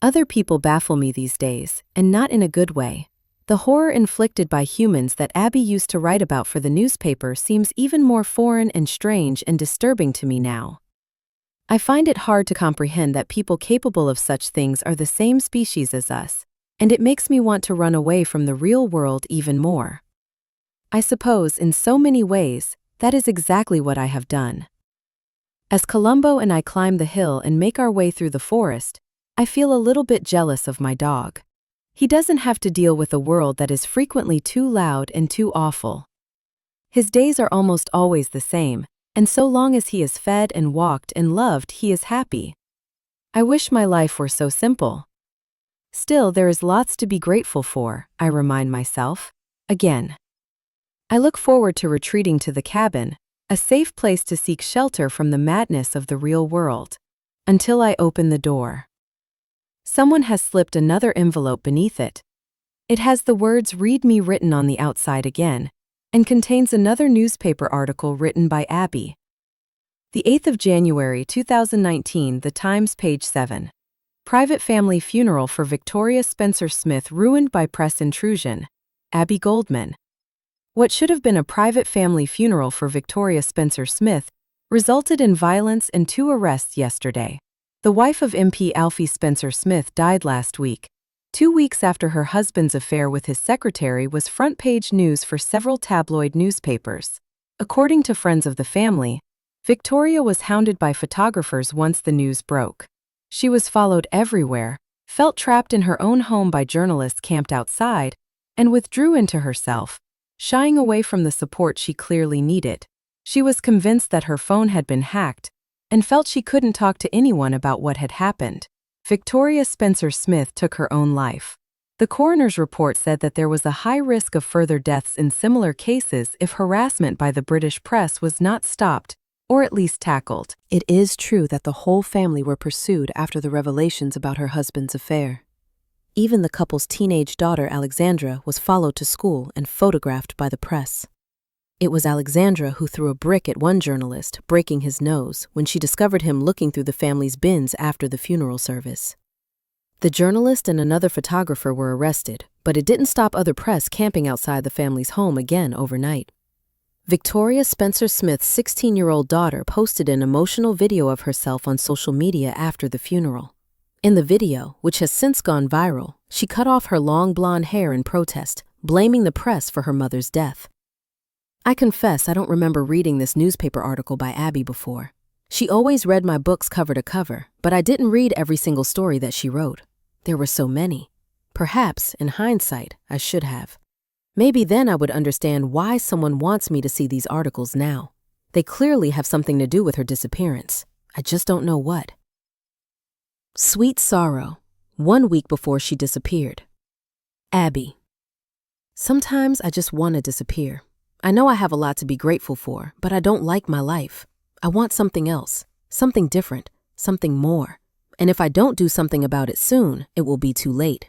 Other people baffle me these days, and not in a good way. The horror inflicted by humans that Abby used to write about for the newspaper seems even more foreign and strange and disturbing to me now. I find it hard to comprehend that people capable of such things are the same species as us, and it makes me want to run away from the real world even more. I suppose, in so many ways, that is exactly what I have done. As Columbo and I climb the hill and make our way through the forest, I feel a little bit jealous of my dog. He doesn't have to deal with a world that is frequently too loud and too awful. His days are almost always the same, and so long as he is fed and walked and loved, he is happy. I wish my life were so simple. Still, there is lots to be grateful for, I remind myself. Again. I look forward to retreating to the cabin, a safe place to seek shelter from the madness of the real world. Until I open the door. Someone has slipped another envelope beneath it. It has the words "Read Me" written on the outside again, and contains another newspaper article written by Abby. The 8th of January 2019, The Times, page 7. Private family funeral for Victoria Spencer Smith ruined by press intrusion. Abby Goldman. What should have been a private family funeral for Victoria Spencer Smith resulted in violence and 2 arrests yesterday. The wife of MP Alfie Spencer Smith died last week, 2 weeks after her husband's affair with his secretary was front-page news for several tabloid newspapers. According to friends of the family, Victoria was hounded by photographers once the news broke. She was followed everywhere, felt trapped in her own home by journalists camped outside, and withdrew into herself, shying away from the support she clearly needed. She was convinced that her phone had been hacked, and felt she couldn't talk to anyone about what had happened. Victoria Spencer Smith took her own life. The coroner's report said that there was a high risk of further deaths in similar cases if harassment by the British press was not stopped, or at least tackled. It is true that the whole family were pursued after the revelations about her husband's affair. Even the couple's teenage daughter Alexandra was followed to school and photographed by the press. It was Alexandra who threw a brick at one journalist, breaking his nose, when she discovered him looking through the family's bins after the funeral service. The journalist and another photographer were arrested, but it didn't stop other press camping outside the family's home again overnight. Victoria Spencer Smith's 16-year-old daughter posted an emotional video of herself on social media after the funeral. In the video, which has since gone viral, she cut off her long blonde hair in protest, blaming the press for her mother's death. I confess I don't remember reading this newspaper article by Abby before. She always read my books cover to cover, but I didn't read every single story that she wrote. There were so many. Perhaps, in hindsight, I should have. Maybe then I would understand why someone wants me to see these articles now. They clearly have something to do with her disappearance. I just don't know what. Sweet sorrow, 1 week before she disappeared. Abby. Sometimes I just want to disappear. I know I have a lot to be grateful for, but I don't like my life. I want something else, something different, something more. And if I don't do something about it soon, it will be too late.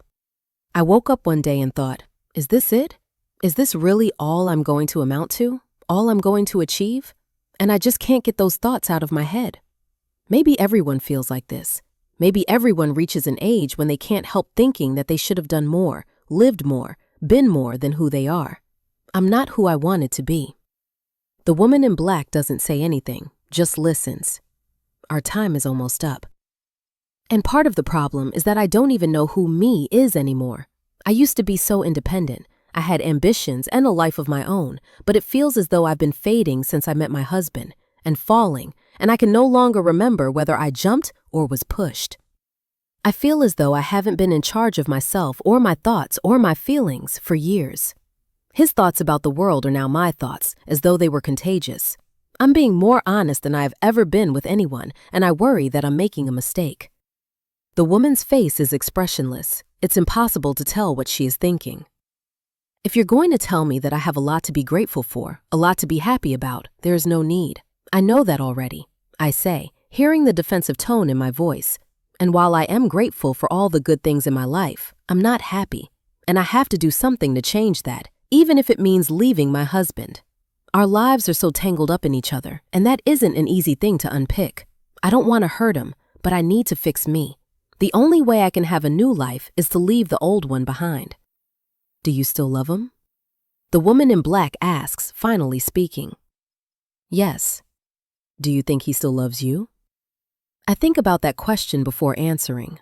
I woke up one day and thought, is this it? Is this really all I'm going to amount to? All I'm going to achieve? And I just can't get those thoughts out of my head. Maybe everyone feels like this. Maybe everyone reaches an age when they can't help thinking that they should have done more, lived more, been more than who they are. I'm not who I wanted to be. The woman in black doesn't say anything, just listens. Our time is almost up. And part of the problem is that I don't even know who me is anymore. I used to be so independent. I had ambitions and a life of my own, but it feels as though I've been fading since I met my husband, and falling, and I can no longer remember whether I jumped or was pushed. I feel as though I haven't been in charge of myself or my thoughts or my feelings for years. His thoughts about the world are now my thoughts, as though they were contagious. I'm being more honest than I've ever been with anyone, and I worry that I'm making a mistake. The woman's face is expressionless. It's impossible to tell what she is thinking. If you're going to tell me that I have a lot to be grateful for, a lot to be happy about, there is no need. I know that already, I say, hearing the defensive tone in my voice. And while I am grateful for all the good things in my life, I'm not happy. And I have to do something to change that, even if it means leaving my husband. Our lives are so tangled up in each other, and that isn't an easy thing to unpick. I don't want to hurt him, but I need to fix me. The only way I can have a new life is to leave the old one behind. Do you still love him? The woman in black asks, finally speaking. Yes. Do you think he still loves you? I think about that question before answering.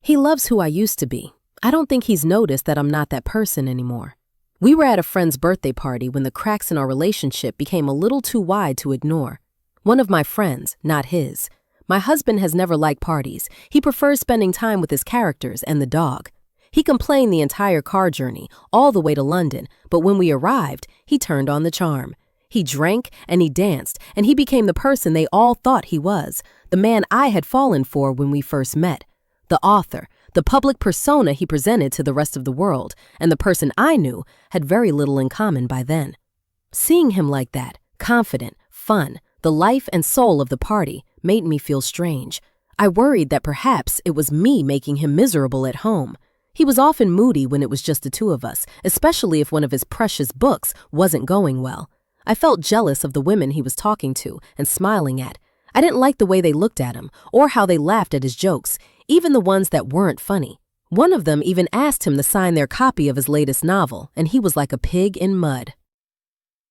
He loves who I used to be. I don't think he's noticed that I'm not that person anymore. We were at a friend's birthday party when the cracks in our relationship became a little too wide to ignore. One of my friends, not his. My husband has never liked parties. He prefers spending time with his characters and the dog. He complained the entire car journey, all the way to London, but when we arrived, he turned on the charm. He drank and he danced, and he became the person they all thought he was, the man I had fallen for when we first met, the author, the public persona he presented to the rest of the world, and the person I knew had very little in common by then. Seeing him like that, confident, fun, the life and soul of the party, made me feel strange. I worried that perhaps it was me making him miserable at home. He was often moody when it was just the two of us, especially if one of his precious books wasn't going well. I felt jealous of the women he was talking to and smiling at. I didn't like the way they looked at him or how they laughed at his jokes, even the ones that weren't funny. One of them even asked him to sign their copy of his latest novel, and he was like a pig in mud.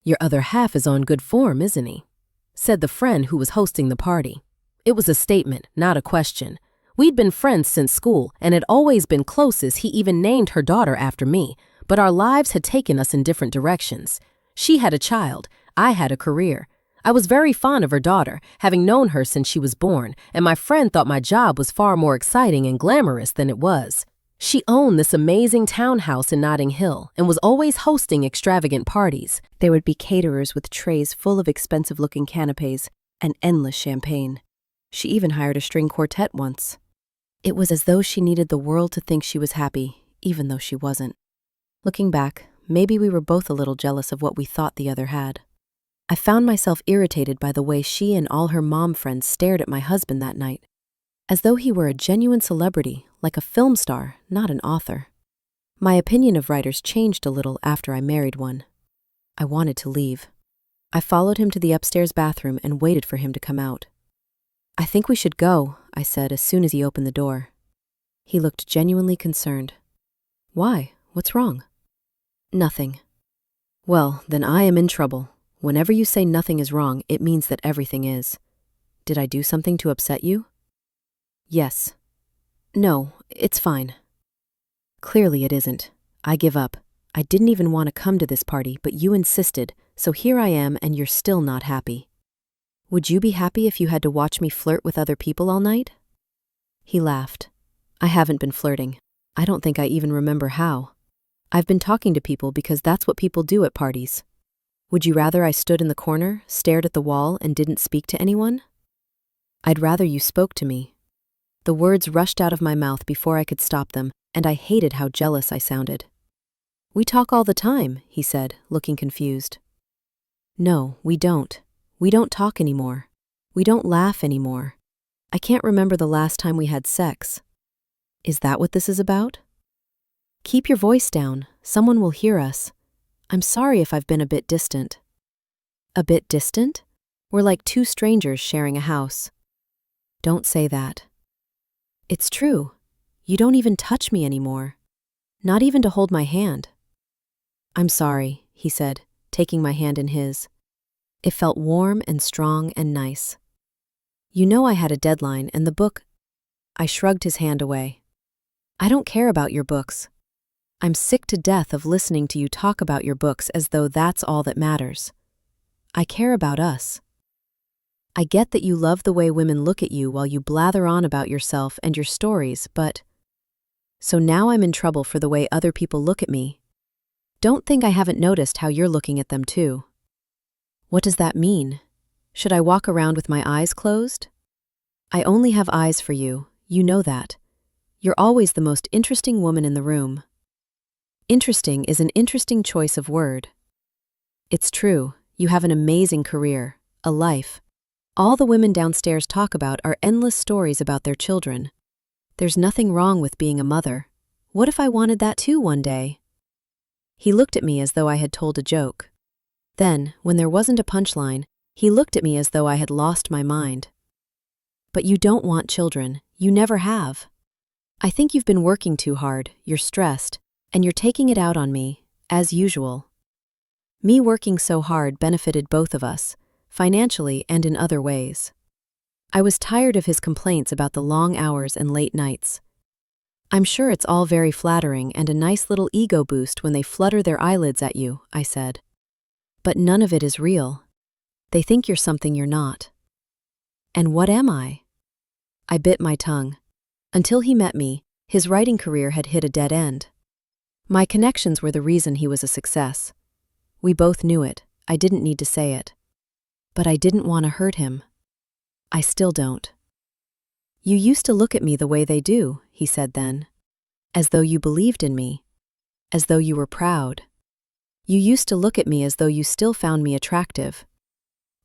Your other half is on good form, isn't he? Said the friend who was hosting the party. It was a statement, not a question. We'd been friends since school and had always been closest. He even named her daughter after me, but our lives had taken us in different directions. She had a child, I had a career. I was very fond of her daughter, having known her since she was born, and my friend thought my job was far more exciting and glamorous than it was. She owned this amazing townhouse in Notting Hill and was always hosting extravagant parties. There would be caterers with trays full of expensive-looking canapes and endless champagne. She even hired a string quartet once. It was as though she needed the world to think she was happy, even though she wasn't. Looking back, maybe we were both a little jealous of what we thought the other had. I found myself irritated by the way she and all her mom friends stared at my husband that night, as though he were a genuine celebrity, like a film star, not an author. My opinion of writers changed a little after I married one. I wanted to leave. I followed him to the upstairs bathroom and waited for him to come out. I think we should go, I said as soon as he opened the door. He looked genuinely concerned. Why? What's wrong? Nothing. Well, then I am in trouble. Whenever you say nothing is wrong, it means that everything is. Did I do something to upset you? Yes. No, it's fine. Clearly it isn't. I give up. I didn't even want to come to this party, but you insisted, so here I am and you're still not happy. Would you be happy if you had to watch me flirt with other people all night? He laughed. I haven't been flirting. I don't think I even remember how. I've been talking to people because that's what people do at parties. Would you rather I stood in the corner, stared at the wall, and didn't speak to anyone? I'd rather you spoke to me. The words rushed out of my mouth before I could stop them, and I hated how jealous I sounded. We talk all the time, he said, looking confused. No, we don't. We don't talk anymore. We don't laugh anymore. I can't remember the last time we had sex. Is that what this is about? Keep your voice down. Someone will hear us. I'm sorry if I've been a bit distant. A bit distant? We're like two strangers sharing a house. Don't say that. It's true. You don't even touch me anymore. Not even to hold my hand. I'm sorry, he said, taking my hand in his. It felt warm and strong and nice. You know I had a deadline and the book. I shrugged his hand away. I don't care about your books. I'm sick to death of listening to you talk about your books as though that's all that matters. I care about us. I get that you love the way women look at you while you blather on about yourself and your stories, but... So now I'm in trouble for the way other people look at me. Don't think I haven't noticed how you're looking at them too. What does that mean? Should I walk around with my eyes closed? I only have eyes for you, you know that. You're always the most interesting woman in the room. Interesting is an interesting choice of word. It's true, you have an amazing career, a life. All the women downstairs talk about are endless stories about their children. There's nothing wrong with being a mother. What if I wanted that too one day? He looked at me as though I had told a joke. Then, when there wasn't a punchline, he looked at me as though I had lost my mind. But you don't want children, you never have. I think you've been working too hard, you're stressed, and you're taking it out on me, as usual. Me working so hard benefited both of us, financially and in other ways. I was tired of his complaints about the long hours and late nights. I'm sure it's all very flattering and a nice little ego boost when they flutter their eyelids at you, I said. But none of it is real. They think you're something you're not. And what am I? I bit my tongue. Until he met me, his writing career had hit a dead end. My connections were the reason he was a success. We both knew it, I didn't need to say it. But I didn't want to hurt him. I still don't. You used to look at me the way they do, he said then. As though you believed in me. As though you were proud. You used to look at me as though you still found me attractive.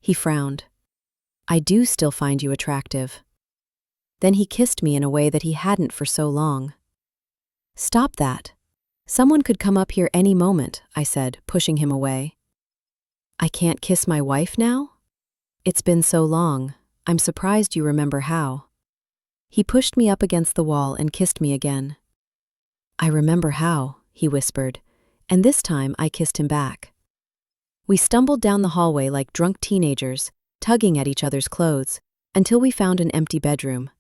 He frowned. I do still find you attractive. Then he kissed me in a way that he hadn't for so long. Stop that. Someone could come up here any moment, I said, pushing him away. I can't kiss my wife now? It's been so long, I'm surprised you remember how. He pushed me up against the wall and kissed me again. I remember how, he whispered, and this time I kissed him back. We stumbled down the hallway like drunk teenagers, tugging at each other's clothes, until we found an empty bedroom.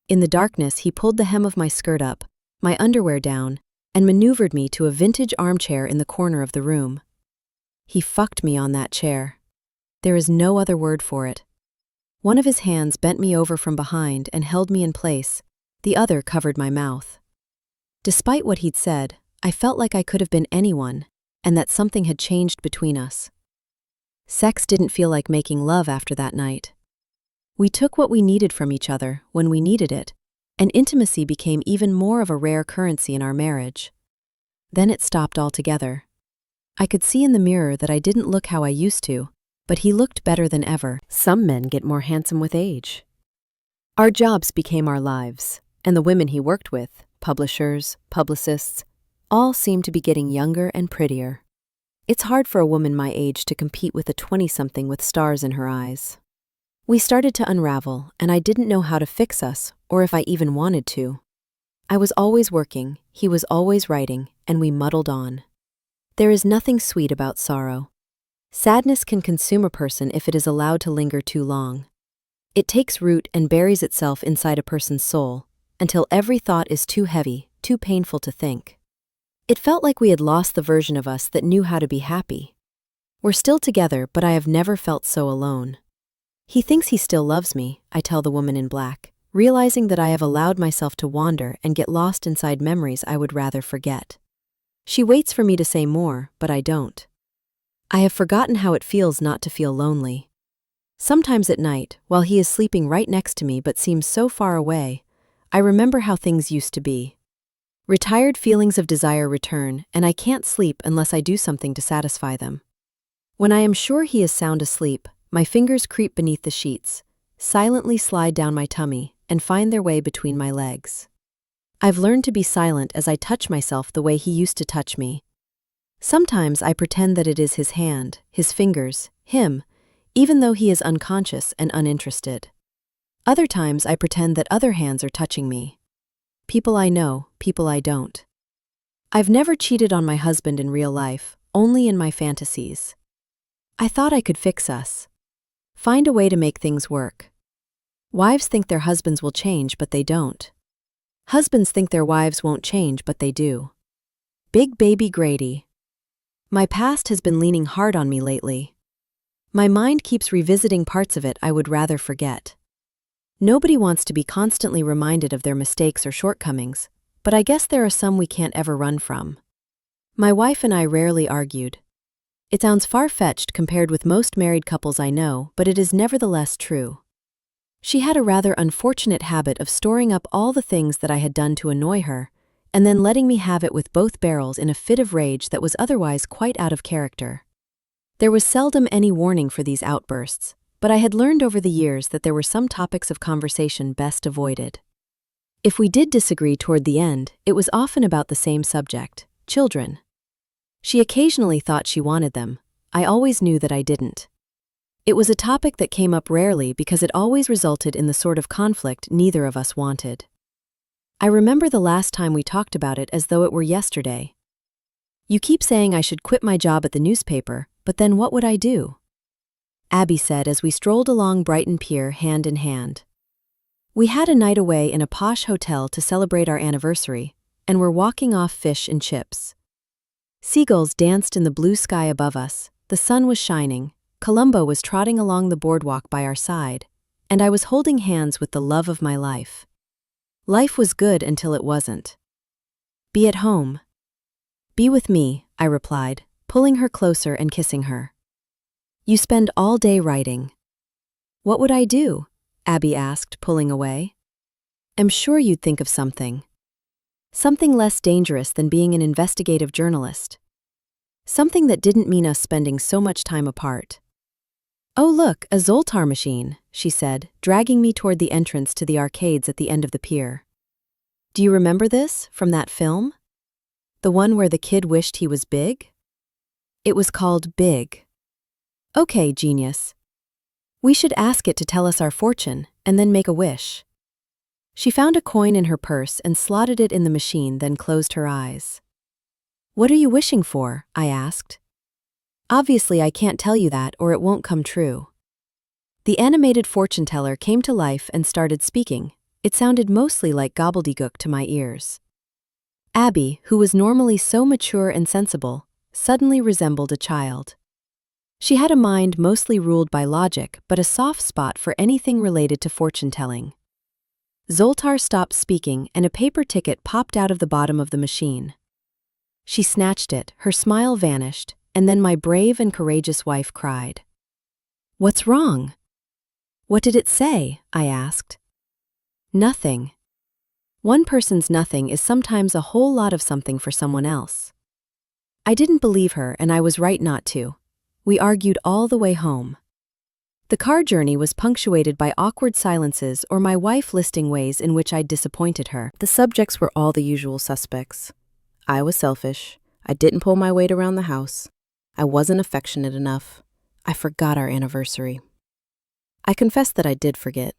In the darkness, he pulled the hem of my skirt up, my underwear down, and maneuvered me to a vintage armchair in the corner of the room. He fucked me on that chair. There is no other word for it. One of his hands bent me over from behind and held me in place, the other covered my mouth. Despite what he'd said, I felt like I could have been anyone, and that something had changed between us. Sex didn't feel like making love after that night. We took what we needed from each other when we needed it, and intimacy became even more of a rare currency in our marriage. Then it stopped altogether. I could see in the mirror that I didn't look how I used to, but he looked better than ever. Some men get more handsome with age. Our jobs became our lives, and the women he worked with, publishers, publicists, all seemed to be getting younger and prettier. It's hard for a woman my age to compete with a 20-something with stars in her eyes. We started to unravel, and I didn't know how to fix us, or if I even wanted to. I was always working, he was always writing, and we muddled on. There is nothing sweet about sorrow. Sadness can consume a person if it is allowed to linger too long. It takes root and buries itself inside a person's soul, until every thought is too heavy, too painful to think. It felt like we had lost the version of us that knew how to be happy. We're still together, but I have never felt so alone. He thinks he still loves me, I tell the woman in black, realizing that I have allowed myself to wander and get lost inside memories I would rather forget. She waits for me to say more, but I don't. I have forgotten how it feels not to feel lonely. Sometimes at night, while he is sleeping right next to me but seems so far away, I remember how things used to be. Retired feelings of desire return, and I can't sleep unless I do something to satisfy them. When I am sure he is sound asleep, my fingers creep beneath the sheets, silently slide down my tummy, and find their way between my legs. I've learned to be silent as I touch myself the way he used to touch me. Sometimes I pretend that it is his hand, his fingers, him, even though he is unconscious and uninterested. Other times I pretend that other hands are touching me. People I know, people I don't. I've never cheated on my husband in real life, only in my fantasies. I thought I could fix us. Find a way to make things work. Wives think their husbands will change, but they don't. Husbands think their wives won't change, but they do. Big Baby Grady. My past has been leaning hard on me lately. My mind keeps revisiting parts of it I would rather forget. Nobody wants to be constantly reminded of their mistakes or shortcomings, but I guess there are some we can't ever run from. My wife and I rarely argued. It sounds far-fetched compared with most married couples I know, but it is nevertheless true. She had a rather unfortunate habit of storing up all the things that I had done to annoy her, and then letting me have it with both barrels in a fit of rage that was otherwise quite out of character. There was seldom any warning for these outbursts, but I had learned over the years that there were some topics of conversation best avoided. If we did disagree toward the end, it was often about the same subject, children. She occasionally thought she wanted them. I always knew that I didn't. It was a topic that came up rarely because it always resulted in the sort of conflict neither of us wanted. I remember the last time we talked about it as though it were yesterday. You keep saying I should quit my job at the newspaper, but then what would I do? Abby said as we strolled along Brighton Pier hand in hand. We had a night away in a posh hotel to celebrate our anniversary, and were walking off fish and chips. Seagulls danced in the blue sky above us, the sun was shining, Columbo was trotting along the boardwalk by our side, and I was holding hands with the love of my life. Life was good until it wasn't. Be at home. Be with me, I replied, pulling her closer and kissing her. You spend all day writing. What would I do? Abby asked, pulling away. I'm sure you'd think of something. Something less dangerous than being an investigative journalist. Something that didn't mean us spending so much time apart. Oh look, a Zoltar machine, she said, dragging me toward the entrance to the arcades at the end of the pier. Do you remember this, from that film? The one where the kid wished he was big? It was called Big. Okay, genius. We should ask it to tell us our fortune, and then make a wish. She found a coin in her purse and slotted it in the machine, then closed her eyes. What are you wishing for? I asked. Obviously, I can't tell you that or it won't come true. The animated fortune teller came to life and started speaking. It sounded mostly like gobbledygook to my ears. Abby, who was normally so mature and sensible, suddenly resembled a child. She had a mind mostly ruled by logic, but a soft spot for anything related to fortune-telling. Zoltar stopped speaking and a paper ticket popped out of the bottom of the machine. She snatched it, her smile vanished, and then my brave and courageous wife cried. What's wrong? What did it say? I asked. Nothing. One person's nothing is sometimes a whole lot of something for someone else. I didn't believe her, and I was right not to. We argued all the way home. The car journey was punctuated by awkward silences or my wife listing ways in which I'd disappointed her. The subjects were all the usual suspects. I was selfish. I didn't pull my weight around the house. I wasn't affectionate enough. I forgot our anniversary. I confess that I did forget.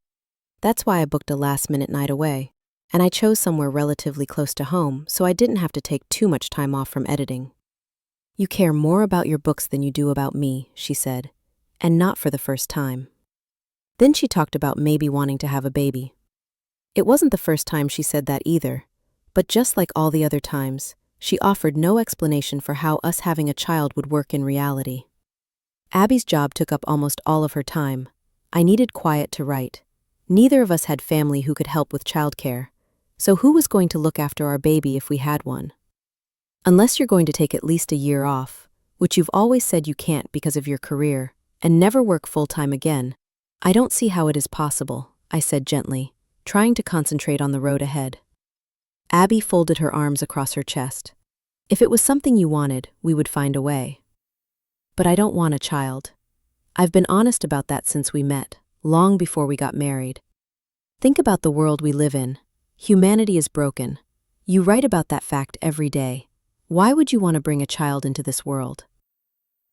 That's why I booked a last-minute night away, and I chose somewhere relatively close to home so I didn't have to take too much time off from editing. You care more about your books than you do about me, she said, and not for the first time. Then she talked about maybe wanting to have a baby. It wasn't the first time she said that either, but just like all the other times, she offered no explanation for how us having a child would work in reality. Abby's job took up almost all of her time. I needed quiet to write. Neither of us had family who could help with childcare, so who was going to look after our baby if we had one? Unless you're going to take at least a year off, which you've always said you can't because of your career, and never work full-time again, I don't see how it is possible, I said gently, trying to concentrate on the road ahead. Abby folded her arms across her chest. If it was something you wanted, we would find a way. but I don't want a child. I've been honest about that since we met, long before we got married. Think about the world we live in. Humanity is broken. You write about that fact every day. Why would you want to bring a child into this world?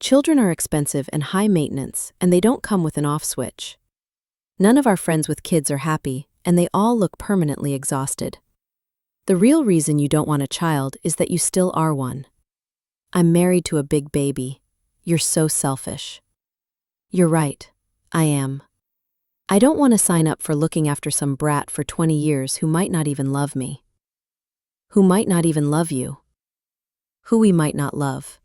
Children are expensive and high maintenance, and they don't come with an off switch. None of our friends with kids are happy, and they all look permanently exhausted. The real reason you don't want a child is that you still are one. I'm married to a big baby. You're so selfish. You're right. I am. I don't want to sign up for looking after some brat for 20 years who might not even love me. Who might not even love you. Who we might not love.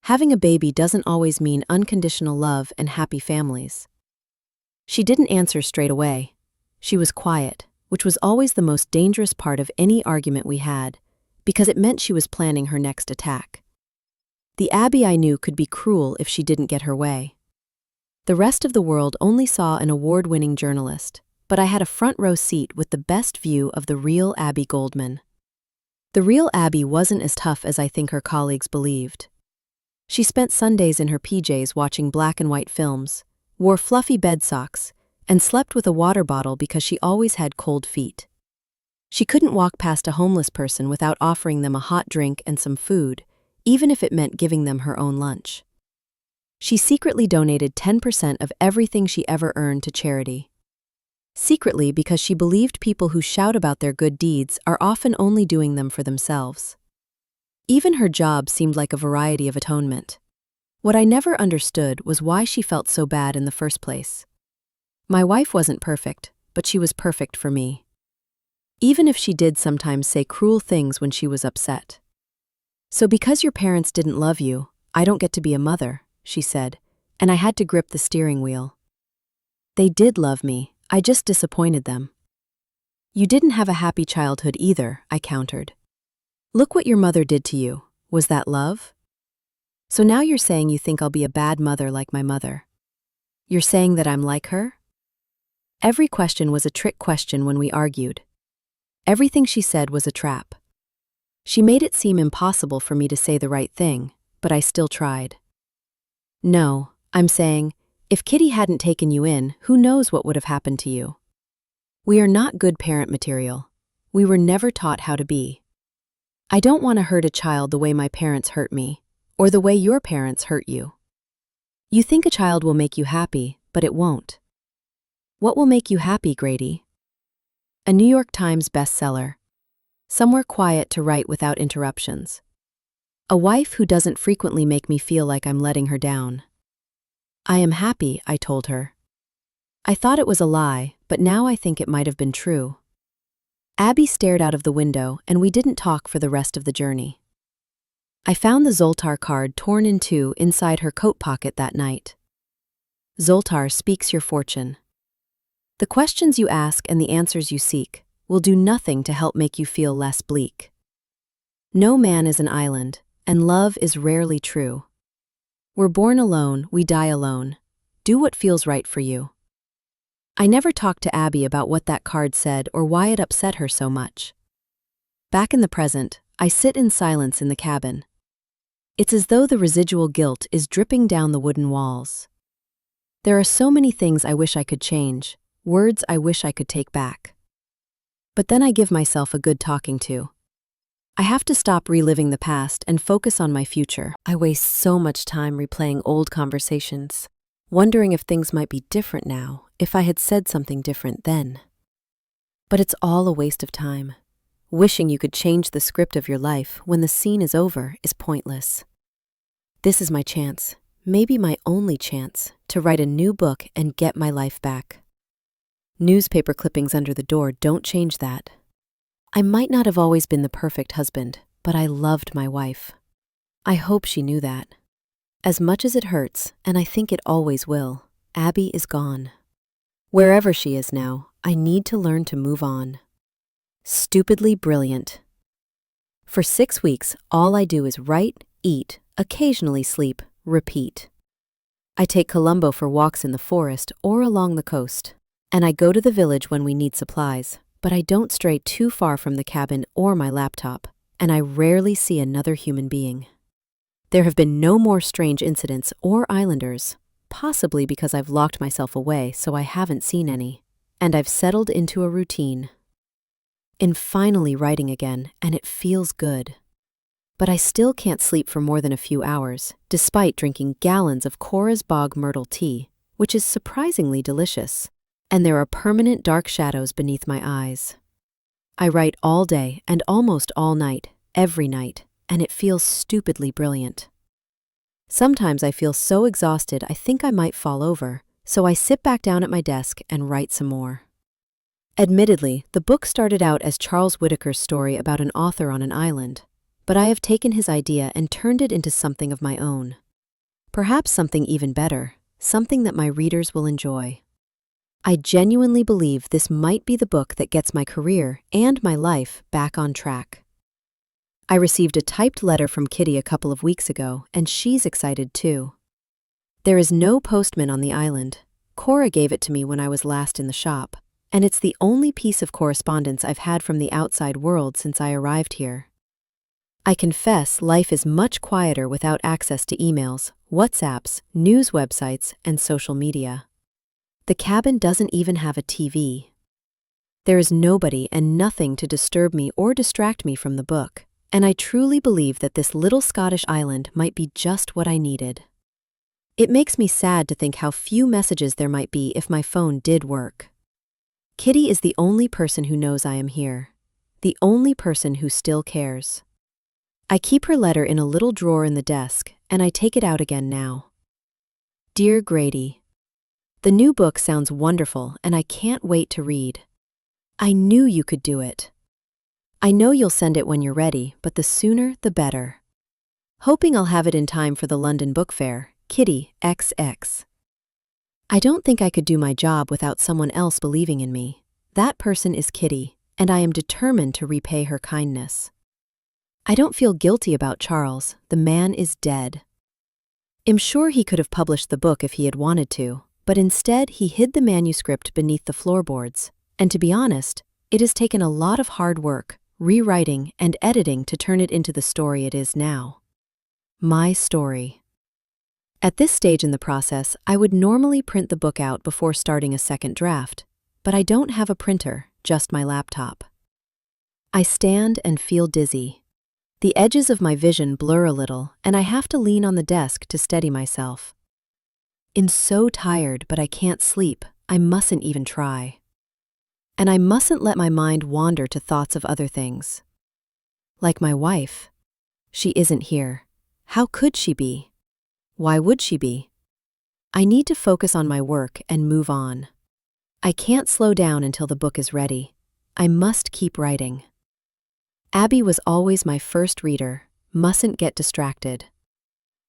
Having a baby doesn't always mean unconditional love and happy families. She didn't answer straight away. She was quiet, which was always the most dangerous part of any argument we had, because it meant she was planning her next attack. The Abby I knew could be cruel if she didn't get her way. The rest of the world only saw an award-winning journalist, but I had a front-row seat with the best view of the real Abby Goldman. The real Abby wasn't as tough as I think her colleagues believed. She spent Sundays in her PJs watching black and white films, wore fluffy bed socks, and slept with a water bottle because she always had cold feet. She couldn't walk past a homeless person without offering them a hot drink and some food, even if it meant giving them her own lunch. She secretly donated 10% of everything she ever earned to charity. Secretly because she believed people who shout about their good deeds are often only doing them for themselves. Even her job seemed like a variety of atonement. What I never understood was why she felt so bad in the first place. My wife wasn't perfect, but she was perfect for me. Even if she did sometimes say cruel things when she was upset. So because your parents didn't love you, I don't get to be a mother, she said, and I had to grip the steering wheel. They did love me, I just disappointed them. You didn't have a happy childhood either, I countered. Look what your mother did to you. Was that love? So now you're saying you think I'll be a bad mother like my mother. You're saying that I'm like her? Every question was a trick question when we argued. Everything she said was a trap. She made it seem impossible for me to say the right thing, but I still tried. No, I'm saying, if Kitty hadn't taken you in, who knows what would have happened to you? We are not good parent material. We were never taught how to be. I don't want to hurt a child the way my parents hurt me, or the way your parents hurt you. You think a child will make you happy, but it won't. What will make you happy, Grady? A New York Times bestseller. Somewhere quiet to write without interruptions. A wife who doesn't frequently make me feel like I'm letting her down. I am happy, I told her. I thought it was a lie, but now I think it might have been true. Abby stared out of the window, and we didn't talk for the rest of the journey. I found the Zoltar card torn in two inside her coat pocket that night. Zoltar speaks your fortune. The questions you ask and the answers you seek will do nothing to help make you feel less bleak. No man is an island, and love is rarely true. We're born alone, we die alone. Do what feels right for you. I never talked to Abby about what that card said or why it upset her so much. Back in the present, I sit in silence in the cabin. It's as though the residual guilt is dripping down the wooden walls. There are so many things I wish I could change, words I wish I could take back. But then I give myself a good talking to. I have to stop reliving the past and focus on my future. I waste so much time replaying old conversations, wondering if things might be different now, if I had said something different then. But it's all a waste of time. Wishing you could change the script of your life when the scene is over is pointless. This is my chance, maybe my only chance, to write a new book and get my life back. Newspaper clippings under the door don't change that. I might not have always been the perfect husband, but I loved my wife. I hope she knew that. As much as it hurts, and I think it always will, Abby is gone. Wherever she is now, I need to learn to move on. Stupidly brilliant. For 6 weeks, all I do is write, eat, occasionally sleep, repeat. I take Columbo for walks in the forest or along the coast, and I go to the village when we need supplies, but I don't stray too far from the cabin or my laptop, and I rarely see another human being. There have been no more strange incidents or islanders, possibly because I've locked myself away so I haven't seen any, and I've settled into a routine. I'm finally writing again, and it feels good. But I still can't sleep for more than a few hours, despite drinking gallons of Cora's Bog Myrtle tea, which is surprisingly delicious, and there are permanent dark shadows beneath my eyes. I write all day and almost all night, every night, and it feels stupidly brilliant. Sometimes I feel so exhausted I think I might fall over, so I sit back down at my desk and write some more. Admittedly, the book started out as Charles Whitaker's story about an author on an island, but I have taken his idea and turned it into something of my own. Perhaps something even better, something that my readers will enjoy. I genuinely believe this might be the book that gets my career and my life back on track. I received a typed letter from Kitty a couple of weeks ago, and she's excited too. There is no postman on the island. Cora gave it to me when I was last in the shop, and it's the only piece of correspondence I've had from the outside world since I arrived here. I confess life is much quieter without access to emails, WhatsApps, news websites, and social media. The cabin doesn't even have a TV. There is nobody and nothing to disturb me or distract me from the book, and I truly believe that this little Scottish island might be just what I needed. It makes me sad to think how few messages there might be if my phone did work. Kitty is the only person who knows I am here, the only person who still cares. I keep her letter in a little drawer in the desk, and I take it out again now. Dear Grady, the new book sounds wonderful, and I can't wait to read. I knew you could do it. I know you'll send it when you're ready, but the sooner the better. Hoping I'll have it in time for the London Book Fair, Kitty XX. I don't think I could do my job without someone else believing in me. That person is Kitty, and I am determined to repay her kindness. I don't feel guilty about Charles. The man is dead. I'm sure he could have published the book if he had wanted to, but instead he hid the manuscript beneath the floorboards, and to be honest, it has taken a lot of hard work, rewriting and editing to turn it into the story it is now. My story. At this stage in the process, I would normally print the book out before starting a second draft, but I don't have a printer, just my laptop. I stand and feel dizzy. The edges of my vision blur a little, and I have to lean on the desk to steady myself. I'm so tired, but I can't sleep. I mustn't even try. And I mustn't let my mind wander to thoughts of other things. Like my wife. She isn't here. How could she be? Why would she be? I need to focus on my work and move on. I can't slow down until the book is ready. I must keep writing. Abby was always my first reader, mustn't get distracted.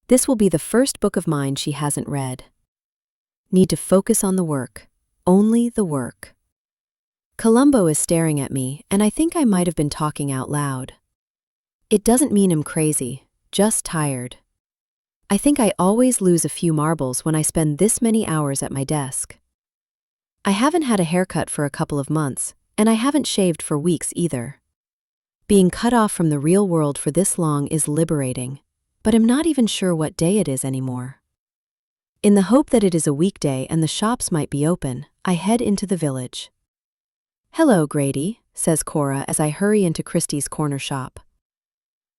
This will be the first book of mine she hasn't read. Need to focus on the work, only the work. Columbo is staring at me, and I think I might have been talking out loud. It doesn't mean I'm crazy, just tired. I think I always lose a few marbles when I spend this many hours at my desk. I haven't had a haircut for a couple of months, and I haven't shaved for weeks either. Being cut off from the real world for this long is liberating, but I'm not even sure what day it is anymore. In the hope that it is a weekday and the shops might be open, I head into the village. "Hello, Grady," says Cora as I hurry into Christie's corner shop.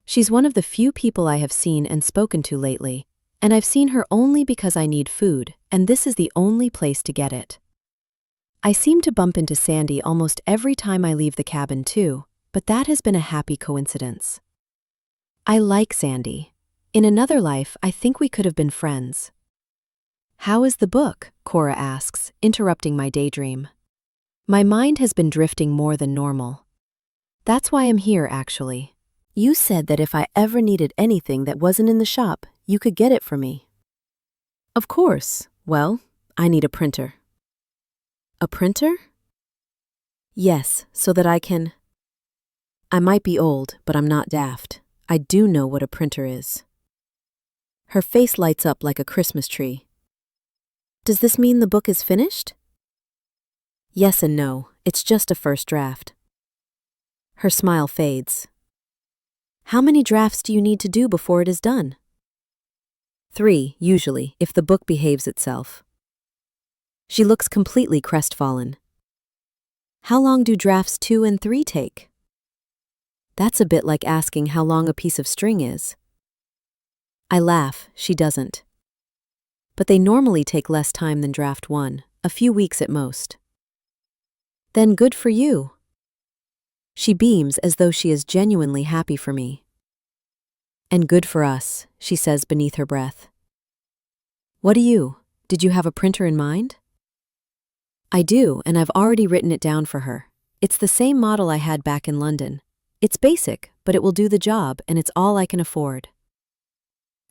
She's one of the few people I have seen and spoken to lately, and I've seen her only because I need food, and this is the only place to get it. I seem to bump into Sandy almost every time I leave the cabin too, but that has been a happy coincidence. I like Sandy. In another life, I think we could have been friends. "How is the book?" Cora asks, interrupting my daydream. My mind has been drifting more than normal. That's why I'm here, actually. You said that if I ever needed anything that wasn't in the shop, you could get it for me. Of course. Well, I need a printer. A printer? Yes, so that I can... I might be old, but I'm not daft. I do know what a printer is. Her face lights up like a Christmas tree. Does this mean the book is finished? Yes and no, it's just a first draft. Her smile fades. How many drafts do you need to do before it is done? 3, usually, if the book behaves itself. She looks completely crestfallen. How long do drafts 2 and 3 take? That's a bit like asking how long a piece of string is. I laugh, she doesn't. But they normally take less time than draft 1, a few weeks at most. Then good for you. She beams as though she is genuinely happy for me. And good for us, she says beneath her breath. What do you? Did you have a printer in mind? I do, and I've already written it down for her. It's the same model I had back in London. It's basic, but it will do the job, and it's all I can afford.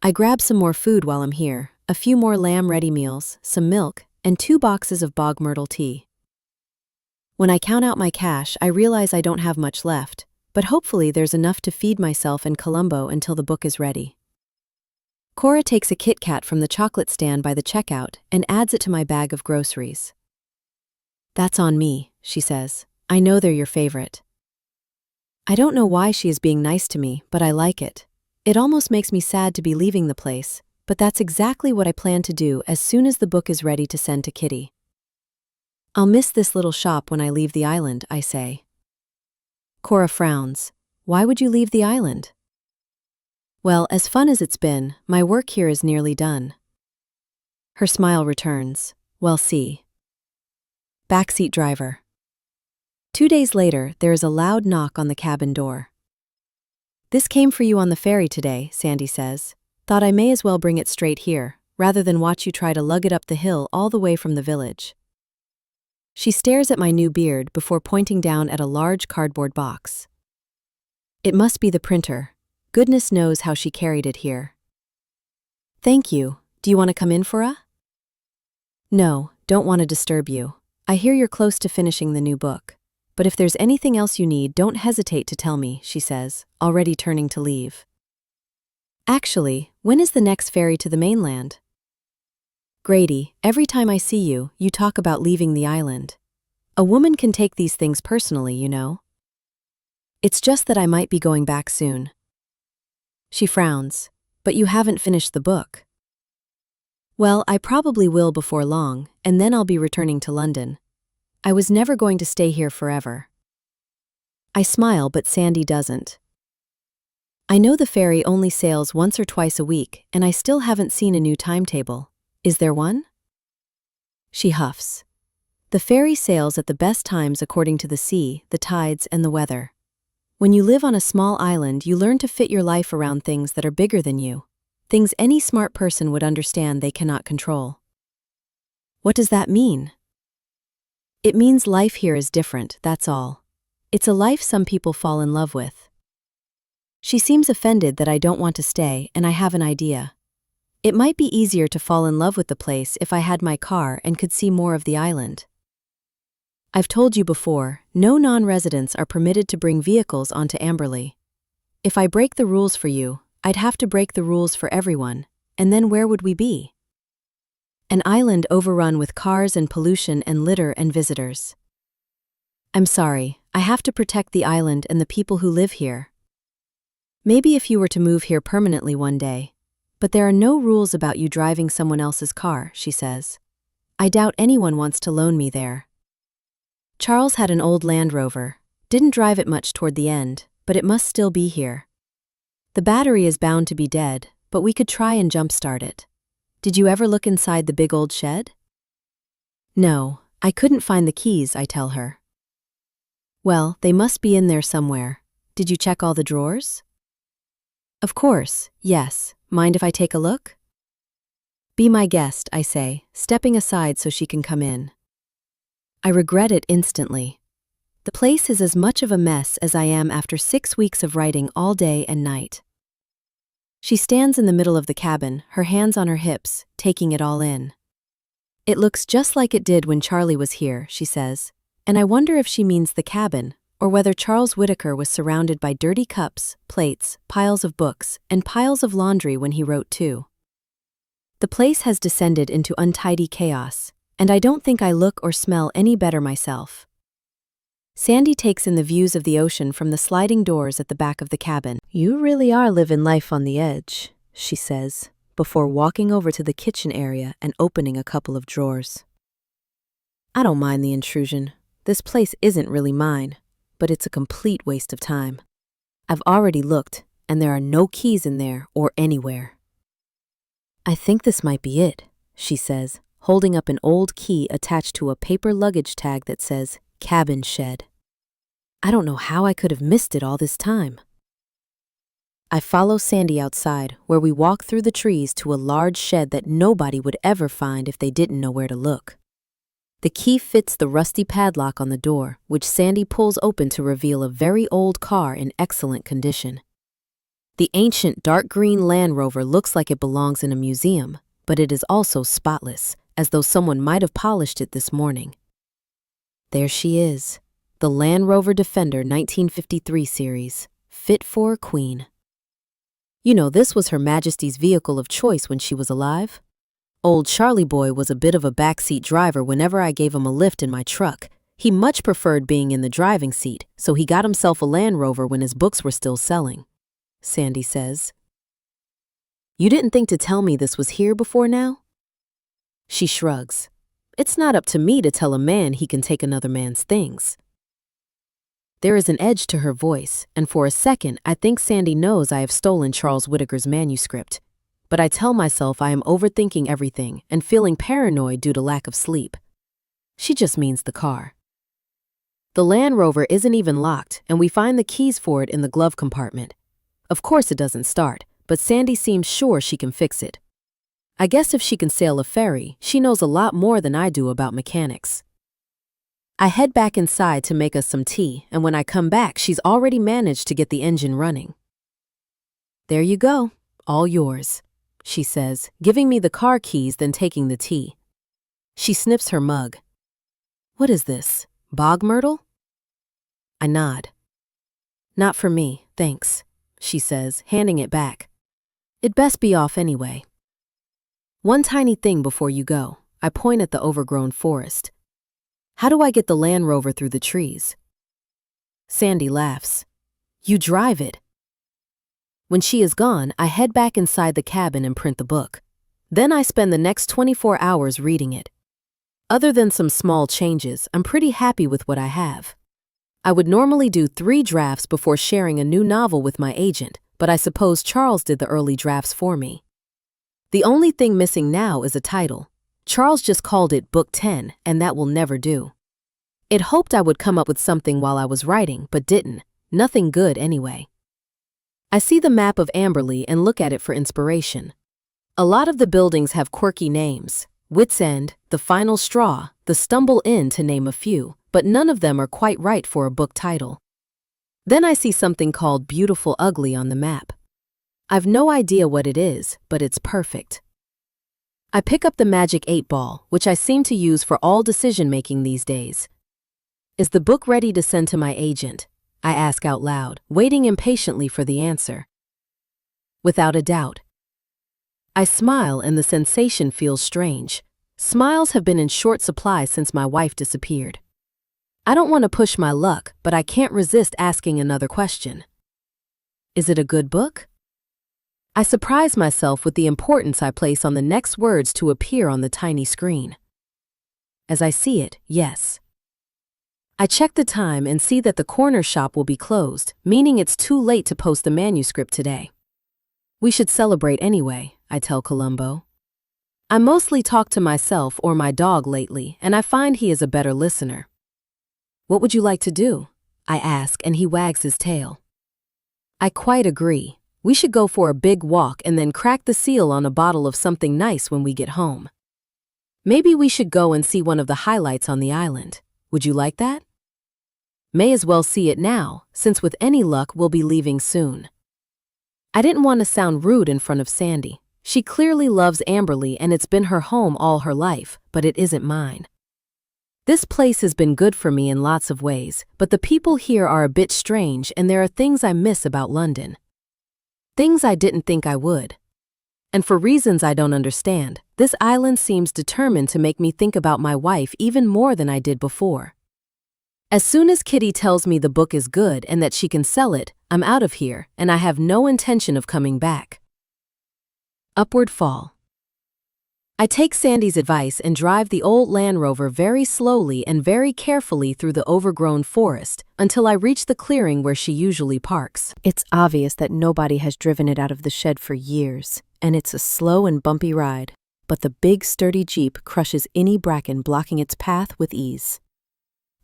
I grab some more food while I'm here, a few more lamb-ready meals, some milk, and 2 boxes of bog myrtle tea. When I count out my cash, I realize I don't have much left, but hopefully there's enough to feed myself and Columbo until the book is ready. Cora takes a Kit Kat from the chocolate stand by the checkout and adds it to my bag of groceries. That's on me, she says. I know they're your favorite. I don't know why she is being nice to me, but I like it. It almost makes me sad to be leaving the place, but that's exactly what I plan to do as soon as the book is ready to send to Kitty. I'll miss this little shop when I leave the island, I say. Cora frowns. Why would you leave the island? Well, as fun as it's been, my work here is nearly done. Her smile returns. Well, see. Backseat driver. 2 days later, there is a loud knock on the cabin door. This came for you on the ferry today, Sandy says. Thought I may as well bring it straight here, rather than watch you try to lug it up the hill all the way from the village. She stares at my new beard before pointing down at a large cardboard box. It must be the printer. Goodness knows how she carried it here. Thank you. Do you want to come in for a? No, don't want to disturb you. I hear you're close to finishing the new book. But if there's anything else you need, don't hesitate to tell me, she says, already turning to leave. Actually, when is the next ferry to the mainland? Grady, every time I see you, you talk about leaving the island. A woman can take these things personally, you know. It's just that I might be going back soon. She frowns. But you haven't finished the book. Well, I probably will before long, and then I'll be returning to London. I was never going to stay here forever. I smile, but Sandy doesn't. I know the ferry only sails once or twice a week, and I still haven't seen a new timetable. Is there one? She huffs. The ferry sails at the best times according to the sea, the tides, and the weather. When you live on a small island, you learn to fit your life around things that are bigger than you, things any smart person would understand they cannot control. What does that mean? It means life here is different, that's all. It's a life some people fall in love with. She seems offended that I don't want to stay, and I have an idea. It might be easier to fall in love with the place if I had my car and could see more of the island. I've told you before, no non-residents are permitted to bring vehicles onto Amberley. If I break the rules for you, I'd have to break the rules for everyone, and then where would we be? An island overrun with cars and pollution and litter and visitors. I'm sorry, I have to protect the island and the people who live here. Maybe if you were to move here permanently one day. But there are no rules about you driving someone else's car, she says. I doubt anyone wants to loan me there. Charles had an old Land Rover, didn't drive it much toward the end, but it must still be here. The battery is bound to be dead, but we could try and jumpstart it. Did you ever look inside the big old shed? No, I couldn't find the keys, I tell her. Well, they must be in there somewhere. Did you check all the drawers? Of course, yes. Mind if I take a look? Be my guest, I say, stepping aside so she can come in. I regret it instantly. The place is as much of a mess as I am after 6 weeks of writing all day and night. She stands in the middle of the cabin, her hands on her hips, taking it all in. It looks just like it did when Charlie was here, she says, and I wonder if she means the cabin, or whether Charles Whittaker was surrounded by dirty cups, plates, piles of books, and piles of laundry when he wrote too. The place has descended into untidy chaos, and I don't think I look or smell any better myself. Sandy takes in the views of the ocean from the sliding doors at the back of the cabin. You really are living life on the edge, she says, before walking over to the kitchen area and opening a couple of drawers. I don't mind the intrusion. This place isn't really mine, but it's a complete waste of time. I've already looked, and there are no keys in there or anywhere. I think this might be it, she says, holding up an old key attached to a paper luggage tag that says cabin shed. I don't know how I could have missed it all this time. I follow Sandy outside, where we walk through the trees to a large shed that nobody would ever find if they didn't know where to look. The key fits the rusty padlock on the door, which Sandy pulls open to reveal a very old car in excellent condition. The ancient dark green Land Rover looks like it belongs in a museum, but it is also spotless, as though someone might have polished it this morning. There she is, the Land Rover Defender 1953 series, fit for a queen. You know, this was Her Majesty's vehicle of choice when she was alive. Old Charlie Boy was a bit of a backseat driver whenever I gave him a lift in my truck. He much preferred being in the driving seat, so he got himself a Land Rover when his books were still selling, Sandy says. You didn't think to tell me this was here before now? She shrugs. It's not up to me to tell a man he can take another man's things. There is an edge to her voice, and for a second I think Sandy knows I have stolen Charles Whittaker's manuscript. But I tell myself I am overthinking everything and feeling paranoid due to lack of sleep. She just means the car. The Land Rover isn't even locked, and we find the keys for it in the glove compartment. Of course it doesn't start, but Sandy seems sure she can fix it. I guess if she can sail a ferry, she knows a lot more than I do about mechanics. I head back inside to make us some tea, and when I come back, she's already managed to get the engine running. There you go, all yours, she says, giving me the car keys, then taking the tea. She sniffs her mug. What is this, bog myrtle? I nod. Not for me, thanks, she says, handing it back. It'd best be off anyway. One tiny thing before you go, I point at the overgrown forest. How do I get the Land Rover through the trees? Sandy laughs. You drive it. When she is gone, I head back inside the cabin and print the book. Then I spend the next 24 hours reading it. Other than some small changes, I'm pretty happy with what I have. I would normally do 3 drafts before sharing a new novel with my agent, but I suppose Charles did the early drafts for me. The only thing missing now is a title. Charles just called it Book 10, and that will never do. It hoped I would come up with something while I was writing, but didn't. Nothing good anyway. I see the map of Amberley and look at it for inspiration. A lot of the buildings have quirky names. Wits End, The Final Straw, The Stumble Inn, to name a few, but none of them are quite right for a book title. Then I see something called Beautiful Ugly on the map. I've no idea what it is, but it's perfect. I pick up the magic 8-ball, which I seem to use for all decision-making these days. Is the book ready to send to my agent? I ask out loud, waiting impatiently for the answer. Without a doubt. I smile and the sensation feels strange. Smiles have been in short supply since my wife disappeared. I don't want to push my luck, but I can't resist asking another question. Is it a good book? I surprise myself with the importance I place on the next words to appear on the tiny screen. As I see it, yes. I check the time and see that the corner shop will be closed, meaning it's too late to post the manuscript today. We should celebrate anyway, I tell Columbo. I mostly talk to myself or my dog lately, and I find he is a better listener. What would you like to do? I ask, and he wags his tail. I quite agree. We should go for a big walk and then crack the seal on a bottle of something nice when we get home. Maybe we should go and see one of the highlights on the island. Would you like that? May as well see it now, since with any luck we'll be leaving soon. I didn't want to sound rude in front of Sandy. She clearly loves Amberley and it's been her home all her life, but it isn't mine. This place has been good for me in lots of ways, but the people here are a bit strange and there are things I miss about London. Things I didn't think I would. And for reasons I don't understand, this island seems determined to make me think about my wife even more than I did before. As soon as Kitty tells me the book is good and that she can sell it, I'm out of here, and I have no intention of coming back. Upward fall. I take Sandy's advice and drive the old Land Rover very slowly and very carefully through the overgrown forest until I reach the clearing where she usually parks. It's obvious that nobody has driven it out of the shed for years, and it's a slow and bumpy ride, but the big sturdy Jeep crushes any bracken blocking its path with ease.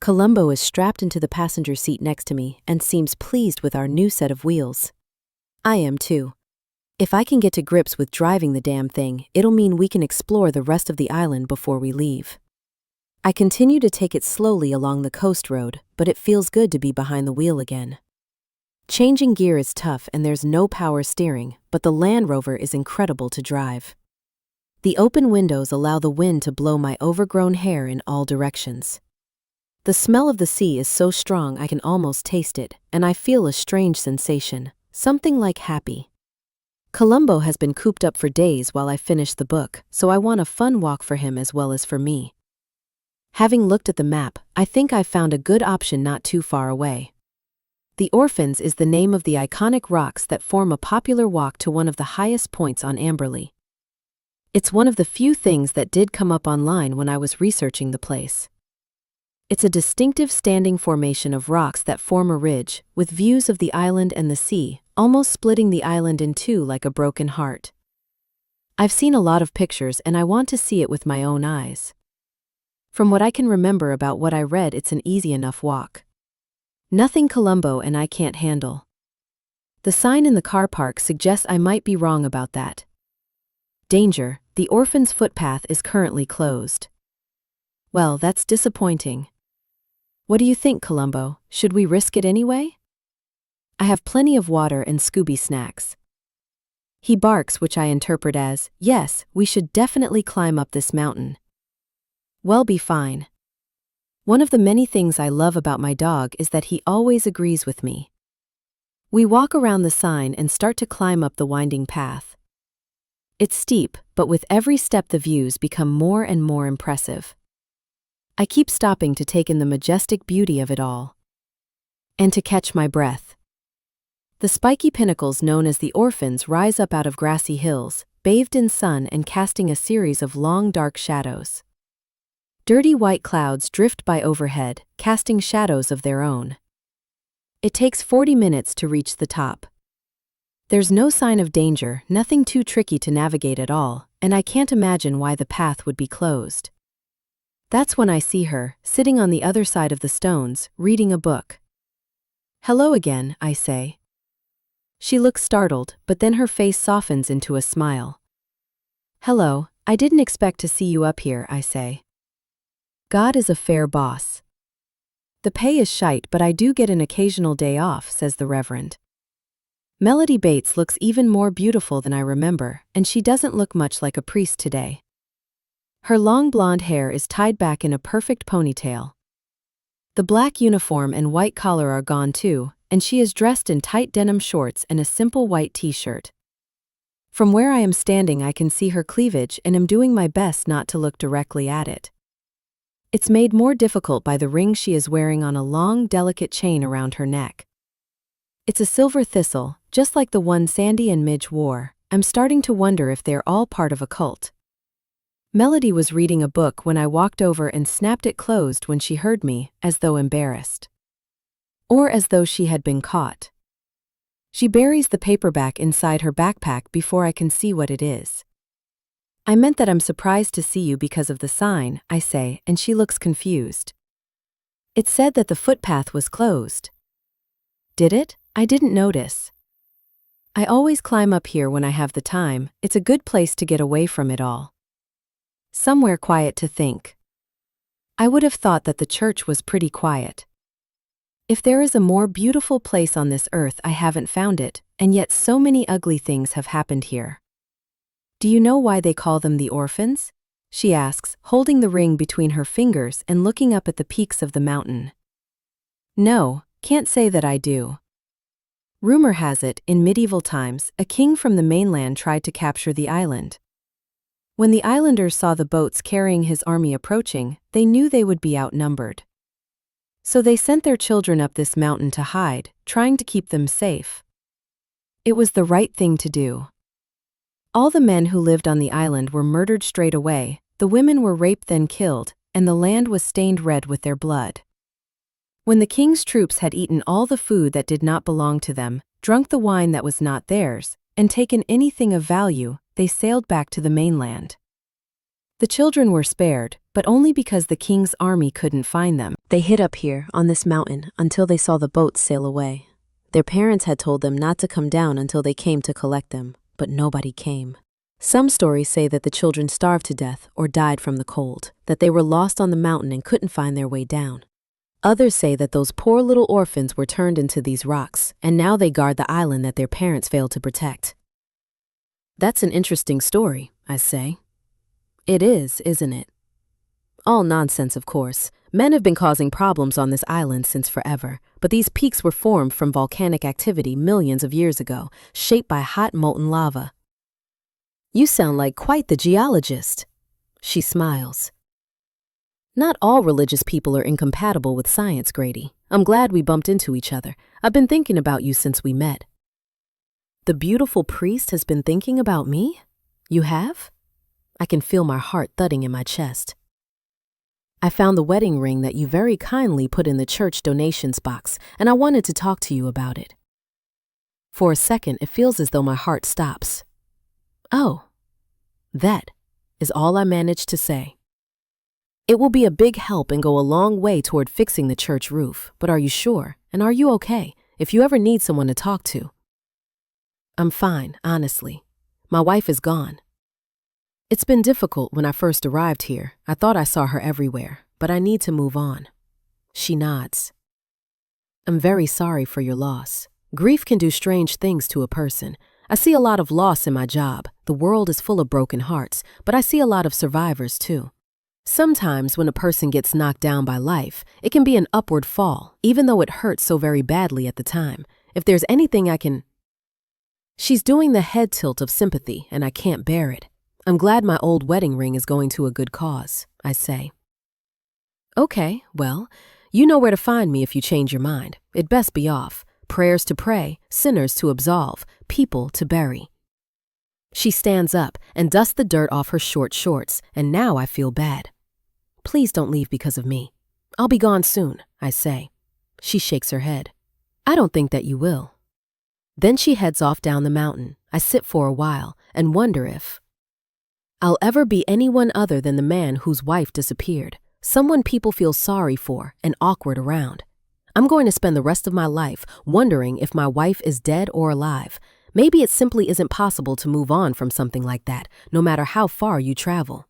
Columbo is strapped into the passenger seat next to me and seems pleased with our new set of wheels. I am too. If I can get to grips with driving the damn thing, it'll mean we can explore the rest of the island before we leave. I continue to take it slowly along the coast road, but it feels good to be behind the wheel again. Changing gear is tough and there's no power steering, but the Land Rover is incredible to drive. The open windows allow the wind to blow my overgrown hair in all directions. The smell of the sea is so strong I can almost taste it, and I feel a strange sensation, something like happy. Columbo has been cooped up for days while I finish the book, so I want a fun walk for him as well as for me. Having looked at the map, I think I've found a good option not too far away. The Orphans is the name of the iconic rocks that form a popular walk to one of the highest points on Amberley. It's one of the few things that did come up online when I was researching the place. It's a distinctive standing formation of rocks that form a ridge, with views of the island and the sea, almost splitting the island in two like a broken heart. I've seen a lot of pictures and I want to see it with my own eyes. From what I can remember about what I read, it's an easy enough walk. Nothing Columbo and I can't handle. The sign in the car park suggests I might be wrong about that. Danger, the Orphans' footpath is currently closed. Well, that's disappointing. What do you think, Columbo? Should we risk it anyway? I have plenty of water and Scooby snacks. He barks, which I interpret as, yes, we should definitely climb up this mountain. Well, be fine. One of the many things I love about my dog is that he always agrees with me. We walk around the sign and start to climb up the winding path. It's steep, but with every step the views become more and more impressive. I keep stopping to take in the majestic beauty of it all. And to catch my breath. The spiky pinnacles known as the Orphans rise up out of grassy hills, bathed in sun and casting a series of long dark shadows. Dirty white clouds drift by overhead, casting shadows of their own. It takes 40 minutes to reach the top. There's no sign of danger, nothing too tricky to navigate at all, and I can't imagine why the path would be closed. That's when I see her, sitting on the other side of the stones, reading a book. Hello again, I say. She looks startled, but then her face softens into a smile. Hello, I didn't expect to see you up here, I say. God is a fair boss. The pay is shite, but I do get an occasional day off, says the Reverend. Melody Bates looks even more beautiful than I remember, and she doesn't look much like a priest today. Her long blonde hair is tied back in a perfect ponytail. The black uniform and white collar are gone too, and she is dressed in tight denim shorts and a simple white t-shirt. From where I am standing I can see her cleavage and am doing my best not to look directly at it. It's made more difficult by the ring she is wearing on a long, delicate chain around her neck. It's a silver thistle, just like the one Sandy and Midge wore. I'm starting to wonder if they're all part of a cult. Melody was reading a book when I walked over and snapped it closed when she heard me, as though embarrassed. Or as though she had been caught. She buries the paperback inside her backpack before I can see what it is. I meant that I'm surprised to see you because of the sign, I say, and she looks confused. It said that the footpath was closed. Did it? I didn't notice. I always climb up here when I have the time. It's a good place to get away from it all. Somewhere quiet to think. I would have thought that the church was pretty quiet. If there is a more beautiful place on this earth, I haven't found it, and yet so many ugly things have happened here. Do you know why they call them the Orphans? She asks, holding the ring between her fingers and looking up at the peaks of the mountain. No, can't say that I do. Rumor has it, in medieval times, a king from the mainland tried to capture the island. When the islanders saw the boats carrying his army approaching, they knew they would be outnumbered. So they sent their children up this mountain to hide, trying to keep them safe. It was the right thing to do. All the men who lived on the island were murdered straight away, the women were raped then killed, and the land was stained red with their blood. When the king's troops had eaten all the food that did not belong to them, drunk the wine that was not theirs, and taken anything of value, they sailed back to the mainland. The children were spared, but only because the king's army couldn't find them. They hid up here on this mountain until they saw the boats sail away. Their parents had told them not to come down until they came to collect them, but nobody came. Some stories say that the children starved to death or died from the cold, that they were lost on the mountain and couldn't find their way down. Others say that those poor little orphans were turned into these rocks, and now they guard the island that their parents failed to protect. That's an interesting story, I say. It is, isn't it? All nonsense, of course. Men have been causing problems on this island since forever, but these peaks were formed from volcanic activity millions of years ago, shaped by hot molten lava. You sound like quite the geologist. She smiles. Not all religious people are incompatible with science, Grady. I'm glad we bumped into each other. I've been thinking about you since we met. The beautiful priest has been thinking about me? You have? I can feel my heart thudding in my chest. I found the wedding ring that you very kindly put in the church donations box, and I wanted to talk to you about it. For a second, it feels as though my heart stops. Oh, that is all I managed to say. It will be a big help and go a long way toward fixing the church roof, but are you sure? And are you okay? If you ever need someone to talk to. I'm fine, honestly. My wife is gone. It's been difficult when I first arrived here. I thought I saw her everywhere, but I need to move on. She nods. I'm very sorry for your loss. Grief can do strange things to a person. I see a lot of loss in my job. The world is full of broken hearts, but I see a lot of survivors too. Sometimes when a person gets knocked down by life, it can be an upward fall, even though it hurts so very badly at the time. If there's anything I can... She's doing the head tilt of sympathy, and I can't bear it. I'm glad my old wedding ring is going to a good cause, I say. Okay, well, you know where to find me if you change your mind. It'd best be off. Prayers to pray, sinners to absolve, people to bury. She stands up and dusts the dirt off her short shorts, and now I feel bad. Please don't leave because of me. I'll be gone soon, I say. She shakes her head. I don't think that you will. Then she heads off down the mountain. I sit for a while and wonder if I'll ever be anyone other than the man whose wife disappeared, someone people feel sorry for and awkward around. I'm going to spend the rest of my life wondering if my wife is dead or alive. Maybe it simply isn't possible to move on from something like that, no matter how far you travel.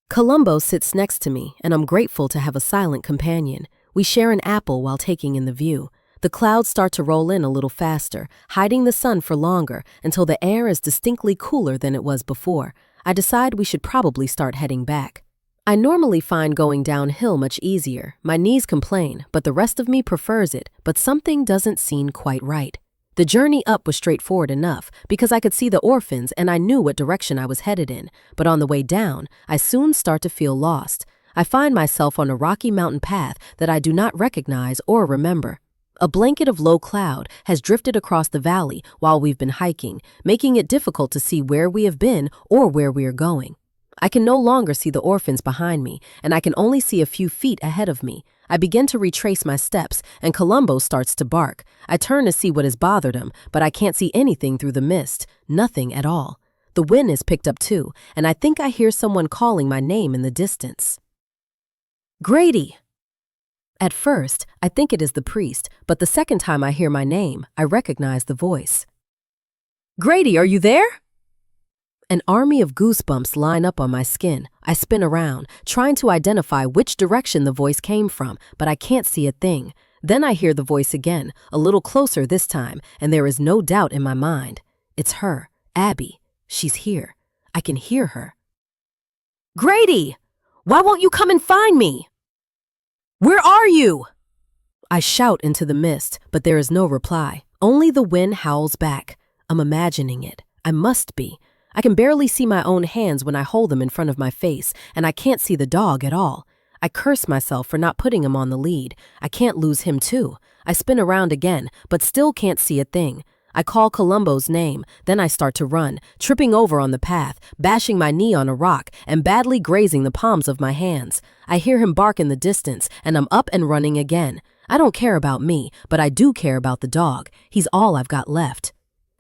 Columbo sits next to me, and I'm grateful to have a silent companion. We share an apple while taking in the view. The clouds start to roll in a little faster, hiding the sun for longer until the air is distinctly cooler than it was before. I decide we should probably start heading back. I normally find going downhill much easier. My knees complain, but the rest of me prefers it, but something doesn't seem quite right. The journey up was straightforward enough because I could see the orphans and I knew what direction I was headed in, but on the way down, I soon start to feel lost. I find myself on a rocky mountain path that I do not recognize or remember. A blanket of low cloud has drifted across the valley while we've been hiking, making it difficult to see where we have been or where we are going. I can no longer see the orphans behind me, and I can only see a few feet ahead of me. I begin to retrace my steps, and Columbo starts to bark. I turn to see what has bothered him, but I can't see anything through the mist. Nothing at all. The wind is picked up too, and I think I hear someone calling my name in the distance. Grady! At first, I think it is the priest, but the second time I hear my name, I recognize the voice. Grady, are you there? An army of goosebumps line up on my skin. I spin around, trying to identify which direction the voice came from, but I can't see a thing. Then I hear the voice again, a little closer this time, and there is no doubt in my mind. It's her, Abby. She's here. I can hear her. Grady! Why won't you come and find me? Where are you? I shout into the mist, but there is no reply. Only the wind howls back. I'm imagining it. I must be. I can barely see my own hands when I hold them in front of my face, and I can't see the dog at all. I curse myself for not putting him on the lead. I can't lose him too. I spin around again, but still can't see a thing. I call Columbo's name, then I start to run, tripping over on the path, bashing my knee on a rock, and badly grazing the palms of my hands. I hear him bark in the distance, and I'm up and running again. I don't care about me, but I do care about the dog. He's all I've got left.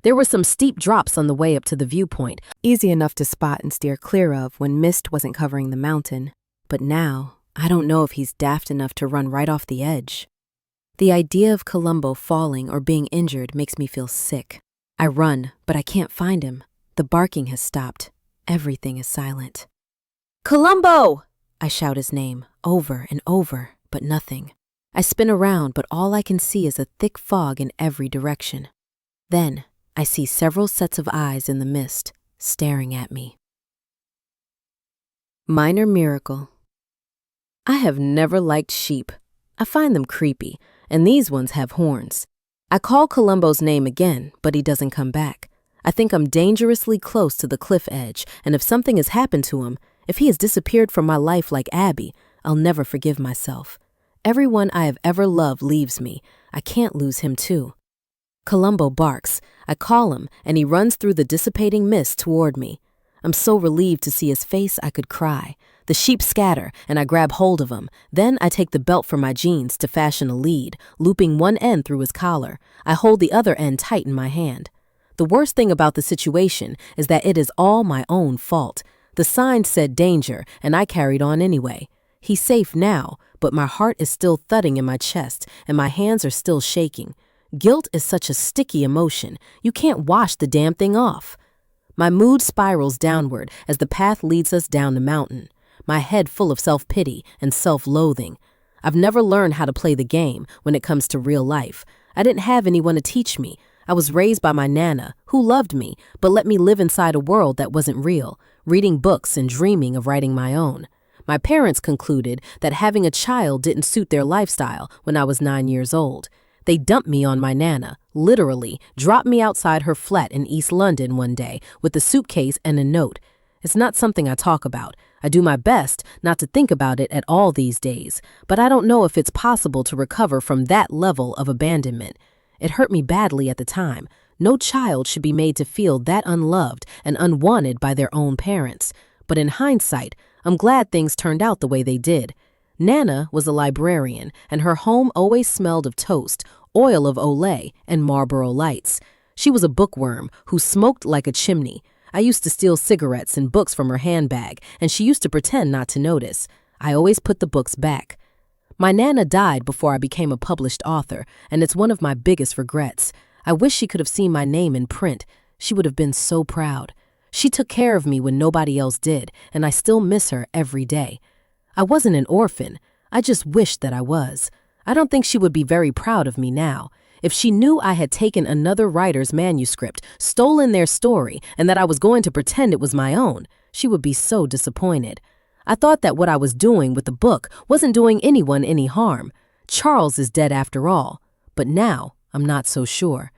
There were some steep drops on the way up to the viewpoint, Easy enough to spot and steer clear of when mist wasn't covering the mountain. But now, I don't know if he's daft enough to run right off the edge. The idea of Columbo falling or being injured makes me feel sick. I run, but I can't find him. The barking has stopped. Everything is silent. Columbo! I shout his name over and over, but nothing. I spin around, but all I can see is a thick fog in every direction. Then, I see several sets of eyes in the mist, staring at me. Minor miracle. I have never liked sheep. I find them creepy, and these ones have horns. I call Columbo's name again, but he doesn't come back. I think I'm dangerously close to the cliff edge, and if something has happened to him, if he has disappeared from my life like Abby, I'll never forgive myself. Everyone I have ever loved leaves me. I can't lose him too. Columbo barks. I call him, and he runs through the dissipating mist toward me. I'm so relieved to see his face I could cry. The sheep scatter, and I grab hold of him. Then I take the belt from my jeans to fashion a lead, looping one end through his collar. I hold the other end tight in my hand. The worst thing about the situation is that it is all my own fault. The sign said danger, and I carried on anyway. He's safe now, but my heart is still thudding in my chest, and my hands are still shaking. Guilt is such a sticky emotion. You can't wash the damn thing off. My mood spirals downward as the path leads us down the mountain, my head full of self-pity and self-loathing. I've never learned how to play the game when it comes to real life. I didn't have anyone to teach me. I was raised by my Nana, who loved me, but let me live inside a world that wasn't real, reading books and dreaming of writing my own. My parents concluded that having a child didn't suit their lifestyle when I was 9 years old. They dumped me on my Nana, literally dropped me outside her flat in East London one day with a suitcase and a note. It's not something I talk about. I do my best not to think about it at all these days, but I don't know if it's possible to recover from that level of abandonment. It hurt me badly at the time. No child should be made to feel that unloved and unwanted by their own parents. But in hindsight, I'm glad things turned out the way they did. Nana was a librarian, and her home always smelled of toast, oil of Olay, and Marlboro Lights. She was a bookworm who smoked like a chimney. I used to steal cigarettes and books from her handbag, and she used to pretend not to notice. I always put the books back. My Nana died before I became a published author, and it's one of my biggest regrets. I wish she could have seen my name in print. She would have been so proud. She took care of me when nobody else did, and I still miss her every day. I wasn't an orphan. I just wished that I was. I don't think she would be very proud of me now. If she knew I had taken another writer's manuscript, stolen their story, and that I was going to pretend it was my own, she would be so disappointed. I thought that what I was doing with the book wasn't doing anyone any harm. Charles is dead after all. But now, I'm not so sure.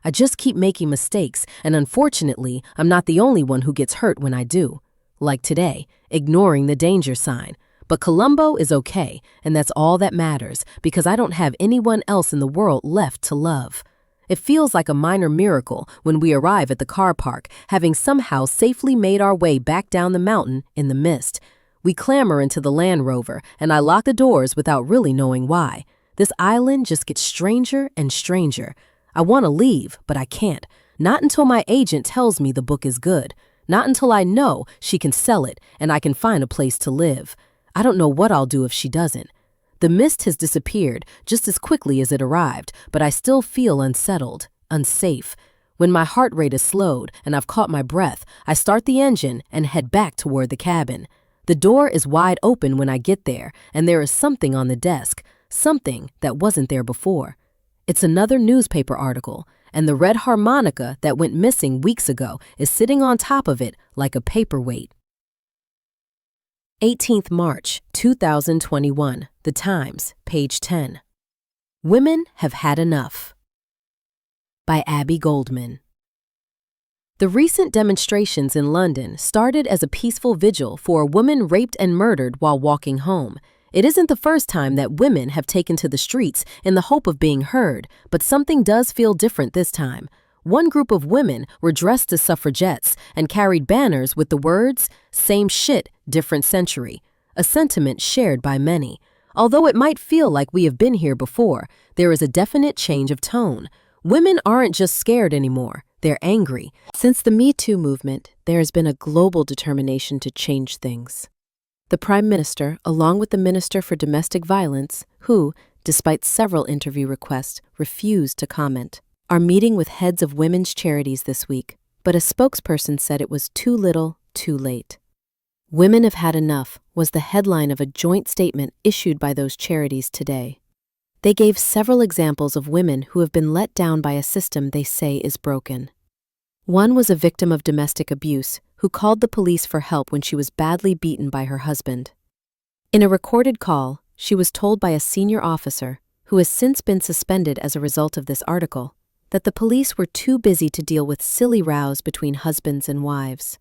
I just keep making mistakes, and unfortunately, I'm not the only one who gets hurt when I do. Like today, ignoring the danger sign. But Columbo is okay, and that's all that matters, because I don't have anyone else in the world left to love. It feels like a minor miracle when we arrive at the car park, having somehow safely made our way back down the mountain in the mist. We clamber into the Land Rover, and I lock the doors without really knowing why. This island just gets stranger and stranger. I want to leave, but I can't. Not until my agent tells me the book is good. Not until I know she can sell it and I can find a place to live. I don't know what I'll do if she doesn't. The mist has disappeared just as quickly as it arrived, but I still feel unsettled, unsafe. When my heart rate is slowed and I've caught my breath, I start the engine and head back toward the cabin. The door is wide open when I get there, and there is something on the desk, something that wasn't there before. It's another newspaper article, and the red harmonica that went missing weeks ago is sitting on top of it like a paperweight. 18th March, 2021, The Times, page 10. Women Have Had Enough. By Abby Goldman. The recent demonstrations in London started as a peaceful vigil for a woman raped and murdered while walking home. It isn't the first time that women have taken to the streets in the hope of being heard, but something does feel different this time. One group of women were dressed as suffragettes and carried banners with the words, "Same shit, different century," a sentiment shared by many. Although it might feel like we have been here before, there is a definite change of tone. Women aren't just scared anymore, they're angry. Since the Me Too movement, there has been a global determination to change things. The Prime Minister, along with the Minister for Domestic Violence, who, despite several interview requests, refused to comment, are meeting with heads of women's charities this week, but a spokesperson said it was too little, too late. "Women have had enough" was the headline of a joint statement issued by those charities today. They gave several examples of women who have been let down by a system they say is broken. One was a victim of domestic abuse who called the police for help when she was badly beaten by her husband. In a recorded call, she was told by a senior officer, who has since been suspended as a result of this article, that the police were too busy to deal with silly rows between husbands and wives.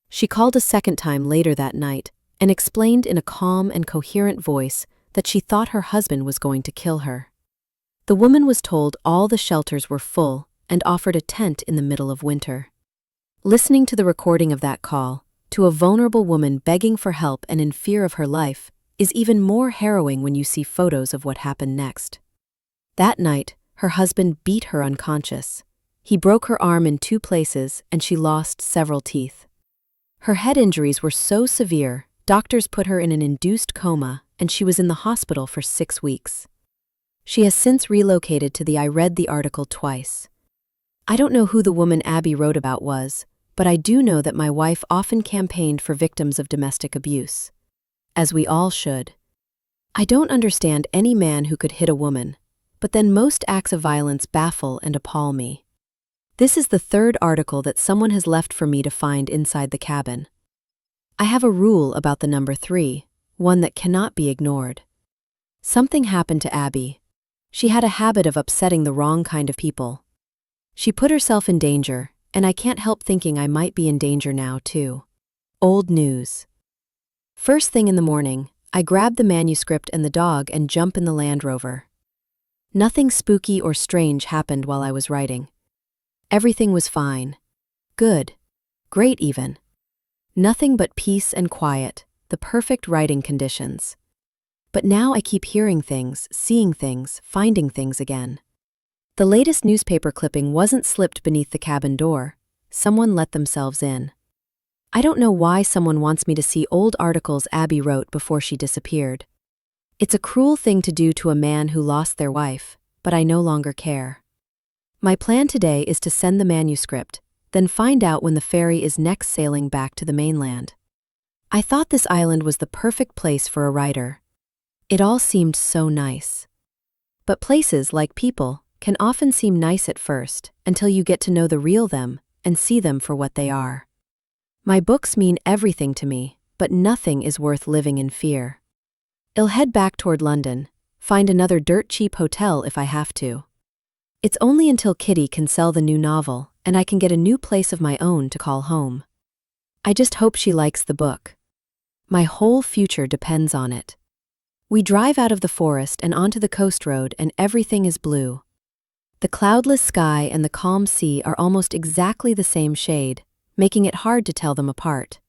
She called a second time later that night and explained in a calm and coherent voice that she thought her husband was going to kill her. The woman was told all the shelters were full and offered a tent in the middle of winter. Listening to the recording of that call, to a vulnerable woman begging for help and in fear of her life, is even more harrowing when you see photos of what happened next. That night, her husband beat her unconscious. He broke her arm in 2 places and she lost several teeth. Her head injuries were so severe, doctors put her in an induced coma and she was in the hospital for 6 weeks. She has since relocated to I read the article twice. I don't know who the woman Abby wrote about was, but I do know that my wife often campaigned for victims of domestic abuse. As we all should. I don't understand any man who could hit a woman, but then most acts of violence baffle and appall me. This is the 3rd article that someone has left for me to find inside the cabin. I have a rule about the number 3, one that cannot be ignored. Something happened to Abby. She had a habit of upsetting the wrong kind of people. She put herself in danger, and I can't help thinking I might be in danger now, too. Old news. First thing in the morning, I grab the manuscript and the dog and jump in the Land Rover. Nothing spooky or strange happened while I was writing. Everything was fine. Good. Great even. Nothing but peace and quiet, the perfect writing conditions. But now I keep hearing things, seeing things, finding things again. The latest newspaper clipping wasn't slipped beneath the cabin door. Someone let themselves in. I don't know why someone wants me to see old articles Abby wrote before she disappeared. It's a cruel thing to do to a man who lost their wife, but I no longer care. My plan today is to send the manuscript, then find out when the ferry is next sailing back to the mainland. I thought this island was the perfect place for a writer. It all seemed so nice. But places, like people, can often seem nice at first until you get to know the real them and see them for what they are. My books mean everything to me, but nothing is worth living in fear. I'll head back toward London, find another dirt-cheap hotel if I have to. It's only until Kitty can sell the new novel and I can get a new place of my own to call home. I just hope she likes the book. My whole future depends on it. We drive out of the forest and onto the coast road and everything is blue. The cloudless sky and the calm sea are almost exactly the same shade, making it hard to tell them apart.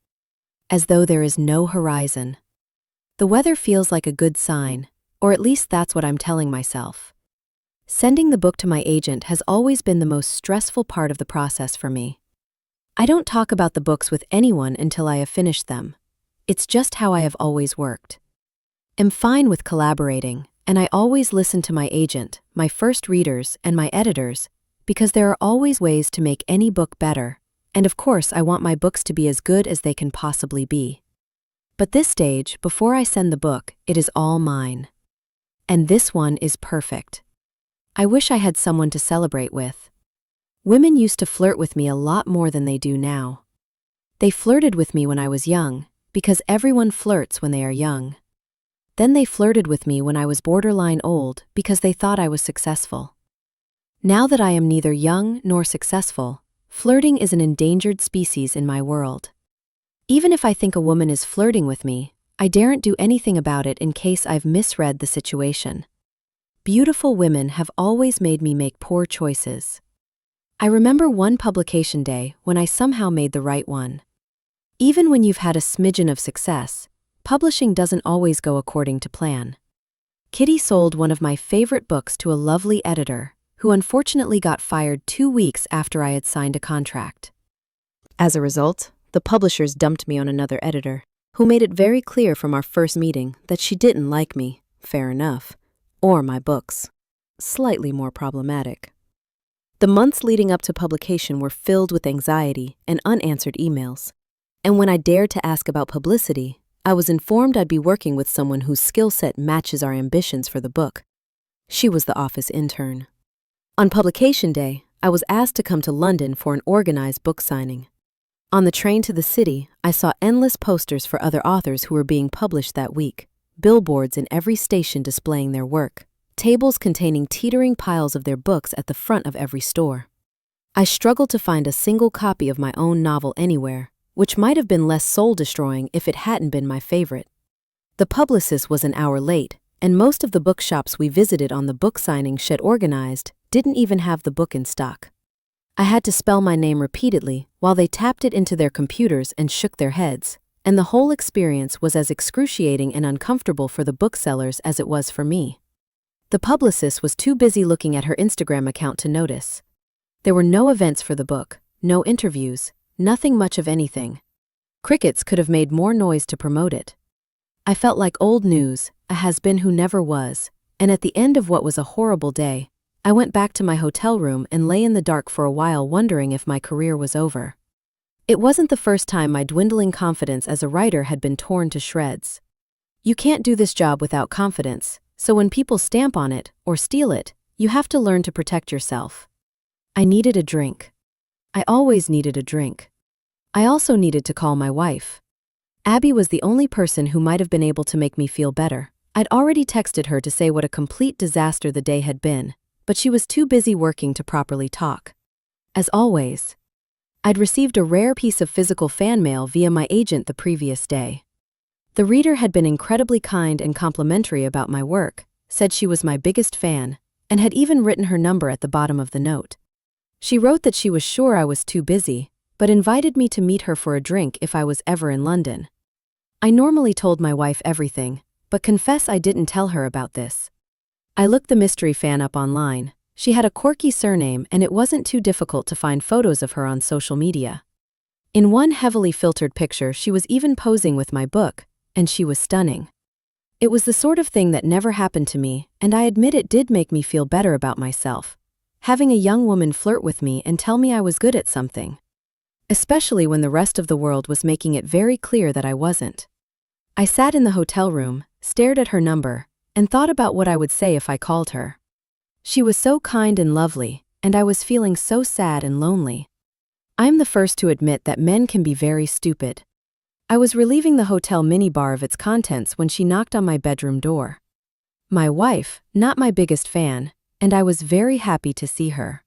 As though there is no horizon. The weather feels like a good sign, or at least that's what I'm telling myself. Sending the book to my agent has always been the most stressful part of the process for me. I don't talk about the books with anyone until I have finished them. It's just how I have always worked. I'm fine with collaborating, and I always listen to my agent, my first readers, and my editors, because there are always ways to make any book better, and of course I want my books to be as good as they can possibly be. But this stage, before I send the book, it is all mine. And this one is perfect. I wish I had someone to celebrate with. Women used to flirt with me a lot more than they do now. They flirted with me when I was young, because everyone flirts when they are young. Then they flirted with me when I was borderline old because they thought I was successful. Now that I am neither young nor successful, flirting is an endangered species in my world. Even if I think a woman is flirting with me, I daren't do anything about it in case I've misread the situation. Beautiful women have always made me make poor choices. I remember one publication day when I somehow made the right one. Even when you've had a smidgen of success, publishing doesn't always go according to plan. Kitty sold one of my favorite books to a lovely editor, who unfortunately got fired 2 weeks after I had signed a contract. As a result, the publishers dumped me on another editor, who made it very clear from our first meeting that she didn't like me, fair enough, or my books. Slightly more problematic. The months leading up to publication were filled with anxiety and unanswered emails. And when I dared to ask about publicity, I was informed I'd be working with someone whose skill set matches our ambitions for the book. She was the office intern. On publication day, I was asked to come to London for an organized book signing. On the train to the city, I saw endless posters for other authors who were being published that week, billboards in every station displaying their work, tables containing teetering piles of their books at the front of every store. I struggled to find a single copy of my own novel anywhere, which might have been less soul-destroying if it hadn't been my favorite. The publicist was an hour late, and most of the bookshops we visited on the book signing she'd organized didn't even have the book in stock. I had to spell my name repeatedly while they tapped it into their computers and shook their heads, and the whole experience was as excruciating and uncomfortable for the booksellers as it was for me. The publicist was too busy looking at her Instagram account to notice. There were no events for the book, no interviews, nothing much of anything. Crickets could have made more noise to promote it. I felt like old news, a has-been who never was, and at the end of what was a horrible day, I went back to my hotel room and lay in the dark for a while wondering if my career was over. It wasn't the first time my dwindling confidence as a writer had been torn to shreds. You can't do this job without confidence, so when people stamp on it or steal it, you have to learn to protect yourself. I needed a drink. I always needed a drink. I also needed to call my wife. Abby was the only person who might have been able to make me feel better. I'd already texted her to say what a complete disaster the day had been, but she was too busy working to properly talk. As always, I'd received a rare piece of physical fan mail via my agent the previous day. The reader had been incredibly kind and complimentary about my work, said she was my biggest fan, and had even written her number at the bottom of the note. She wrote that she was sure I was too busy, but invited me to meet her for a drink if I was ever in London. I normally told my wife everything, but confess I didn't tell her about this. I looked the mystery fan up online. She had a quirky surname and it wasn't too difficult to find photos of her on social media. In one heavily filtered picture she was even posing with my book, and she was stunning. It was the sort of thing that never happened to me, and I admit it did make me feel better about myself. Having a young woman flirt with me and tell me I was good at something. Especially when the rest of the world was making it very clear that I wasn't. I sat in the hotel room, stared at her number, and thought about what I would say if I called her. She was so kind and lovely, and I was feeling so sad and lonely. I'm the first to admit that men can be very stupid. I was relieving the hotel minibar of its contents when she knocked on my bedroom door. My wife, not my biggest fan, and I was very happy to see her.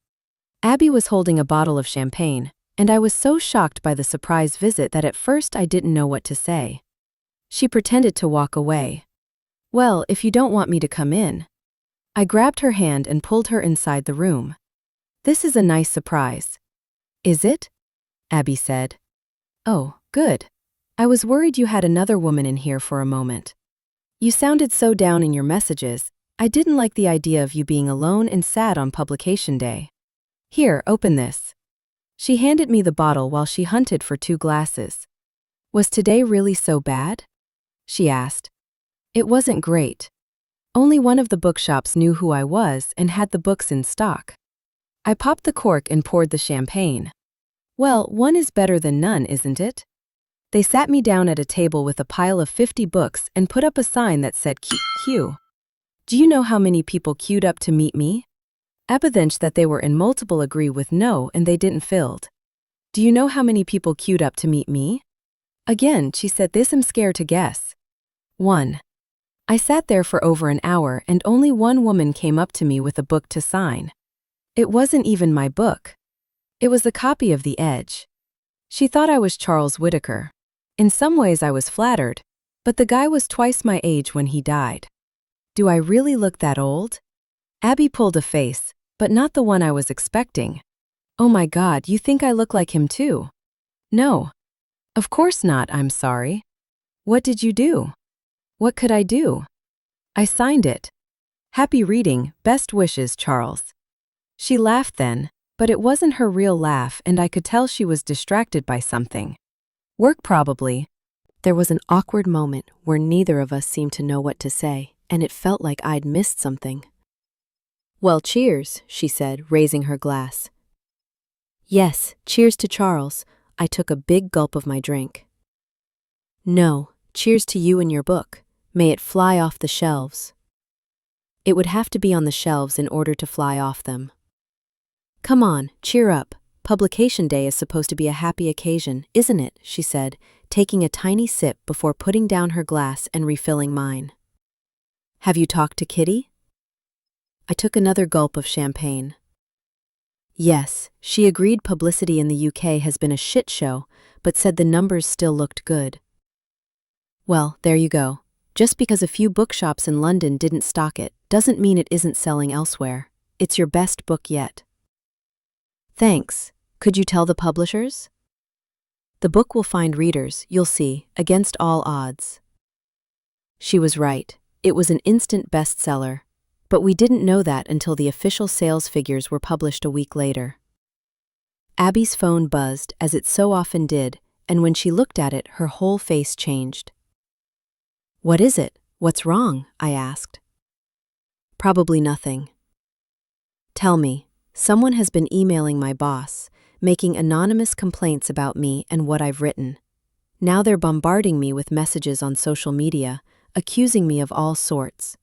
Abby was holding a bottle of champagne, and I was so shocked by the surprise visit that at first I didn't know what to say. She pretended to walk away. Well, if you don't want me to come in. I grabbed her hand and pulled her inside the room. This is a nice surprise. Is it? Abby said. Oh, good. I was worried you had another woman in here for a moment. You sounded so down in your messages. I didn't like the idea of you being alone and sad on publication day. Here, open this. She handed me the bottle while she hunted for 2 glasses. Was today really so bad? She asked. It wasn't great. Only one of the bookshops knew who I was and had the books in stock. I popped the cork and poured the champagne. Well, one is better than none, isn't it? They sat me down at a table with a pile of 50 books and put up a sign that said Q. Do you know how many people queued up to meet me? Evidence that they were in multiple agree with no and they didn't filled. Do you know how many people queued up to meet me? Again, she said this I'm scared to guess. 1. I sat there for over an hour and only one woman came up to me with a book to sign. It wasn't even my book. It was a copy of The Edge. She thought I was Charles Whitaker. In some ways I was flattered, but the guy was twice my age when he died. Do I really look that old? Abby pulled a face, but not the one I was expecting. Oh my God, you think I look like him too? No. Of course not, I'm sorry. What did you do? What could I do? I signed it. Happy reading, best wishes, Charles. She laughed then, but it wasn't her real laugh and I could tell she was distracted by something. Work probably. There was an awkward moment where neither of us seemed to know what to say, and it felt like I'd missed something. Well, cheers, she said, raising her glass. Yes, cheers to Charles. I took a big gulp of my drink. No, cheers to you and your book. May it fly off the shelves. It would have to be on the shelves in order to fly off them. Come on, cheer up. Publication day is supposed to be a happy occasion, isn't it? She said, taking a tiny sip before putting down her glass and refilling mine. Have you talked to Kitty? I took another gulp of champagne. Yes, she agreed publicity in the UK has been a shit show, but said the numbers still looked good. Well, there you go. Just because a few bookshops in London didn't stock it, doesn't mean it isn't selling elsewhere. It's your best book yet. Thanks. Could you tell the publishers? The book will find readers, you'll see, against all odds. She was right. It was an instant bestseller. But we didn't know that until the official sales figures were published a week later. Abby's phone buzzed, as it so often did, and when she looked at it, her whole face changed. What is it? What's wrong? I asked. Probably nothing. Tell me, someone has been emailing my boss, making anonymous complaints about me and what I've written. Now they're bombarding me with messages on social media, accusing me of all sorts.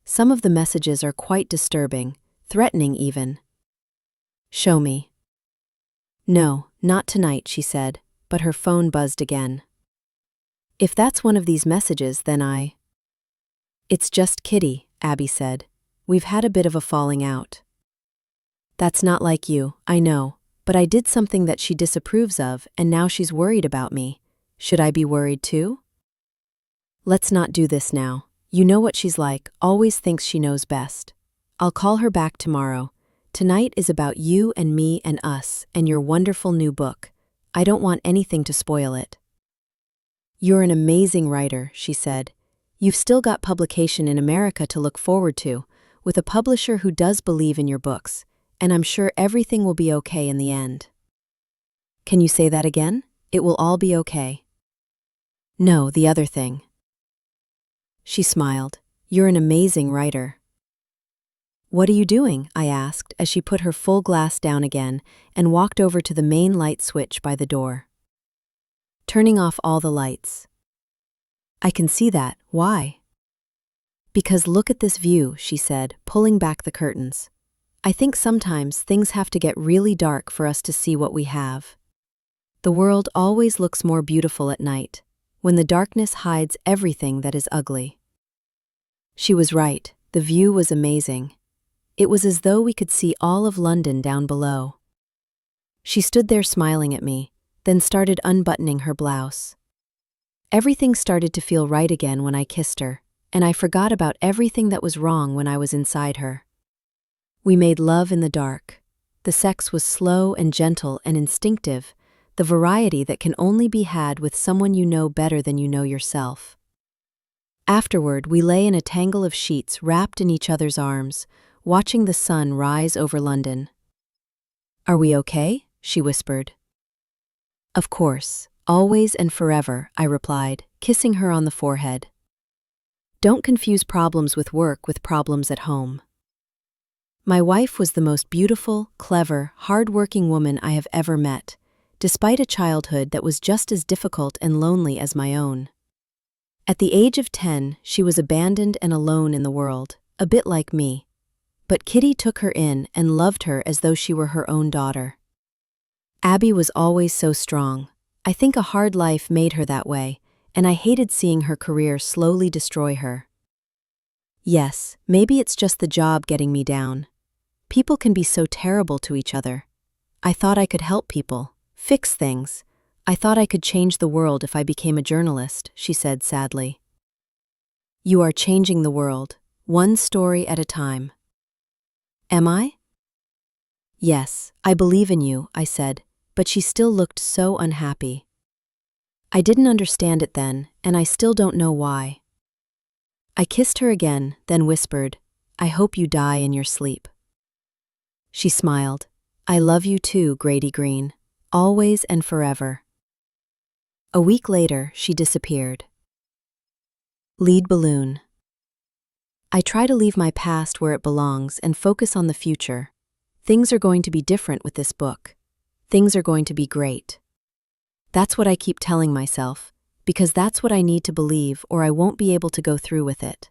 Some of the messages are quite disturbing, threatening even. Show me. No, not tonight, she said, but her phone buzzed again. If that's one of these messages, then It's just Kitty, Abby said. We've had a bit of a falling out. That's not like you, I know, but I did something that she disapproves of, and now she's worried about me. Should I be worried too? Let's not do this now. You know what she's like, always thinks she knows best. I'll call her back tomorrow. Tonight is about you and me and us and your wonderful new book. I don't want anything to spoil it. You're an amazing writer, she said. You've still got publication in America to look forward to, with a publisher who does believe in your books, and I'm sure everything will be okay in the end. Can you say that again? It will all be okay. No, the other thing. She smiled. You're an amazing writer. What are you doing? I asked as she put her full glass down again and walked over to the main light switch by the door. Turning off all the lights. I can see that. Why? Because look at this view, she said, pulling back the curtains. I think sometimes things have to get really dark for us to see what we have. The world always looks more beautiful at night, when the darkness hides everything that is ugly. She was right. The view was amazing. It was as though we could see all of London down below. She stood there smiling at me, then started unbuttoning her blouse. Everything started to feel right again when I kissed her, and I forgot about everything that was wrong when I was inside her. We made love in the dark. The sex was slow and gentle and instinctive, the variety that can only be had with someone you know better than you know yourself. Afterward, we lay in a tangle of sheets wrapped in each other's arms, watching the sun rise over London. Are we okay? She whispered. Of course, always and forever, I replied, kissing her on the forehead. Don't confuse problems with work with problems at home. My wife was the most beautiful, clever, hard-working woman I have ever met, despite a childhood that was just as difficult and lonely as my own. At the age of 10, she was abandoned and alone in the world, a bit like me. But Kitty took her in and loved her as though she were her own daughter. Abby was always so strong. I think a hard life made her that way, and I hated seeing her career slowly destroy her. Yes, maybe it's just the job getting me down. People can be so terrible to each other. I thought I could help people, fix things. I thought I could change the world if I became a journalist, she said sadly. You are changing the world, one story at a time. Am I? Yes, I believe in you, I said, but she still looked so unhappy. I didn't understand it then, and I still don't know why. I kissed her again, then whispered, I hope you die in your sleep. She smiled. I love you too, Grady Green, always and forever. A week later, she disappeared. Lead balloon. I try to leave my past where it belongs and focus on the future. Things are going to be different with this book. Things are going to be great. That's what I keep telling myself, because that's what I need to believe or I won't be able to go through with it.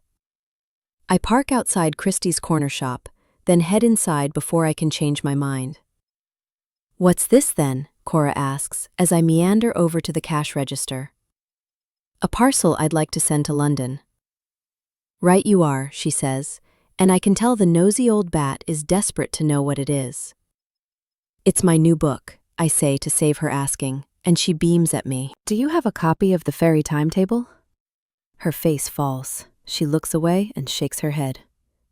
I park outside Christie's corner shop, then head inside before I can change my mind. What's this then? Cora asks as I meander over to the cash register. A parcel I'd like to send to London. Right you are, she says, and I can tell the nosy old bat is desperate to know what it is. It's my new book, I say to save her asking, and she beams at me. Do you have a copy of the fairy timetable? Her face falls. She looks away and shakes her head.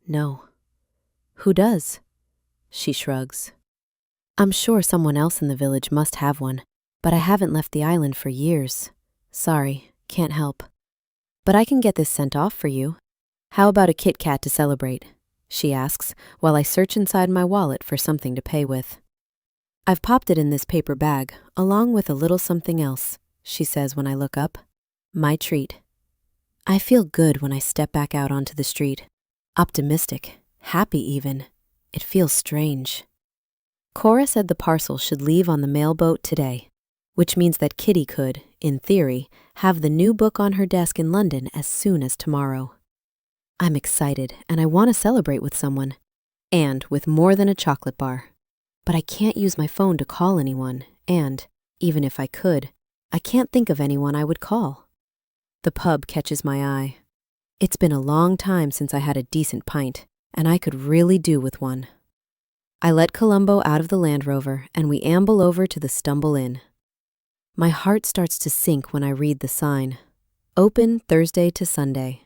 No. Who does? She shrugs. I'm sure someone else in the village must have one, but I haven't left the island for years. Sorry, can't help. But I can get this sent off for you. How about a Kit Kat to celebrate? She asks, while I search inside my wallet for something to pay with. I've popped it in this paper bag, along with a little something else, she says when I look up. My treat. I feel good when I step back out onto the street. Optimistic, happy even. It feels strange. Cora said the parcel should leave on the mailboat today, which means that Kitty could, in theory, have the new book on her desk in London as soon as tomorrow. I'm excited and I want to celebrate with someone, and with more than a chocolate bar. But I can't use my phone to call anyone, and, even if I could, I can't think of anyone I would call. The pub catches my eye. It's been a long time since I had a decent pint, and I could really do with one. I let Columbo out of the Land Rover, and we amble over to the Stumble Inn. My heart starts to sink when I read the sign. Open Thursday to Sunday.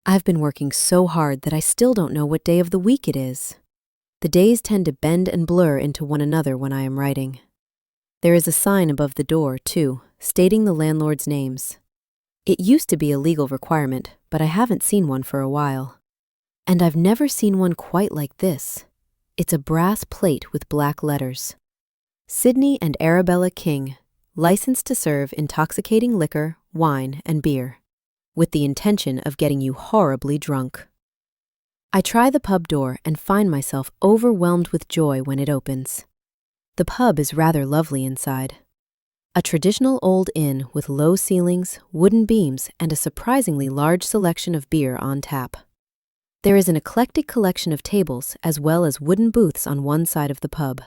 I've been working so hard that I still don't know what day of the week it is. The days tend to bend and blur into one another when I am writing. There is a sign above the door, too, stating the landlord's names. It used to be a legal requirement, but I haven't seen one for a while. And I've never seen one quite like this. It's a brass plate with black letters. Sydney and Arabella King, licensed to serve intoxicating liquor, wine, and beer, with the intention of getting you horribly drunk. I try the pub door and find myself overwhelmed with joy when it opens. The pub is rather lovely inside. A traditional old inn with low ceilings, wooden beams, and a surprisingly large selection of beer on tap. There is an eclectic collection of tables as well as wooden booths on one side of the pub.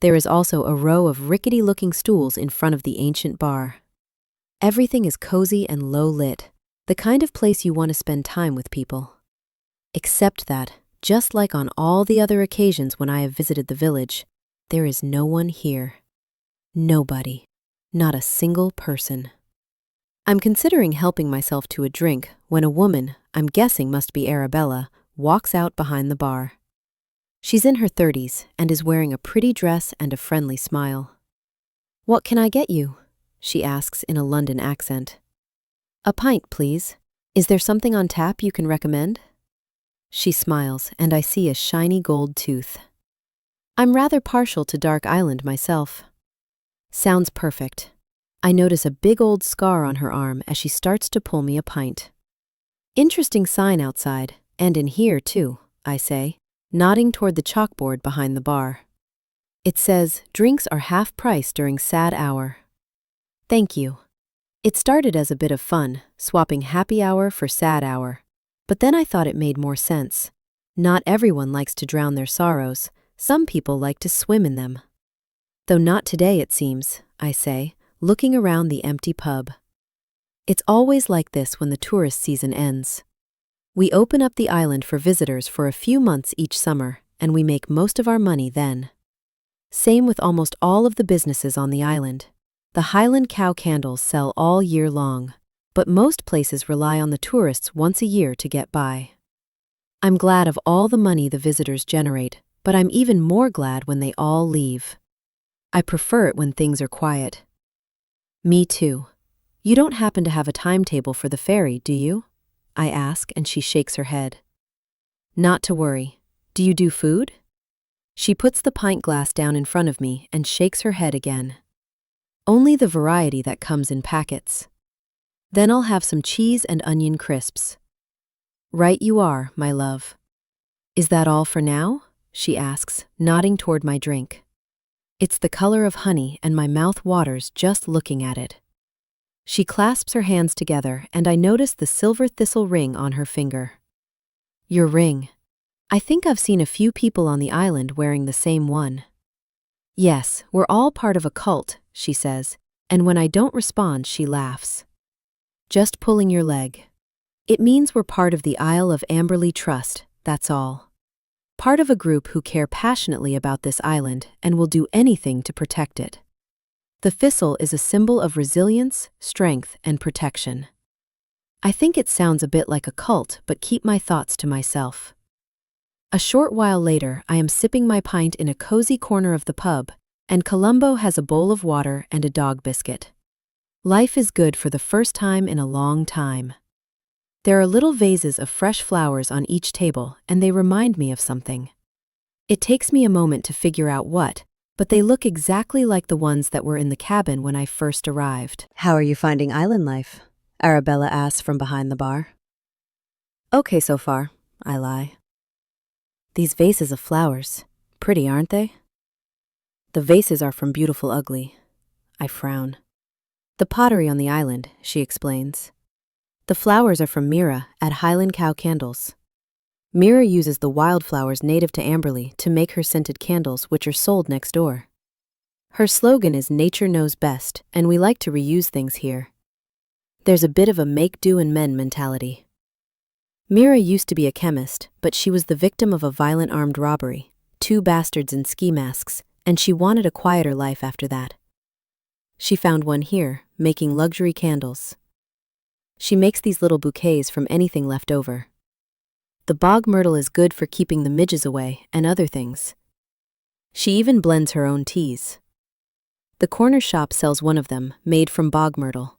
There is also a row of rickety-looking stools in front of the ancient bar. Everything is cozy and low-lit, the kind of place you want to spend time with people. Except that, just like on all the other occasions when I have visited the village, there is no one here. Nobody. Not a single person. I'm considering helping myself to a drink when a woman, I'm guessing must be Arabella, walks out behind the bar. She's in her 30s and is wearing a pretty dress and a friendly smile. "What can I get you?" she asks in a London accent. "A pint, please. Is there something on tap you can recommend?" She smiles, and I see a shiny gold tooth. I'm rather partial to Dark Island myself. Sounds perfect. I notice a big old scar on her arm as she starts to pull me a pint. Interesting sign outside, and in here too, I say, nodding toward the chalkboard behind the bar. It says, drinks are half price during sad hour. Thank you. It started as a bit of fun, swapping happy hour for sad hour. But then I thought it made more sense. Not everyone likes to drown their sorrows. Some people like to swim in them. Though not today, it seems, I say, looking around the empty pub. It's always like this when the tourist season ends. We open up the island for visitors for a few months each summer, and we make most of our money then. Same with almost all of the businesses on the island. The Highland Cow candles sell all year long, but most places rely on the tourists once a year to get by. I'm glad of all the money the visitors generate, but I'm even more glad when they all leave. I prefer it when things are quiet. Me too. You don't happen to have a timetable for the ferry, do you? I ask, and she shakes her head. Not to worry. Do you do food? She puts the pint glass down in front of me and shakes her head again. Only the variety that comes in packets. Then I'll have some cheese and onion crisps. Right you are, my love. Is that all for now? She asks, nodding toward my drink. It's the color of honey and my mouth waters just looking at it. She clasps her hands together and I notice the silver thistle ring on her finger. Your ring. I think I've seen a few people on the island wearing the same one. Yes, we're all part of a cult, she says, and when I don't respond, she laughs. Just pulling your leg. It means we're part of the Isle of Amberley Trust, that's all. Part of a group who care passionately about this island and will do anything to protect it. The thistle is a symbol of resilience, strength, and protection. I think it sounds a bit like a cult, but keep my thoughts to myself. A short while later, I am sipping my pint in a cozy corner of the pub, and Columbo has a bowl of water and a dog biscuit. Life is good for the first time in a long time. There are little vases of fresh flowers on each table, and they remind me of something. It takes me a moment to figure out what, but they look exactly like the ones that were in the cabin when I first arrived. How are you finding island life? Arabella asks from behind the bar. Okay so far, I lie. These vases of flowers, pretty aren't they? The vases are from Beautiful Ugly. I frown. The pottery on the island, she explains. The flowers are from Mira at Highland Cow Candles. Mira uses the wildflowers native to Amberley to make her scented candles, which are sold next door. Her slogan is "Nature knows best," and we like to reuse things here. There's a bit of a make-do-and-mend mentality. Mira used to be a chemist, but she was the victim of a violent armed robbery, 2 bastards in ski masks, and she wanted a quieter life after that. She found one here, making luxury candles. She makes these little bouquets from anything left over. The bog myrtle is good for keeping the midges away and other things. She even blends her own teas. The corner shop sells one of them, made from bog myrtle.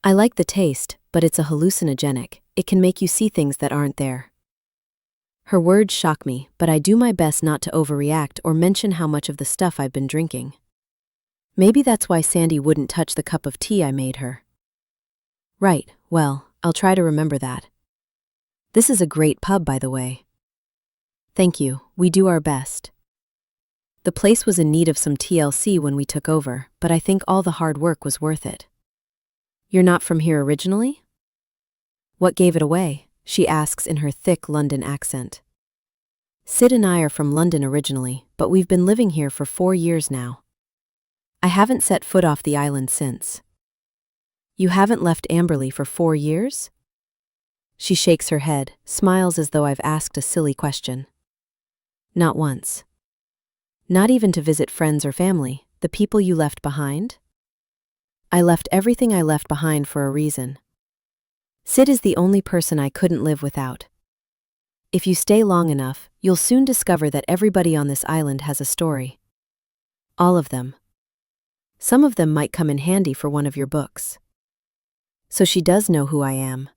I like the taste, but it's a hallucinogenic. It can make you see things that aren't there. Her words shock me, but I do my best not to overreact or mention how much of the stuff I've been drinking. Maybe that's why Sandy wouldn't touch the cup of tea I made her. Right, well, I'll try to remember that. This is a great pub, by the way. Thank you, we do our best. The place was in need of some TLC when we took over, but I think all the hard work was worth it. You're not from here originally? What gave it away? She asks in her thick London accent. Sid and I are from London originally, but we've been living here for 4 years now. I haven't set foot off the island since. You haven't left Amberley for 4 years? She shakes her head, smiles as though I've asked a silly question. Not once. Not even to visit friends or family, the people you left behind? I left everything I left behind for a reason. Sid is the only person I couldn't live without. If you stay long enough, you'll soon discover that everybody on this island has a story. All of them. Some of them might come in handy for one of your books. So she does know who I am.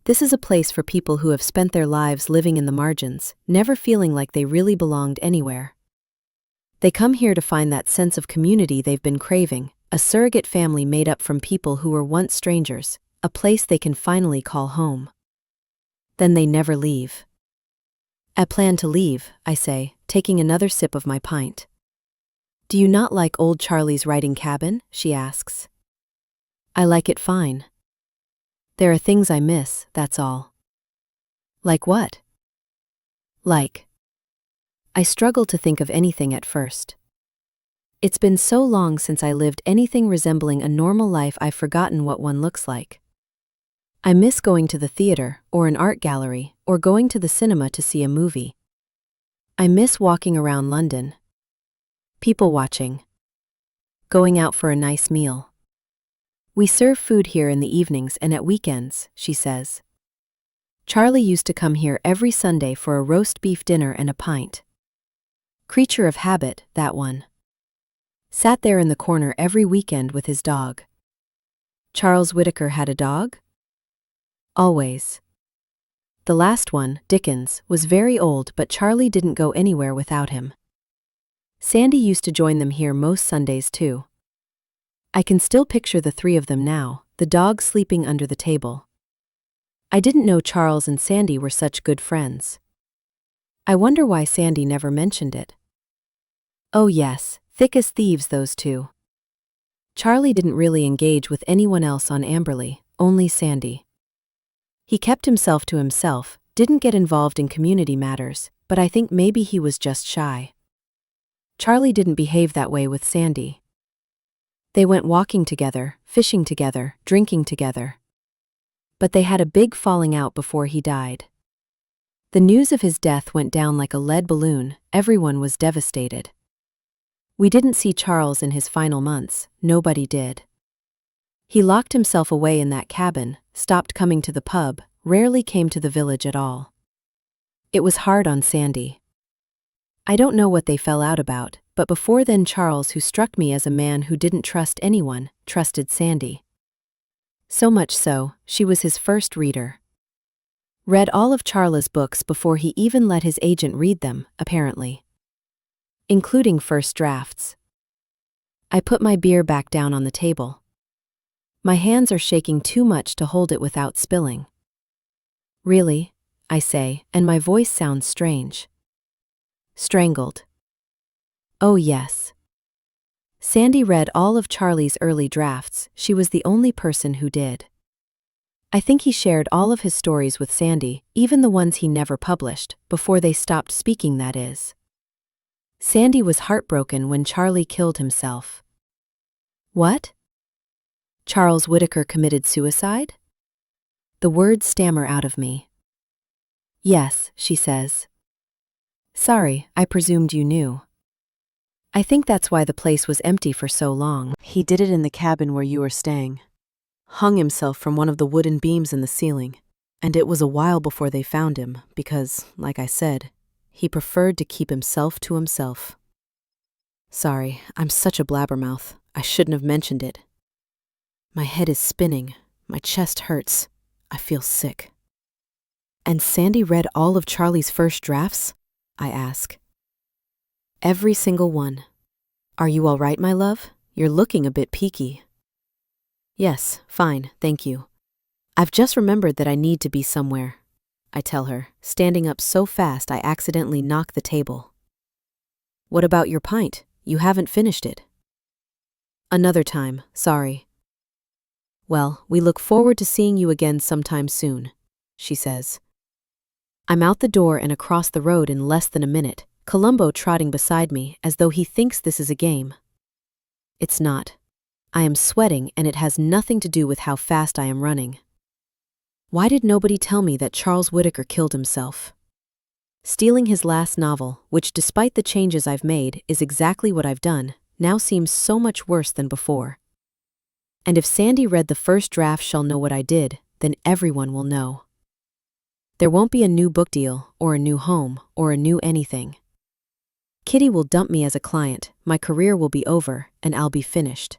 This is a place for people who have spent their lives living in the margins, never feeling like they really belonged anywhere. They come here to find that sense of community they've been craving, a surrogate family made up from people who were once strangers, a place they can finally call home. Then they never leave. I plan to leave, I say, taking another sip of my pint. Do you not like old Charlie's writing cabin? She asks. I like it fine. There are things I miss, that's all. Like what? Like. I struggle to think of anything at first. It's been so long since I lived anything resembling a normal life I've forgotten what one looks like. I miss going to the theater, or an art gallery, or going to the cinema to see a movie. I miss walking around London. People watching. Going out for a nice meal. We serve food here in the evenings and at weekends, she says. Charlie used to come here every Sunday for a roast beef dinner and a pint. Creature of habit, that one. Sat there in the corner every weekend with his dog. Charles Whittaker had a dog? Always. The last one, Dickens, was very old, but Charlie didn't go anywhere without him. Sandy used to join them here most Sundays too. I can still picture the three of them now, the dog sleeping under the table. I didn't know Charles and Sandy were such good friends. I wonder why Sandy never mentioned it. Oh yes, thick as thieves those two. Charlie didn't really engage with anyone else on Amberley, only Sandy. He kept himself to himself, didn't get involved in community matters, but I think maybe he was just shy. Charlie didn't behave that way with Sandy. They went walking together, fishing together, drinking together. But they had a big falling out before he died. The news of his death went down like a lead balloon, everyone was devastated. We didn't see Charles in his final months, nobody did. He locked himself away in that cabin, stopped coming to the pub, rarely came to the village at all. It was hard on Sandy. I don't know what they fell out about, but before then Charles, who struck me as a man who didn't trust anyone, trusted Sandy. So much so, she was his first reader. Read all of Charlie's books before he even let his agent read them, apparently. Including first drafts. I put my beer back down on the table. My hands are shaking too much to hold it without spilling. Really? I say, and my voice sounds strange. Strangled. Oh yes. Sandy read all of Charlie's early drafts, she was the only person who did. I think he shared all of his stories with Sandy, even the ones he never published, before they stopped speaking, that is. Sandy was heartbroken when Charlie killed himself. What? Charles Whittaker committed suicide? The words stammer out of me. Yes, she says. Sorry, I presumed you knew. I think that's why the place was empty for so long. He did it in the cabin where you were staying. Hung himself from one of the wooden beams in the ceiling, and it was a while before they found him because, like I said, he preferred to keep himself to himself. Sorry, I'm such a blabbermouth. I shouldn't have mentioned it. My head is spinning. My chest hurts. I feel sick. And Sandy read all of Charlie's first drafts? I ask. Every single one. Are you all right, my love? You're looking a bit peaky. Yes, fine, thank you. I've just remembered that I need to be somewhere, I tell her, standing up so fast I accidentally knock the table. What about your pint? You haven't finished it. Another time, sorry. Well, we look forward to seeing you again sometime soon, she says. I'm out the door and across the road in less than a minute, Columbo trotting beside me as though he thinks this is a game. It's not. I am sweating and it has nothing to do with how fast I am running. Why did nobody tell me that Charles Whittaker killed himself? Stealing his last novel, which despite the changes I've made is exactly what I've done, now seems so much worse than before. And if Sandy read the first draft shall know what I did, then everyone will know. There won't be a new book deal, or a new home, or a new anything. Kitty will dump me as a client, my career will be over, and I'll be finished.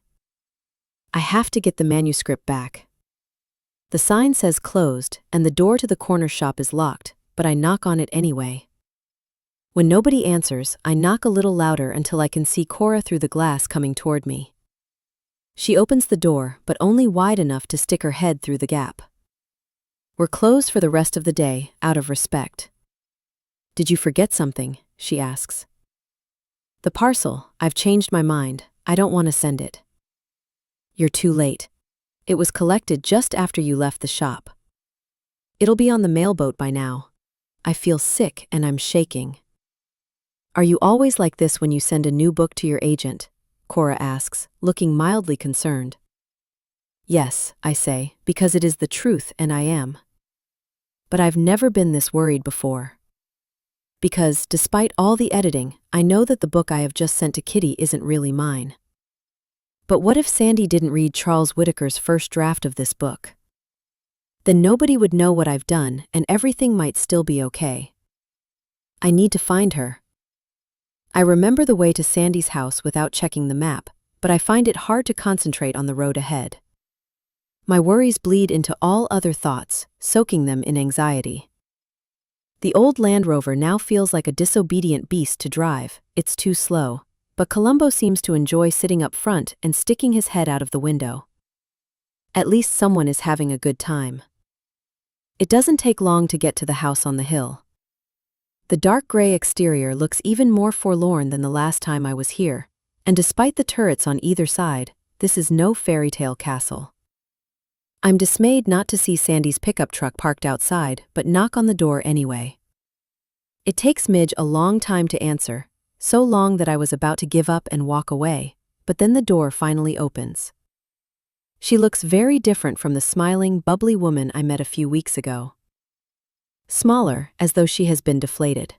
I have to get the manuscript back. The sign says closed, and the door to the corner shop is locked, but I knock on it anyway. When nobody answers, I knock a little louder until I can see Cora through the glass coming toward me. She opens the door, but only wide enough to stick her head through the gap. We're closed for the rest of the day, out of respect. Did you forget something? She asks. The parcel, I've changed my mind, I don't want to send it. You're too late. It was collected just after you left the shop. It'll be on the mailboat by now. I feel sick and I'm shaking. Are you always like this when you send a new book to your agent? Cora asks, looking mildly concerned. Yes, I say, because it is the truth and I am. But I've never been this worried before. Because, despite all the editing, I know that the book I have just sent to Kitty isn't really mine. But what if Sandy didn't read Charles Whittaker's first draft of this book? Then nobody would know what I've done and everything might still be okay. I need to find her. I remember the way to Sandy's house without checking the map, but I find it hard to concentrate on the road ahead. My worries bleed into all other thoughts, soaking them in anxiety. The old Land Rover now feels like a disobedient beast to drive. It's too slow, but Columbo seems to enjoy sitting up front and sticking his head out of the window. At least someone is having a good time. It doesn't take long to get to the house on the hill. The dark gray exterior looks even more forlorn than the last time I was here, and despite the turrets on either side, this is no fairy tale castle. I'm dismayed not to see Sandy's pickup truck parked outside, but knock on the door anyway. It takes Midge a long time to answer, so long that I was about to give up and walk away, but then the door finally opens. She looks very different from the smiling, bubbly woman I met a few weeks ago. Smaller, as though she has been deflated.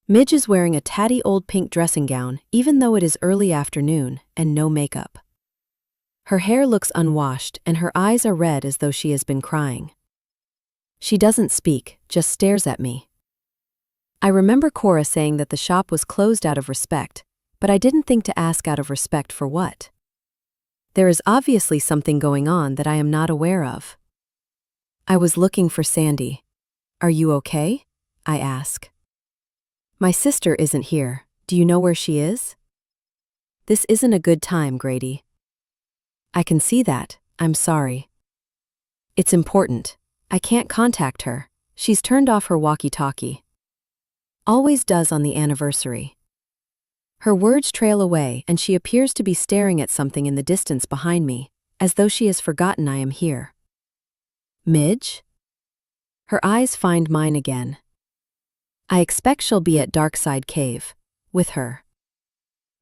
Midge is wearing a tatty old pink dressing gown, even though it is early afternoon, and no makeup. Her hair looks unwashed, and her eyes are red as though she has been crying. She doesn't speak, just stares at me. I remember Cora saying that the shop was closed out of respect, but I didn't think to ask out of respect for what. There is obviously something going on that I am not aware of. I was looking for Sandy. Are you okay? I ask. My sister isn't here. Do you know where she is? This isn't a good time, Grady. I can see that. I'm sorry. It's important. I can't contact her. She's turned off her walkie-talkie. Always does on the anniversary. Her words trail away and she appears to be staring at something in the distance behind me, as though she has forgotten I am here. Midge? Her eyes find mine again. I expect she'll be at Darkside Cave, with her.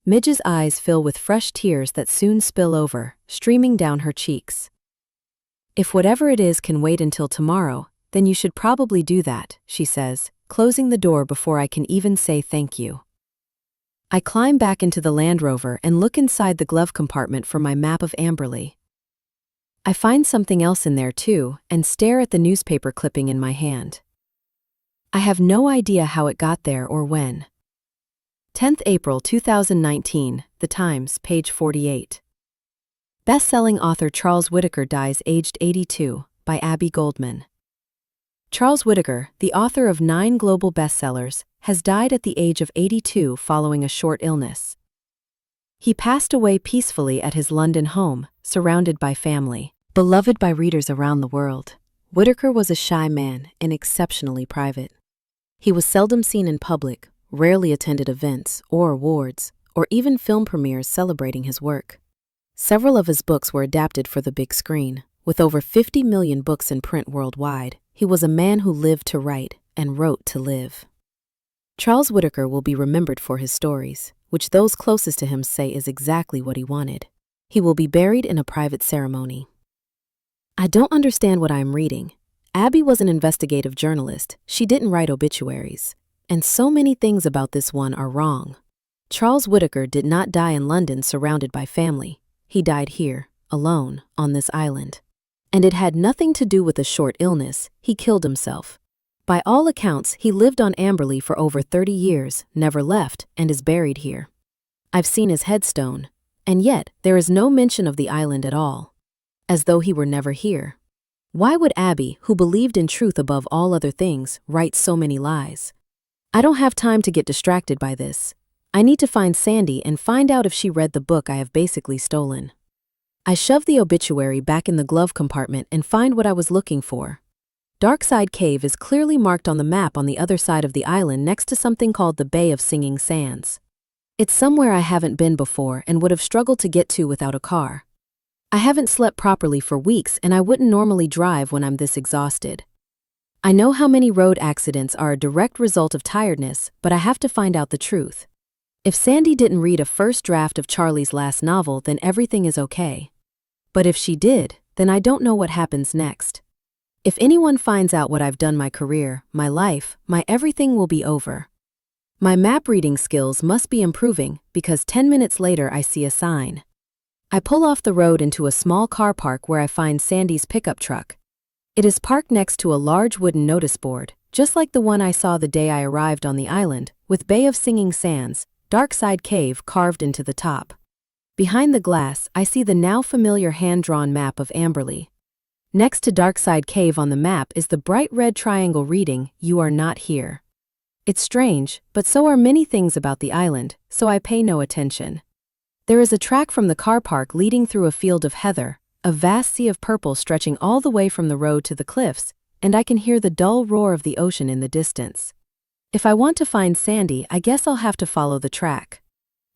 Midge's eyes fill with fresh tears that soon spill over, streaming down her cheeks. If whatever it is can wait until tomorrow, then you should probably do that, she says, closing the door before I can even say thank you. I climb back into the Land Rover and look inside the glove compartment for my map of Amberley. I find something else in there too, and stare at the newspaper clipping in my hand. I have no idea how it got there or when. 10th April 2019, The Times, page 48. Best-selling author Charles Whittaker dies aged 82, by Abby Goldman. Charles Whittaker, the author of 9 global bestsellers, has died at the age of 82 following a short illness. He passed away peacefully at his London home, surrounded by family. Beloved by readers around the world, Whittaker was a shy man and exceptionally private. He was seldom seen in public, rarely attended events or awards, or even film premieres celebrating his work. Several of his books were adapted for the big screen. With over 50 million books in print worldwide, he was a man who lived to write and wrote to live. Charles Whittaker will be remembered for his stories, which those closest to him say is exactly what he wanted. He will be buried in a private ceremony. I don't understand what I am reading. Abby was an investigative journalist. She didn't write obituaries. And so many things about this one are wrong. Charles Whittaker did not die in London surrounded by family. He died here, alone, on this island. And it had nothing to do with a short illness. He killed himself. By all accounts, he lived on Amberley for over 30 years, never left, and is buried here. I've seen his headstone, and yet there is no mention of the island at all. As though he were never here. Why would Abby, who believed in truth above all other things, write so many lies? I don't have time to get distracted by this. I need to find Sandy and find out if she read the book I have basically stolen. I shove the obituary back in the glove compartment and find what I was looking for. Darkside Cave is clearly marked on the map on the other side of the island next to something called the Bay of Singing Sands. It's somewhere I haven't been before and would have struggled to get to without a car. I haven't slept properly for weeks and I wouldn't normally drive when I'm this exhausted. I know how many road accidents are a direct result of tiredness, but I have to find out the truth. If Sandy didn't read a first draft of Charlie's last novel, then everything is okay. But if she did, then I don't know what happens next. If anyone finds out what I've done my career, my life, my everything will be over. My map reading skills must be improving because 10 minutes later I see a sign. I pull off the road into a small car park where I find Sandy's pickup truck. It is parked next to a large wooden notice board, just like the one I saw the day I arrived on the island, with Bay of Singing Sands, Dark Side Cave carved into the top. Behind the glass, I see the now familiar hand-drawn map of Amberley. Next to Dark Side Cave on the map is the bright red triangle reading, "You are not here." It's strange, but so are many things about the island, so I pay no attention. There is a track from the car park leading through a field of heather, a vast sea of purple stretching all the way from the road to the cliffs, and I can hear the dull roar of the ocean in the distance. If I want to find Sandy, I guess I'll have to follow the track.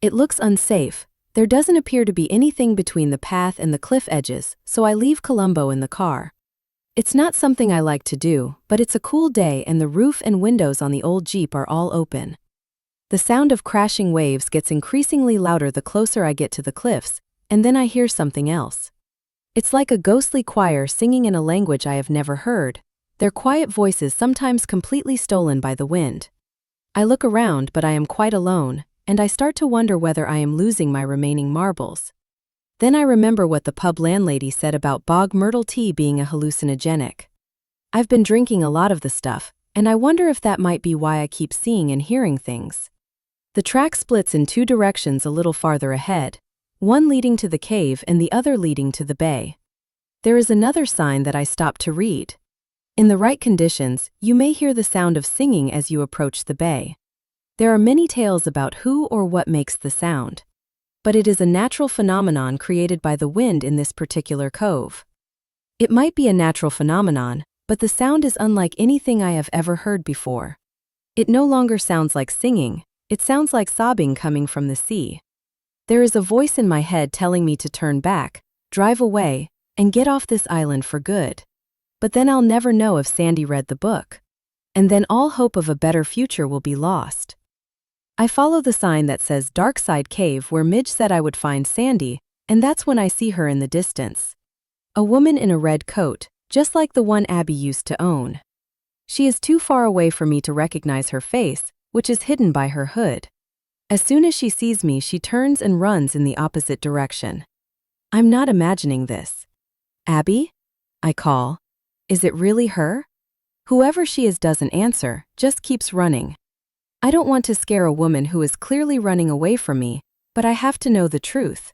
It looks unsafe. There doesn't appear to be anything between the path and the cliff edges, so I leave Columbo in the car. It's not something I like to do, but it's a cool day and the roof and windows on the old Jeep are all open. The sound of crashing waves gets increasingly louder the closer I get to the cliffs, and then I hear something else. It's like a ghostly choir singing in a language I have never heard, their quiet voices sometimes completely stolen by the wind. I look around, but I am quite alone, and I start to wonder whether I am losing my remaining marbles. Then I remember what the pub landlady said about bog myrtle tea being a hallucinogenic. I've been drinking a lot of the stuff, and I wonder if that might be why I keep seeing and hearing things. The track splits in two directions a little farther ahead, one leading to the cave and the other leading to the bay. There is another sign that I stop to read. In the right conditions, you may hear the sound of singing as you approach the bay. There are many tales about who or what makes the sound, but it is a natural phenomenon created by the wind in this particular cove. It might be a natural phenomenon, but the sound is unlike anything I have ever heard before. It no longer sounds like singing, it sounds like sobbing coming from the sea. There is a voice in my head telling me to turn back, drive away, and get off this island for good. But then I'll never know if Sandy read the book. And then all hope of a better future will be lost. I follow the sign that says Dark Side Cave where Midge said I would find Sandy, and that's when I see her in the distance. A woman in a red coat, just like the one Abby used to own. She is too far away for me to recognize her face, which is hidden by her hood. As soon as she sees me, she turns and runs in the opposite direction. I'm not imagining this. "Abby?" I call. Is it really her? Whoever she is doesn't answer, just keeps running. I don't want to scare a woman who is clearly running away from me, but I have to know the truth.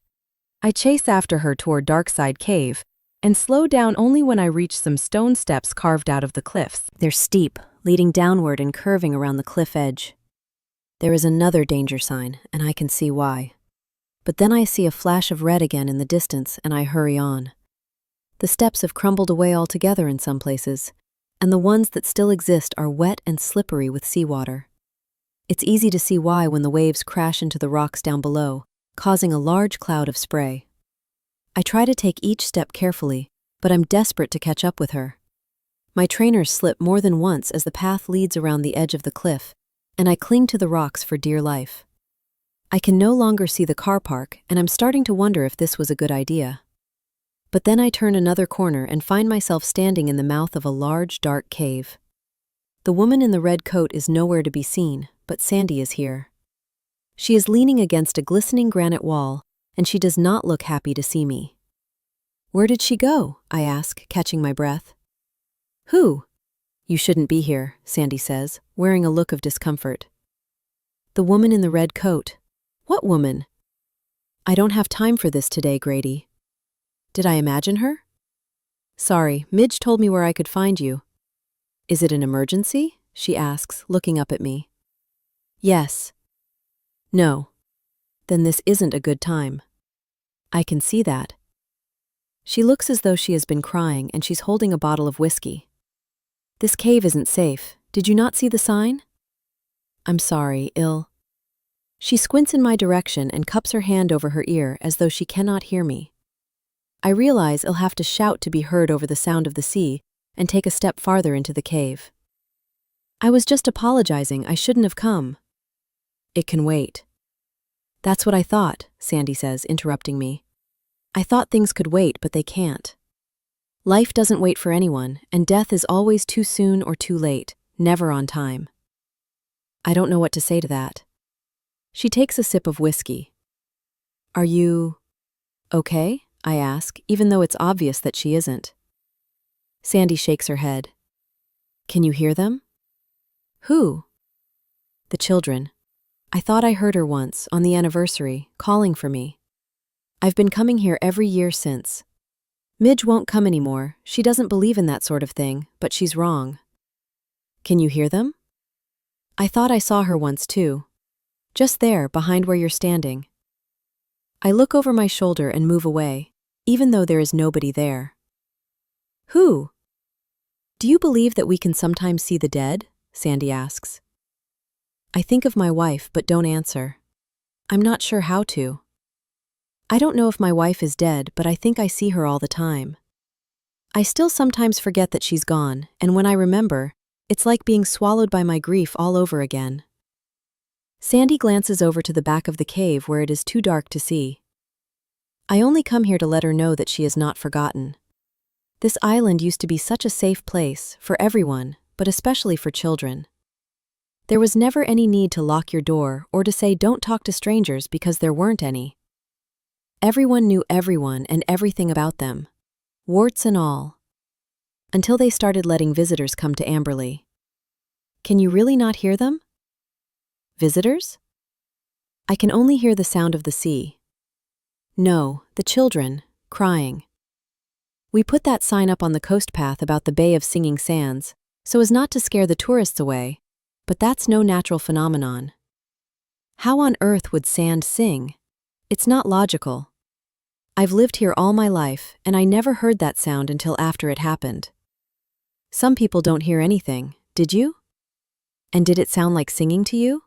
I chase after her toward Dark Side Cave, and slow down only when I reach some stone steps carved out of the cliffs. They're steep, leading downward and curving around the cliff edge. There is another danger sign, and I can see why. But then I see a flash of red again in the distance, and I hurry on. The steps have crumbled away altogether in some places, and the ones that still exist are wet and slippery with seawater. It's easy to see why when the waves crash into the rocks down below, causing a large cloud of spray. I try to take each step carefully, but I'm desperate to catch up with her. My trainers slip more than once as the path leads around the edge of the cliff, and I cling to the rocks for dear life. I can no longer see the car park, and I'm starting to wonder if this was a good idea. But then I turn another corner and find myself standing in the mouth of a large, dark cave. The woman in the red coat is nowhere to be seen, but Sandy is here. She is leaning against a glistening granite wall, and she does not look happy to see me. "Where did she go?" I ask, catching my breath. "Who?" "You shouldn't be here," Sandy says, wearing a look of discomfort. "The woman in the red coat." "What woman?" "I don't have time for this today, Grady." "Did I imagine her?" "Sorry, Midge told me where I could find you." "Is it an emergency?" she asks, looking up at me. "Yes." "No." "Then this isn't a good time." "I can see that." She looks as though she has been crying and she's holding a bottle of whiskey. "This cave isn't safe. Did you not see the sign?" "I'm sorry, Il." She squints in my direction and cups her hand over her ear as though she cannot hear me. I realize I'll have to shout to be heard over the sound of the sea and take a step farther into the cave. "I was just apologizing. I shouldn't have come." "It can wait." "That's what I thought," Sandy says, interrupting me. "I thought things could wait, but they can't. Life doesn't wait for anyone, and death is always too soon or too late, never on time." I don't know what to say to that. She takes a sip of whiskey. "Are you okay?" I ask, even though it's obvious that she isn't. Sandy shakes her head. Can you hear them? Who? The children. I thought I heard her once, on the anniversary, calling for me. I've been coming here every year since. Midge won't come anymore. She doesn't believe in that sort of thing, but she's wrong. Can you hear them? I thought I saw her once too. Just there, behind where you're standing. I look over my shoulder and move away, even though there is nobody there. Who? Do you believe that we can sometimes see the dead? Sandy asks. I think of my wife, but don't answer. I'm not sure how to. I don't know if my wife is dead, but I think I see her all the time. I still sometimes forget that she's gone, and when I remember, it's like being swallowed by my grief all over again. Sandy glances over to the back of the cave where it is too dark to see. I only come here to let her know that she is not forgotten. This island used to be such a safe place, for everyone, but especially for children. There was never any need to lock your door or to say don't talk to strangers because there weren't any. Everyone knew everyone and everything about them, warts and all. Until they started letting visitors come to Amberley. Can you really not hear them? Visitors? I can only hear the sound of the sea. No, the children, crying. We put that sign up on the coast path about the Bay of Singing Sands, so as not to scare the tourists away, but that's no natural phenomenon. How on earth would sand sing? It's not logical. I've lived here all my life, and I never heard that sound until after it happened. Some people don't hear anything, did you? And did it sound like singing to you?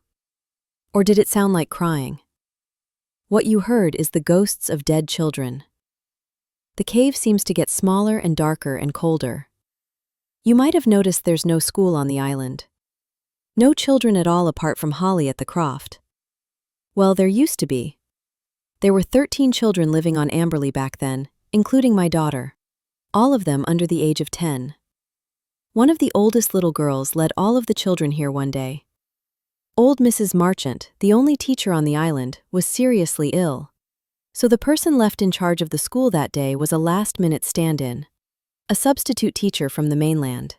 Or did it sound like crying? What you heard is the ghosts of dead children. The cave seems to get smaller and darker and colder. You might have noticed there's no school on the island. No children at all apart from Holly at the croft. Well, there used to be. There were 13 children living on Amberley back then, including my daughter. All of them under the age of 10. One of the oldest little girls led all of the children here one day. Old Mrs. Marchant, the only teacher on the island, was seriously ill. So the person left in charge of the school that day was a last-minute stand-in, a substitute teacher from the mainland.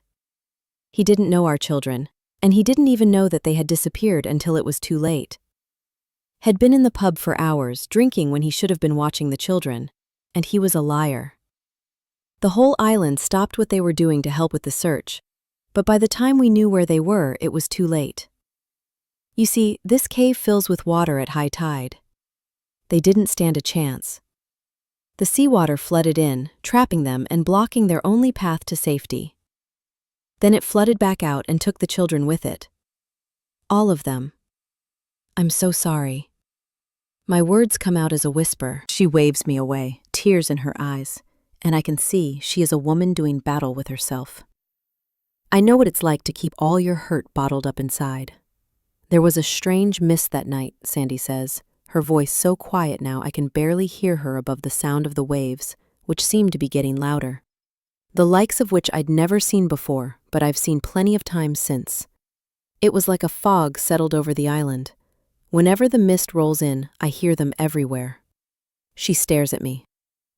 He didn't know our children, and he didn't even know that they had disappeared until it was too late. Had been in the pub for hours, drinking when he should have been watching the children, and he was a liar. The whole island stopped what they were doing to help with the search, but by the time we knew where they were, it was too late. You see, this cave fills with water at high tide. They didn't stand a chance. The seawater flooded in, trapping them and blocking their only path to safety. Then it flooded back out and took the children with it. All of them. I'm so sorry. My words come out as a whisper. She waves me away, tears in her eyes, and I can see she is a woman doing battle with herself. I know what it's like to keep all your hurt bottled up inside. There was a strange mist that night, Sandy says, her voice so quiet now I can barely hear her above the sound of the waves, which seem to be getting louder. The likes of which I'd never seen before, but I've seen plenty of times since. It was like a fog settled over the island. Whenever the mist rolls in, I hear them everywhere. She stares at me.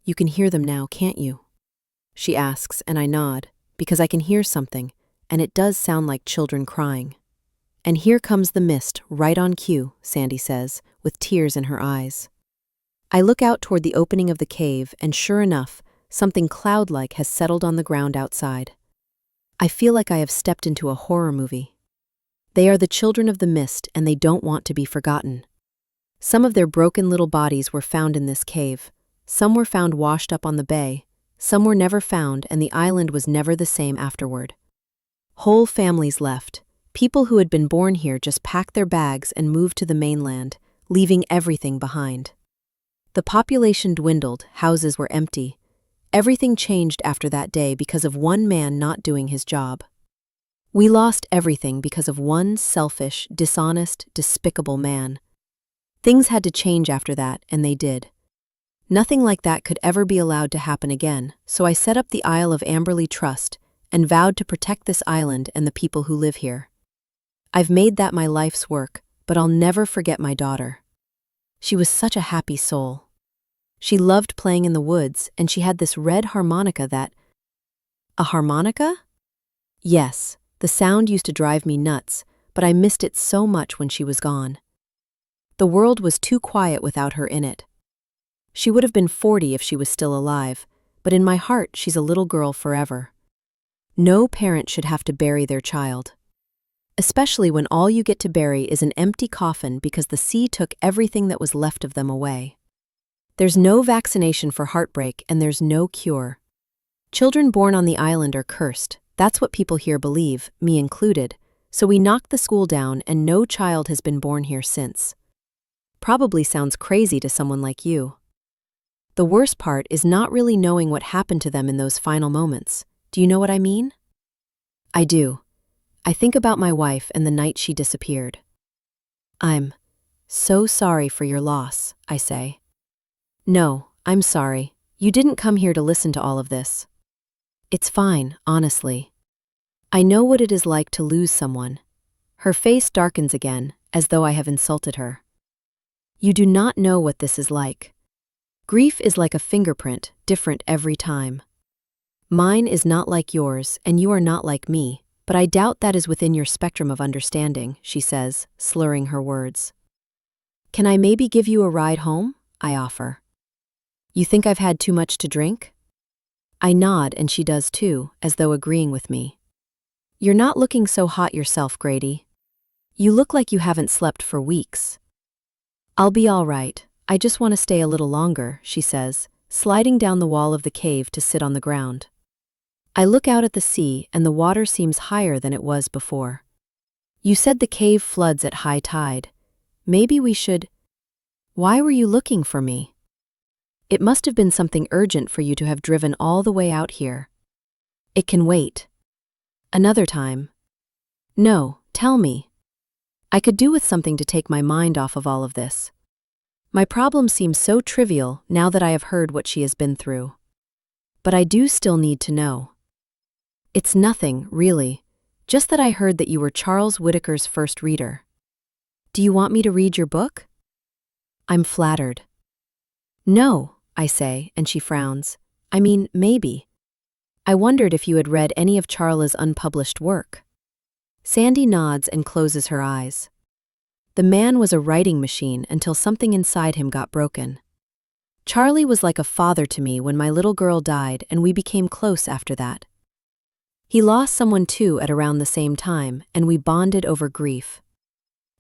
You can hear them now, can't you? She asks, and I nod, because I can hear something, and it does sound like children crying. And here comes the mist, right on cue, Sandy says, with tears in her eyes. I look out toward the opening of the cave, and sure enough, something cloud-like has settled on the ground outside. I feel like I have stepped into a horror movie. They are the children of the mist, and they don't want to be forgotten. Some of their broken little bodies were found in this cave. Some were found washed up on the bay. Some were never found, and the island was never the same afterward. Whole families left. People who had been born here just packed their bags and moved to the mainland, leaving everything behind. The population dwindled, houses were empty. Everything changed after that day because of one man not doing his job. We lost everything because of one selfish, dishonest, despicable man. Things had to change after that, and they did. Nothing like that could ever be allowed to happen again, so I set up the Isle of Amberley Trust and vowed to protect this island and the people who live here. I've made that my life's work, but I'll never forget my daughter. She was such a happy soul. She loved playing in the woods, and she had this red harmonica that... A harmonica? Yes, the sound used to drive me nuts, but I missed it so much when she was gone. The world was too quiet without her in it. She would have been 40 if she was still alive, but in my heart she's a little girl forever. No parent should have to bury their child. Especially when all you get to bury is an empty coffin because the sea took everything that was left of them away. There's no vaccination for heartbreak and there's no cure. Children born on the island are cursed. That's what people here believe, me included, so we knocked the school down and no child has been born here since. Probably sounds crazy to someone like you. The worst part is not really knowing what happened to them in those final moments. Do you know what I mean? I do. I think about my wife and the night she disappeared. I'm so sorry for your loss, I say. No, I'm sorry. You didn't come here to listen to all of this. It's fine, honestly. I know what it is like to lose someone. Her face darkens again, as though I have insulted her. You do not know what this is like. Grief is like a fingerprint, different every time. Mine is not like yours, and you are not like me, but I doubt that is within your spectrum of understanding, she says, slurring her words. Can I maybe give you a ride home? I offer. You think I've had too much to drink? I nod and she does too, as though agreeing with me. You're not looking so hot yourself, Grady. You look like you haven't slept for weeks. I'll be all right. I just want to stay a little longer, she says, sliding down the wall of the cave to sit on the ground. I look out at the sea and the water seems higher than it was before. You said the cave floods at high tide. Maybe we should... Why were you looking for me? It must have been something urgent for you to have driven all the way out here. It can wait. Another time. No, tell me. I could do with something to take my mind off of all of this. My problem seems so trivial now that I have heard what she has been through. But I do still need to know. It's nothing, really, just that I heard that you were Charles Whittaker's first reader. Do you want me to read your book? I'm flattered. No, I say, and she frowns. I mean, maybe. I wondered if you had read any of Charles's unpublished work. Sandy nods and closes her eyes. The man was a writing machine until something inside him got broken. Charlie was like a father to me when my little girl died, and we became close after that. He lost someone too at around the same time, and we bonded over grief.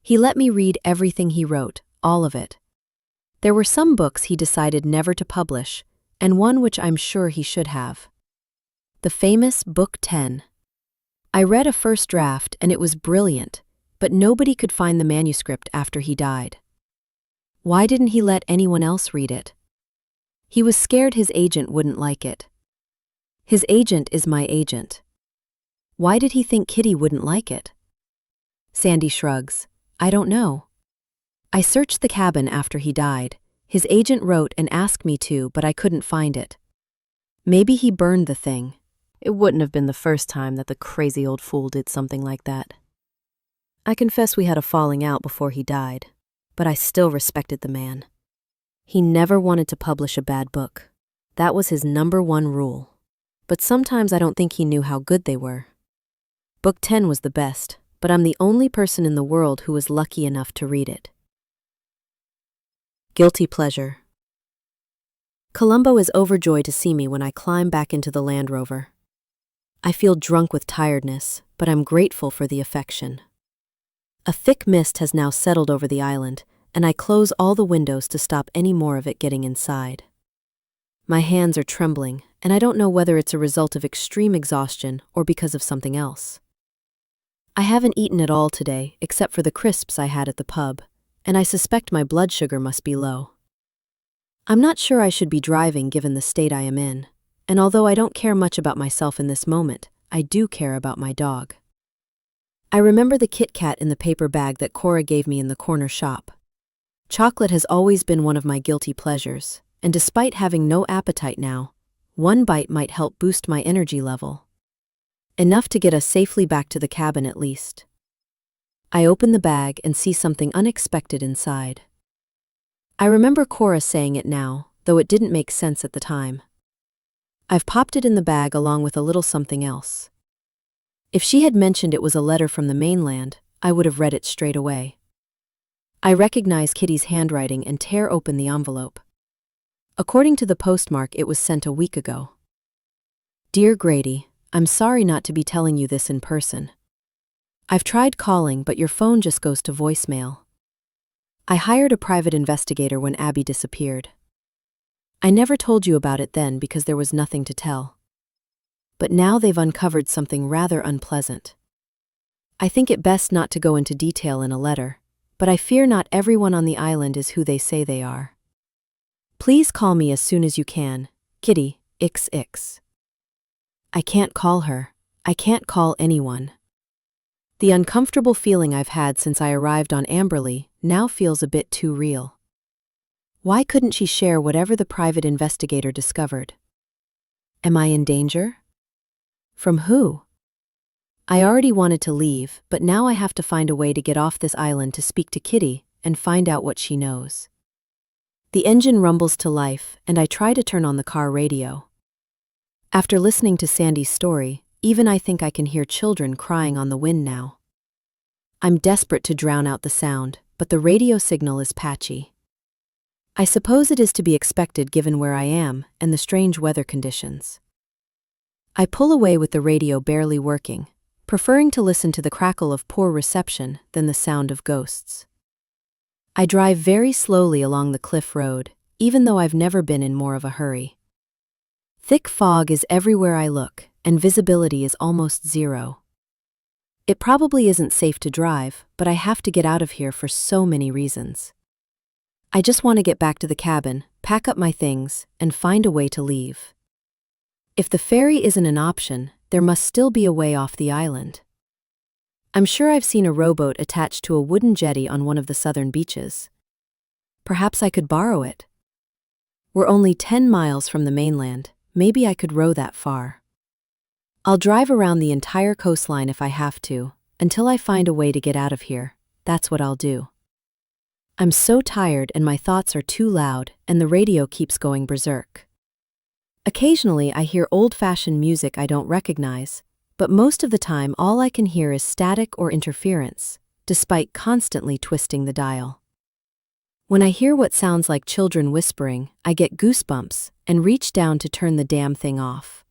He let me read everything he wrote, all of it. There were some books he decided never to publish, and one which I'm sure he should have. The famous Book 10. I read a first draft and it was brilliant, but nobody could find the manuscript after he died. Why didn't he let anyone else read it? He was scared his agent wouldn't like it. His agent is my agent. Why did he think Kitty wouldn't like it? Sandy shrugs. I don't know. I searched the cabin after he died. His agent wrote and asked me to, but I couldn't find it. Maybe he burned the thing. It wouldn't have been the first time that the crazy old fool did something like that. I confess we had a falling out before he died, but I still respected the man. He never wanted to publish a bad book. That was his #1 rule. But sometimes I don't think he knew how good they were. Book 10 was the best, but I'm the only person in the world who was lucky enough to read it. Guilty pleasure. Columbo is overjoyed to see me when I climb back into the Land Rover. I feel drunk with tiredness, but I'm grateful for the affection. A thick mist has now settled over the island, and I close all the windows to stop any more of it getting inside. My hands are trembling, and I don't know whether it's a result of extreme exhaustion or because of something else. I haven't eaten at all today, except for the crisps I had at the pub, and I suspect my blood sugar must be low. I'm not sure I should be driving given the state I am in, and although I don't care much about myself in this moment, I do care about my dog. I remember the Kit Kat in the paper bag that Cora gave me in the corner shop. Chocolate has always been one of my guilty pleasures, and despite having no appetite now, one bite might help boost my energy level. Enough to get us safely back to the cabin at least. I open the bag and see something unexpected inside. I remember Cora saying it now, though it didn't make sense at the time. I've popped it in the bag along with a little something else. If she had mentioned it was a letter from the mainland, I would have read it straight away. I recognize Kitty's handwriting and tear open the envelope. According to the postmark, it was sent a week ago. Dear Grady, I'm sorry not to be telling you this in person. I've tried calling, but your phone just goes to voicemail. I hired a private investigator when Abby disappeared. I never told you about it then because there was nothing to tell. But now they've uncovered something rather unpleasant. I think it best not to go into detail in a letter, but I fear not everyone on the island is who they say they are. Please call me as soon as you can, Kitty, XX. I can't call her. I can't call anyone. The uncomfortable feeling I've had since I arrived on Amberley now feels a bit too real. Why couldn't she share whatever the private investigator discovered? Am I in danger? From who? I already wanted to leave, but now I have to find a way to get off this island to speak to Kitty and find out what she knows. The engine rumbles to life, and I try to turn on the car radio. After listening to Sandy's story, even I think I can hear children crying on the wind now. I'm desperate to drown out the sound, but the radio signal is patchy. I suppose it is to be expected given where I am and the strange weather conditions. I pull away with the radio barely working, preferring to listen to the crackle of poor reception than the sound of ghosts. I drive very slowly along the cliff road, even though I've never been in more of a hurry. Thick fog is everywhere I look, and visibility is almost zero. It probably isn't safe to drive, but I have to get out of here for so many reasons. I just want to get back to the cabin, pack up my things, and find a way to leave. If the ferry isn't an option, there must still be a way off the island. I'm sure I've seen a rowboat attached to a wooden jetty on one of the southern beaches. Perhaps I could borrow it. We're only 10 miles from the mainland. Maybe I could row that far. I'll drive around the entire coastline if I have to, until I find a way to get out of here. That's what I'll do. I'm so tired and my thoughts are too loud, and the radio keeps going berserk. Occasionally I hear old-fashioned music I don't recognize, but most of the time all I can hear is static or interference, despite constantly twisting the dial. When I hear what sounds like children whispering, I get goosebumps and reach down to turn the damn thing off.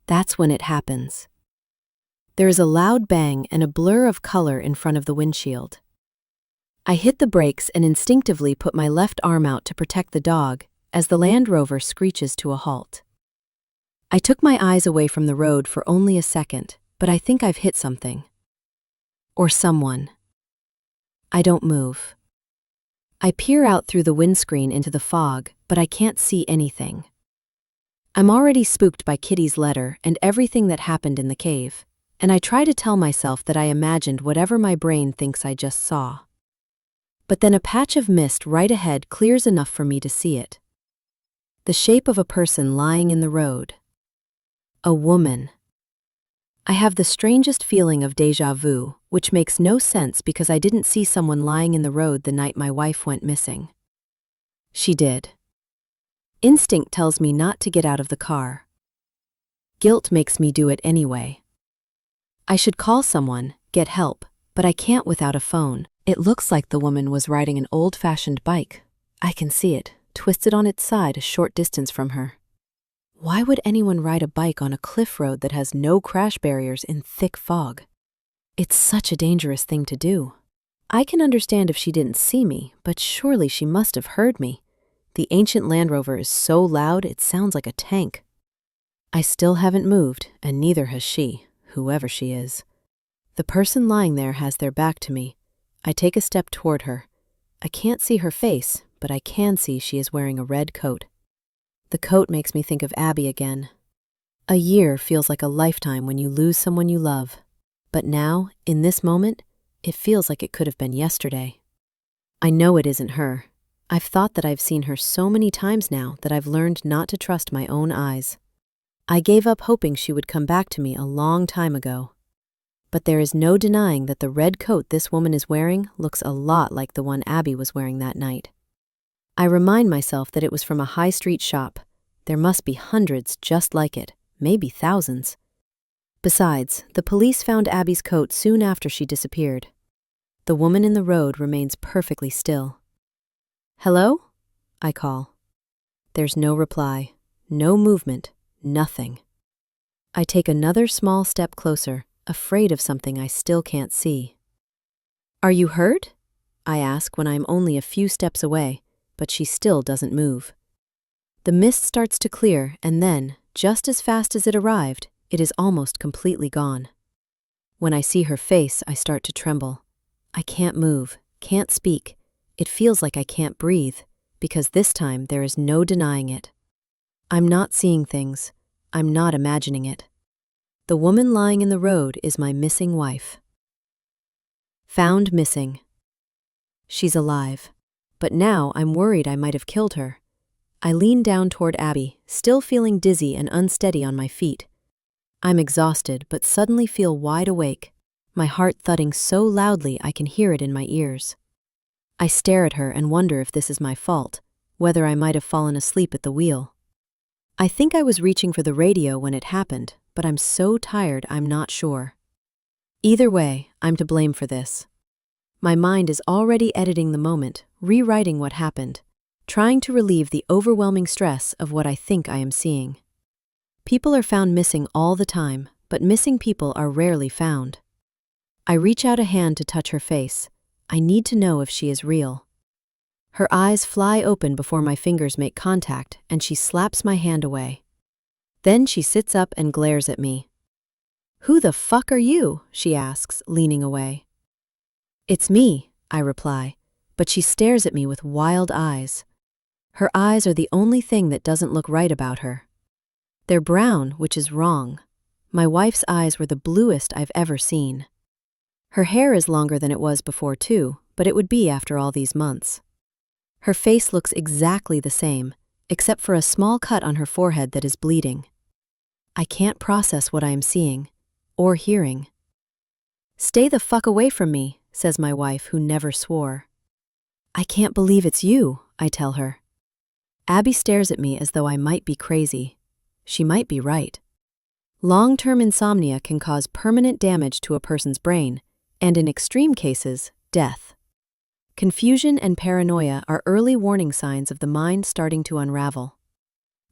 That's when it happens. There is a loud bang and a blur of color in front of the windshield. I hit the brakes and instinctively put my left arm out to protect the dog as the Land Rover screeches to a halt. I took my eyes away from the road for only a second, but I think I've hit something. Or someone. I don't move. I peer out through the windscreen into the fog, but I can't see anything. I'm already spooked by Kitty's letter and everything that happened in the cave, and I try to tell myself that I imagined whatever my brain thinks I just saw. But then a patch of mist right ahead clears enough for me to see it. The shape of a person lying in the road. A woman. I have the strangest feeling of déjà vu, which makes no sense because I didn't see someone lying in the road the night my wife went missing. She did. Instinct tells me not to get out of the car. Guilt makes me do it anyway. I should call someone, get help, but I can't without a phone. It looks like the woman was riding an old-fashioned bike. I can see it, twisted on its side a short distance from her. Why would anyone ride a bike on a cliff road that has no crash barriers in thick fog? It's such a dangerous thing to do. I can understand if she didn't see me, but surely she must have heard me. The ancient Land Rover is so loud it sounds like a tank. I still haven't moved, and neither has she, whoever she is. The person lying there has their back to me. I take a step toward her. I can't see her face, but I can see she is wearing a red coat. The coat makes me think of Abby again. A year feels like a lifetime when you lose someone you love. But now, in this moment, it feels like it could have been yesterday. I know it isn't her. I've thought that I've seen her so many times now that I've learned not to trust my own eyes. I gave up hoping she would come back to me a long time ago. But there is no denying that the red coat this woman is wearing looks a lot like the one Abby was wearing that night. I remind myself that it was from a high street shop, There must be hundreds just like it, maybe thousands. Besides, the police found Abby's coat soon after she disappeared. The woman in the road remains perfectly still. "Hello?" I call. There's no reply, no movement, nothing. I take another small step closer, afraid of something I still can't see. "Are you hurt?" I ask when I'm only a few steps away, but she still doesn't move. The mist starts to clear, and then, just as fast as it arrived, it is almost completely gone. When I see her face, I start to tremble. I can't move, can't speak. It feels like I can't breathe, because this time there is no denying it. I'm not seeing things. I'm not imagining it. The woman lying in the road is my missing wife. Found missing. She's alive, but now I'm worried I might have killed her. I lean down toward Abby, still feeling dizzy and unsteady on my feet. I'm exhausted, but suddenly feel wide awake, my heart thudding so loudly I can hear it in my ears. I stare at her and wonder if this is my fault, whether I might have fallen asleep at the wheel. I think I was reaching for the radio when it happened, but I'm so tired I'm not sure. Either way, I'm to blame for this. My mind is already editing the moment, rewriting what happened, trying to relieve the overwhelming stress of what I think I am seeing. People are found missing all the time, but missing people are rarely found. I reach out a hand to touch her face. I need to know if she is real. Her eyes fly open before my fingers make contact, and she slaps my hand away. Then she sits up and glares at me. "Who the fuck are you?" she asks, leaning away. "It's me," I reply, but she stares at me with wild eyes. Her eyes are the only thing that doesn't look right about her. They're brown, which is wrong. My wife's eyes were the bluest I've ever seen. Her hair is longer than it was before too, but it would be after all these months. Her face looks exactly the same, except for a small cut on her forehead that is bleeding. I can't process what I am seeing, or hearing. "Stay the fuck away from me," says my wife, who never swore. "I can't believe it's you," I tell her. Abby stares at me as though I might be crazy. She might be right. Long-term insomnia can cause permanent damage to a person's brain, and in extreme cases, death. Confusion and paranoia are early warning signs of the mind starting to unravel.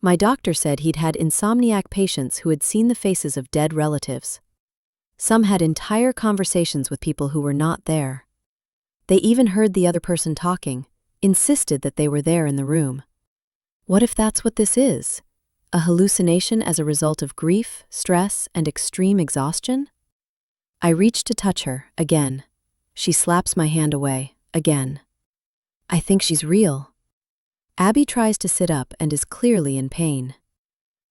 My doctor said he'd had insomniac patients who had seen the faces of dead relatives. Some had entire conversations with people who were not there. They even heard the other person talking, insisted that they were there in the room. What if that's what this is? A hallucination as a result of grief, stress, and extreme exhaustion? I reach to touch her, again. She slaps my hand away, again. I think she's real. Abby tries to sit up and is clearly in pain.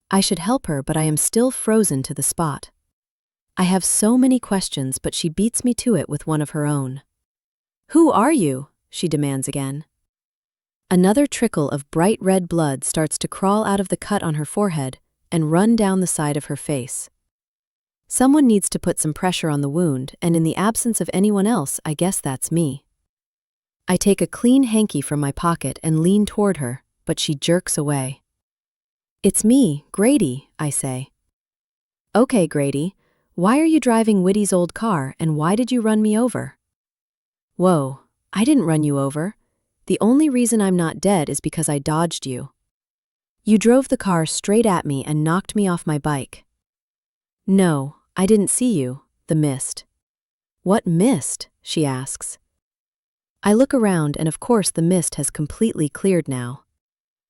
I should help her, but I am still frozen to the spot. I have so many questions, but she beats me to it with one of her own. "Who are you?" she demands again. Another trickle of bright red blood starts to crawl out of the cut on her forehead and run down the side of her face. Someone needs to put some pressure on the wound, and in the absence of anyone else, I guess that's me. I take a clean hanky from my pocket and lean toward her, but she jerks away. "It's me, Grady," I say. "Okay, Grady, why are you driving Whitty's old car, and why did you run me over?" "Whoa, I didn't run you over. The only reason I'm not dead is because I dodged you. You drove the car straight at me and knocked me off my bike." "No, I didn't see you, the mist." "What mist?" she asks. I look around, and of course the mist has completely cleared now.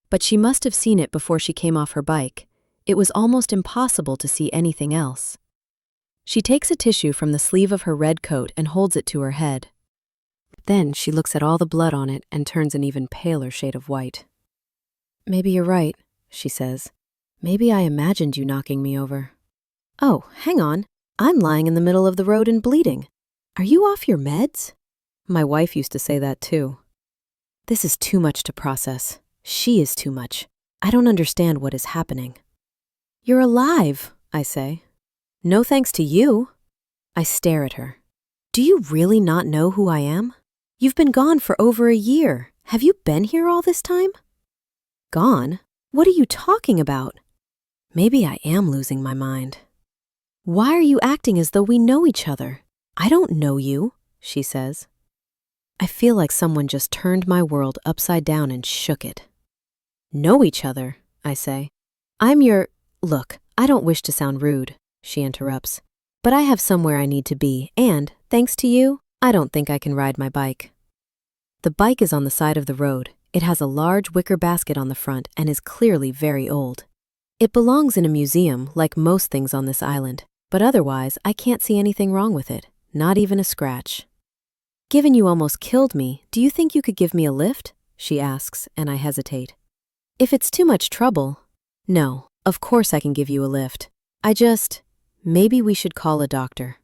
But she must have seen it before she came off her bike. It was almost impossible to see anything else. She takes a tissue from the sleeve of her red coat and holds it to her head. Then she looks at all the blood on it and turns an even paler shade of white. "Maybe you're right," she says. "Maybe I imagined you knocking me over. Oh, hang on. I'm lying in the middle of the road and bleeding. Are you off your meds?" My wife used to say that too. This is too much to process. She is too much. I don't understand what is happening. "You're alive," I say. "No thanks to you." I stare at her. "Do you really not know who I am? You've been gone for over a year. Have you been here all this time?" "Gone? What are you talking about? Maybe I am losing my mind. Why are you acting as though we know each other? I don't know you, she says. I feel like someone just turned my world upside down and shook it. Know each other, I say. Look, I don't wish to sound rude, she interrupts. But I have somewhere I need to be, and, thanks to you, I don't think I can ride my bike. The bike is on the side of the road. It has a large wicker basket on the front and is clearly very old. It belongs in a museum, like most things on this island, but otherwise I can't see anything wrong with it, not even a scratch. Given you almost killed me, do you think you could give me a lift? She asks, and I hesitate. If it's too much trouble, no, of course I can give you a lift. Maybe we should call a doctor.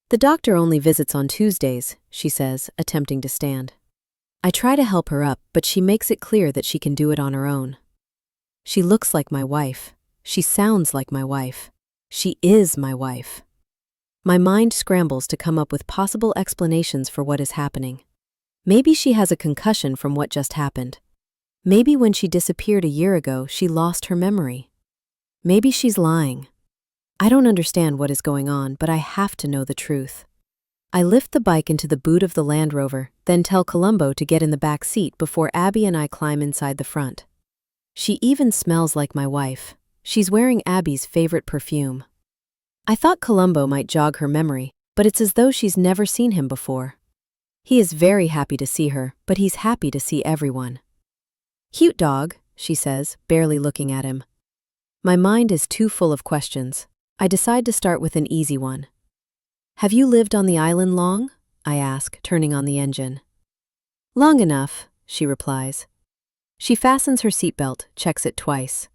The doctor only visits on Tuesdays, she says, attempting to stand. I try to help her up, but she makes it clear that she can do it on her own. She looks like my wife. She sounds like my wife. She is my wife. My mind scrambles to come up with possible explanations for what is happening. Maybe she has a concussion from what just happened. Maybe when she disappeared a year ago, she lost her memory. Maybe she's lying. I don't understand what is going on, but I have to know the truth. I lift the bike into the boot of the Land Rover, then tell Columbo to get in the back seat before Abby and I climb inside the front. She even smells like my wife. She's wearing Abby's favorite perfume. I thought Columbo might jog her memory, but it's as though she's never seen him before. He is very happy to see her, but he's happy to see everyone. Cute dog, she says, barely looking at him. My mind is too full of questions. I decide to start with an easy one. Have you lived on the island long? I ask, turning on the engine. Long enough, she replies. She fastens her seatbelt, checks it twice.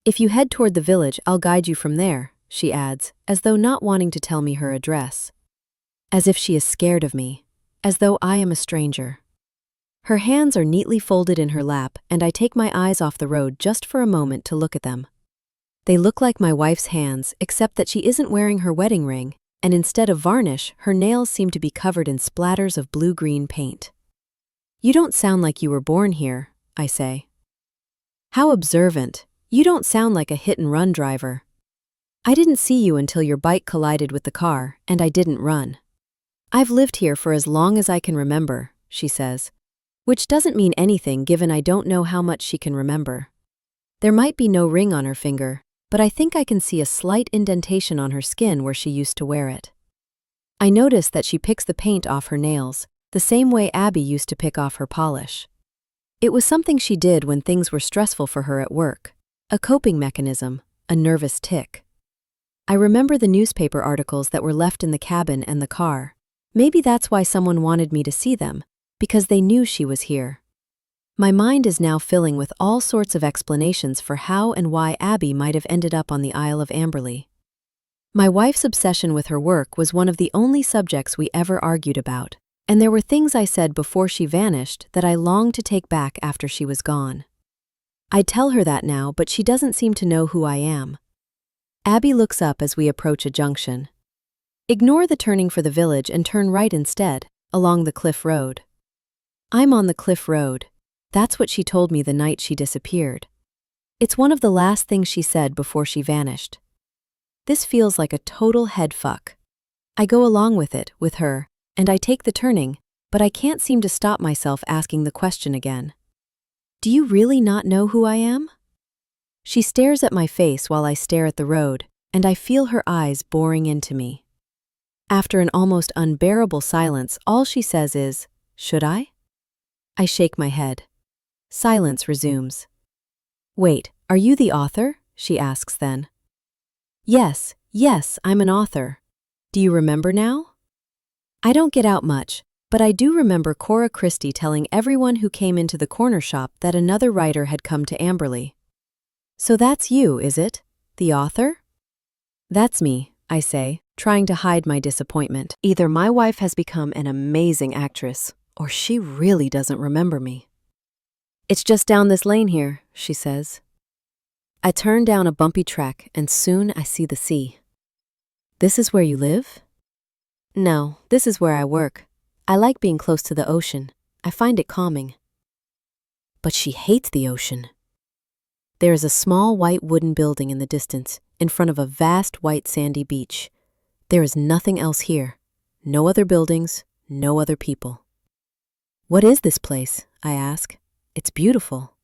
If you head toward the village, I'll guide you from there, she adds, as though not wanting to tell me her address. As if she is scared of me, as though I am a stranger. Her hands are neatly folded in her lap, and I take my eyes off the road just for a moment to look at them. They look like my wife's hands, except that she isn't wearing her wedding ring, and instead of varnish, her nails seem to be covered in splatters of blue-green paint. You don't sound like you were born here, I say. How observant. You don't sound like a hit-and-run driver. I didn't see you until your bike collided with the car, and I didn't run. I've lived here for as long as I can remember, she says, which doesn't mean anything given I don't know how much she can remember. There might be no ring on her finger, but I think I can see a slight indentation on her skin where she used to wear it. I notice that she picks the paint off her nails, the same way Abby used to pick off her polish. It was something she did when things were stressful for her at work, a coping mechanism, a nervous tic. I remember the newspaper articles that were left in the cabin and the car. Maybe that's why someone wanted me to see them, because they knew she was here. My mind is now filling with all sorts of explanations for how and why Abby might have ended up on the Isle of Amberley. My wife's obsession with her work was one of the only subjects we ever argued about, and there were things I said before she vanished that I longed to take back after she was gone. I tell her that now, but she doesn't seem to know who I am. Abby looks up as we approach a junction. Ignore the turning for the village and turn right instead, along the cliff road. I'm on the cliff road. That's what she told me the night she disappeared. It's one of the last things she said before she vanished. This feels like a total head fuck. I go along with it, with her, and I take the turning, but I can't seem to stop myself asking the question again. Do you really not know who I am? She stares at my face while I stare at the road, and I feel her eyes boring into me. After an almost unbearable silence, all she says is, "Should I?" I shake my head. Silence resumes. Wait, are you the author? She asks then. Yes, I'm an author. Do you remember now? I don't get out much, but I do remember Cora Christie telling everyone who came into the corner shop that another writer had come to Amberley. So that's you, is it? The author? That's me, I say, trying to hide my disappointment. Either my wife has become an amazing actress, or she really doesn't remember me. It's just down this lane here, she says. I turn down a bumpy track and soon I see the sea. This is where you live? No, this is where I work. I like being close to the ocean. I find it calming. But she hates the ocean. There is a small white wooden building in the distance, in front of a vast white sandy beach. There is nothing else here. No other buildings, no other people. What is this place? I ask. It's beautiful.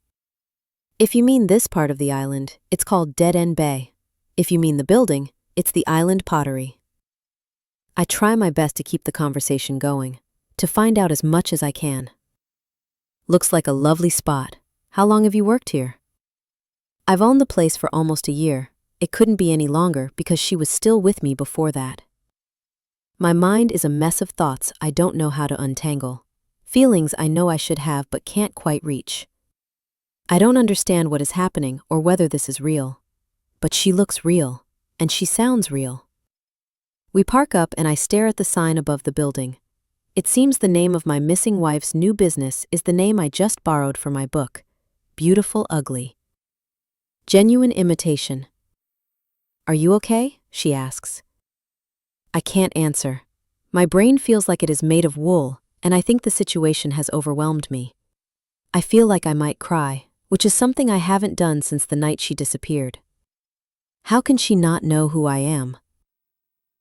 If you mean this part of the island, it's called Dead End Bay. If you mean the building, it's the island pottery. I try my best to keep the conversation going, to find out as much as I can. Looks like a lovely spot. How long have you worked here? I've owned the place for almost a year. It couldn't be any longer because she was still with me before that. My mind is a mess of thoughts I don't know how to untangle. Feelings I know I should have but can't quite reach. I don't understand what is happening or whether this is real. But she looks real, and she sounds real. We park up and I stare at the sign above the building. It seems the name of my missing wife's new business is the name I just borrowed for my book, Beautiful Ugly. Genuine imitation. Are you okay? She asks. I can't answer. My brain feels like it is made of wool, and I think the situation has overwhelmed me. I feel like I might cry, which is something I haven't done since the night she disappeared. How can she not know who I am?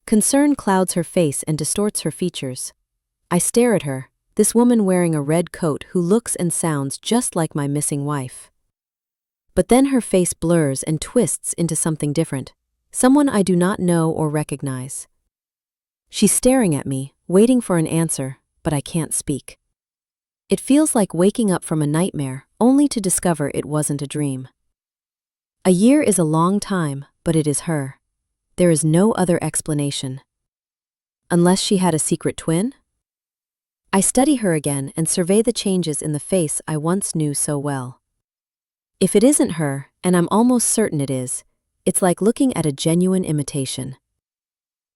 Concern clouds her face and distorts her features. I stare at her, this woman wearing a red coat who looks and sounds just like my missing wife. But then her face blurs and twists into something different, someone I do not know or recognize. She's staring at me, waiting for an answer, but I can't speak. It feels like waking up from a nightmare, only to discover it wasn't a dream. A year is a long time, but it is her. There is no other explanation. Unless she had a secret twin? I study her again and survey the changes in the face I once knew so well. If it isn't her, and I'm almost certain it is, it's like looking at a genuine imitation.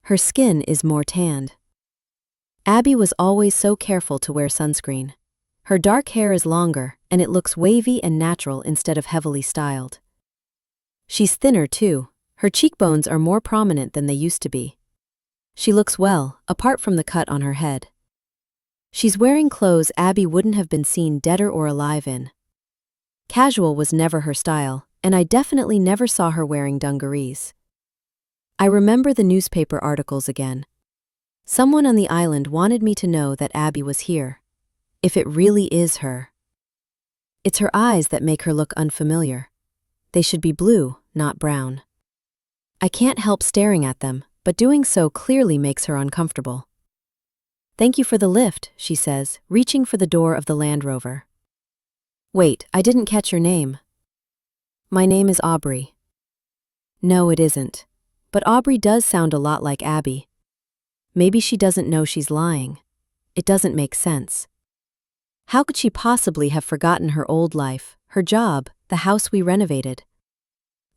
Her skin is more tanned. Abby was always so careful to wear sunscreen. Her dark hair is longer, and it looks wavy and natural instead of heavily styled. She's thinner, too. Her cheekbones are more prominent than they used to be. She looks well, apart from the cut on her head. She's wearing clothes Abby wouldn't have been seen deader or alive in. Casual was never her style, and I definitely never saw her wearing dungarees. I remember the newspaper articles again. Someone on the island wanted me to know that Abby was here. If it really is her. It's her eyes that make her look unfamiliar. They should be blue, not brown. I can't help staring at them, but doing so clearly makes her uncomfortable. Thank you for the lift, she says, reaching for the door of the Land Rover. Wait, I didn't catch your name. My name is Aubrey. No, it isn't. But Aubrey does sound a lot like Abby. Maybe she doesn't know she's lying. It doesn't make sense. How could she possibly have forgotten her old life, her job, the house we renovated?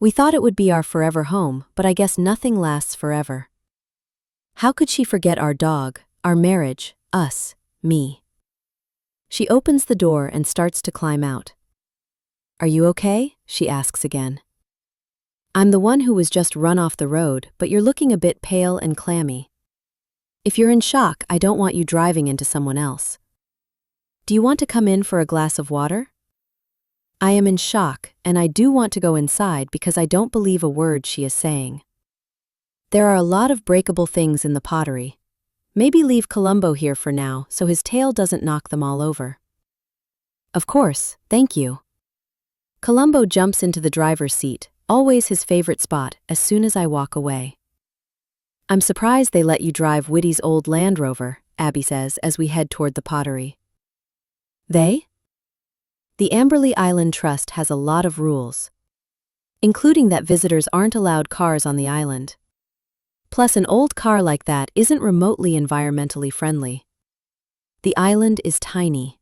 We thought it would be our forever home, but I guess nothing lasts forever. How could she forget our dog, our marriage, us, me? She opens the door and starts to climb out. Are you okay? She asks again. I'm the one who was just run off the road, but you're looking a bit pale and clammy. If you're in shock, I don't want you driving into someone else. Do you want to come in for a glass of water? I am in shock, and I do want to go inside because I don't believe a word she is saying. There are a lot of breakable things in the pottery. Maybe leave Columbo here for now so his tail doesn't knock them all over. Of course, thank you. Columbo jumps into the driver's seat, always his favorite spot, as soon as I walk away. I'm surprised they let you drive Whitty's old Land Rover, Abby says as we head toward the pottery. They? The Amberley Island Trust has a lot of rules, including that visitors aren't allowed cars on the island. Plus, an old car like that isn't remotely environmentally friendly. The island is tiny.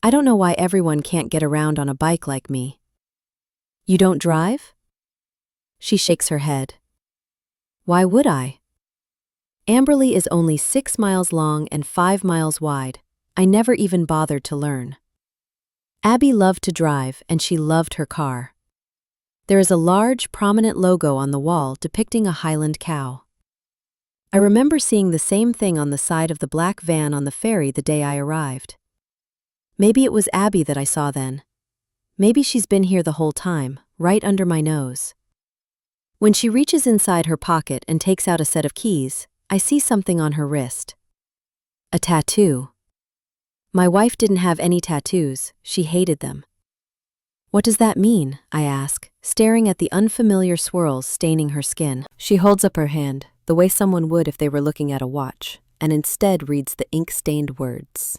I don't know why everyone can't get around on a bike like me. You don't drive? She shakes her head. Why would I? Amberley is only 6 miles long and 5 miles wide. I never even bothered to learn. Abby loved to drive, and she loved her car. There is a large, prominent logo on the wall depicting a Highland cow. I remember seeing the same thing on the side of the black van on the ferry the day I arrived. Maybe it was Abby that I saw then. Maybe she's been here the whole time, right under my nose. When she reaches inside her pocket and takes out a set of keys, I see something on her wrist. A tattoo. My wife didn't have any tattoos, she hated them. What does that mean? I ask, staring at the unfamiliar swirls staining her skin. She holds up her hand, the way someone would if they were looking at a watch, and instead reads the ink-stained words.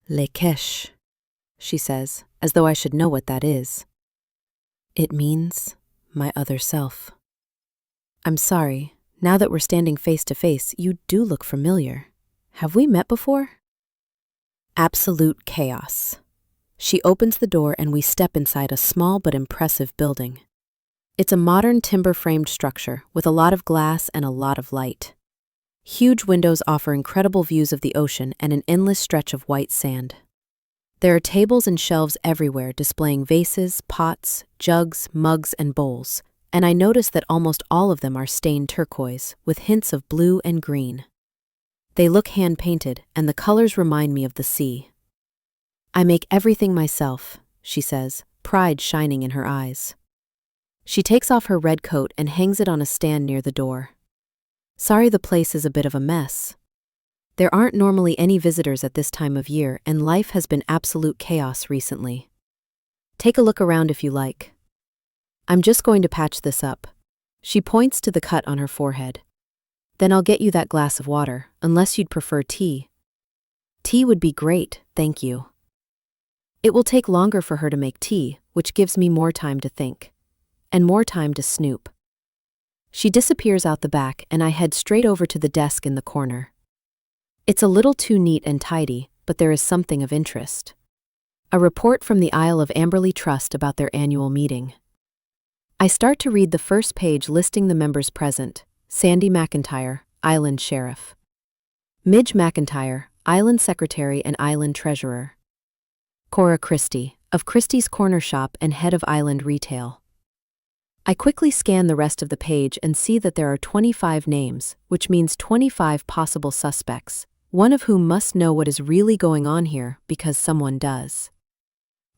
Le Kesh, she says, as though I should know what that is. It means my other self. I'm sorry, now that we're standing face to face, you do look familiar. Have we met before? Absolute chaos. She opens the door and we step inside a small but impressive building. It's a modern timber-framed structure with a lot of glass and a lot of light. Huge windows offer incredible views of the ocean and an endless stretch of white sand. There are tables and shelves everywhere displaying vases, pots, jugs, mugs, and bowls, and I notice that almost all of them are stained turquoise, with hints of blue and green. They look hand-painted, and the colors remind me of the sea. I make everything myself, she says, pride shining in her eyes. She takes off her red coat and hangs it on a stand near the door. Sorry, the place is a bit of a mess. There aren't normally any visitors at this time of year, and life has been absolute chaos recently. Take a look around if you like. I'm just going to patch this up. She points to the cut on her forehead. Then I'll get you that glass of water, unless you'd prefer tea. Tea would be great, thank you. It will take longer for her to make tea, which gives me more time to think. And more time to snoop. She disappears out the back and I head straight over to the desk in the corner. It's a little too neat and tidy, but there is something of interest. A report from the Isle of Amberley Trust about their annual meeting. I start to read the first page listing the members present: Sandy McIntyre, Island Sheriff; Midge McIntyre, Island Secretary and Island Treasurer; Cora Christie, of Christie's Corner Shop and head of Island Retail. I quickly scan the rest of the page and see that there are 25 names, which means 25 possible suspects, one of whom must know what is really going on here because someone does.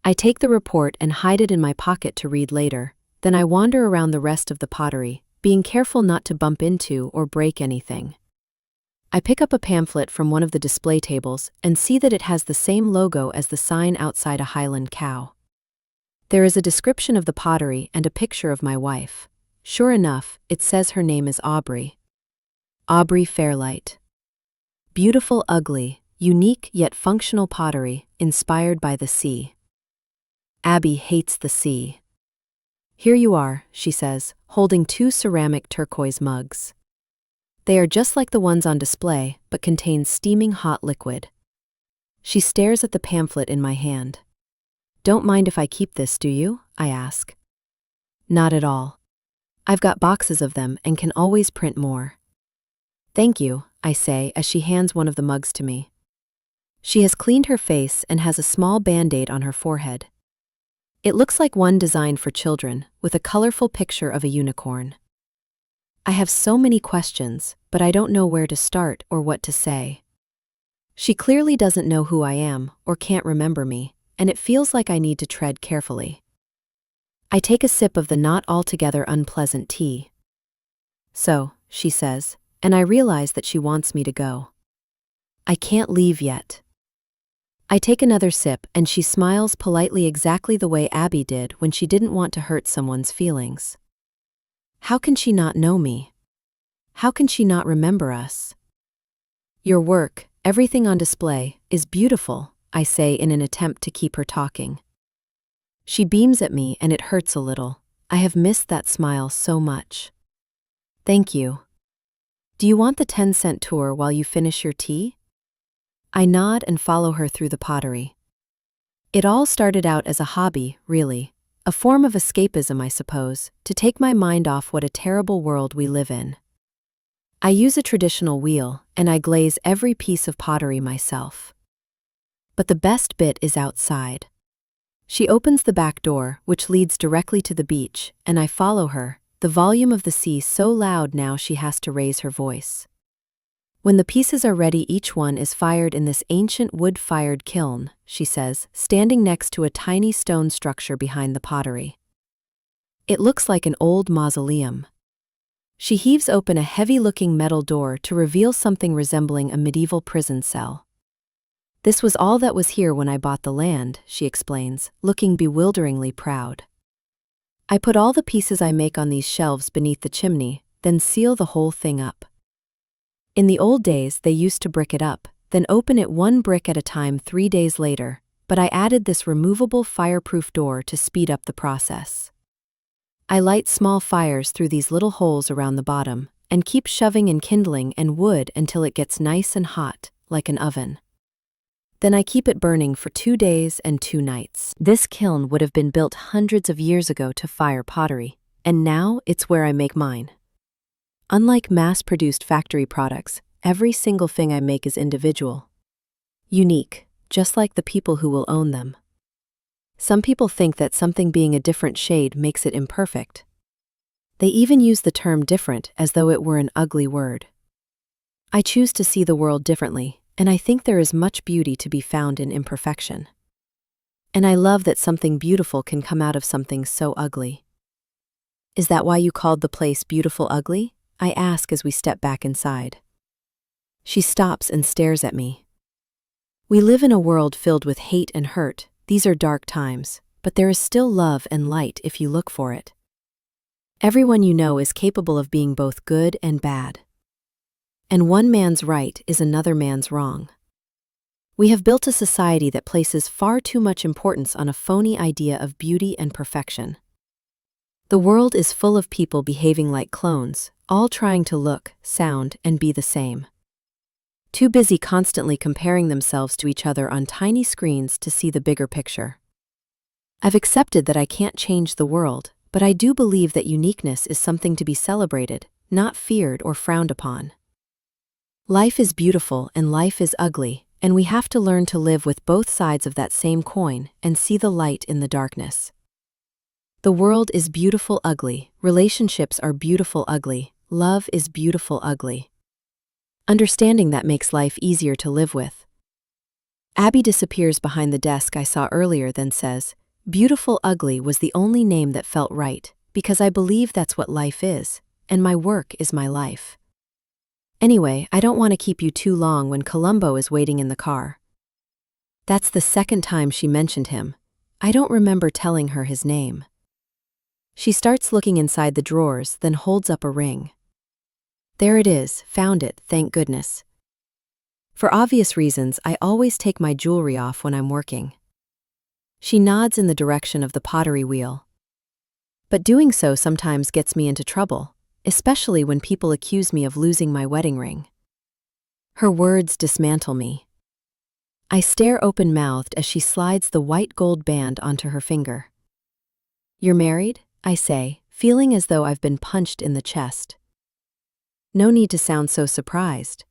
I take the report and hide it in my pocket to read later, then I wander around the rest of the pottery, being careful not to bump into or break anything. I pick up a pamphlet from one of the display tables and see that it has the same logo as the sign outside a Highland cow. There is a description of the pottery and a picture of my wife. Sure enough, it says her name is Aubrey. Aubrey Fairlight. Beautiful, ugly, unique yet functional pottery inspired by the sea. Abby hates the sea. Here you are, she says, holding 2 ceramic turquoise mugs. They are just like the ones on display, but contain steaming hot liquid. She stares at the pamphlet in my hand. Don't mind if I keep this, do you? I ask. Not at all. I've got boxes of them and can always print more. Thank you, I say as she hands one of the mugs to me. She has cleaned her face and has a small band-aid on her forehead. It looks like one designed for children, with a colorful picture of a unicorn. I have so many questions, but I don't know where to start or what to say. She clearly doesn't know who I am or can't remember me, and it feels like I need to tread carefully. I take a sip of the not altogether unpleasant tea. So, she says, and I realize that she wants me to go. I can't leave yet. I take another sip and she smiles politely, exactly the way Abby did when she didn't want to hurt someone's feelings. How can she not know me? How can she not remember us? Your work, everything on display, is beautiful, I say in an attempt to keep her talking. She beams at me and it hurts a little. I have missed that smile so much. Thank you. Do you want the 10-cent tour while you finish your tea? I nod and follow her through the pottery. It all started out as a hobby, really, a form of escapism, I suppose, to take my mind off what a terrible world we live in. I use a traditional wheel, and I glaze every piece of pottery myself. But the best bit is outside. She opens the back door, which leads directly to the beach, and I follow her, the volume of the sea so loud now she has to raise her voice. When the pieces are ready, each one is fired in this ancient wood-fired kiln, she says, standing next to a tiny stone structure behind the pottery. It looks like an old mausoleum. She heaves open a heavy-looking metal door to reveal something resembling a medieval prison cell. This was all that was here when I bought the land, she explains, looking bewilderingly proud. I put all the pieces I make on these shelves beneath the chimney, then seal the whole thing up. In the old days, they used to brick it up, then open it one brick at a time 3 days later, but I added this removable fireproof door to speed up the process. I light small fires through these little holes around the bottom, and keep shoving in kindling and wood until it gets nice and hot, like an oven. Then I keep it burning for 2 days and 2 nights. This kiln would have been built hundreds of years ago to fire pottery, and now it's where I make mine. Unlike mass-produced factory products, every single thing I make is individual. Unique, just like the people who will own them. Some people think that something being a different shade makes it imperfect. They even use the term different as though it were an ugly word. I choose to see the world differently, and I think there is much beauty to be found in imperfection. And I love that something beautiful can come out of something so ugly. Is that why you called the place Beautiful Ugly? I ask as we step back inside. She stops and stares at me. We live in a world filled with hate and hurt. These are dark times, but there is still love and light if you look for it. Everyone you know is capable of being both good and bad. And one man's right is another man's wrong. We have built a society that places far too much importance on a phony idea of beauty and perfection. The world is full of people behaving like clones, all trying to look, sound, and be the same. Too busy constantly comparing themselves to each other on tiny screens to see the bigger picture. I've accepted that I can't change the world, but I do believe that uniqueness is something to be celebrated, not feared or frowned upon. Life is beautiful and life is ugly, and we have to learn to live with both sides of that same coin and see the light in the darkness. The world is beautiful ugly, relationships are beautiful ugly, love is beautiful ugly. Understanding that makes life easier to live with. Abby disappears behind the desk I saw earlier, then says, "Beautiful ugly was the only name that felt right, because I believe that's what life is, and my work is my life." Anyway, I don't want to keep you too long when Columbo is waiting in the car. That's the second time she mentioned him. I don't remember telling her his name. She starts looking inside the drawers, then holds up a ring. There it is, found it, thank goodness. For obvious reasons, I always take my jewelry off when I'm working. She nods in the direction of the pottery wheel. But doing so sometimes gets me into trouble, especially when people accuse me of losing my wedding ring. Her words dismantle me. I stare open-mouthed as she slides the white gold band onto her finger. "You're married?" I say, feeling as though I've been punched in the chest. No need to sound so surprised.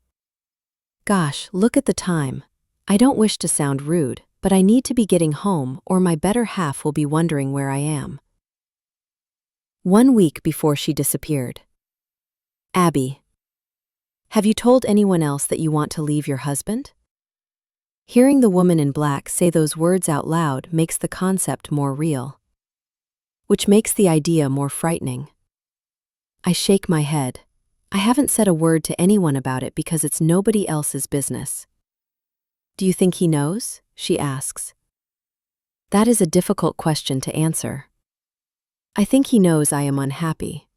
Gosh, look at the time. I don't wish to sound rude, but I need to be getting home or my better half will be wondering where I am. 1 week before she disappeared. Abby. Have you told anyone else that you want to leave your husband? Hearing the woman in black say those words out loud makes the concept more real. Which makes the idea more frightening. I shake my head. I haven't said a word to anyone about it because it's nobody else's business. Do you think he knows? She asks. That is a difficult question to answer. I think he knows I am unhappy.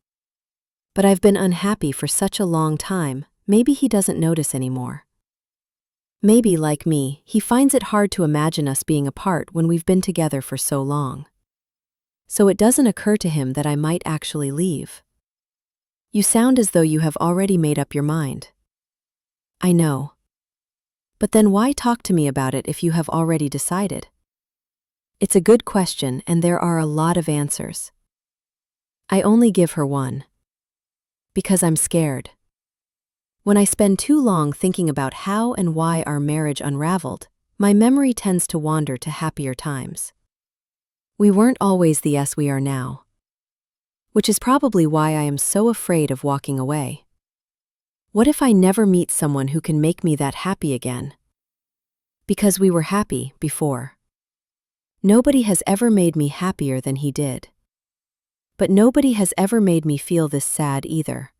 But I've been unhappy for such a long time, maybe he doesn't notice anymore. Maybe, like me, he finds it hard to imagine us being apart when we've been together for so long. So it doesn't occur to him that I might actually leave. You sound as though you have already made up your mind. I know. But then why talk to me about it if you have already decided? It's a good question and there are a lot of answers. I only give her one. Because I'm scared. When I spend too long thinking about how and why our marriage unraveled, my memory tends to wander to happier times. We weren't always the yes we are now. Which is probably why I am so afraid of walking away. What if I never meet someone who can make me that happy again? Because we were happy before. Nobody has ever made me happier than he did. but nobody has ever made me feel this sad either.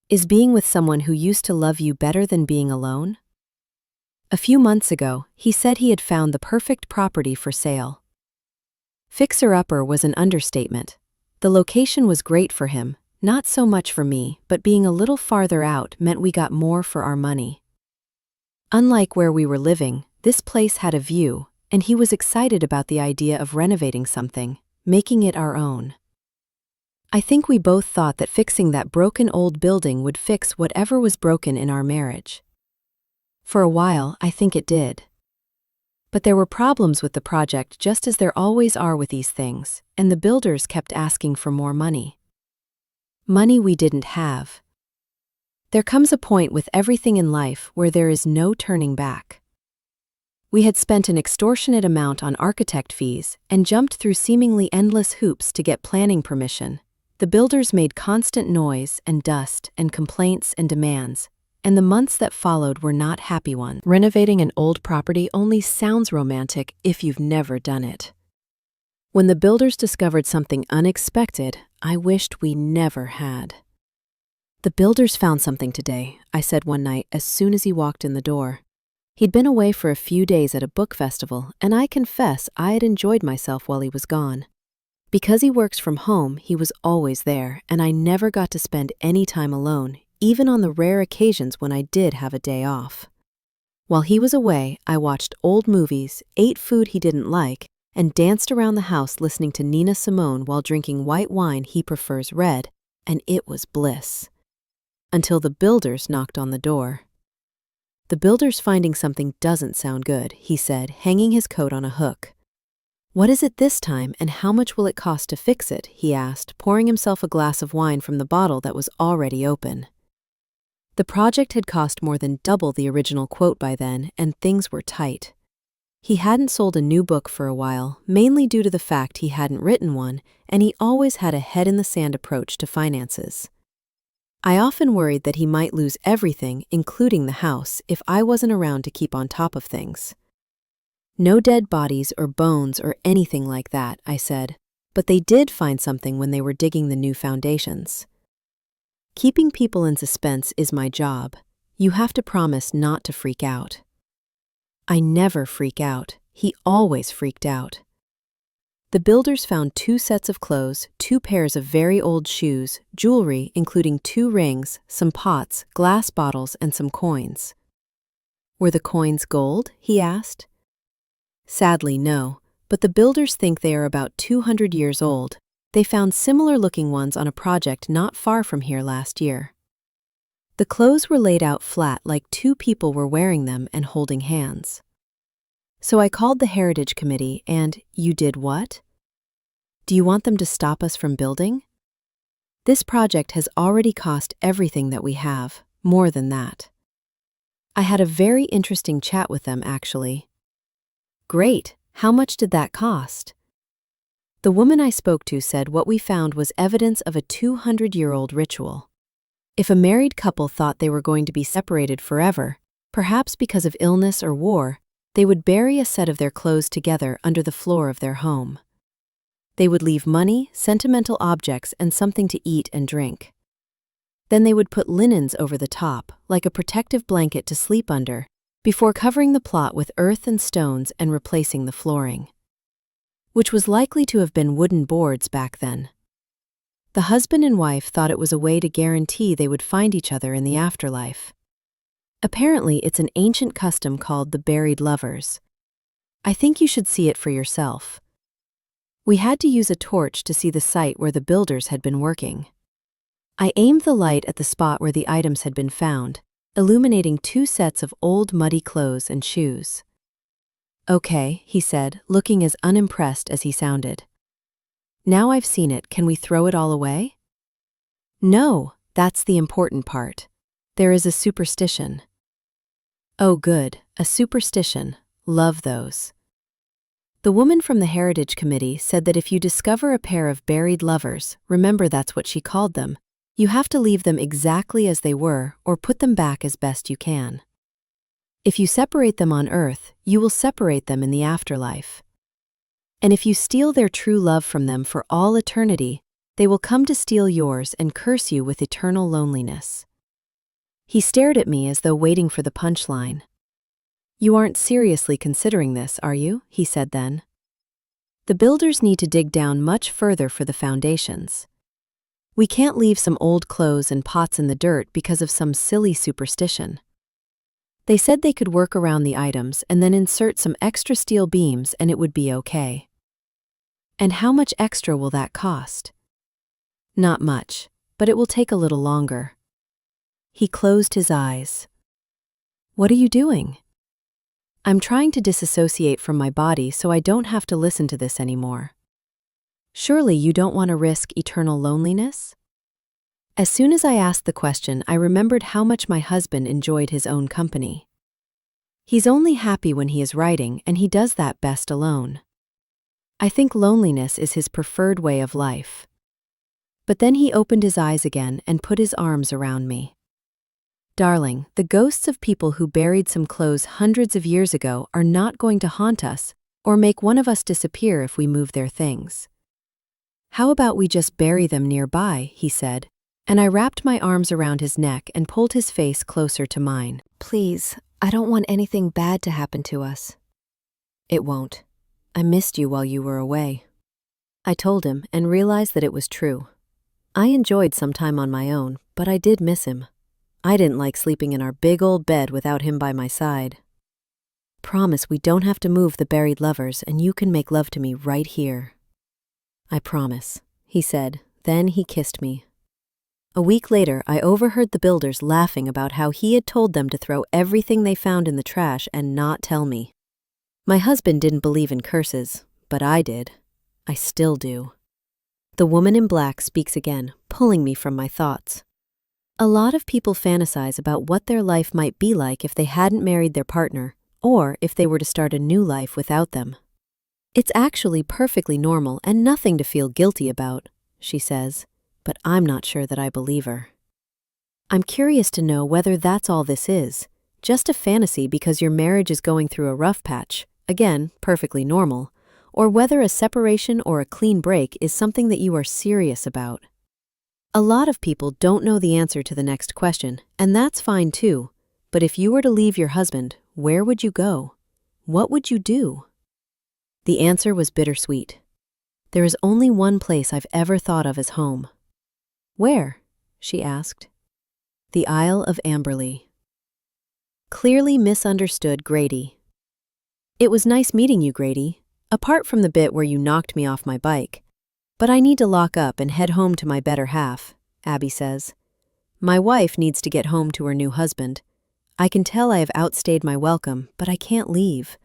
Is being with someone who used to love you better than being alone? A few months ago, he said he had found the perfect property for sale. Fixer-upper was an understatement. The location was great for him, not so much for me, but being a little farther out meant we got more for our money. Unlike where we were living, this place had a view, and he was excited about the idea of renovating something, making it our own. I think we both thought that fixing that broken old building would fix whatever was broken in our marriage. For a while, I think it did. But there were problems with the project, just as there always are with these things, and the builders kept asking for more money. Money we didn't have. There comes a point with everything in life where there is no turning back. We had spent an extortionate amount on architect fees and jumped through seemingly endless hoops to get planning permission. The builders made constant noise and dust and complaints and demands, and the months that followed were not happy ones. Renovating an old property only sounds romantic if you've never done it. When the builders discovered something unexpected, I wished we never had. "The builders found something today," I said one night as soon as he walked in the door. He'd been away for a few days at a book festival, and I confess I had enjoyed myself while he was gone. Because he works from home, he was always there, and I never got to spend any time alone, even on the rare occasions when I did have a day off. While he was away, I watched old movies, ate food he didn't like, and danced around the house listening to Nina Simone while drinking white wine he prefers red, and it was bliss. Until the builders knocked on the door. "The builders finding something doesn't sound good," he said, hanging his coat on a hook. "What is it this time, and how much will it cost to fix it?" he asked, pouring himself a glass of wine from the bottle that was already open. The project had cost more than double the original quote by then, and things were tight. He hadn't sold a new book for a while, mainly due to the fact he hadn't written one, and he always had a head-in-the-sand approach to finances. I often worried that he might lose everything, including the house, if I wasn't around to keep on top of things. "No dead bodies or bones or anything like that," I said, but they did find something when they were digging the new foundations. Keeping people in suspense is my job. You have to promise not to freak out. I never freak out. He always freaked out. The builders found 2 sets of clothes, 2 pairs of very old shoes, jewelry including 2 rings, some pots, glass bottles, and some coins. "Were the coins gold?" he asked. "Sadly, no, but the builders think they are about 200 years old. They found similar-looking ones on a project not far from here last year." The clothes were laid out flat like 2 people were wearing them and holding hands. So I called the Heritage Committee and, "You did what?" "Do you want them to stop us from building?" "This project has already cost everything that we have, more than that." I had a very interesting chat with them, actually. "Great, how much did that cost?" The woman I spoke to said what we found was evidence of a 200-year-old ritual. If a married couple thought they were going to be separated forever, perhaps because of illness or war, they would bury a set of their clothes together under the floor of their home. They would leave money, sentimental objects, and something to eat and drink. Then they would put linens over the top, like a protective blanket to sleep under, before covering the plot with earth and stones and replacing the flooring, which was likely to have been wooden boards back then. The husband and wife thought it was a way to guarantee they would find each other in the afterlife. Apparently, it's an ancient custom called the buried lovers. I think you should see it for yourself. We had to use a torch to see the site where the builders had been working. I aimed the light at the spot where the items had been found, illuminating 2 sets of old muddy clothes and shoes. "Okay," he said, looking as unimpressed as he sounded. "Now I've seen it, can we throw it all away?" "No, that's the important part. There is a superstition." "Oh good, a superstition. Love those." The woman from the Heritage Committee said that if you discover a pair of buried lovers, remember that's what she called them, you have to leave them exactly as they were or put them back as best you can. If you separate them on earth, you will separate them in the afterlife. And if you steal their true love from them for all eternity, They will come to steal yours and curse you with eternal loneliness." He stared at me as though waiting for the punchline. "You aren't seriously considering this, are you?" he said then. "The builders need to dig down much further for the foundations. We can't leave some old clothes and pots in the dirt because of some silly superstition. They said they could work around the items and then insert some extra steel beams and it would be okay." "And how much extra will that cost?" "Not much, but it will take a little longer." He closed his eyes. "What are you doing?" "I'm trying to disassociate from my body so I don't have to listen to this anymore." "Surely you don't want to risk eternal loneliness?" As soon as I asked the question, I remembered how much my husband enjoyed his own company. He's only happy when he is writing, and he does that best alone. I think loneliness is his preferred way of life. But then he opened his eyes again and put his arms around me. "Darling, the ghosts of people who buried some clothes hundreds of years ago are not going to haunt us or make one of us disappear if we move their things. How about we just bury them nearby?" he said, and I wrapped my arms around his neck and pulled his face closer to mine. "Please, I don't want anything bad to happen to us." "It won't. I missed you while you were away." I told him and realized that it was true. I enjoyed some time on my own, but I did miss him. I didn't like sleeping in our big old bed without him by my side. "Promise we don't have to move the buried lovers and you can make love to me right here." "I promise," he said, then he kissed me. A week later, I overheard the builders laughing about how he had told them to throw everything they found in the trash and not tell me. My husband didn't believe in curses, but I did. I still do. The woman in black speaks again, pulling me from my thoughts. A lot of people fantasize about what their life might be like if they hadn't married their partner, or if they were to start a new life without them. "It's actually perfectly normal and nothing to feel guilty about," she says, but I'm not sure that I believe her. I'm curious to know whether that's all this is, just a fantasy because your marriage is going through a rough patch, again, perfectly normal, or whether a separation or a clean break is something that you are serious about. A lot of people don't know the answer to the next question, and that's fine too, but if you were to leave your husband, where would you go? What would you do? The answer was bittersweet. There is only one place I've ever thought of as home. "Where?" she asked. "The Isle of Amberley." Clearly misunderstood Grady. "It was nice meeting you, Grady, apart from the bit where you knocked me off my bike. But I need to lock up and head home to my better half," Abby says. "My wife needs to get home to her new husband. I can tell I have outstayed my welcome, but I can't leave.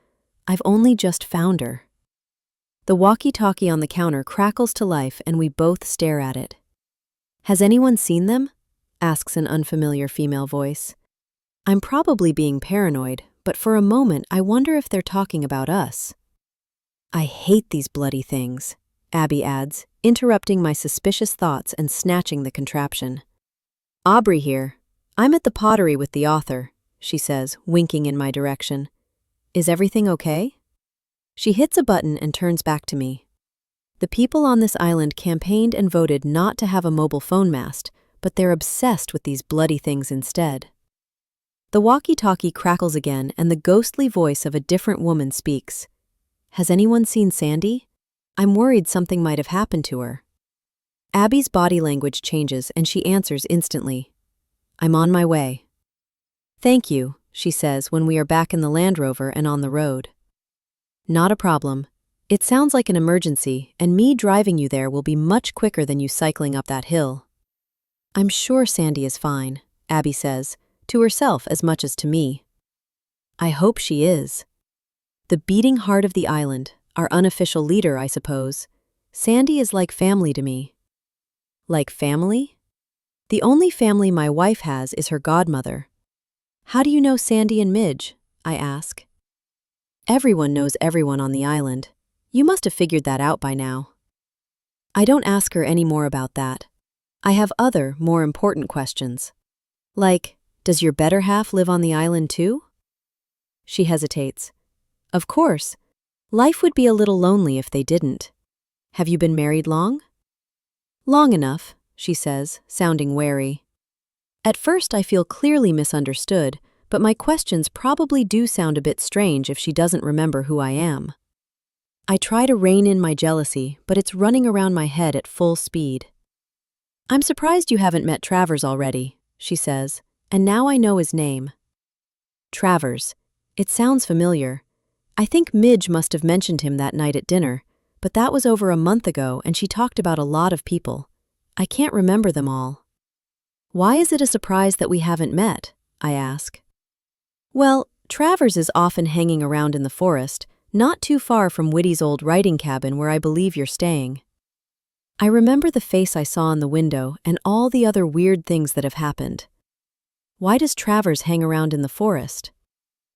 I've only just found her." The walkie-talkie on the counter crackles to life and we both stare at it. "Has anyone seen them?" asks an unfamiliar female voice. I'm probably being paranoid, but for a moment I wonder if they're talking about us. "I hate these bloody things," Abby adds, interrupting my suspicious thoughts and snatching the contraption. "Aubrey here. I'm at the pottery with the author," she says, winking in my direction. "Is everything okay?" She hits a button and turns back to me. The people on this island campaigned and voted not to have a mobile phone mast, but they're obsessed with these bloody things instead. The walkie-talkie crackles again and the ghostly voice of a different woman speaks. "Has anyone seen Sandy? I'm worried something might have happened to her." Abby's body language changes and she answers instantly. "I'm on my way." "Thank you," she says when we are back in the Land Rover and on the road. "Not a problem. It sounds like an emergency, and me driving you there will be much quicker than you cycling up that hill." "I'm sure Sandy is fine," Abby says, to herself as much as to me. I hope she is. The beating heart of the island, our unofficial leader, I suppose. Sandy is like family to me. Like family? The only family my wife has is her godmother. "How do you know Sandy and Midge?" I ask. Everyone knows everyone on the island. You must have figured that out by now. I don't ask her any more about that. I have other, more important questions. Like, does your better half live on the island too? She hesitates. Of course. Life would be a little lonely if they didn't. Have you been married long? Long enough, she says, sounding wary. At first I feel clearly misunderstood, but my questions probably do sound a bit strange if she doesn't remember who I am. I try to rein in my jealousy, but it's running around my head at full speed. I'm surprised you haven't met Travers already, she says, and now I know his name. Travers. It sounds familiar. I think Midge must have mentioned him that night at dinner, but that was over a month ago and she talked about a lot of people. I can't remember them all. Why is it a surprise that we haven't met? I ask. Well, Travers is often hanging around in the forest, not too far from Whitty's old writing cabin where I believe you're staying. I remember the face I saw in the window and all the other weird things that have happened. Why does Travers hang around in the forest?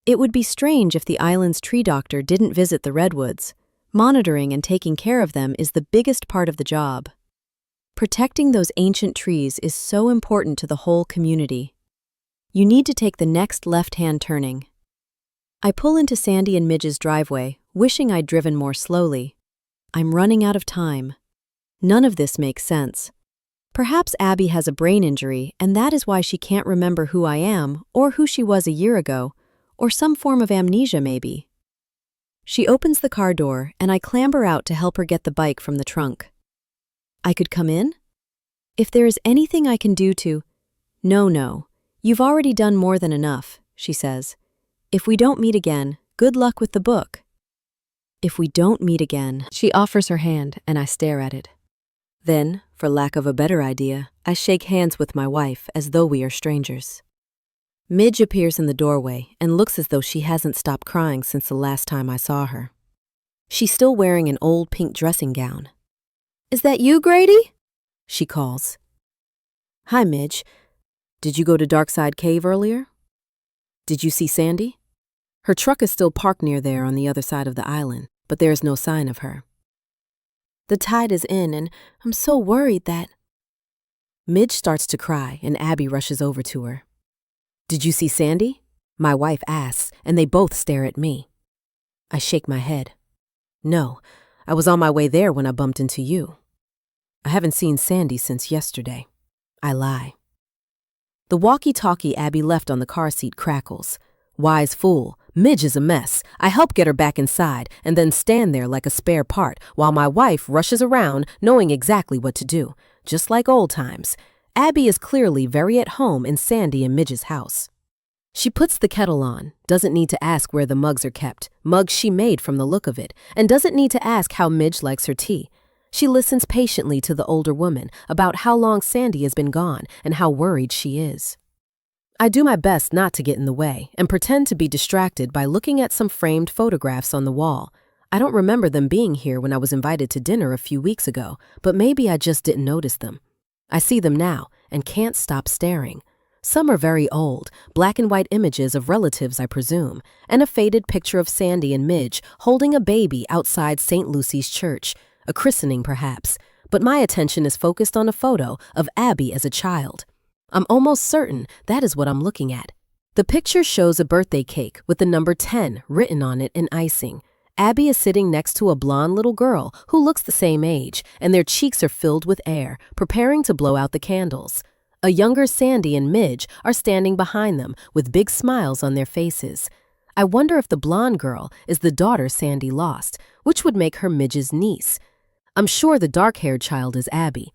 It would be strange if the island's tree doctor didn't visit the redwoods. Monitoring and taking care of them is the biggest part of the job. Protecting those ancient trees is so important to the whole community. You need to take the next left-hand turning. I pull into Sandy and Midge's driveway, wishing I'd driven more slowly. I'm running out of time. None of this makes sense. Perhaps Abby has a brain injury, and that is why she can't remember who I am, or who she was a year ago, or some form of amnesia maybe. She opens the car door, and I clamber out to help her get the bike from the trunk. I could come in? If there is anything I can do to— No, you've already done more than enough, she says. If we don't meet again, good luck with the book. If we don't meet again, she offers her hand, and I stare at it. Then, for lack of a better idea, I shake hands with my wife as though we are strangers. Midge appears in the doorway and looks as though she hasn't stopped crying since the last time I saw her. She's still wearing an old pink dressing gown. "Is that you, Grady?" she calls. "Hi, Midge. Did you go to Darkside Cave earlier? Did you see Sandy? Her truck is still parked near there on the other side of the island, but there is no sign of her. The tide is in, and I'm so worried that—" Midge starts to cry, and Abby rushes over to her. "Did you see Sandy?" my wife asks, and they both stare at me. I shake my head. "No, I was on my way there when I bumped into you. I haven't seen Sandy since yesterday." I lie. The walkie-talkie Abby left on the car seat crackles. Wise fool, Midge is a mess. I help get her back inside and then stand there like a spare part while my wife rushes around knowing exactly what to do. Just like old times, Abby is clearly very at home in Sandy and Midge's house. She puts the kettle on, doesn't need to ask where the mugs are kept, mugs she made from the look of it, and doesn't need to ask how Midge likes her tea. She listens patiently to the older woman about how long Sandy has been gone and how worried she is. I do my best not to get in the way and pretend to be distracted by looking at some framed photographs on the wall. I don't remember them being here when I was invited to dinner a few weeks ago, but maybe I just didn't notice them. I see them now and can't stop staring. Some are very old, black and white images of relatives, I presume, and a faded picture of Sandy and Midge holding a baby outside St. Lucy's Church, a christening perhaps, but my attention is focused on a photo of Abby as a child. I'm almost certain that is what I'm looking at. The picture shows a birthday cake with the number 10 written on it in icing. Abby is sitting next to a blonde little girl who looks the same age, and their cheeks are filled with air, preparing to blow out the candles. A younger Sandy and Midge are standing behind them with big smiles on their faces. I wonder if the blonde girl is the daughter Sandy lost, which would make her Midge's niece. I'm sure the dark-haired child is Abby.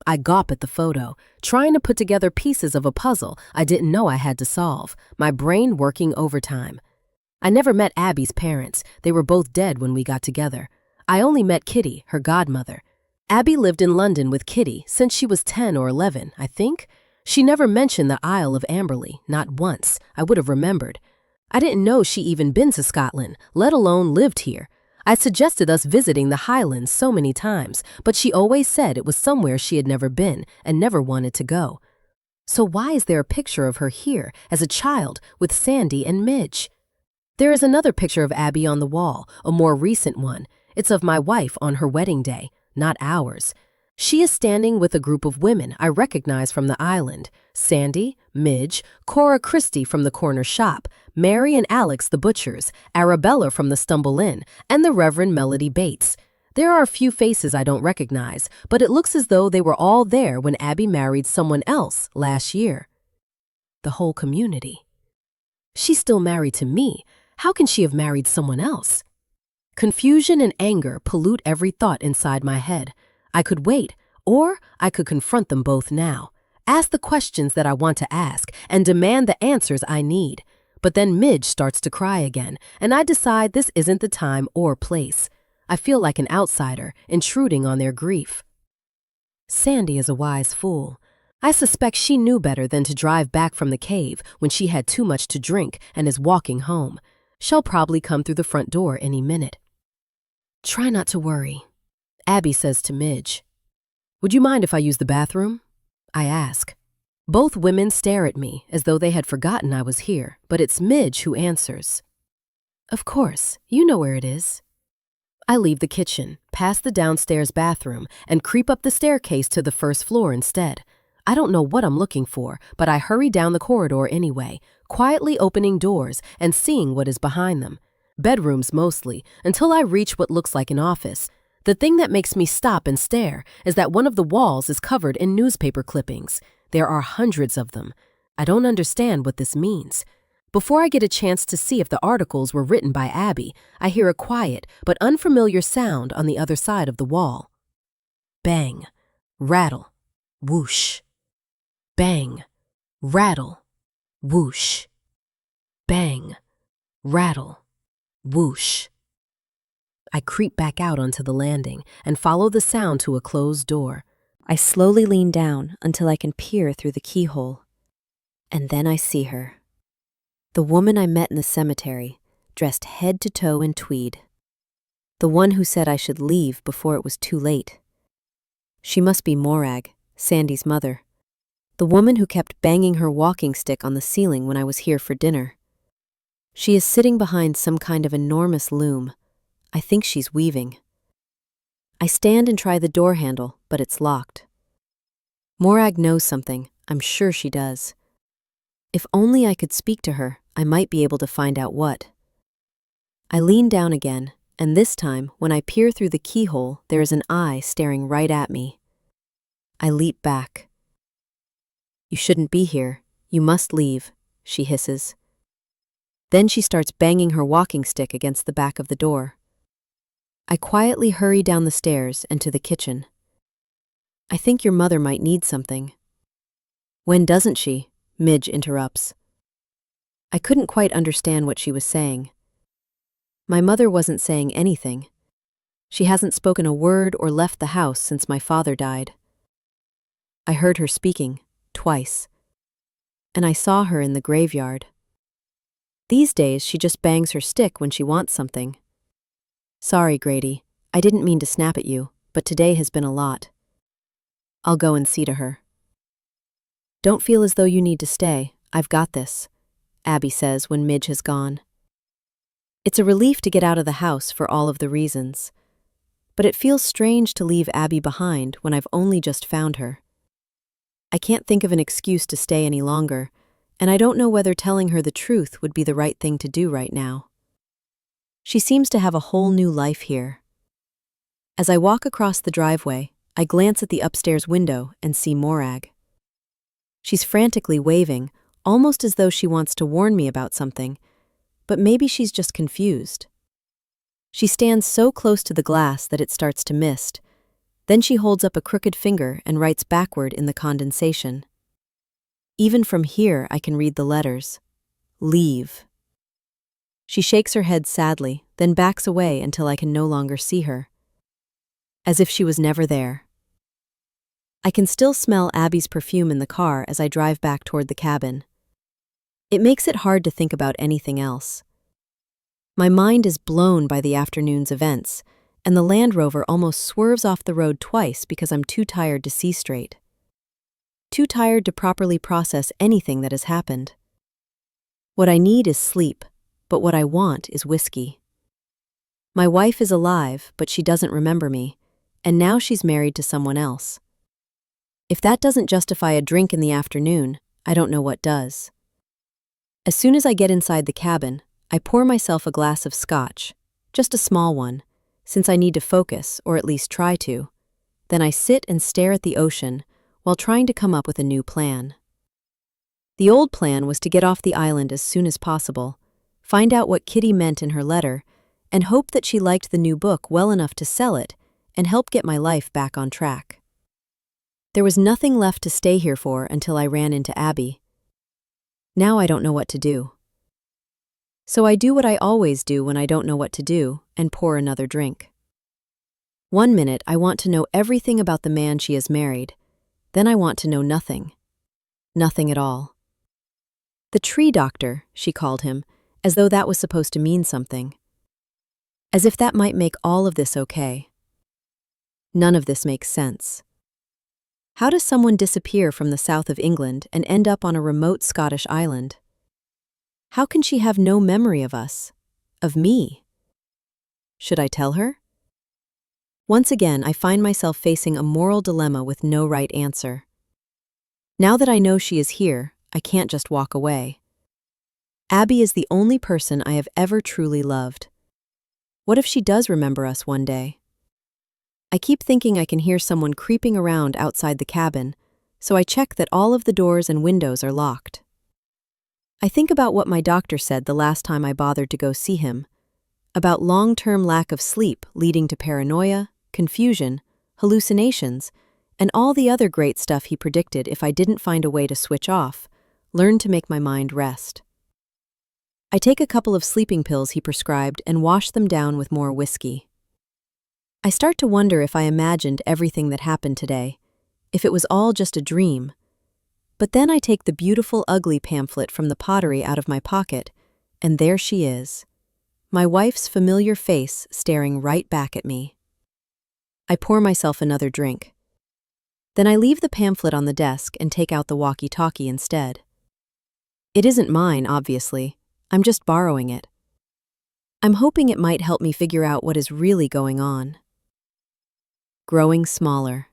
I gawp at the photo, trying to put together pieces of a puzzle I didn't know I had to solve, my brain working overtime. I never met Abby's parents. They were both dead when we got together. I only met Kitty, her godmother. Abby lived in London with Kitty since she was 10 or 11, I think. She never mentioned the Isle of Amberley, not once. I would have remembered. I didn't know she even been to Scotland, let alone lived here. I suggested us visiting the Highlands so many times, but she always said it was somewhere she had never been and never wanted to go. So why is there a picture of her here as a child with Sandy and Midge? There is another picture of Abby on the wall, a more recent one. It's of my wife on her wedding day, not ours. She is standing with a group of women I recognize from the island: Sandy, Midge, Cora Christie from the corner shop, Mary and Alex the butchers, Arabella from the Stumble Inn, and the Reverend Melody Bates. There are a few faces I don't recognize, but it looks as though they were all there when Abby married someone else last year. The whole community. She's still married to me. How can she have married someone else? Confusion and anger pollute every thought inside my head. I could wait, or I could confront them both now, ask the questions that I want to ask, and demand the answers I need. But then Midge starts to cry again, and I decide this isn't the time or place. I feel like an outsider, intruding on their grief. Sandy is a wise fool. I suspect she knew better than to drive back from the cave when she had too much to drink and is walking home. She'll probably come through the front door any minute. Try not to worry. Abby says to Midge. Would you mind if I use the bathroom? I ask. Both women stare at me as though they had forgotten I was here, but it's Midge who answers. Of course, you know where it is. I leave the kitchen, pass the downstairs bathroom, and creep up the staircase to the first floor instead. I don't know what I'm looking for, but I hurry down the corridor anyway, quietly opening doors and seeing what is behind them. Bedrooms mostly, until I reach what looks like an office. The thing that makes me stop and stare is that one of the walls is covered in newspaper clippings. There are hundreds of them. I don't understand what this means. Before I get a chance to see if the articles were written by Abby, I hear a quiet but unfamiliar sound on the other side of the wall. Bang, rattle, whoosh. Bang, rattle, whoosh. Bang, rattle, whoosh. I creep back out onto the landing and follow the sound to a closed door. I slowly lean down until I can peer through the keyhole. And then I see her. The woman I met in the cemetery, dressed head to toe in tweed. The one who said I should leave before it was too late. She must be Morag, Sandy's mother. The woman who kept banging her walking stick on the ceiling when I was here for dinner. She is sitting behind some kind of enormous loom. I think she's weaving. I stand and try the door handle, but it's locked. Morag knows something. I'm sure she does. If only I could speak to her, I might be able to find out what. I lean down again, and this time, when I peer through the keyhole, there is an eye staring right at me. I leap back. You shouldn't be here. You must leave, she hisses. Then she starts banging her walking stick against the back of the door. I quietly hurry down the stairs and to the kitchen. I think your mother might need something. When doesn't she? Midge interrupts. I couldn't quite understand what she was saying. My mother wasn't saying anything. She hasn't spoken a word or left the house since my father died. I heard her speaking, twice. And I saw her in the graveyard. These days, she just bangs her stick when she wants something. Sorry, Grady. I didn't mean to snap at you, but today has been a lot. I'll go and see to her. Don't feel as though you need to stay. I've got this, Abby says when Midge has gone. It's a relief to get out of the house for all of the reasons. But it feels strange to leave Abby behind when I've only just found her. I can't think of an excuse to stay any longer, and I don't know whether telling her the truth would be the right thing to do right now. She seems to have a whole new life here. As I walk across the driveway, I glance at the upstairs window and see Morag. She's frantically waving, almost as though she wants to warn me about something, but maybe she's just confused. She stands so close to the glass that it starts to mist. Then she holds up a crooked finger and writes backward in the condensation. Even from here, I can read the letters. Leave. She shakes her head sadly, then backs away until I can no longer see her. As if she was never there. I can still smell Abby's perfume in the car as I drive back toward the cabin. It makes it hard to think about anything else. My mind is blown by the afternoon's events, and the Land Rover almost swerves off the road twice because I'm too tired to see straight. Too tired to properly process anything that has happened. What I need is sleep, but what I want is whiskey. My wife is alive, but she doesn't remember me, and now she's married to someone else. If that doesn't justify a drink in the afternoon, I don't know what does. As soon as I get inside the cabin, I pour myself a glass of scotch, just a small one, since I need to focus, or at least try to. Then I sit and stare at the ocean while trying to come up with a new plan. The old plan was to get off the island as soon as possible, find out what Kitty meant in her letter, and hope that she liked the new book well enough to sell it and help get my life back on track. There was nothing left to stay here for until I ran into Abby. Now I don't know what to do. So I do what I always do when I don't know what to do and pour another drink. 1 minute I want to know everything about the man she has married, then I want to know nothing. Nothing at all. The tree doctor, she called him, as though that was supposed to mean something. As if that might make all of this okay. None of this makes sense. How does someone disappear from the south of England and end up on a remote Scottish island? How can she have no memory of us? Of me? Should I tell her? Once again, I find myself facing a moral dilemma with no right answer. Now that I know she is here, I can't just walk away. Abby is the only person I have ever truly loved. What if she does remember us one day? I keep thinking I can hear someone creeping around outside the cabin, so I check that all of the doors and windows are locked. I think about what my doctor said the last time I bothered to go see him, about long-term lack of sleep leading to paranoia, confusion, hallucinations, and all the other great stuff he predicted if I didn't find a way to switch off, learn to make my mind rest. I take a couple of sleeping pills he prescribed and wash them down with more whiskey. I start to wonder if I imagined everything that happened today, if it was all just a dream. But then I take the beautiful ugly pamphlet from the pottery out of my pocket, and there she is, my wife's familiar face staring right back at me. I pour myself another drink. Then I leave the pamphlet on the desk and take out the walkie-talkie instead. It isn't mine, obviously. I'm just borrowing it. I'm hoping it might help me figure out what is really going on. Growing smaller.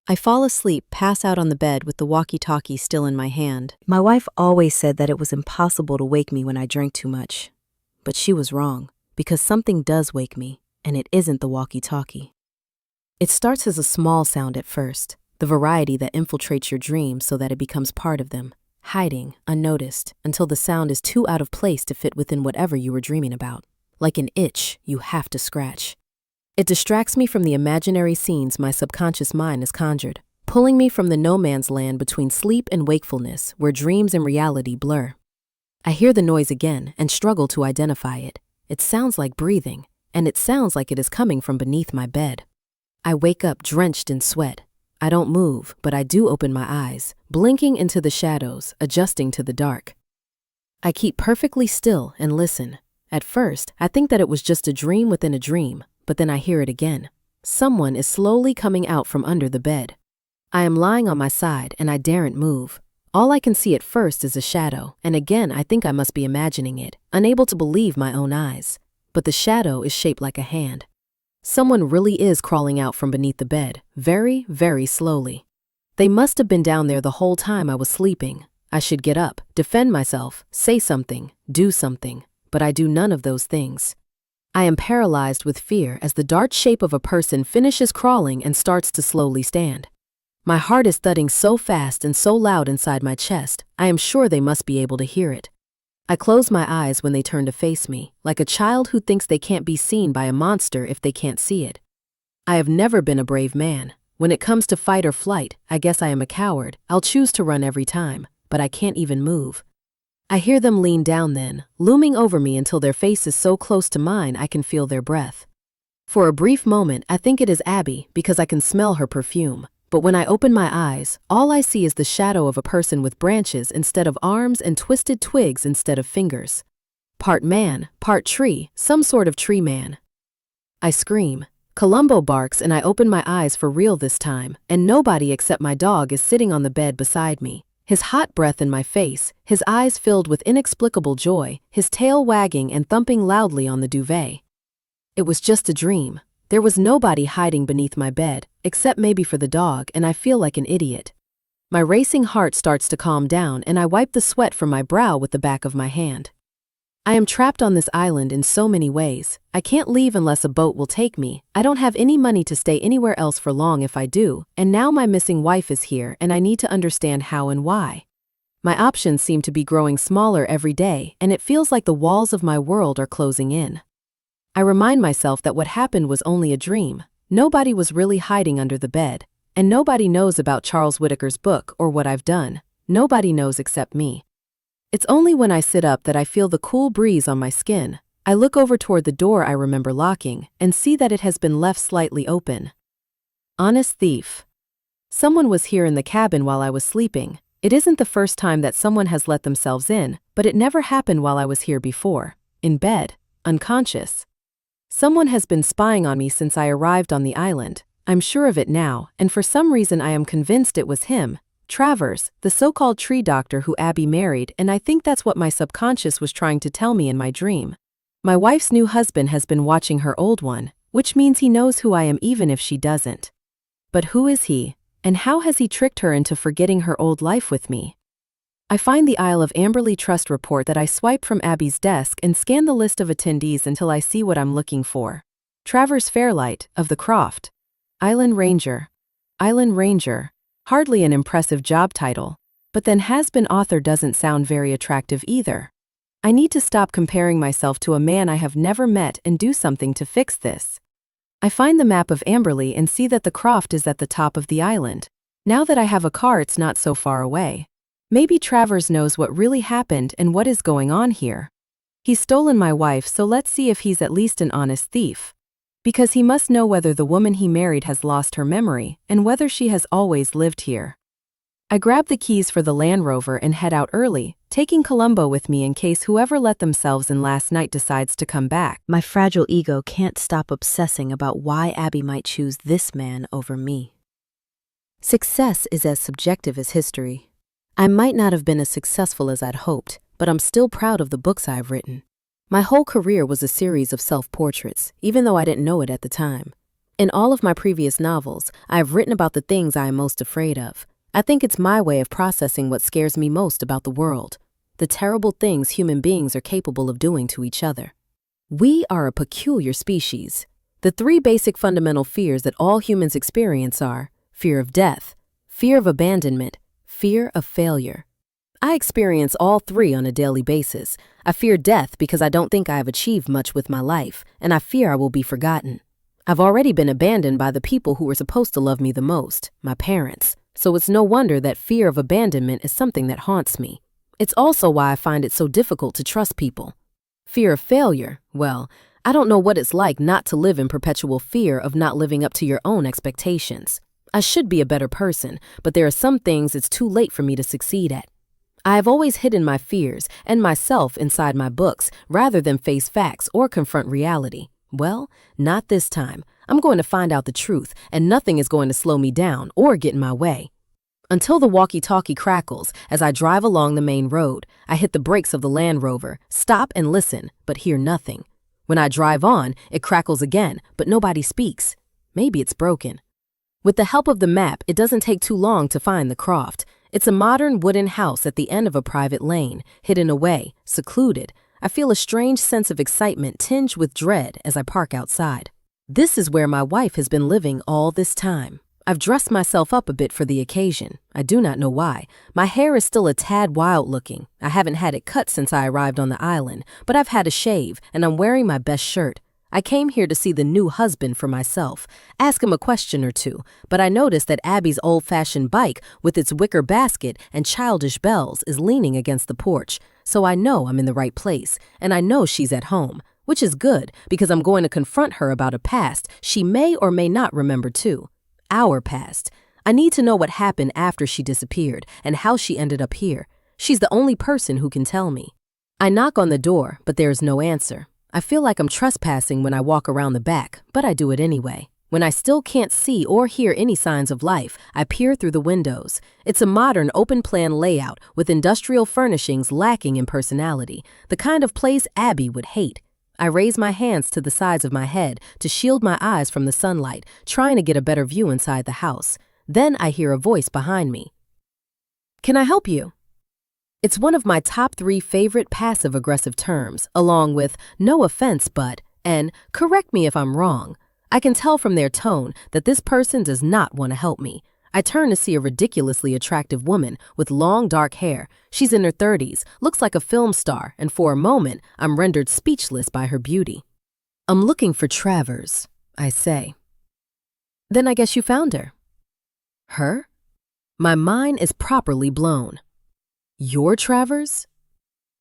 I fall asleep, pass out on the bed with the walkie-talkie still in my hand. My wife always said that it was impossible to wake me when I drank too much. But she was wrong, because something does wake me, and it isn't the walkie-talkie. It starts as a small sound at first, the variety that infiltrates your dreams so that it becomes part of them, hiding, unnoticed, until the sound is too out of place to fit within whatever you were dreaming about. Like an itch you have to scratch. It distracts me from the imaginary scenes my subconscious mind has conjured, pulling me from the no man's land between sleep and wakefulness where dreams and reality blur. I hear the noise again and struggle to identify it. It sounds like breathing, and it sounds like it is coming from beneath my bed. I wake up drenched in sweat. I don't move, but I do open my eyes, blinking into the shadows, adjusting to the dark. I keep perfectly still and listen. At first, I think that it was just a dream within a dream, but then I hear it again. Someone is slowly coming out from under the bed. I am lying on my side and I daren't move. All I can see at first is a shadow, and again I think I must be imagining it, unable to believe my own eyes. But the shadow is shaped like a hand. Someone really is crawling out from beneath the bed, very, very slowly. They must have been down there the whole time I was sleeping. I should get up, defend myself, say something, do something, but I do none of those things. I am paralyzed with fear as the dark shape of a person finishes crawling and starts to slowly stand. My heart is thudding so fast and so loud inside my chest, I am sure they must be able to hear it. I close my eyes when they turn to face me, like a child who thinks they can't be seen by a monster if they can't see it. I have never been a brave man. When it comes to fight or flight, I guess I am a coward. I'll choose to run every time, but I can't even move. I hear them lean down then, looming over me until their face is so close to mine I can feel their breath. For a brief moment, I think it is Abby because I can smell her perfume. But when I open my eyes, all I see is the shadow of a person with branches instead of arms and twisted twigs instead of fingers. Part man, part tree, some sort of tree man. I scream. Columbo barks and I open my eyes for real this time, and nobody except my dog is sitting on the bed beside me, his hot breath in my face, his eyes filled with inexplicable joy, his tail wagging and thumping loudly on the duvet. It was just a dream. There was nobody hiding beneath my bed, except maybe for the dog, and I feel like an idiot. My racing heart starts to calm down and I wipe the sweat from my brow with the back of my hand. I am trapped on this island in so many ways. I can't leave unless a boat will take me. I don't have any money to stay anywhere else for long if I do, and now my missing wife is here and I need to understand how and why. My options seem to be growing smaller every day, and it feels like the walls of my world are closing in. I remind myself that what happened was only a dream. Nobody was really hiding under the bed, and nobody knows about Charles Whitaker's book or what I've done. Nobody knows except me. It's only when I sit up that I feel the cool breeze on my skin. I look over toward the door I remember locking and see that it has been left slightly open. Honest thief. Someone was here in the cabin while I was sleeping. It isn't the first time that someone has let themselves in, but it never happened while I was here before. In bed, unconscious. Someone has been spying on me since I arrived on the island. I'm sure of it now, and for some reason I am convinced it was him, Travers, the so-called tree doctor who Abby married, and I think that's what my subconscious was trying to tell me in my dream. My wife's new husband has been watching her old one, which means he knows who I am even if she doesn't. But who is he? And how has he tricked her into forgetting her old life with me? I find the Isle of Amberley Trust report that I swipe from Abby's desk and scan the list of attendees until I see what I'm looking for. Travers Fairlight, of the Croft. Island Ranger. Island Ranger. Hardly an impressive job title. But then has-been author doesn't sound very attractive either. I need to stop comparing myself to a man I have never met and do something to fix this. I find the map of Amberley and see that the Croft is at the top of the island. Now that I have a car, it's not so far away. Maybe Travers knows what really happened and what is going on here. He's stolen my wife, so let's see if he's at least an honest thief. Because he must know whether the woman he married has lost her memory and whether she has always lived here. I grab the keys for the Land Rover and head out early, taking Columbo with me in case whoever let themselves in last night decides to come back. My fragile ego can't stop obsessing about why Abby might choose this man over me. Success is as subjective as history. I might not have been as successful as I'd hoped, but I'm still proud of the books I've written. My whole career was a series of self-portraits, even though I didn't know it at the time. In all of my previous novels, I've written about the things I am most afraid of. I think it's my way of processing what scares me most about the world, the terrible things human beings are capable of doing to each other. We are a peculiar species. The three basic fundamental fears that all humans experience are fear of death, fear of abandonment, fear of failure. I experience all three on a daily basis. I fear death because I don't think I have achieved much with my life, and I fear I will be forgotten. I've already been abandoned by the people who were supposed to love me the most, my parents. So it's no wonder that fear of abandonment is something that haunts me. It's also why I find it so difficult to trust people. Fear of failure, well, I don't know what it's like not to live in perpetual fear of not living up to your own expectations. I should be a better person, but there are some things it's too late for me to succeed at. I have always hidden my fears and myself inside my books rather than face facts or confront reality. Well, not this time. I'm going to find out the truth, and nothing is going to slow me down or get in my way. Until the walkie-talkie crackles as I drive along the main road, I hit the brakes of the Land Rover, stop and listen, but hear nothing. When I drive on, it crackles again, but nobody speaks. Maybe it's broken. With the help of the map, it doesn't take too long to find the Croft. It's a modern wooden house at the end of a private lane, hidden away, secluded. I feel a strange sense of excitement tinged with dread as I park outside. This is where my wife has been living all this time. I've dressed myself up a bit for the occasion. I do not know why. My hair is still a tad wild looking. I haven't had it cut since I arrived on the island, but I've had a shave and I'm wearing my best shirt. I came here to see the new husband for myself, ask him a question or two, but I noticed that Abby's old-fashioned bike with its wicker basket and childish bells is leaning against the porch, so I know I'm in the right place, and I know she's at home. Which is good, because I'm going to confront her about a past she may or may not remember too. Our past. I need to know what happened after she disappeared and how she ended up here. She's the only person who can tell me. I knock on the door, but there is no answer. I feel like I'm trespassing when I walk around the back, but I do it anyway. When I still can't see or hear any signs of life, I peer through the windows. It's a modern open-plan layout with industrial furnishings lacking in personality, the kind of place Abby would hate. I raise my hands to the sides of my head to shield my eyes from the sunlight, trying to get a better view inside the house. Then I hear a voice behind me. "Can I help you?" It's one of my top 3 favorite passive-aggressive terms, along with no offense but and correct me if I'm wrong. I can tell from their tone that this person does not want to help me. I turn to see a ridiculously attractive woman with long dark hair. She's in her 30s, looks like a film star, and for a moment, I'm rendered speechless by her beauty. "I'm looking for Travers," I say. "Then I guess you found her." "Her?" My mind is properly blown. "You're Travers?"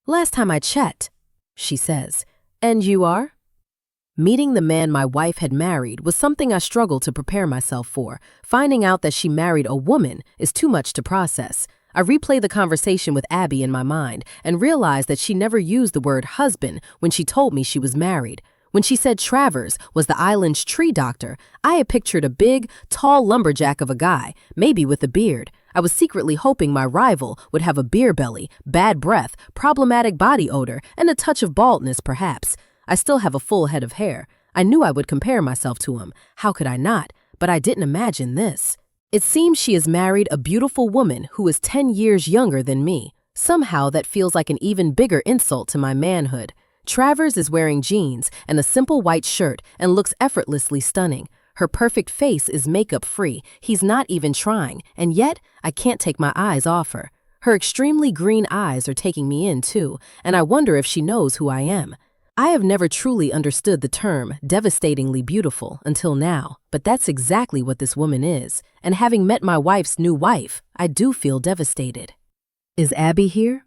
"Last time I checked," she says. "And you are?" Meeting the man my wife had married was something I struggled to prepare myself for. Finding out that she married a woman is too much to process. I replay the conversation with Abby in my mind and realize that she never used the word husband when she told me she was married. When she said Travers was the island's tree doctor, I had pictured a big, tall lumberjack of a guy, maybe with a beard. I was secretly hoping my rival would have a beer belly, bad breath, problematic body odor, and a touch of baldness, perhaps. I still have a full head of hair. I knew I would compare myself to him. How could I not? But I didn't imagine this. It seems she has married a beautiful woman who is 10 years younger than me. Somehow that feels like an even bigger insult to my manhood. Travers is wearing jeans and a simple white shirt and looks effortlessly stunning. Her perfect face is makeup-free. He's not even trying, and yet I can't take my eyes off her. Her extremely green eyes are taking me in too, and I wonder if she knows who I am. I have never truly understood the term devastatingly beautiful until now, but that's exactly what this woman is, and having met my wife's new wife, I do feel devastated. "Is Abby here?"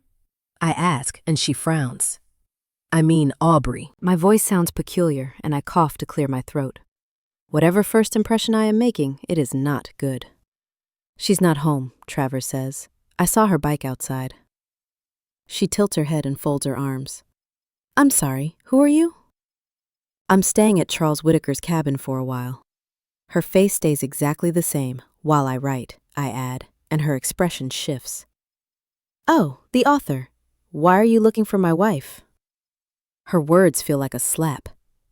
I ask, and she frowns. I mean Aubrey. My voice sounds peculiar, and I cough to clear my throat. Whatever first impression I am making, it is not good. "She's not home," Travers says. "I saw her bike outside." She tilts her head and folds her arms. "I'm sorry, who are you?" "I'm staying at Charles Whitaker's cabin for a while." Her face stays exactly the same, while I write, I add, and her expression shifts. "Oh, the author. Why are you looking for my wife?" Her words feel like a slap.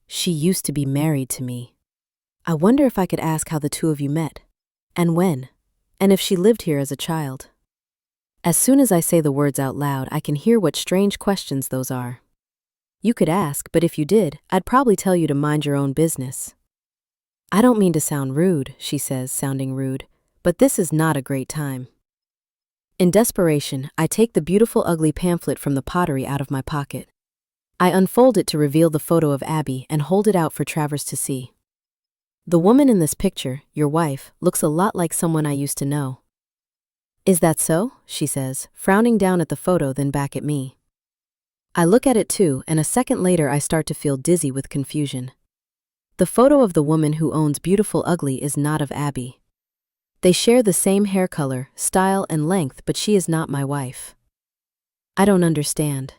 She used to be married to me. I wonder if I could ask how the two of you met, and when, and if she lived here as a child. As soon as I say the words out loud, I can hear what strange questions those are. You could ask, but if you did, I'd probably tell you to mind your own business. "I don't mean to sound rude," she says, sounding rude, "but this is not a great time." In desperation, I take the beautiful ugly pamphlet from the pottery out of my pocket. I unfold it to reveal the photo of Abby and hold it out for Travers to see. "The woman in this picture, your wife, looks a lot like someone I used to know." "Is that so?" she says, frowning down at the photo then back at me. I look at it too, and a second later I start to feel dizzy with confusion. The photo of the woman who owns Beautiful Ugly is not of Abby. They share the same hair color, style, and length, but she is not my wife. I don't understand.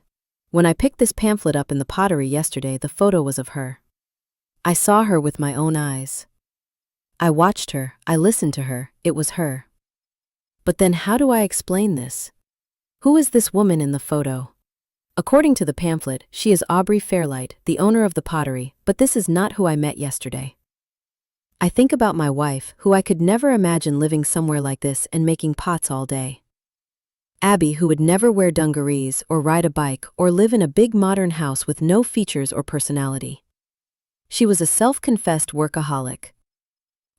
When I picked this pamphlet up in the pottery yesterday, the photo was of her. I saw her with my own eyes. I watched her, I listened to her, it was her. But then how do I explain this? Who is this woman in the photo? According to the pamphlet, she is Aubrey Fairlight, the owner of the pottery, but this is not who I met yesterday. I think about my wife, who I could never imagine living somewhere like this and making pots all day. Abby, who would never wear dungarees or ride a bike or live in a big modern house with no features or personality. She was a self-confessed workaholic.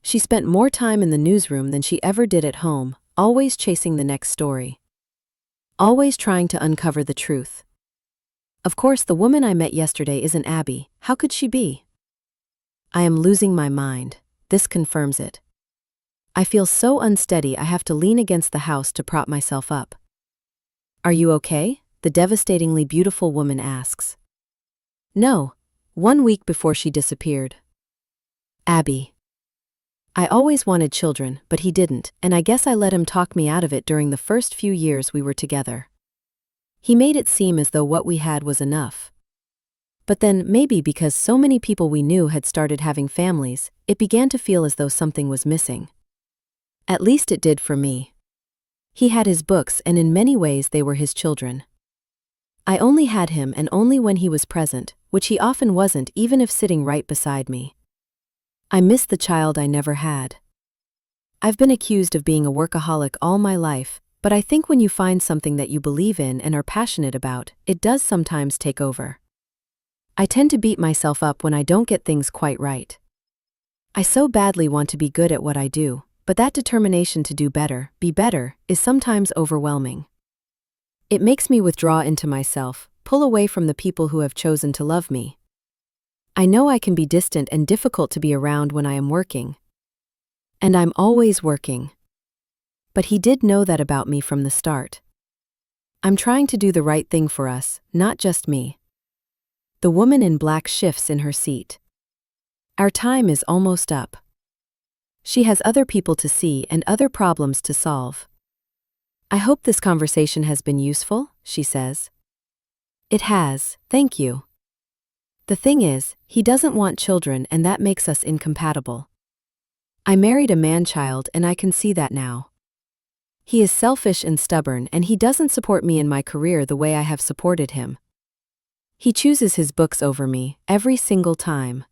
She spent more time in the newsroom than she ever did at home, always chasing the next story. Always trying to uncover the truth. Of course, the woman I met yesterday isn't Abby. How could she be? I am losing my mind. This confirms it. I feel so unsteady I have to lean against the house to prop myself up. "Are you okay?" the devastatingly beautiful woman asks. "No, 1 week before she disappeared." Abby. I always wanted children, but he didn't, and I guess I let him talk me out of it during the first few years we were together. He made it seem as though what we had was enough. But then, maybe because so many people we knew had started having families, it began to feel as though something was missing. At least it did for me. He had his books, and in many ways they were his children. I only had him, and only when he was present, which he often wasn't, even if sitting right beside me. I missed the child I never had. I've been accused of being a workaholic all my life, But I think when you find something that you believe in and are passionate about, it does sometimes take over. I tend to beat myself up when I don't get things quite right. I so badly want to be good at what I do, but that determination to do better, be better, is sometimes overwhelming. It makes me withdraw into myself, pull away from the people who have chosen to love me. I know I can be distant and difficult to be around when I am working. And I'm always working. But he did know that about me from the start. I'm trying to do the right thing for us, not just me. The woman in black shifts in her seat. Our time is almost up. She has other people to see and other problems to solve. I hope this conversation has been useful, she says. It has, thank you. The thing is, he doesn't want children and that makes us incompatible. I married a man-child and I can see that now. He is selfish and stubborn and he doesn't support me in my career the way I have supported him. He chooses his books over me, every single time.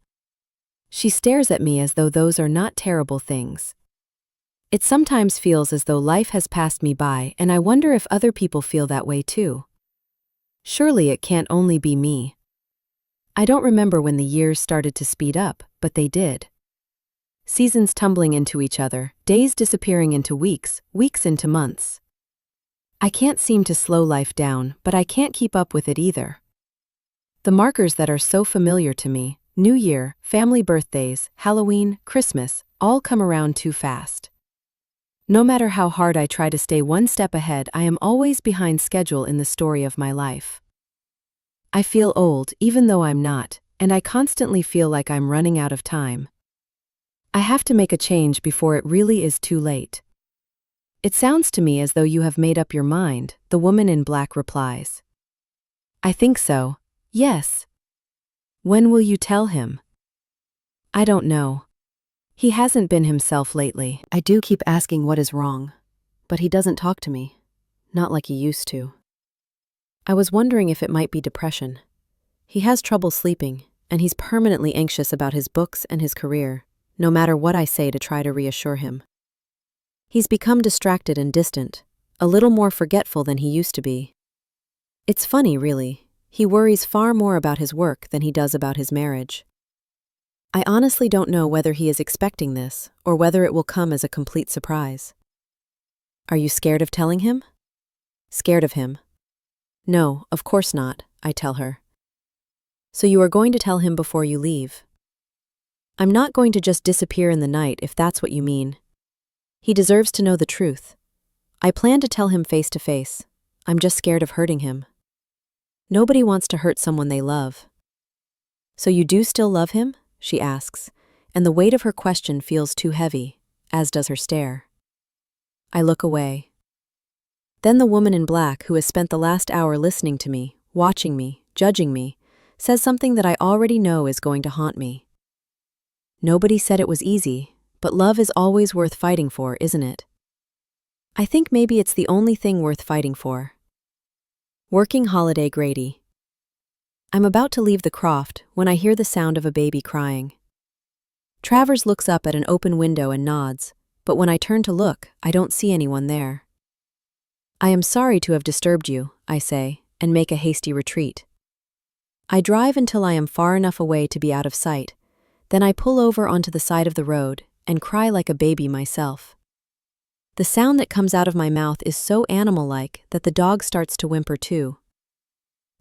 She stares at me as though those are not terrible things. It sometimes feels as though life has passed me by and I wonder if other people feel that way too. Surely it can't only be me. I don't remember when the years started to speed up, but they did. Seasons tumbling into each other, days disappearing into weeks, weeks into months. I can't seem to slow life down, but I can't keep up with it either. The markers that are so familiar to me, New Year, family birthdays, Halloween, Christmas, all come around too fast. No matter how hard I try to stay one step ahead, I am always behind schedule in the story of my life. I feel old, even though I'm not, and I constantly feel like I'm running out of time. I have to make a change before it really is too late. It sounds to me as though you have made up your mind, the woman in black replies. I think so, yes. When will you tell him? I don't know. He hasn't been himself lately. I do keep asking what is wrong, but he doesn't talk to me, not like he used to. I was wondering if it might be depression. He has trouble sleeping, and he's permanently anxious about his books and his career, no matter what I say to try to reassure him. He's become distracted and distant, a little more forgetful than he used to be. It's funny, really. He worries far more about his work than he does about his marriage. I honestly don't know whether he is expecting this or whether it will come as a complete surprise. Are you scared of telling him? Scared of him? No, of course not, I tell her. So you are going to tell him before you leave? I'm not going to just disappear in the night if that's what you mean. He deserves to know the truth. I plan to tell him face to face. I'm just scared of hurting him. Nobody wants to hurt someone they love. So you do still love him? She asks, and the weight of her question feels too heavy, as does her stare. I look away. Then the woman in black, who has spent the last hour listening to me, watching me, judging me, says something that I already know is going to haunt me. Nobody said it was easy, but love is always worth fighting for, isn't it? I think maybe it's the only thing worth fighting for. Working holiday Grady. I'm about to leave the croft when I hear the sound of a baby crying. Travers looks up at an open window and nods, but when I turn to look, I don't see anyone there. I am sorry to have disturbed you, I say, and make a hasty retreat. I drive until I am far enough away to be out of sight, then I pull over onto the side of the road and cry like a baby myself. The sound that comes out of my mouth is so animal-like that the dog starts to whimper too.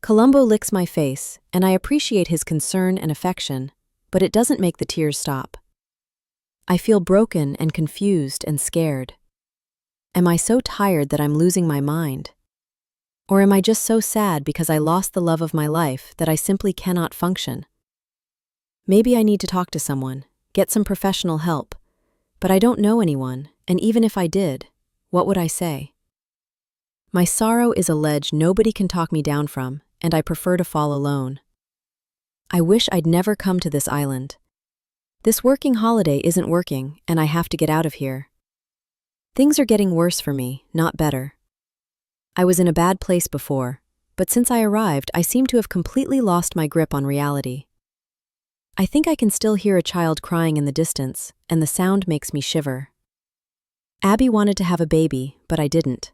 Columbo licks my face, and I appreciate his concern and affection, but it doesn't make the tears stop. I feel broken and confused and scared. Am I so tired that I'm losing my mind? Or am I just so sad because I lost the love of my life that I simply cannot function? Maybe I need to talk to someone, get some professional help, but I don't know anyone, and even if I did, what would I say? My sorrow is a ledge nobody can talk me down from, and I prefer to fall alone. I wish I'd never come to this island. This working holiday isn't working, and I have to get out of here. Things are getting worse for me, not better. I was in a bad place before, but since I arrived, I seem to have completely lost my grip on reality. I think I can still hear a child crying in the distance, and the sound makes me shiver. Abby wanted to have a baby, but I didn't.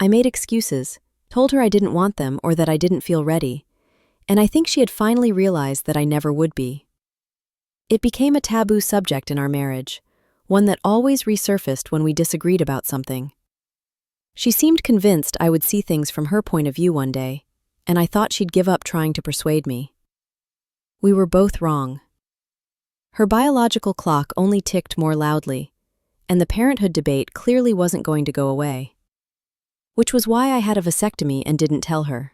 I made excuses, told her I didn't want them or that I didn't feel ready, and I think she had finally realized that I never would be. It became a taboo subject in our marriage, one that always resurfaced when we disagreed about something. She seemed convinced I would see things from her point of view one day, and I thought she'd give up trying to persuade me. We were both wrong. Her biological clock only ticked more loudly, and the parenthood debate clearly wasn't going to go away. Which was why I had a vasectomy and didn't tell her.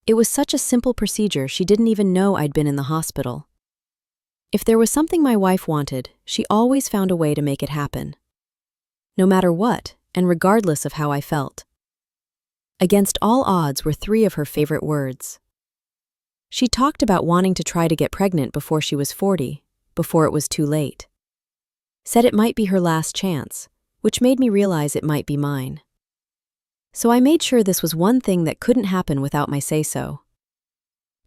It was such a simple procedure she didn't even know I'd been in the hospital. If there was something my wife wanted, she always found a way to make it happen. No matter what, and regardless of how I felt. Against all odds were 3 of her favorite words. She talked about wanting to try to get pregnant before she was 40, before it was too late. Said it might be her last chance, which made me realize it might be mine. So I made sure this was one thing that couldn't happen without my say-so.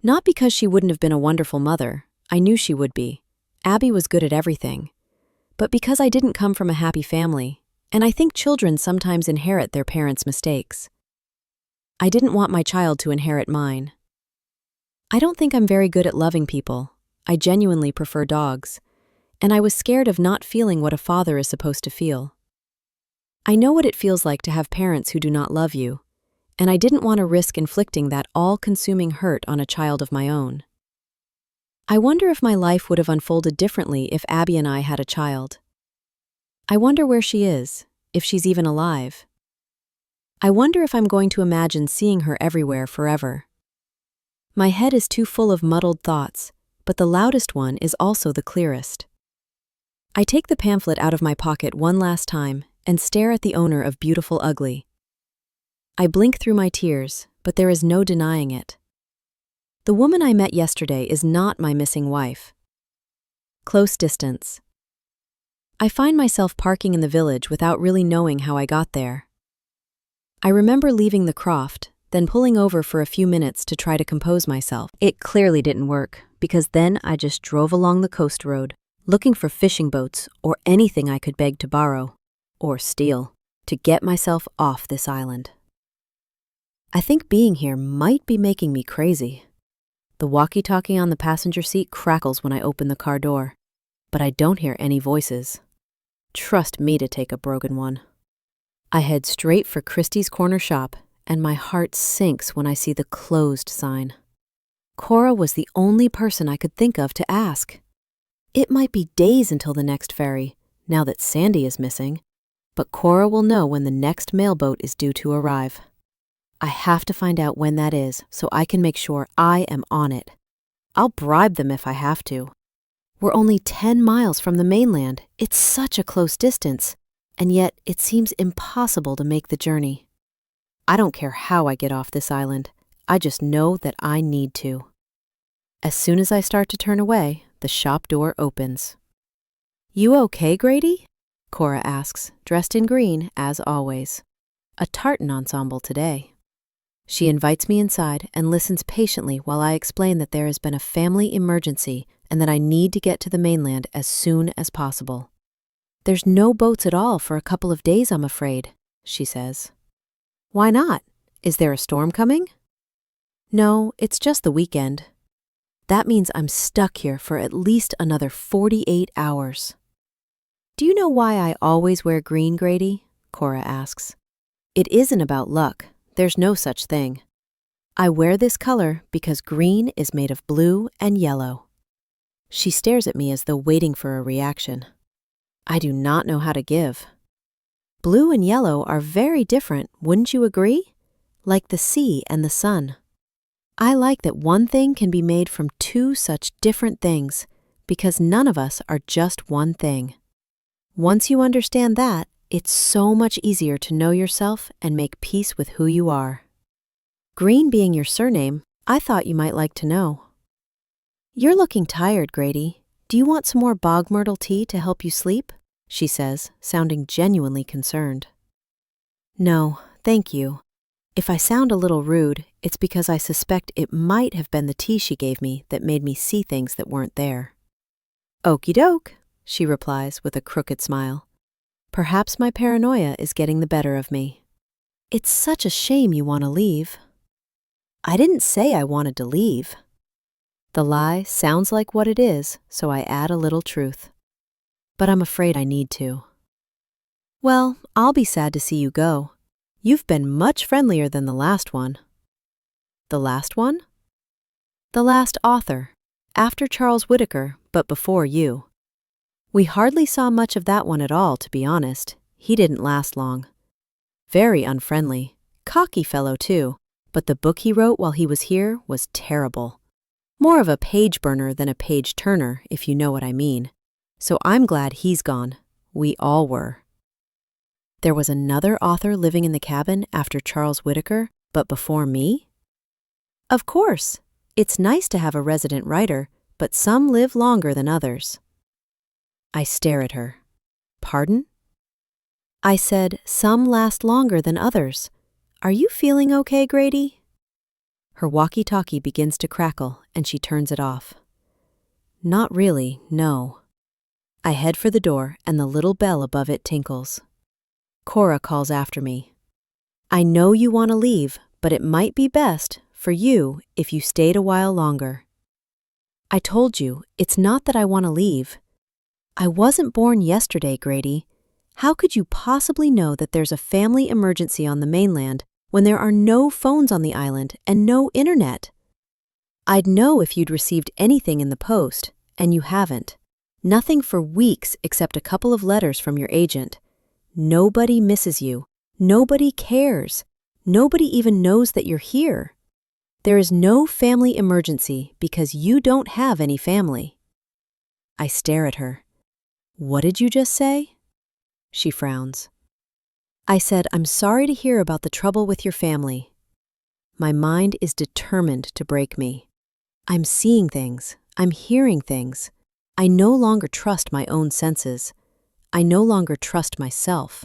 Not because she wouldn't have been a wonderful mother, I knew she would be. Abby was good at everything. But because I didn't come from a happy family, and I think children sometimes inherit their parents' mistakes. I didn't want my child to inherit mine. I don't think I'm very good at loving people. I genuinely prefer dogs, and I was scared of not feeling what a father is supposed to feel. I know what it feels like to have parents who do not love you, and I didn't want to risk inflicting that all-consuming hurt on a child of my own. I wonder if my life would have unfolded differently if Abby and I had a child. I wonder where she is, if she's even alive. I wonder if I'm going to imagine seeing her everywhere forever. My head is too full of muddled thoughts, but the loudest one is also the clearest. I take the pamphlet out of my pocket one last time and stare at the owner of Beautiful Ugly. I blink through my tears, but there is no denying it. The woman I met yesterday is not my missing wife. Close distance. I find myself parking in the village without really knowing how I got there. I remember leaving the croft, then pulling over for a few minutes to try to compose myself. It clearly didn't work, because then I just drove along the coast road, looking for fishing boats or anything I could beg to borrow, or steal, to get myself off this island. I think being here might be making me crazy. The walkie-talkie on the passenger seat crackles when I open the car door, but I don't hear any voices. Trust me to take a broken one. I head straight for Christie's corner shop, and my heart sinks when I see the closed sign. Cora was the only person I could think of to ask. It might be days until the next ferry, now that Sandy is missing, but Cora will know when the next mailboat is due to arrive. I have to find out when that is so I can make sure I am on it. I'll bribe them if I have to. We're only 10 miles from the mainland. It's such a close distance, and yet it seems impossible to make the journey. I don't care how I get off this island. I just know that I need to. As soon as I start to turn away, the shop door opens. "You okay, Grady?" Cora asks, dressed in green, as always. A tartan ensemble today. She invites me inside and listens patiently while I explain that there has been a family emergency and that I need to get to the mainland as soon as possible. "There's no boats at all for a couple of days, I'm afraid," she says. "Why not? Is there a storm coming?" "No, it's just the weekend." That means I'm stuck here for at least another 48 hours. "Do you know why I always wear green, Grady?" Cora asks. "It isn't about luck. There's no such thing. I wear this color because green is made of blue and yellow." She stares at me as though waiting for a reaction. I do not know how to give. Blue and yellow are very different, wouldn't you agree? Like the sea and the sun. I like that one thing can be made from 2 such different things, because none of us are just one thing. Once you understand that, it's so much easier to know yourself and make peace with who you are. Green being your surname, I thought you might like to know. "You're looking tired, Grady. Do you want some more bog myrtle tea to help you sleep?" she says, sounding genuinely concerned. "No, thank you. If I sound a little rude, it's because I suspect it might have been the tea she gave me that made me see things that weren't there." "Okie doke," she replies with a crooked smile. Perhaps my paranoia is getting the better of me. It's such a shame you want to leave. I didn't say I wanted to leave. The lie sounds like what it is, so I add a little truth. But I'm afraid I need to. Well, I'll be sad to see you go. You've been much friendlier than the last one. The last one? The last author, after Charles Whittaker, but before you. We hardly saw much of that one at all, to be honest. He didn't last long. Very unfriendly, cocky fellow too, but the book he wrote while he was here was terrible. More of a page burner than a page turner, if you know what I mean. So I'm glad he's gone. We all were. There was another author living in the cabin after Charles Whittaker, but before me? Of course. It's nice to have a resident writer, but some live longer than others. I stare at her. Pardon? I said some last longer than others. Are you feeling okay, Grady? Her walkie-talkie begins to crackle, and she turns it off. Not really, no. I head for the door, and the little bell above it tinkles. Cora calls after me. I know you want to leave, but it might be best for you if you stayed a while longer. I told you, it's not that I want to leave. I wasn't born yesterday, Grady. How could you possibly know that there's a family emergency on the mainland when there are no phones on the island and no internet? I'd know if you'd received anything in the post, and you haven't. Nothing for weeks except a couple of letters from your agent. Nobody misses you. Nobody cares. Nobody even knows that you're here. There is no family emergency because you don't have any family. I stare at her. What did you just say? She frowns. I said, I'm sorry to hear about the trouble with your family. My mind is determined to break me. I'm seeing things. I'm hearing things. I no longer trust my own senses. I no longer trust myself.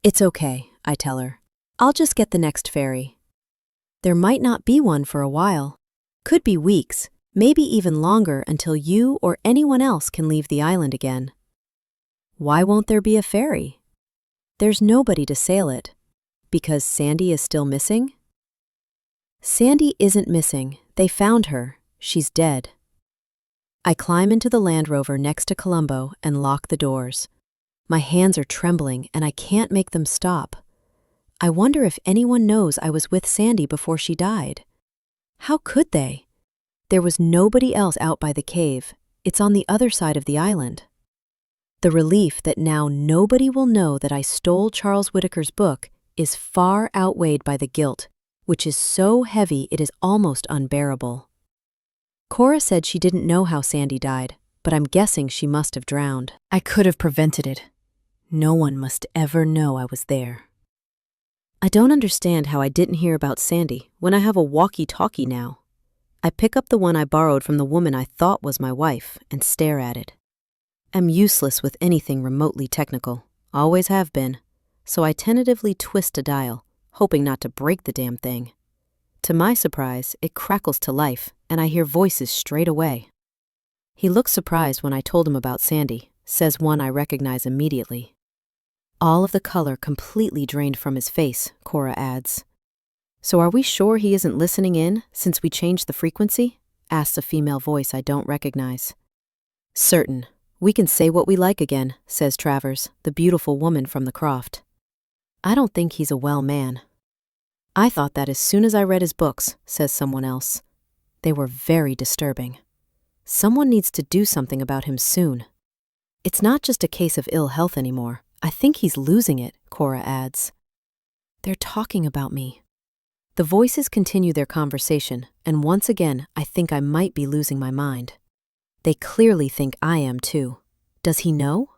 It's okay, I tell her. I'll just get the next ferry. There might not be one for a while. Could be weeks, maybe even longer until you or anyone else can leave the island again. Why won't there be a ferry? There's nobody to sail it. Because Sandy is still missing? Sandy isn't missing. They found her. She's dead. I climb into the Land Rover next to Columbo and lock the doors. My hands are trembling and I can't make them stop. I wonder if anyone knows I was with Sandy before she died. How could they? There was nobody else out by the cave. It's on the other side of the island. The relief that now nobody will know that I stole Charles Whittaker's book is far outweighed by the guilt, which is so heavy it is almost unbearable. Cora said she didn't know how Sandy died, but I'm guessing she must have drowned. I could have prevented it. No one must ever know I was there. I don't understand how I didn't hear about Sandy when I have a walkie-talkie now. I pick up the one I borrowed from the woman I thought was my wife and stare at it. I'm useless with anything remotely technical, always have been, so I tentatively twist a dial, hoping not to break the damn thing. To my surprise, it crackles to life, and I hear voices straight away. He looks surprised when I told him about Sandy, says one I recognize immediately. All of the color completely drained from his face, Cora adds. So are we sure he isn't listening in since we changed the frequency? Asks a female voice I don't recognize. Certain. We can say what we like again, says Travers, the beautiful woman from the croft. I don't think he's a well man. I thought that as soon as I read his books, says someone else. They were very disturbing. Someone needs to do something about him soon. It's not just a case of ill health anymore. I think he's losing it, Cora adds. They're talking about me. The voices continue their conversation, and once again, I think I might be losing my mind. They clearly think I am too. Does he know?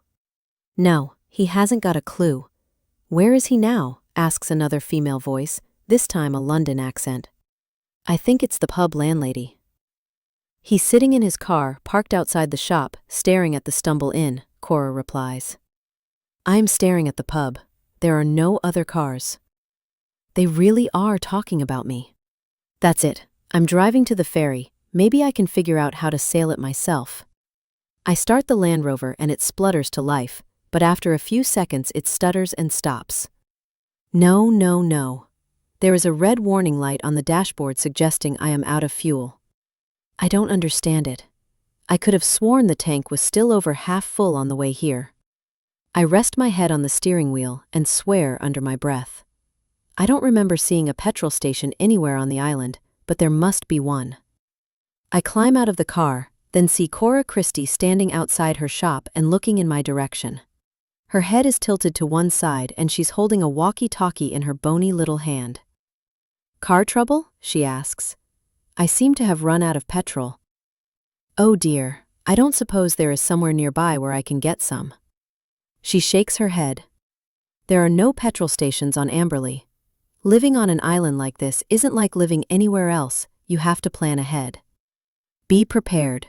No, he hasn't got a clue. Where is he now? Asks another female voice, this time a London accent. I think it's the pub landlady. He's sitting in his car, parked outside the shop, staring at the Stumble Inn, Cora replies. I'm staring at the pub. There are no other cars. They really are talking about me. That's it. I'm driving to the ferry. Maybe I can figure out how to sail it myself. I start the Land Rover and it splutters to life, but after a few seconds it stutters and stops. No, no, no. There is a red warning light on the dashboard suggesting I am out of fuel. I don't understand it. I could have sworn the tank was still over half full on the way here. I rest my head on the steering wheel and swear under my breath. I don't remember seeing a petrol station anywhere on the island, but there must be one. I climb out of the car, then see Cora Christie standing outside her shop and looking in my direction. Her head is tilted to one side and she's holding a walkie-talkie in her bony little hand. "Car trouble?" she asks. I seem to have run out of petrol. Oh dear, I don't suppose there is somewhere nearby where I can get some. She shakes her head. There are no petrol stations on Amberley. Living on an island like this isn't like living anywhere else. You have to plan ahead. Be prepared.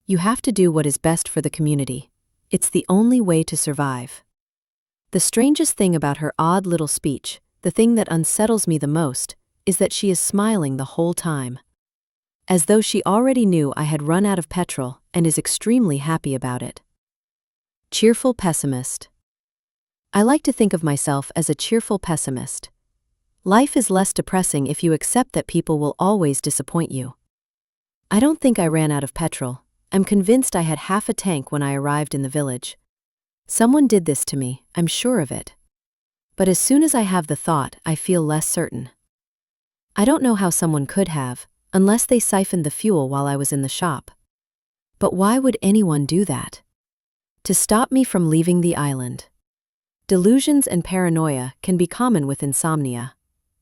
You have to do what is best for the community. It's the only way to survive. The strangest thing about her odd little speech, the thing that unsettles me the most, is that she is smiling the whole time. As though she already knew I had run out of petrol and is extremely happy about it. Cheerful pessimist. I like to think of myself as a cheerful pessimist. Life is less depressing if you accept that people will always disappoint you. I don't think I ran out of petrol. I'm convinced I had half a tank when I arrived in the village. Someone did this to me, I'm sure of it. But as soon as I have the thought, I feel less certain. I don't know how someone could have, unless they siphoned the fuel while I was in the shop. But why would anyone do that? To stop me from leaving the island. Delusions and paranoia can be common with insomnia.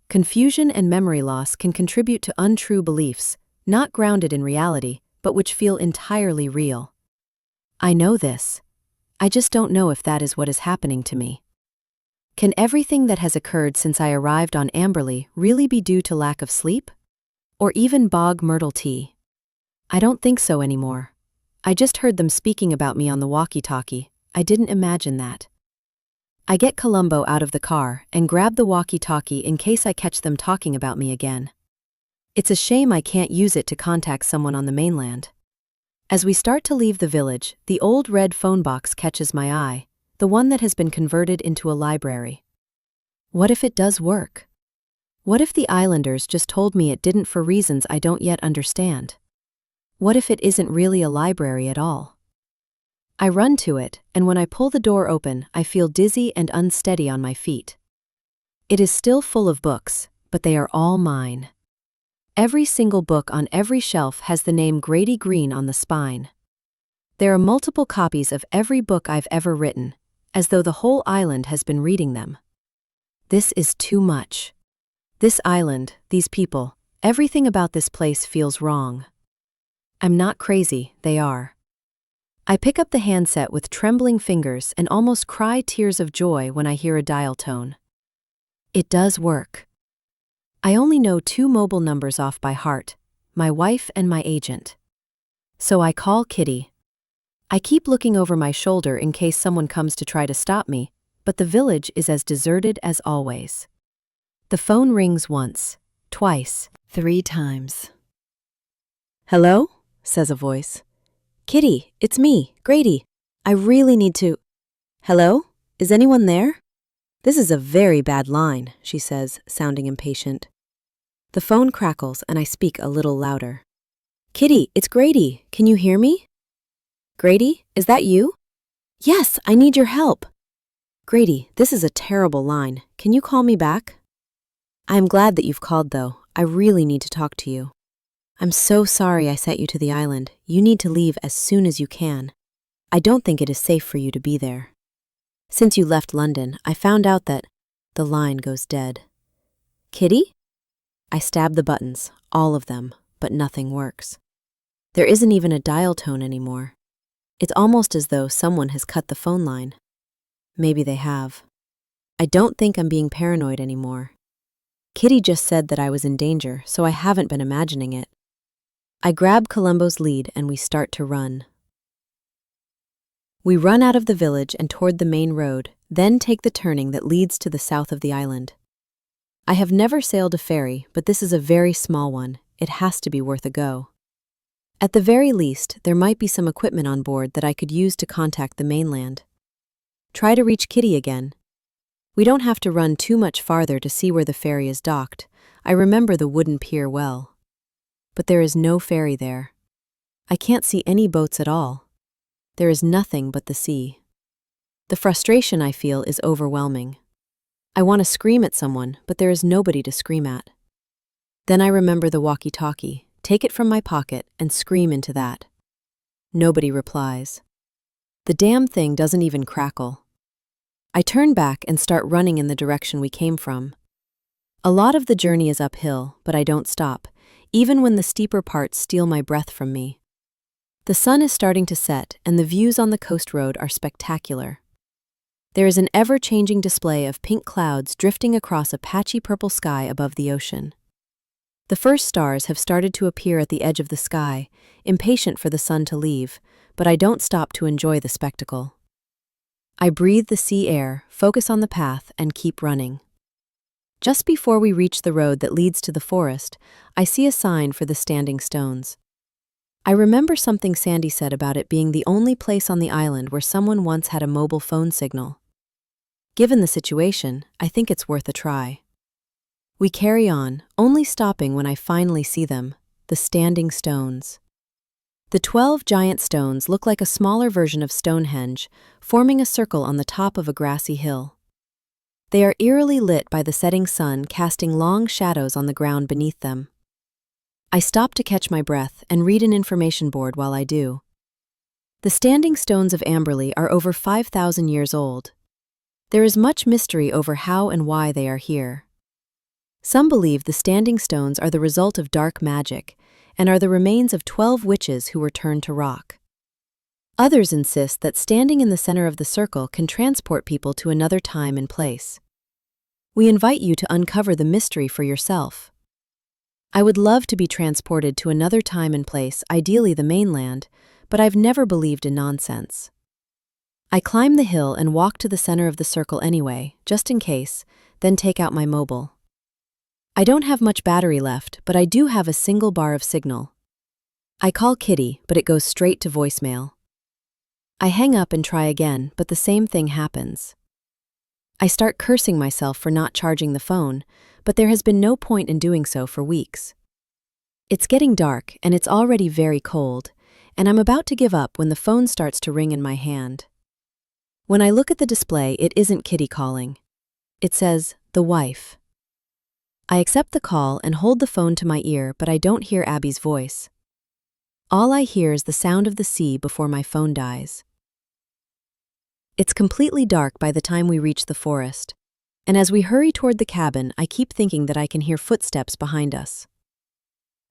Confusion and memory loss can contribute to untrue beliefs, not grounded in reality, but which feel entirely real. I know this. I just don't know if that is what is happening to me. Can everything that has occurred since I arrived on Amberley really be due to lack of sleep? Or even bog myrtle tea? I don't think so anymore. I just heard them speaking about me on the walkie-talkie. I didn't imagine that. I get Columbo out of the car and grab the walkie-talkie in case I catch them talking about me again. It's a shame I can't use it to contact someone on the mainland. As we start to leave the village, the old red phone box catches my eye, the one that has been converted into a library. What if it does work? What if the islanders just told me it didn't for reasons I don't yet understand? What if it isn't really a library at all? I run to it, and when I pull the door open, I feel dizzy and unsteady on my feet. It is still full of books, but they are all mine. Every single book on every shelf has the name Grady Green on the spine. There are multiple copies of every book I've ever written, as though the whole island has been reading them. This is too much. This island, these people, everything about this place feels wrong. I'm not crazy, they are. I pick up the handset with trembling fingers and almost cry tears of joy when I hear a dial tone. It does work. I only know 2 mobile numbers off by heart, my wife and my agent. So I call Kitty. I keep looking over my shoulder in case someone comes to try to stop me, but the village is as deserted as always. The phone rings once, twice, 3 times. "Hello?" says a voice. "Kitty, it's me, Grady. I really need to—" "Hello? Is anyone there?" "This is a very bad line," she says, sounding impatient. The phone crackles and I speak a little louder. "Kitty, it's Grady. Can you hear me?" "Grady, is that you?" "Yes, I need your help." "Grady, this is a terrible line. Can you call me back?" "I am glad that you've called, though. I really need to talk to you. I'm so sorry I sent you to the island. You need to leave as soon as you can. I don't think it is safe for you to be there. Since you left London, I found out that—" The line goes dead. "Kitty?" I stab the buttons, all of them, but nothing works. There isn't even a dial tone anymore. It's almost as though someone has cut the phone line. Maybe they have. I don't think I'm being paranoid anymore. Kitty just said that I was in danger, so I haven't been imagining it. I grab Columbo's lead and we start to run. We run out of the village and toward the main road, then take the turning that leads to the south of the island. I have never sailed a ferry, but this is a very small one. It has to be worth a go. At the very least, there might be some equipment on board that I could use to contact the mainland. Try to reach Kitty again. We don't have to run too much farther to see where the ferry is docked. I remember the wooden pier well. But there is no ferry there. I can't see any boats at all. There is nothing but the sea. The frustration I feel is overwhelming. I want to scream at someone, but there is nobody to scream at. Then I remember the walkie-talkie, take it from my pocket, and scream into that. Nobody replies. The damn thing doesn't even crackle. I turn back and start running in the direction we came from. A lot of the journey is uphill, but I don't stop, even when the steeper parts steal my breath from me. The sun is starting to set, and the views on the coast road are spectacular. There is an ever-changing display of pink clouds drifting across a patchy purple sky above the ocean. The first stars have started to appear at the edge of the sky, impatient for the sun to leave, but I don't stop to enjoy the spectacle. I breathe the sea air, focus on the path, and keep running. Just before we reach the road that leads to the forest, I see a sign for the standing stones. I remember something Sandy said about it being the only place on the island where someone once had a mobile phone signal. Given the situation, I think it's worth a try. We carry on, only stopping when I finally see them, the standing stones. The 12 giant stones look like a smaller version of Stonehenge, forming a circle on the top of a grassy hill. They are eerily lit by the setting sun, casting long shadows on the ground beneath them. I stop to catch my breath and read an information board while I do. The standing stones of Amberley are over 5,000 years old. There is much mystery over how and why they are here. Some believe the standing stones are the result of dark magic, and are the remains of 12 witches who were turned to rock. Others insist that standing in the center of the circle can transport people to another time and place. We invite you to uncover the mystery for yourself. I would love to be transported to another time and place, ideally the mainland, but I've never believed in nonsense. I climb the hill and walk to the center of the circle anyway, just in case, then take out my mobile. I don't have much battery left, but I do have a single bar of signal. I call Kitty, but it goes straight to voicemail. I hang up and try again, but the same thing happens. I start cursing myself for not charging the phone, but there has been no point in doing so for weeks. It's getting dark, and it's already very cold, and I'm about to give up when the phone starts to ring in my hand. When I look at the display, it isn't Kitty calling. It says, "The wife." I accept the call and hold the phone to my ear, but I don't hear Abby's voice. All I hear is the sound of the sea before my phone dies. It's completely dark by the time we reach the forest, and as we hurry toward the cabin, I keep thinking that I can hear footsteps behind us.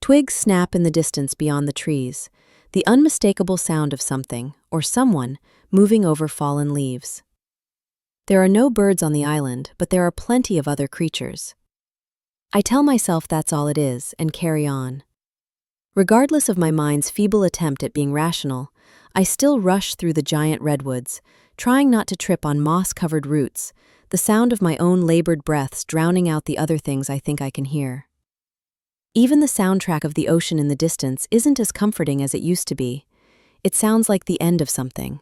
Twigs snap in the distance beyond the trees, the unmistakable sound of something, or someone, moving over fallen leaves. There are no birds on the island, but there are plenty of other creatures. I tell myself that's all it is, and carry on. Regardless of my mind's feeble attempt at being rational, I still rush through the giant redwoods, trying not to trip on moss-covered roots, the sound of my own labored breaths drowning out the other things I think I can hear. Even the soundtrack of the ocean in the distance isn't as comforting as it used to be. It sounds like the end of something.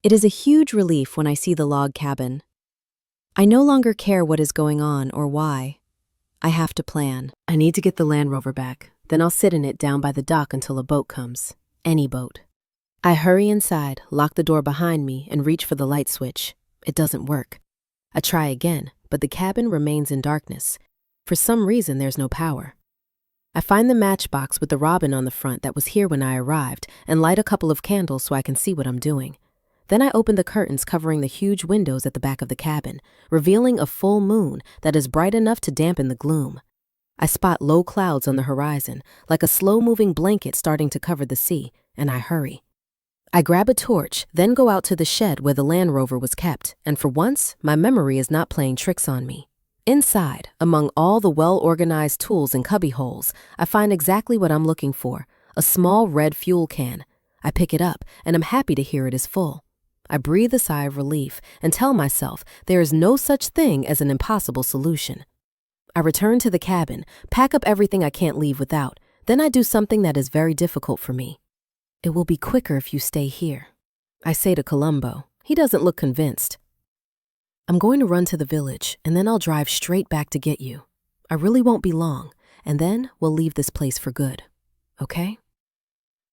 It is a huge relief when I see the log cabin. I no longer care what is going on or why. I have to plan. I need to get the Land Rover back. Then I'll sit in it down by the dock until a boat comes. Any boat. I hurry inside, lock the door behind me, and reach for the light switch. It doesn't work. I try again, but the cabin remains in darkness. For some reason, there's no power. I find the matchbox with the robin on the front that was here when I arrived and light a couple of candles so I can see what I'm doing. Then I open the curtains covering the huge windows at the back of the cabin, revealing a full moon that is bright enough to dampen the gloom. I spot low clouds on the horizon, like a slow-moving blanket starting to cover the sea, and I hurry. I grab a torch, then go out to the shed where the Land Rover was kept, and for once, my memory is not playing tricks on me. Inside, among all the well-organized tools and cubbyholes, I find exactly what I'm looking for, a small red fuel can. I pick it up, and I'm happy to hear it is full. I breathe a sigh of relief and tell myself there is no such thing as an impossible solution. I return to the cabin, pack up everything I can't leave without. Then I do something that is very difficult for me. "It will be quicker if you stay here," I say to Columbo. He doesn't look convinced. I'm going to run to the village, and then I'll drive straight back to get you. I really won't be long, and then we'll leave this place for good. Okay?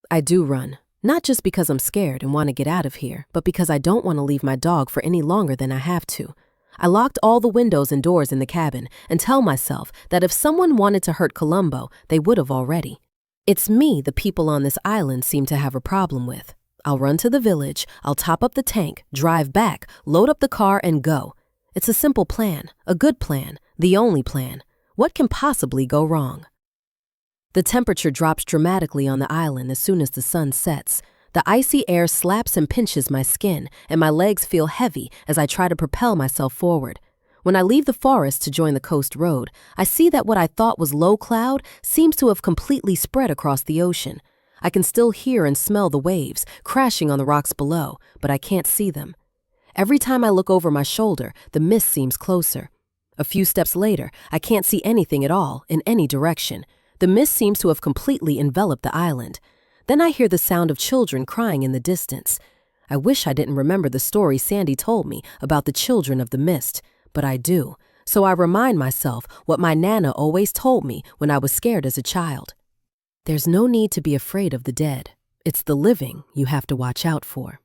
I do run, not just because I'm scared and want to get out of here, but because I don't want to leave my dog for any longer than I have to. I locked all the windows and doors in the cabin and tell myself that if someone wanted to hurt Columbo, they would have already. It's me the people on this island seem to have a problem with. I'll run to the village, I'll top up the tank, drive back, load up the car, and go. It's a simple plan, a good plan, the only plan. What can possibly go wrong? The temperature drops dramatically on the island as soon as the sun sets. The icy air slaps and pinches my skin, and my legs feel heavy as I try to propel myself forward. When I leave the forest to join the coast road, I see that what I thought was low cloud seems to have completely spread across the ocean. I can still hear and smell the waves crashing on the rocks below, but I can't see them. Every time I look over my shoulder, the mist seems closer. A few steps later, I can't see anything at all, in any direction. The mist seems to have completely enveloped the island. Then I hear the sound of children crying in the distance. I wish I didn't remember the story Sandy told me about the children of the mist, but I do. So I remind myself what my Nana always told me when I was scared as a child. There's no need to be afraid of the dead. It's the living you have to watch out for.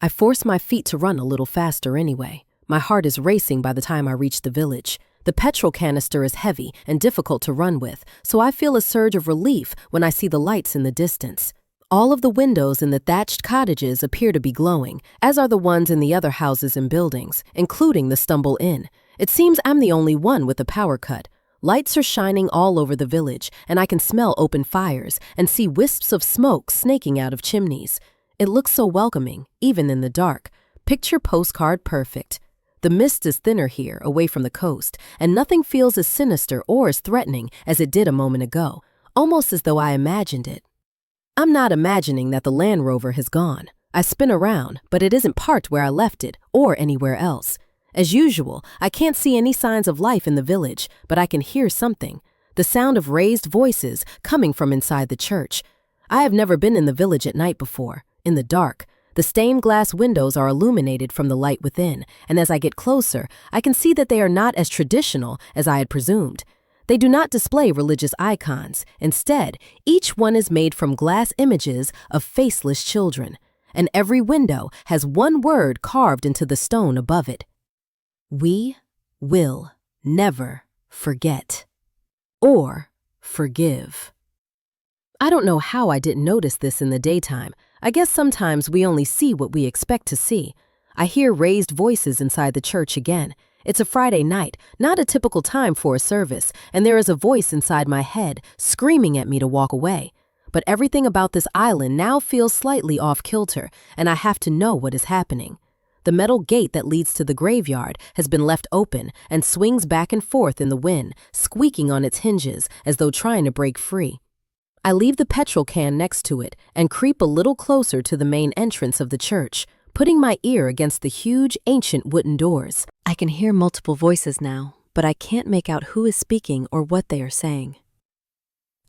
I force my feet to run a little faster anyway. My heart is racing by the time I reach the village. The petrol canister is heavy and difficult to run with, so I feel a surge of relief when I see the lights in the distance. All of the windows in the thatched cottages appear to be glowing, as are the ones in the other houses and buildings, including the Stumble Inn. It seems I'm the only one with a power cut. Lights are shining all over the village, and I can smell open fires and see wisps of smoke snaking out of chimneys. It looks so welcoming, even in the dark. Picture postcard perfect. The mist is thinner here, away from the coast, and nothing feels as sinister or as threatening as it did a moment ago, almost as though I imagined it. I'm not imagining that the Land Rover has gone. I spin around, but it isn't parked where I left it, or anywhere else. As usual, I can't see any signs of life in the village, but I can hear something. The sound of raised voices coming from inside the church. I have never been in the village at night before, in the dark. The stained glass windows are illuminated from the light within, and as I get closer, I can see that they are not as traditional as I had presumed. They do not display religious icons. Instead, each one is made from glass images of faceless children, and every window has one word carved into the stone above it. We will never forget or forgive. I don't know how I didn't notice this in the daytime. I guess sometimes we only see what we expect to see. I hear raised voices inside the church again. It's a Friday night, not a typical time for a service, and there is a voice inside my head screaming at me to walk away. But everything about this island now feels slightly off kilter, and I have to know what is happening. The metal gate that leads to the graveyard has been left open and swings back and forth in the wind, squeaking on its hinges as though trying to break free. I leave the petrol can next to it and creep a little closer to the main entrance of the church, putting my ear against the huge, ancient wooden doors. I can hear multiple voices now, but I can't make out who is speaking or what they are saying.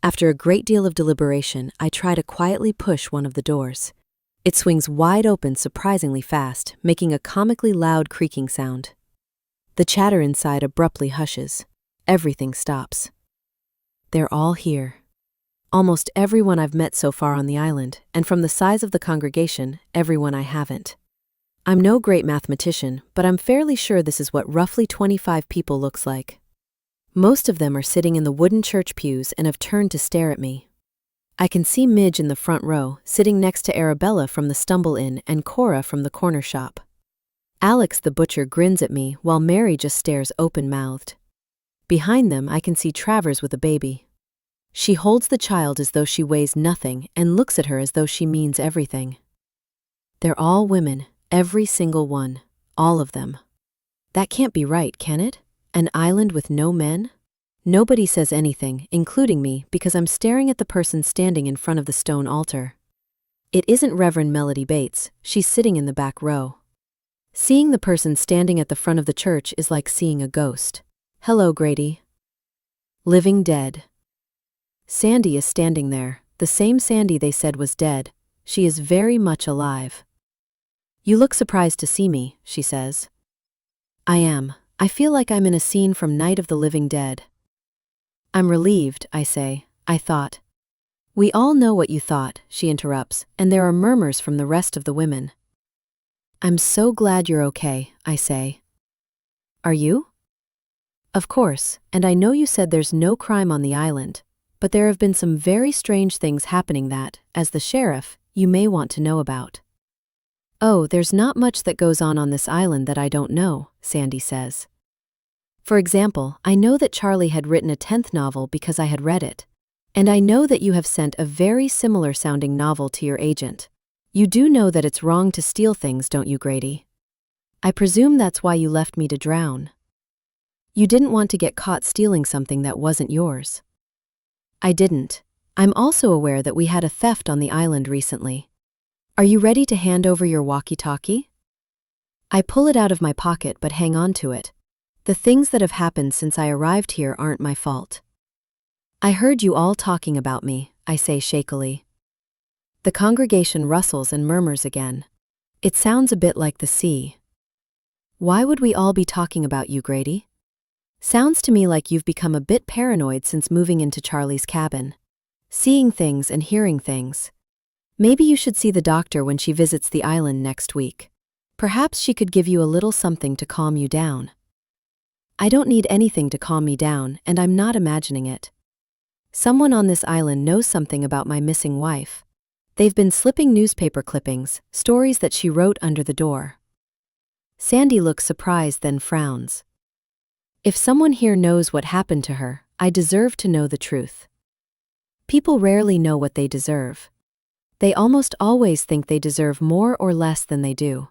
After a great deal of deliberation, I try to quietly push one of the doors. It swings wide open surprisingly fast, making a comically loud creaking sound. The chatter inside abruptly hushes. Everything stops. They're all here. Almost everyone I've met so far on the island, and from the size of the congregation, everyone I haven't. I'm no great mathematician, but I'm fairly sure this is what roughly 25 people looks like. Most of them are sitting in the wooden church pews and have turned to stare at me. I can see Midge in the front row, sitting next to Arabella from the Stumble Inn and Cora from the corner shop. Alex the butcher grins at me while Mary just stares open-mouthed. Behind them, I can see Travers with a baby. She holds the child as though she weighs nothing and looks at her as though she means everything. They're all women, every single one, all of them. That can't be right, can it? An island with no men? Nobody says anything, including me, because I'm staring at the person standing in front of the stone altar. It isn't Reverend Melody Bates. She's sitting in the back row. Seeing the person standing at the front of the church is like seeing a ghost. Hello, Grady. Living dead. Sandy is standing there, the same Sandy they said was dead. She is very much alive. You look surprised to see me, she says. I am. I feel like I'm in a scene from Night of the Living Dead. I'm relieved, I say. I thought. We all know what you thought, she interrupts, and there are murmurs from the rest of the women. I'm so glad you're okay, I say. Are you? Of course, and I know you said there's no crime on the island, but there have been some very strange things happening that, as the sheriff, you may want to know about. Oh, there's not much that goes on this island that I don't know, Sandy says. For example, I know that Charlie had written a 10th novel because I had read it. And I know that you have sent a very similar sounding novel to your agent. You do know that it's wrong to steal things, don't you, Grady? I presume that's why you left me to drown. You didn't want to get caught stealing something that wasn't yours. I didn't. I'm also aware that we had a theft on the island recently. Are you ready to hand over your walkie-talkie? I pull it out of my pocket but hang on to it. The things that have happened since I arrived here aren't my fault. I heard you all talking about me, I say shakily. The congregation rustles and murmurs again. It sounds a bit like the sea. Why would we all be talking about you, Grady? Sounds to me like you've become a bit paranoid since moving into Charlie's cabin. Seeing things and hearing things. Maybe you should see the doctor when she visits the island next week. Perhaps she could give you a little something to calm you down. I don't need anything to calm me down, and I'm not imagining it. Someone on this island knows something about my missing wife. They've been slipping newspaper clippings, stories that she wrote under the door. Sandy looks surprised, then frowns. If someone here knows what happened to her, I deserve to know the truth. People rarely know what they deserve. They almost always think they deserve more or less than they do.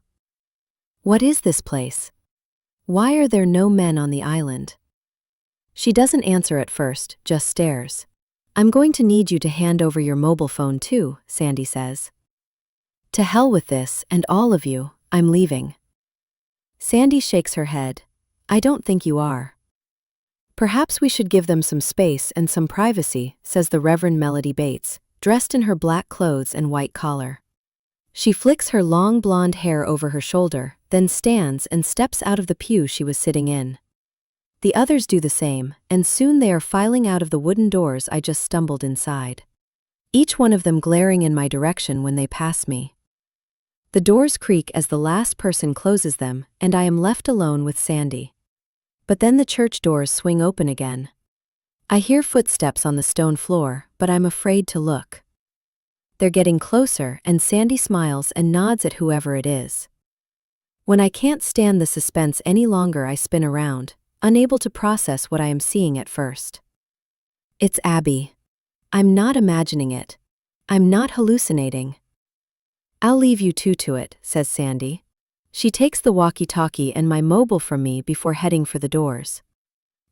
What is this place? Why are there no men on the island? She doesn't answer at first, just stares. I'm going to need you to hand over your mobile phone too, Sandy says. To hell with this, and all of you, I'm leaving. Sandy shakes her head. I don't think you are. Perhaps we should give them some space and some privacy, says the Reverend Melody Bates, dressed in her black clothes and white collar. She flicks her long blonde hair over her shoulder, then stands and steps out of the pew she was sitting in. The others do the same, and soon they are filing out of the wooden doors I just stumbled inside. Each one of them glaring in my direction when they pass me. The doors creak as the last person closes them, and I am left alone with Sandy. But then the church doors swing open again. I hear footsteps on the stone floor, but I'm afraid to look. They're getting closer, and Sandy smiles and nods at whoever it is. When I can't stand the suspense any longer, I spin around, unable to process what I am seeing at first. It's Abby. I'm not imagining it. I'm not hallucinating. I'll leave you two to it, says Sandy. She takes the walkie-talkie and my mobile from me before heading for the doors.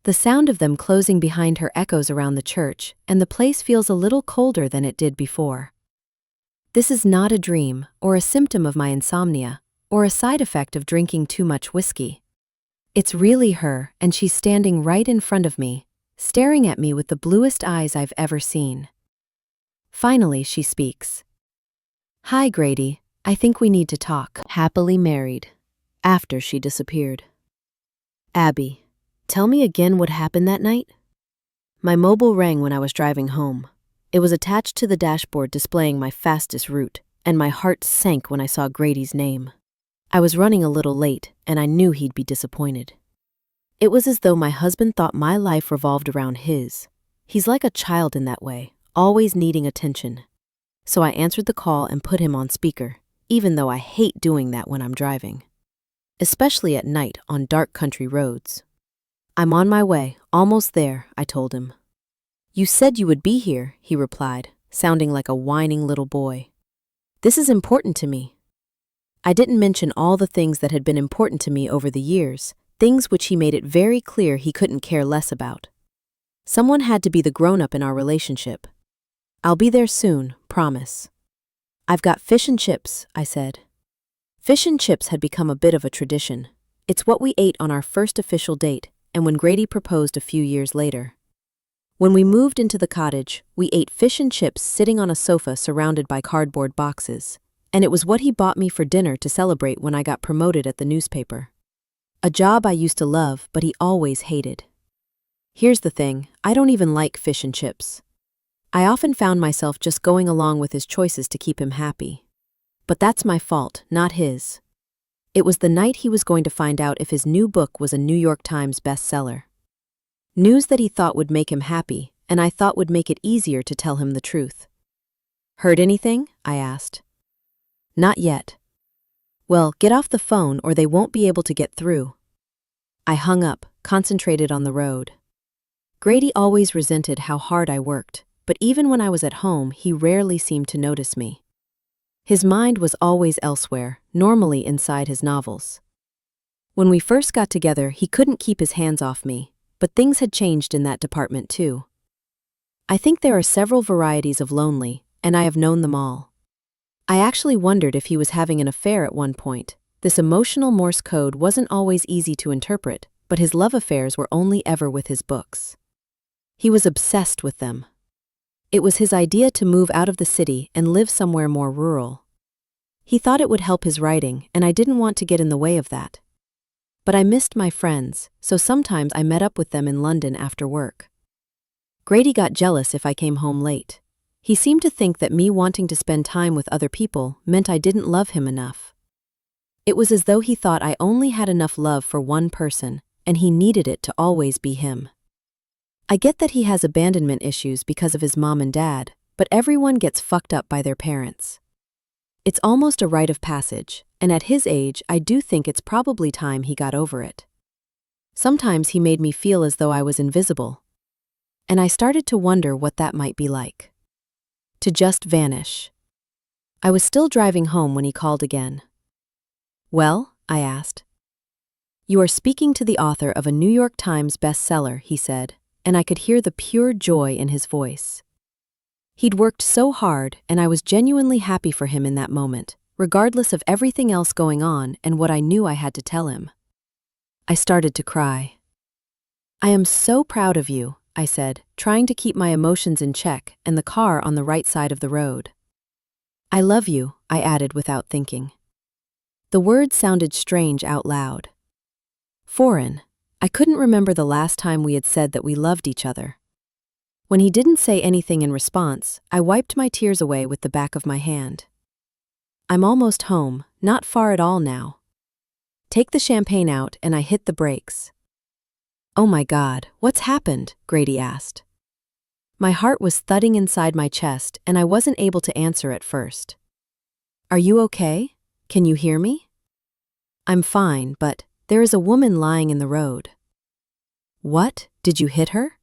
The sound of them closing behind her echoes around the church, and the place feels a little colder than it did before. This is not a dream, or a symptom of my insomnia, or a side effect of drinking too much whiskey. It's really her, and she's standing right in front of me, staring at me with the bluest eyes I've ever seen. Finally, she speaks. Hi, Grady. I think we need to talk. Happily married. After she disappeared. Abby, tell me again what happened that night? My mobile rang when I was driving home. It was attached to the dashboard displaying my fastest route, and my heart sank when I saw Grady's name. I was running a little late, and I knew he'd be disappointed. It was as though my husband thought my life revolved around his. He's like a child in that way, always needing attention. So I answered the call and put him on speaker, even though I hate doing that when I'm driving. Especially at night on dark country roads. I'm on my way, almost there, I told him. You said you would be here, he replied, sounding like a whining little boy. This is important to me. I didn't mention all the things that had been important to me over the years, things which he made it very clear he couldn't care less about. Someone had to be the grown-up in our relationship. I'll be there soon, promise. I've got fish and chips, I said. Fish and chips had become a bit of a tradition. It's what we ate on our first official date, and when Grady proposed a few years later. When we moved into the cottage, we ate fish and chips sitting on a sofa surrounded by cardboard boxes, and it was what he bought me for dinner to celebrate when I got promoted at the newspaper. A job I used to love, but he always hated. Here's the thing, I don't even like fish and chips. I often found myself just going along with his choices to keep him happy. But that's my fault, not his. It was the night he was going to find out if his new book was a New York Times bestseller. News that he thought would make him happy, and I thought would make it easier to tell him the truth. Heard anything? I asked. Not yet. Well, get off the phone or they won't be able to get through. I hung up, concentrated on the road. Grady always resented how hard I worked, but even when I was at home, he rarely seemed to notice me. His mind was always elsewhere, normally inside his novels. When we first got together, he couldn't keep his hands off me, but things had changed in that department too. I think there are several varieties of lonely, and I have known them all. I actually wondered if he was having an affair at one point. This emotional Morse code wasn't always easy to interpret, but his love affairs were only ever with his books. He was obsessed with them. It was his idea to move out of the city and live somewhere more rural. He thought it would help his writing, and I didn't want to get in the way of that. But I missed my friends, so sometimes I met up with them in London after work. Grady got jealous if I came home late. He seemed to think that me wanting to spend time with other people meant I didn't love him enough. It was as though he thought I only had enough love for one person, and he needed it to always be him. I get that he has abandonment issues because of his mom and dad, but everyone gets fucked up by their parents. It's almost a rite of passage, and at his age, I do think it's probably time he got over it. Sometimes he made me feel as though I was invisible, and I started to wonder what that might be like. To just vanish. I was still driving home when he called again. Well, I asked. You are speaking to the author of a New York Times bestseller, he said, and I could hear the pure joy in his voice. He'd worked so hard, and I was genuinely happy for him in that moment, regardless of everything else going on and what I knew I had to tell him. I started to cry. I am so proud of you, I said, trying to keep my emotions in check and the car on the right side of the road. I love you, I added without thinking. The words sounded strange out loud. Foreign. I couldn't remember the last time we had said that we loved each other. When he didn't say anything in response, I wiped my tears away with the back of my hand. I'm almost home, not far at all now. Take the champagne out, and I hit the brakes. Oh my God, what's happened? Grady asked. My heart was thudding inside my chest, and I wasn't able to answer at first. Are you okay? Can you hear me? I'm fine, but there is a woman lying in the road. What? Did you hit her?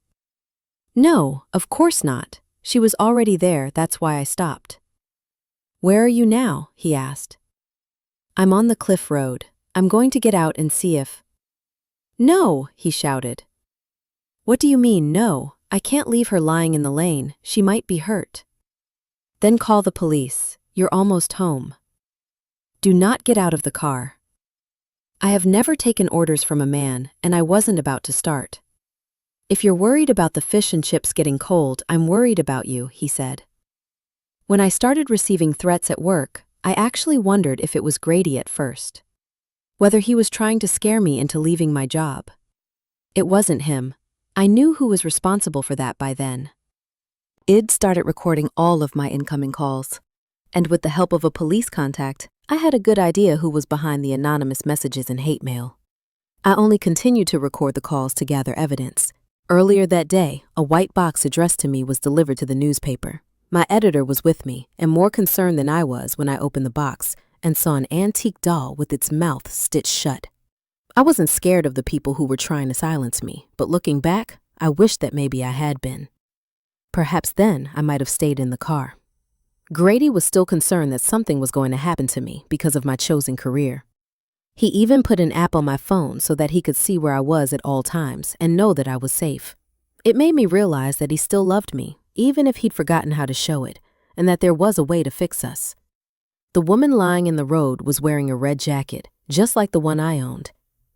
No, of course not. She was already there, that's why I stopped. Where are you now? He asked. I'm on the cliff road. I'm going to get out and see if... No, he shouted. What do you mean, no? I can't leave her lying in the lane. She might be hurt. Then call the police. You're almost home. Do not get out of the car. I have never taken orders from a man, and I wasn't about to start. If you're worried about the fish and chips getting cold, I'm worried about you, he said. When I started receiving threats at work, I actually wondered if it was Grady at first. Whether he was trying to scare me into leaving my job. It wasn't him. I knew who was responsible for that by then. Id started recording all of my incoming calls, and with the help of a police contact, I had a good idea who was behind the anonymous messages and hate mail. I only continued to record the calls to gather evidence. Earlier that day, a white box addressed to me was delivered to the newspaper. My editor was with me, and more concerned than I was when I opened the box and saw an antique doll with its mouth stitched shut. I wasn't scared of the people who were trying to silence me, but looking back, I wished that maybe I had been. Perhaps then I might have stayed in the car. Grady was still concerned that something was going to happen to me because of my chosen career. He even put an app on my phone so that he could see where I was at all times and know that I was safe. It made me realize that he still loved me, even if he'd forgotten how to show it, and that there was a way to fix us. The woman lying in the road was wearing a red jacket, just like the one I owned.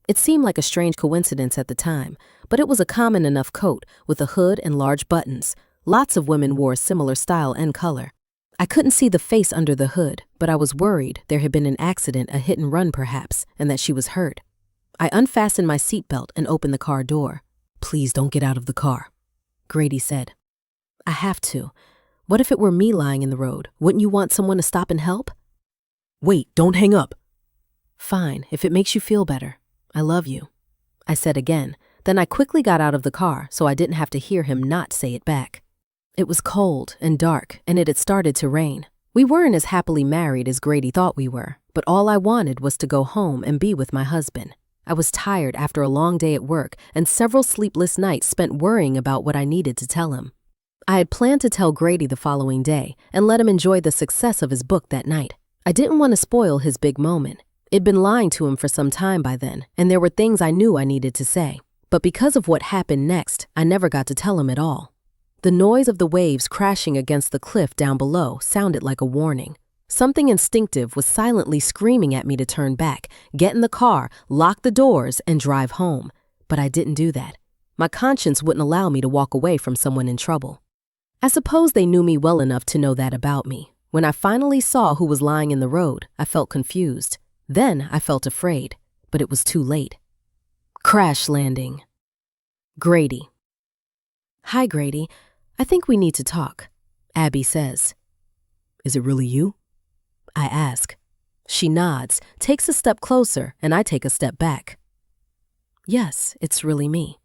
It seemed like a strange coincidence at the time, but it was a common enough coat with a hood and large buttons. Lots of women wore a similar style and color. I couldn't see the face under the hood, but I was worried there had been an accident, a hit and run perhaps, and that she was hurt. I unfastened my seatbelt and opened the car door. Please don't get out of the car, Grady said. I have to. What if it were me lying in the road? Wouldn't you want someone to stop and help? Wait, don't hang up. Fine, if it makes you feel better. I love you, I said again. Then I quickly got out of the car so I didn't have to hear him not say it back. It was cold and dark, and it had started to rain. We weren't as happily married as Grady thought we were, but all I wanted was to go home and be with my husband. I was tired after a long day at work and several sleepless nights spent worrying about what I needed to tell him. I had planned to tell Grady the following day and let him enjoy the success of his book that night. I didn't want to spoil his big moment. I'd been lying to him for some time by then, and there were things I knew I needed to say. But because of what happened next, I never got to tell him at all. The noise of the waves crashing against the cliff down below sounded like a warning. Something instinctive was silently screaming at me to turn back, get in the car, lock the doors, and drive home. But I didn't do that. My conscience wouldn't allow me to walk away from someone in trouble. I suppose they knew me well enough to know that about me. When I finally saw who was lying in the road, I felt confused. Then I felt afraid, but it was too late. Crash landing. Grady. Hi, Grady. I think we need to talk, Abby says. Is it really you? I ask. She nods, takes a step closer, and I take a step back. Yes, it's really me,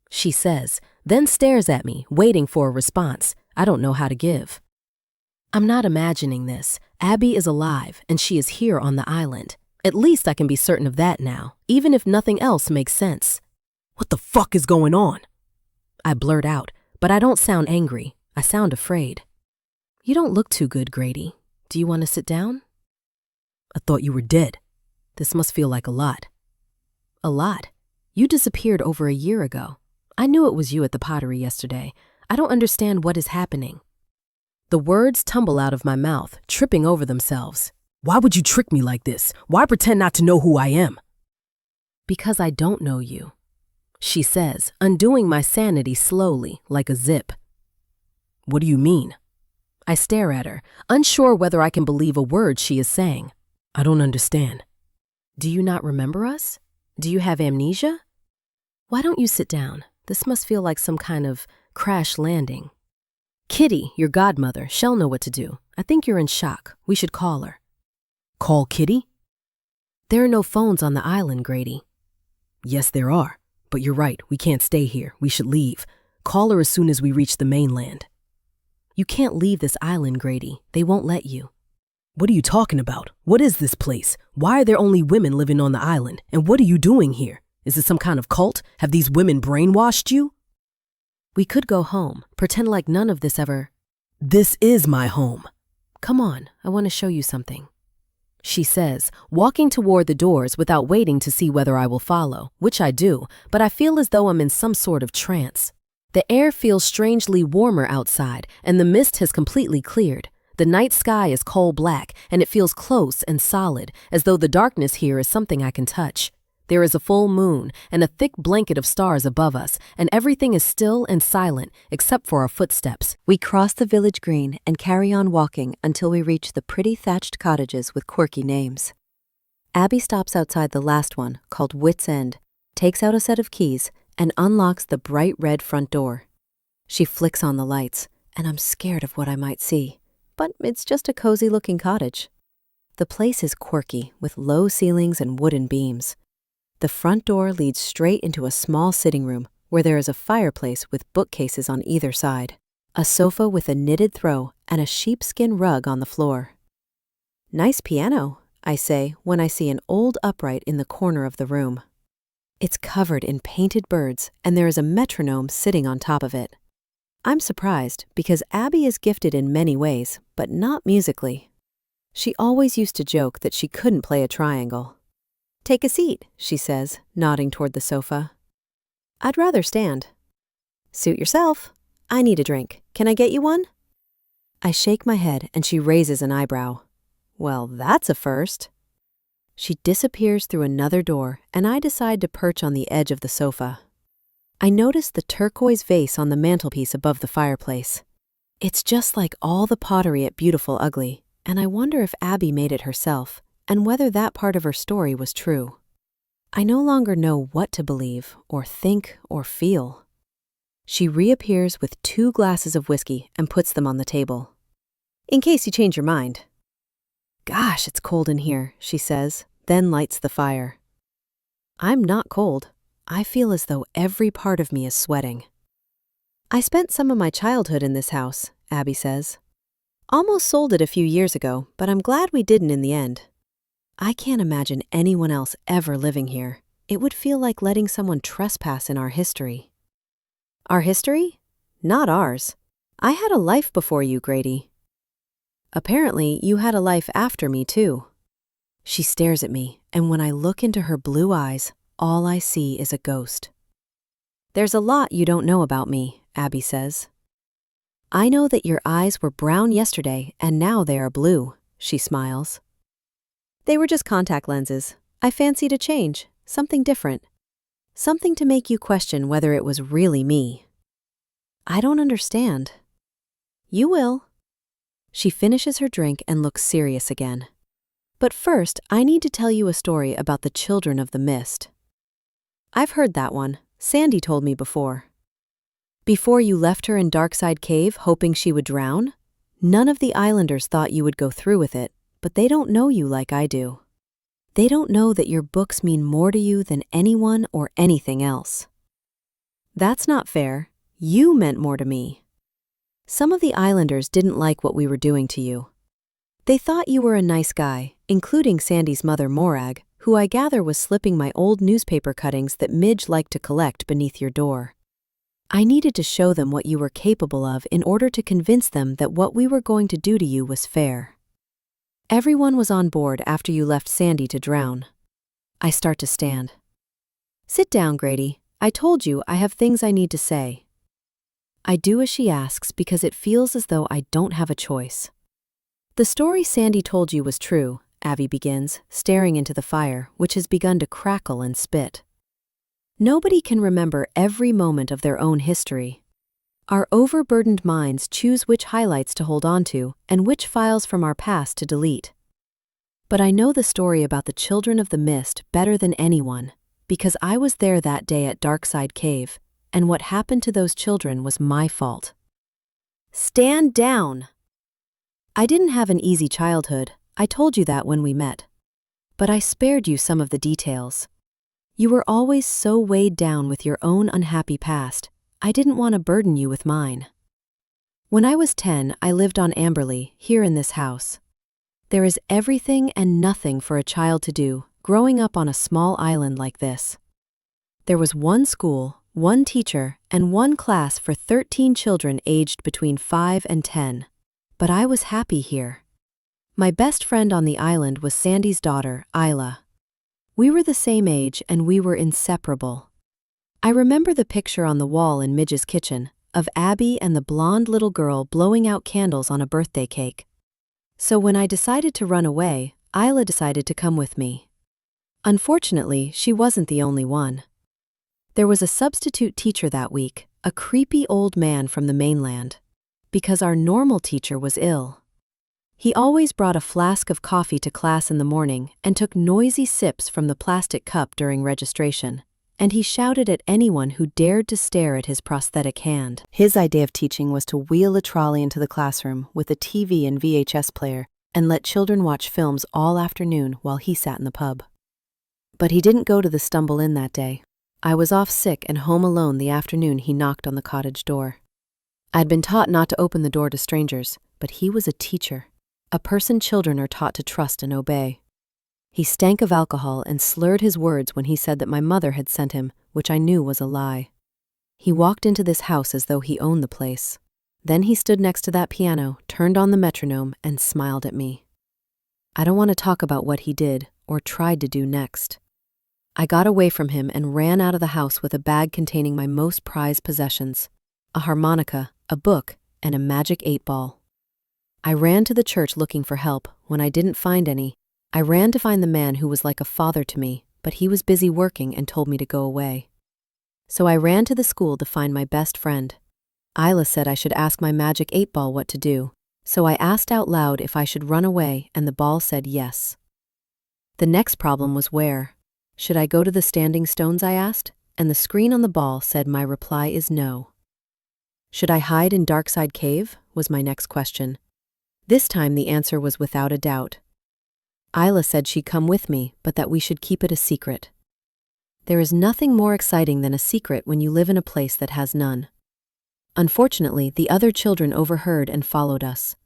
she says, then stares at me, waiting for a response. I don't know how to give. I'm not imagining this. Abby is alive, and she is here on the island. At least I can be certain of that now, even if nothing else makes sense. What the fuck is going on? I blurt out, but I don't sound angry. I sound afraid. You don't look too good, Grady. Do you want to sit down? I thought you were dead. This must feel like a lot. A lot? You disappeared over a year ago. I knew it was you at the pottery yesterday. I don't understand what is happening. The words tumble out of my mouth, tripping over themselves. Why would you trick me like this? Why pretend not to know who I am? Because I don't know you, she says, undoing my sanity slowly, like a zip. What do you mean? I stare at her, unsure whether I can believe a word she is saying. I don't understand. Do you not remember us? Do you have amnesia? Why don't you sit down? This must feel like some kind of crash landing. Kitty, your godmother, she'll know what to do. I think you're in shock. We should call her. Call Kitty? There are no phones on the island, Grady. Yes, there are. But you're right. We can't stay here. We should leave. Call her as soon as we reach the mainland. You can't leave this island, Grady. They won't let you. What are you talking about? What is this place? Why are there only women living on the island? And what are you doing here? Is this some kind of cult? Have these women brainwashed you? We could go home, pretend like none of this ever... This is my home. Come on, I want to show you something, she says, walking toward the doors without waiting to see whether I will follow, which I do, but I feel as though I'm in some sort of trance. The air feels strangely warmer outside, and the mist has completely cleared. The night sky is coal black, and it feels close and solid, as though the darkness here is something I can touch. There is a full moon and a thick blanket of stars above us, and everything is still and silent except for our footsteps. We cross the village green and carry on walking until we reach the pretty thatched cottages with quirky names. Abby stops outside the last one, called Wit's End, takes out a set of keys, and unlocks the bright red front door. She flicks on the lights, and I'm scared of what I might see. But it's just a cozy-looking cottage. The place is quirky, with low ceilings and wooden beams. The front door leads straight into a small sitting room where there is a fireplace with bookcases on either side, a sofa with a knitted throw, and a sheepskin rug on the floor. Nice piano, I say when I see an old upright in the corner of the room. It's covered in painted birds, and there is a metronome sitting on top of it. I'm surprised because Abby is gifted in many ways, but not musically. She always used to joke that she couldn't play a triangle. Take a seat, she says, nodding toward the sofa. I'd rather stand. Suit yourself. I need a drink. Can I get you one? I shake my head and she raises an eyebrow. Well, that's a first. She disappears through another door and I decide to perch on the edge of the sofa. I notice the turquoise vase on the mantelpiece above the fireplace. It's just like all the pottery at Beautiful Ugly, and I wonder if Abby made it herself, and whether that part of her story was true. I no longer know what to believe or think or feel. She reappears with 2 glasses of whiskey and puts them on the table. In case you change your mind. Gosh, it's cold in here, she says, then lights the fire. I'm not cold. I feel as though every part of me is sweating. I spent some of my childhood in this house, Abby says. Almost sold it a few years ago, but I'm glad we didn't in the end. I can't imagine anyone else ever living here. It would feel like letting someone trespass in our history. Our history? Not ours. I had a life before you, Grady. Apparently, you had a life after me, too. She stares at me, and when I look into her blue eyes, all I see is a ghost. There's a lot you don't know about me, Abby says. I know that your eyes were brown yesterday, and now they are blue, she smiles. They were just contact lenses. I fancied a change, something different. Something to make you question whether it was really me. I don't understand. You will. She finishes her drink and looks serious again. But first, I need to tell you a story about the Children of the Mist. I've heard that one. Sandy told me before. Before you left her in Darkside Cave hoping she would drown, none of the islanders thought you would go through with it, but they don't know you like I do. They don't know that your books mean more to you than anyone or anything else. That's not fair. You meant more to me. Some of the islanders didn't like what we were doing to you. They thought you were a nice guy, including Sandy's mother Morag, who I gather was slipping my old newspaper cuttings that Midge liked to collect beneath your door. I needed to show them what you were capable of in order to convince them that what we were going to do to you was fair. Everyone was on board after you left Sandy to drown. I start to stand. Sit down, Grady. I told you I have things I need to say. I do as she asks because it feels as though I don't have a choice. The story Sandy told you was true, Abby begins, staring into the fire, which has begun to crackle and spit. Nobody can remember every moment of their own history. Our overburdened minds choose which highlights to hold onto and which files from our past to delete. But I know the story about the Children of the Mist better than anyone, because I was there that day at Darkside Cave, and what happened to those children was my fault. Stand down! I didn't have an easy childhood, I told you that when we met. But I spared you some of the details. You were always so weighed down with your own unhappy past, I didn't want to burden you with mine. When I was 10, I lived on Amberley, here in this house. There is everything and nothing for a child to do, growing up on a small island like this. There was one school, one teacher, and one class for 13 children aged between 5 and 10. But I was happy here. My best friend on the island was Sandy's daughter, Isla. We were the same age and we were inseparable. I remember the picture on the wall in Midge's kitchen of Abby and the blonde little girl blowing out candles on a birthday cake. So when I decided to run away, Isla decided to come with me. Unfortunately, she wasn't the only one. There was a substitute teacher that week, a creepy old man from the mainland, because our normal teacher was ill. He always brought a flask of coffee to class in the morning and took noisy sips from the plastic cup during registration, and he shouted at anyone who dared to stare at his prosthetic hand. His idea of teaching was to wheel a trolley into the classroom with a TV and VHS player and let children watch films all afternoon while he sat in the pub. But he didn't go to the Stumble Inn that day. I was off sick and home alone the afternoon he knocked on the cottage door. I'd been taught not to open the door to strangers, but he was a teacher, a person children are taught to trust and obey. He stank of alcohol and slurred his words when he said that my mother had sent him, which I knew was a lie. He walked into this house as though he owned the place. Then he stood next to that piano, turned on the metronome, and smiled at me. I don't want to talk about what he did, or tried to do next. I got away from him and ran out of the house with a bag containing my most prized possessions, a harmonica, a book, and a magic 8-ball. I ran to the church looking for help. When I didn't find any, I ran to find the man who was like a father to me, but he was busy working and told me to go away. So I ran to the school to find my best friend. Isla said I should ask my magic 8-ball what to do, so I asked out loud if I should run away, and the ball said yes. The next problem was where. Should I go to the standing stones, I asked, and the screen on the ball said my reply is no. Should I hide in Darkside Cave, was my next question. This time the answer was without a doubt. Isla said she'd come with me, but that we should keep it a secret. There is nothing more exciting than a secret when you live in a place that has none. Unfortunately, the other children overheard and followed us.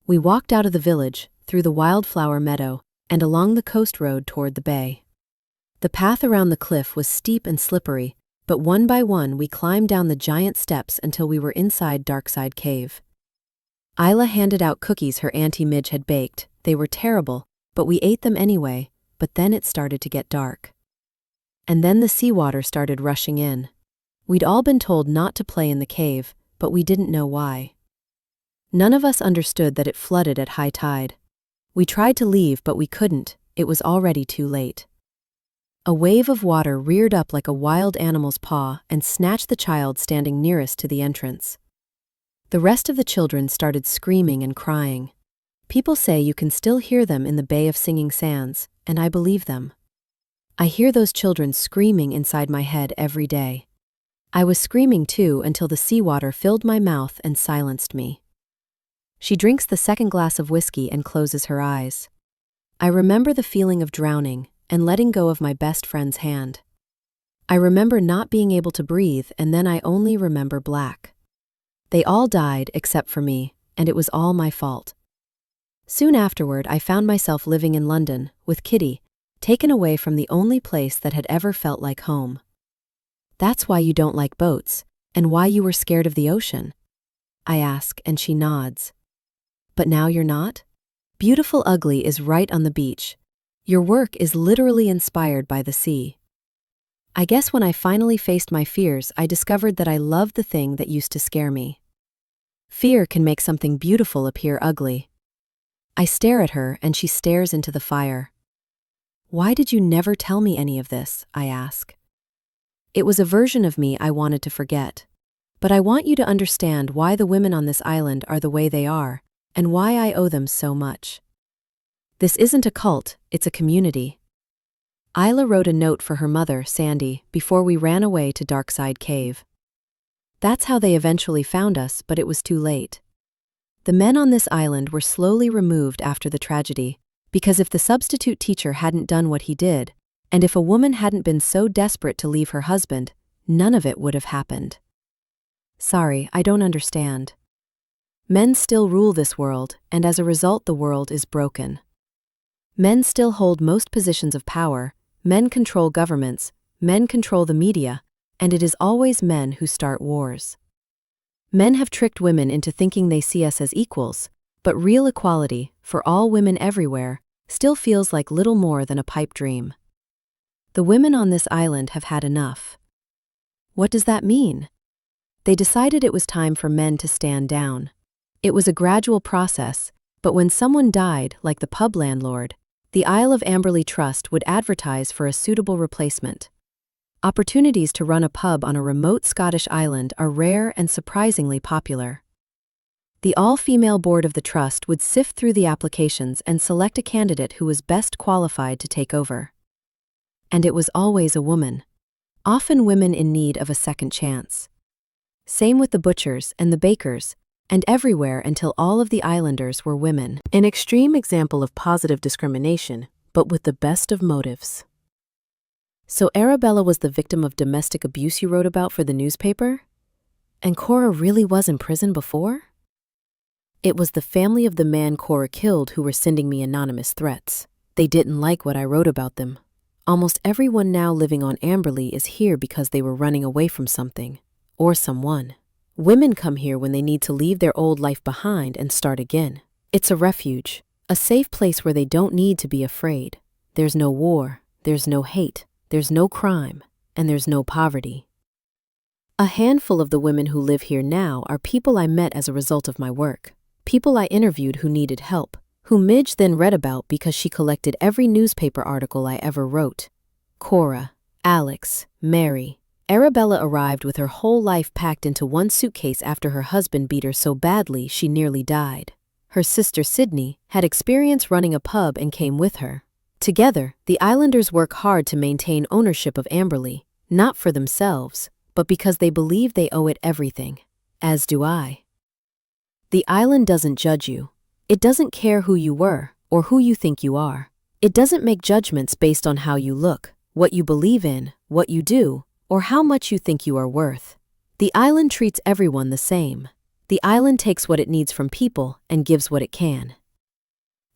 We walked out of the village, through the wildflower meadow, and along the coast road toward the bay. The path around the cliff was steep and slippery, but one by one we climbed down the giant steps until we were inside Darkside Cave. Isla handed out cookies her Auntie Midge had baked. They were terrible, but we ate them anyway, but then it started to get dark. And then the seawater started rushing in. We'd all been told not to play in the cave, but we didn't know why. None of us understood that it flooded at high tide. We tried to leave, but we couldn't. It was already too late. A wave of water reared up like a wild animal's paw and snatched the child standing nearest to the entrance. The rest of the children started screaming and crying. People say you can still hear them in the Bay of Singing Sands, and I believe them. I hear those children screaming inside my head every day. I was screaming too until the seawater filled my mouth and silenced me. She drinks the second glass of whiskey and closes her eyes. I remember the feeling of drowning and letting go of my best friend's hand. I remember not being able to breathe, and then I only remember black. They all died except for me, and it was all my fault. Soon afterward, I found myself living in London, with Kitty, taken away from the only place that had ever felt like home. That's why you don't like boats, and why you were scared of the ocean? I ask, and she nods. But now you're not? Beautiful Ugly is right on the beach. Your work is literally inspired by the sea. I guess when I finally faced my fears, I discovered that I loved the thing that used to scare me. Fear can make something beautiful appear ugly. I stare at her, and she stares into the fire. Why did you never tell me any of this? I ask. It was a version of me I wanted to forget. But I want you to understand why the women on this island are the way they are, and why I owe them so much. This isn't a cult, it's a community. Isla wrote a note for her mother, Sandy, before we ran away to Darkside Cave. That's how they eventually found us, but it was too late. The men on this island were slowly removed after the tragedy, because if the substitute teacher hadn't done what he did, and if a woman hadn't been so desperate to leave her husband, none of it would have happened. Sorry, I don't understand. Men still rule this world, and as a result the world is broken. Men still hold most positions of power, men control governments, men control the media, and it is always men who start wars. Men have tricked women into thinking they see us as equals, but real equality, for all women everywhere, still feels like little more than a pipe dream. The women on this island have had enough. What does that mean? They decided it was time for men to stand down. It was a gradual process, but when someone died, like the pub landlord, the Isle of Amberley Trust would advertise for a suitable replacement. Opportunities to run a pub on a remote Scottish island are rare and surprisingly popular. The all-female board of the trust would sift through the applications and select a candidate who was best qualified to take over. And it was always a woman. Often women in need of a second chance. Same with the butchers and the bakers, and everywhere until all of the islanders were women. An extreme example of positive discrimination, but with the best of motives. So Arabella was the victim of domestic abuse you wrote about for the newspaper? And Cora really was in prison before? It was the family of the man Cora killed who were sending me anonymous threats. They didn't like what I wrote about them. Almost everyone now living on Amberley is here because they were running away from something, or someone. Women come here when they need to leave their old life behind and start again. It's a refuge, a safe place where they don't need to be afraid. There's no war, there's no hate, there's no crime, and there's no poverty. A handful of the women who live here now are people I met as a result of my work. People I interviewed who needed help, who Midge then read about because she collected every newspaper article I ever wrote. Cora, Alex, Mary. Arabella arrived with her whole life packed into one suitcase after her husband beat her so badly she nearly died. Her sister Sydney had experience running a pub and came with her. Together, the islanders work hard to maintain ownership of Amberley, not for themselves, but because they believe they owe it everything. As do I. The island doesn't judge you. It doesn't care who you were or who you think you are. It doesn't make judgments based on how you look, what you believe in, what you do, or how much you think you are worth. The island treats everyone the same. The island takes what it needs from people and gives what it can.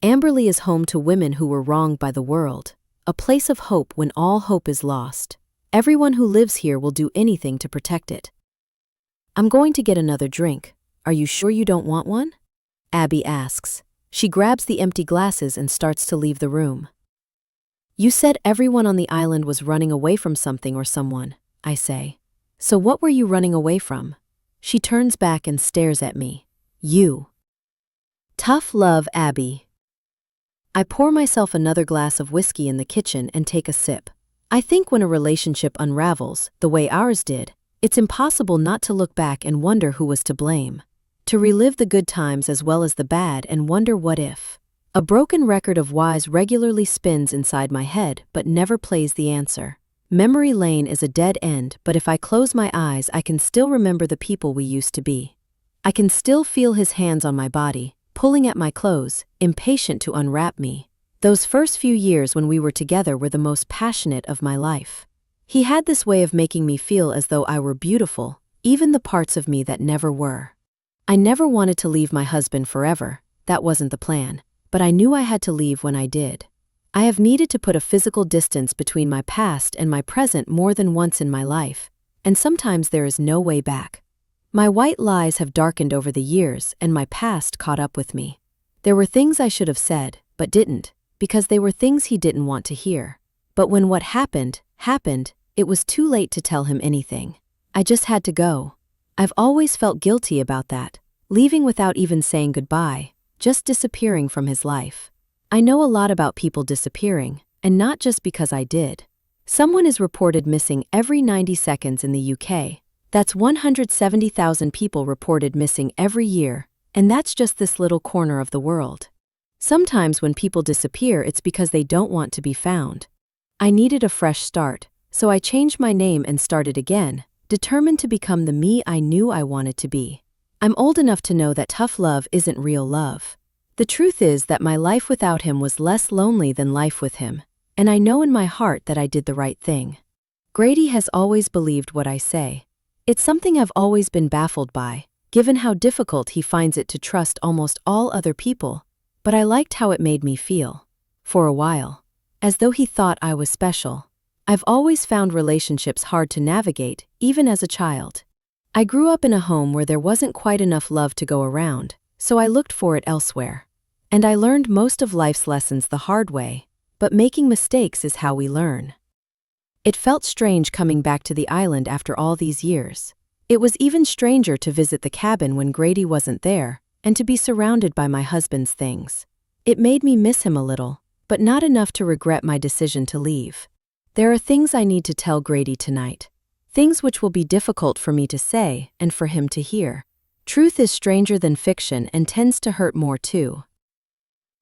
Amberley is home to women who were wronged by the world, a place of hope when all hope is lost. Everyone who lives here will do anything to protect it. I'm going to get another drink. Are you sure you don't want one? Abby asks. She grabs the empty glasses and starts to leave the room. You said everyone on the island was running away from something or someone, I say. So what were you running away from? She turns back and stares at me. You. Tough love, Abby. I pour myself another glass of whiskey in the kitchen and take a sip. I think when a relationship unravels, the way ours did, it's impossible not to look back and wonder who was to blame. To relive the good times as well as the bad and wonder what if. A broken record of whys regularly spins inside my head but never plays the answer. Memory lane is a dead end, but if I close my eyes I can still remember the people we used to be. I can still feel his hands on my body, pulling at my clothes, impatient to unwrap me. Those first few years when we were together were the most passionate of my life. He had this way of making me feel as though I were beautiful, even the parts of me that never were. I never wanted to leave my husband forever, that wasn't the plan, but I knew I had to leave when I did. I have needed to put a physical distance between my past and my present more than once in my life, and sometimes there is no way back. My white lies have darkened over the years and my past caught up with me. There were things I should have said, but didn't, because they were things he didn't want to hear. But when what happened, it was too late to tell him anything. I just had to go. I've always felt guilty about that, leaving without even saying goodbye, just disappearing from his life. I know a lot about people disappearing, and not just because I did. Someone is reported missing every 90 seconds in the UK. That's 170,000 people reported missing every year, and that's just this little corner of the world. Sometimes when people disappear, it's because they don't want to be found. I needed a fresh start, so I changed my name and started again, determined to become the me I knew I wanted to be. I'm old enough to know that tough love isn't real love. The truth is that my life without him was less lonely than life with him, and I know in my heart that I did the right thing. Grady has always believed what I say. It's something I've always been baffled by, given how difficult he finds it to trust almost all other people, but I liked how it made me feel. For a while. As though he thought I was special. I've always found relationships hard to navigate, even as a child. I grew up in a home where there wasn't quite enough love to go around, so I looked for it elsewhere. And I learned most of life's lessons the hard way, but making mistakes is how we learn. It felt strange coming back to the island after all these years. It was even stranger to visit the cabin when Grady wasn't there, and to be surrounded by my husband's things. It made me miss him a little, but not enough to regret my decision to leave. There are things I need to tell Grady tonight. Things which will be difficult for me to say and for him to hear. Truth is stranger than fiction and tends to hurt more too.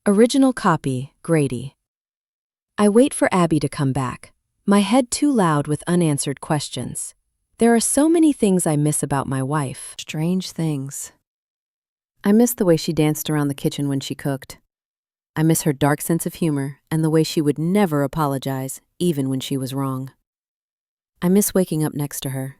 Original copy, Grady. I wait for Abby to come back, my head too loud with unanswered questions. There are so many things I miss about my wife. Strange things. I miss the way she danced around the kitchen when she cooked. I miss her dark sense of humor and the way she would never apologize, even when she was wrong. I miss waking up next to her.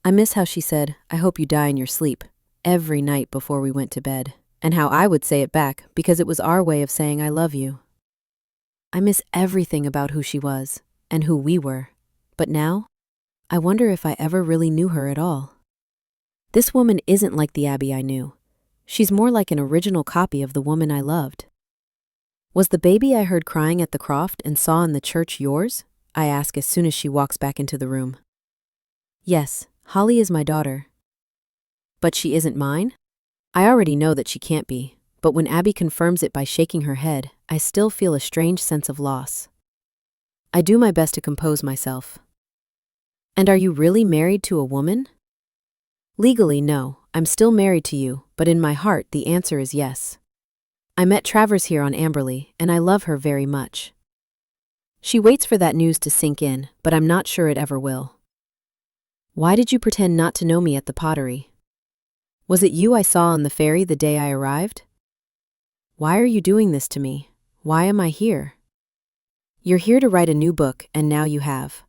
I miss how she said, "I hope you die in your sleep," every night before we went to bed, and how I would say it back because it was our way of saying I love you. I miss everything about who she was and who we were, but now, I wonder if I ever really knew her at all. This woman isn't like the Abby I knew. She's more like an original copy of the woman I loved. Was the baby I heard crying at the croft and saw in the church yours? I ask as soon as she walks back into the room. Yes, Holly is my daughter. But she isn't mine? I already know that she can't be, but when Abby confirms it by shaking her head, I still feel a strange sense of loss. I do my best to compose myself. And are you really married to a woman? Legally, no, I'm still married to you, but in my heart the answer is yes. I met Travers here on Amberley, and I love her very much. She waits for that news to sink in, but I'm not sure it ever will. Why did you pretend not to know me at the pottery? Was it you I saw on the ferry the day I arrived? Why are you doing this to me? Why am I here? You're here to write a new book, and now you have.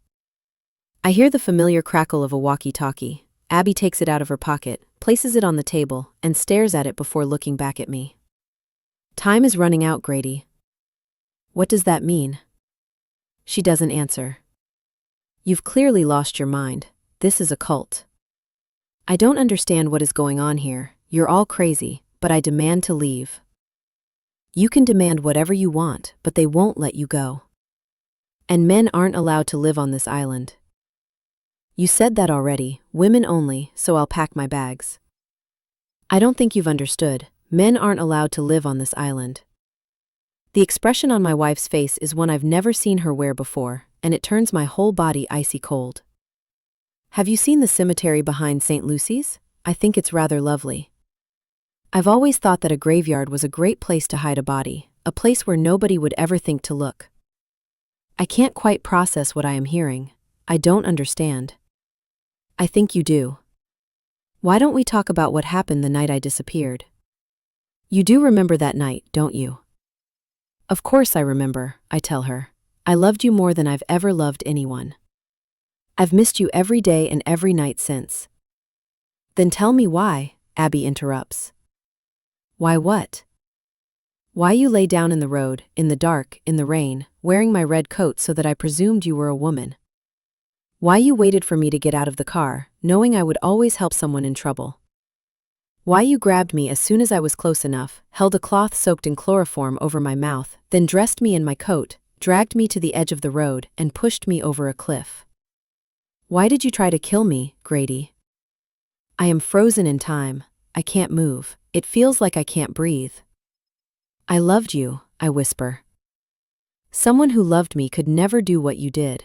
I hear the familiar crackle of a walkie-talkie. Abby takes it out of her pocket, places it on the table, and stares at it before looking back at me. Time is running out, Grady. What does that mean? She doesn't answer. You've clearly lost your mind. This is a cult. I don't understand what is going on here. You're all crazy, but I demand to leave. You can demand whatever you want, but they won't let you go. And men aren't allowed to live on this island. You said that already, women only, so I'll pack my bags. I don't think you've understood. Men aren't allowed to live on this island. The expression on my wife's face is one I've never seen her wear before, and it turns my whole body icy cold. Have you seen the cemetery behind St. Lucy's? I think it's rather lovely. I've always thought that a graveyard was a great place to hide a body, a place where nobody would ever think to look. I can't quite process what I am hearing. I don't understand. I think you do. Why don't we talk about what happened the night I disappeared? You do remember that night, don't you? Of course I remember, I tell her. I loved you more than I've ever loved anyone. I've missed you every day and every night since. Then tell me why, Abby interrupts. Why what? Why you lay down in the road, in the dark, in the rain, wearing my red coat so that I presumed you were a woman. Why you waited for me to get out of the car, knowing I would always help someone in trouble. Why you grabbed me as soon as I was close enough, held a cloth soaked in chloroform over my mouth, then dressed me in my coat, dragged me to the edge of the road, and pushed me over a cliff. Why did you try to kill me, Grady? I am frozen in time. I can't move. It feels like I can't breathe. I loved you, I whisper. Someone who loved me could never do what you did.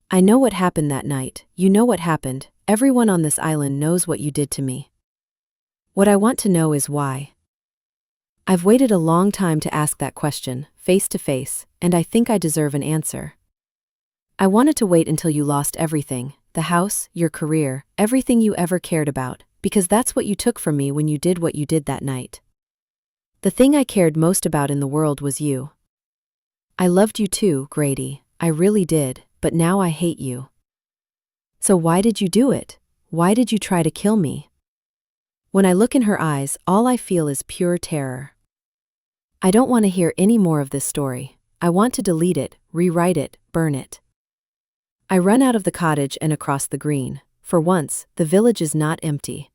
I know what happened that night. You know what happened. Everyone on this island knows what you did to me. What I want to know is why. I've waited a long time to ask that question, face to face, and I think I deserve an answer. I wanted to wait until you lost everything, the house, your career, everything you ever cared about, because that's what you took from me when you did what you did that night. The thing I cared most about in the world was you. I loved you too, Grady. I really did, but now I hate you. So why did you do it? Why did you try to kill me? When I look in her eyes, all I feel is pure terror. I don't want to hear any more of this story. I want to delete it, rewrite it, burn it. I run out of the cottage and across the green. For once, the village is not empty.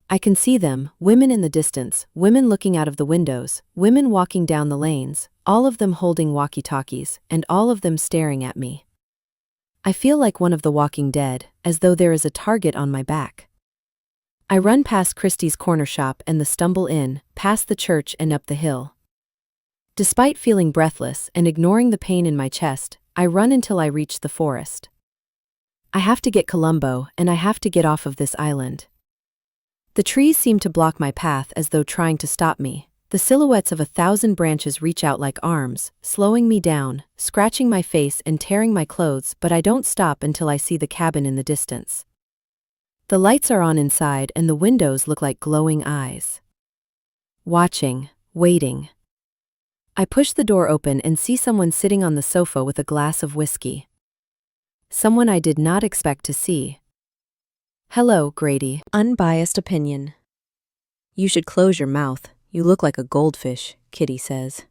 I can see them, women in the distance, women looking out of the windows, women walking down the lanes, all of them holding walkie-talkies, and all of them staring at me. I feel like one of the Walking Dead, as though there is a target on my back. I run past Christie's corner shop and the Stumble Inn, past the church and up the hill. Despite feeling breathless and ignoring the pain in my chest, I run until I reach the forest. I have to get Columbo, and I have to get off of this island. The trees seem to block my path as though trying to stop me. The silhouettes of 1,000 branches reach out like arms, slowing me down, scratching my face and tearing my clothes, but I don't stop until I see the cabin in the distance. The lights are on inside and the windows look like glowing eyes. Watching, waiting. I push the door open and see someone sitting on the sofa with a glass of whiskey. Someone I did not expect to see. Hello, Grady. Unbiased opinion. You should close your mouth. You look like a goldfish, Kitty says.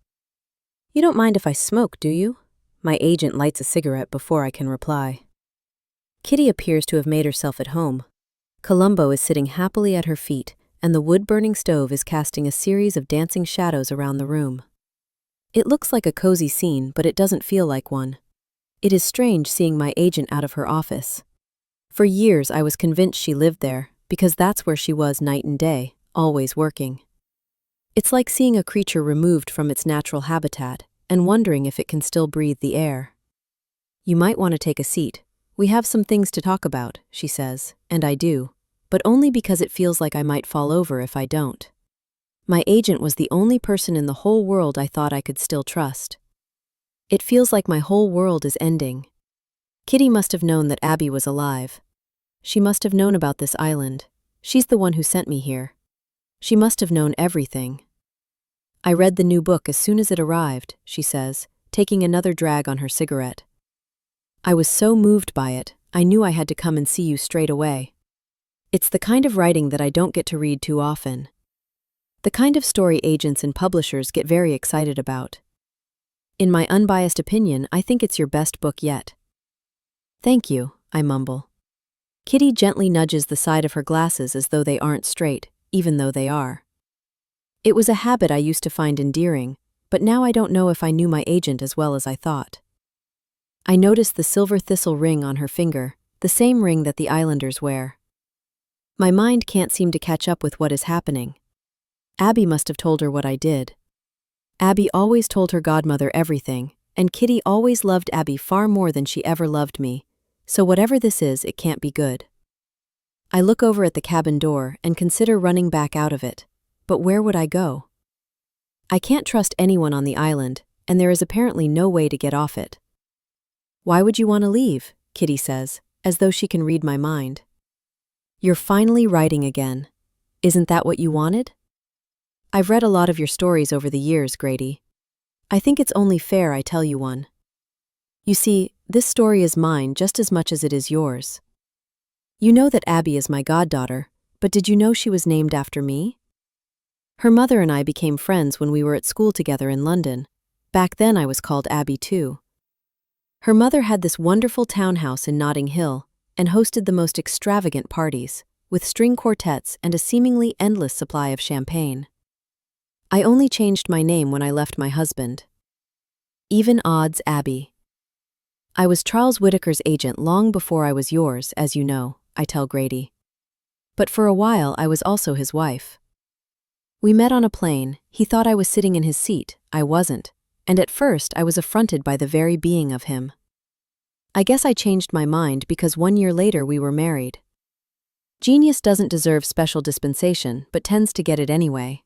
You don't mind if I smoke, do you? My agent lights a cigarette before I can reply. Kitty appears to have made herself at home. Columbo is sitting happily at her feet, and the wood-burning stove is casting a series of dancing shadows around the room. It looks like a cozy scene, but it doesn't feel like one. It is strange seeing my agent out of her office. For years I was convinced she lived there, because that's where she was night and day, always working. It's like seeing a creature removed from its natural habitat, and wondering if it can still breathe the air. You might want to take a seat. We have some things to talk about, she says, and I do, but only because it feels like I might fall over if I don't. My agent was the only person in the whole world I thought I could still trust. It feels like my whole world is ending. Kitty must have known that Abby was alive. She must have known about this island. She's the one who sent me here. She must have known everything. I read the new book as soon as it arrived, she says, taking another drag on her cigarette. I was so moved by it, I knew I had to come and see you straight away. It's the kind of writing that I don't get to read too often. The kind of story agents and publishers get very excited about. In my unbiased opinion, I think it's your best book yet. Thank you, I mumble. Kitty gently nudges the side of her glasses as though they aren't straight, even though they are. It was a habit I used to find endearing, but now I don't know if I knew my agent as well as I thought. I noticed the silver thistle ring on her finger, the same ring that the islanders wear. My mind can't seem to catch up with what is happening. Abby must have told her what I did. Abby always told her godmother everything, and Kitty always loved Abby far more than she ever loved me, so whatever this is, it can't be good. I look over at the cabin door and consider running back out of it, but where would I go? I can't trust anyone on the island, and there is apparently no way to get off it. Why would you want to leave? Kitty says, as though she can read my mind. You're finally writing again. Isn't that what you wanted? I've read a lot of your stories over the years, Grady. I think it's only fair I tell you one. You see, this story is mine just as much as it is yours. You know that Abby is my goddaughter, but did you know she was named after me? Her mother and I became friends when we were at school together in London. Back then I was called Abby too. Her mother had this wonderful townhouse in Notting Hill and hosted the most extravagant parties, with string quartets and a seemingly endless supply of champagne. I only changed my name when I left my husband. Even odds, Abby. I was Charles Whittaker's agent long before I was yours, as you know, I tell Grady. But for a while I was also his wife. We met on a plane, he thought I was sitting in his seat, I wasn't, and at first I was affronted by the very being of him. I guess I changed my mind because 1 year later we were married. Genius doesn't deserve special dispensation, but tends to get it anyway.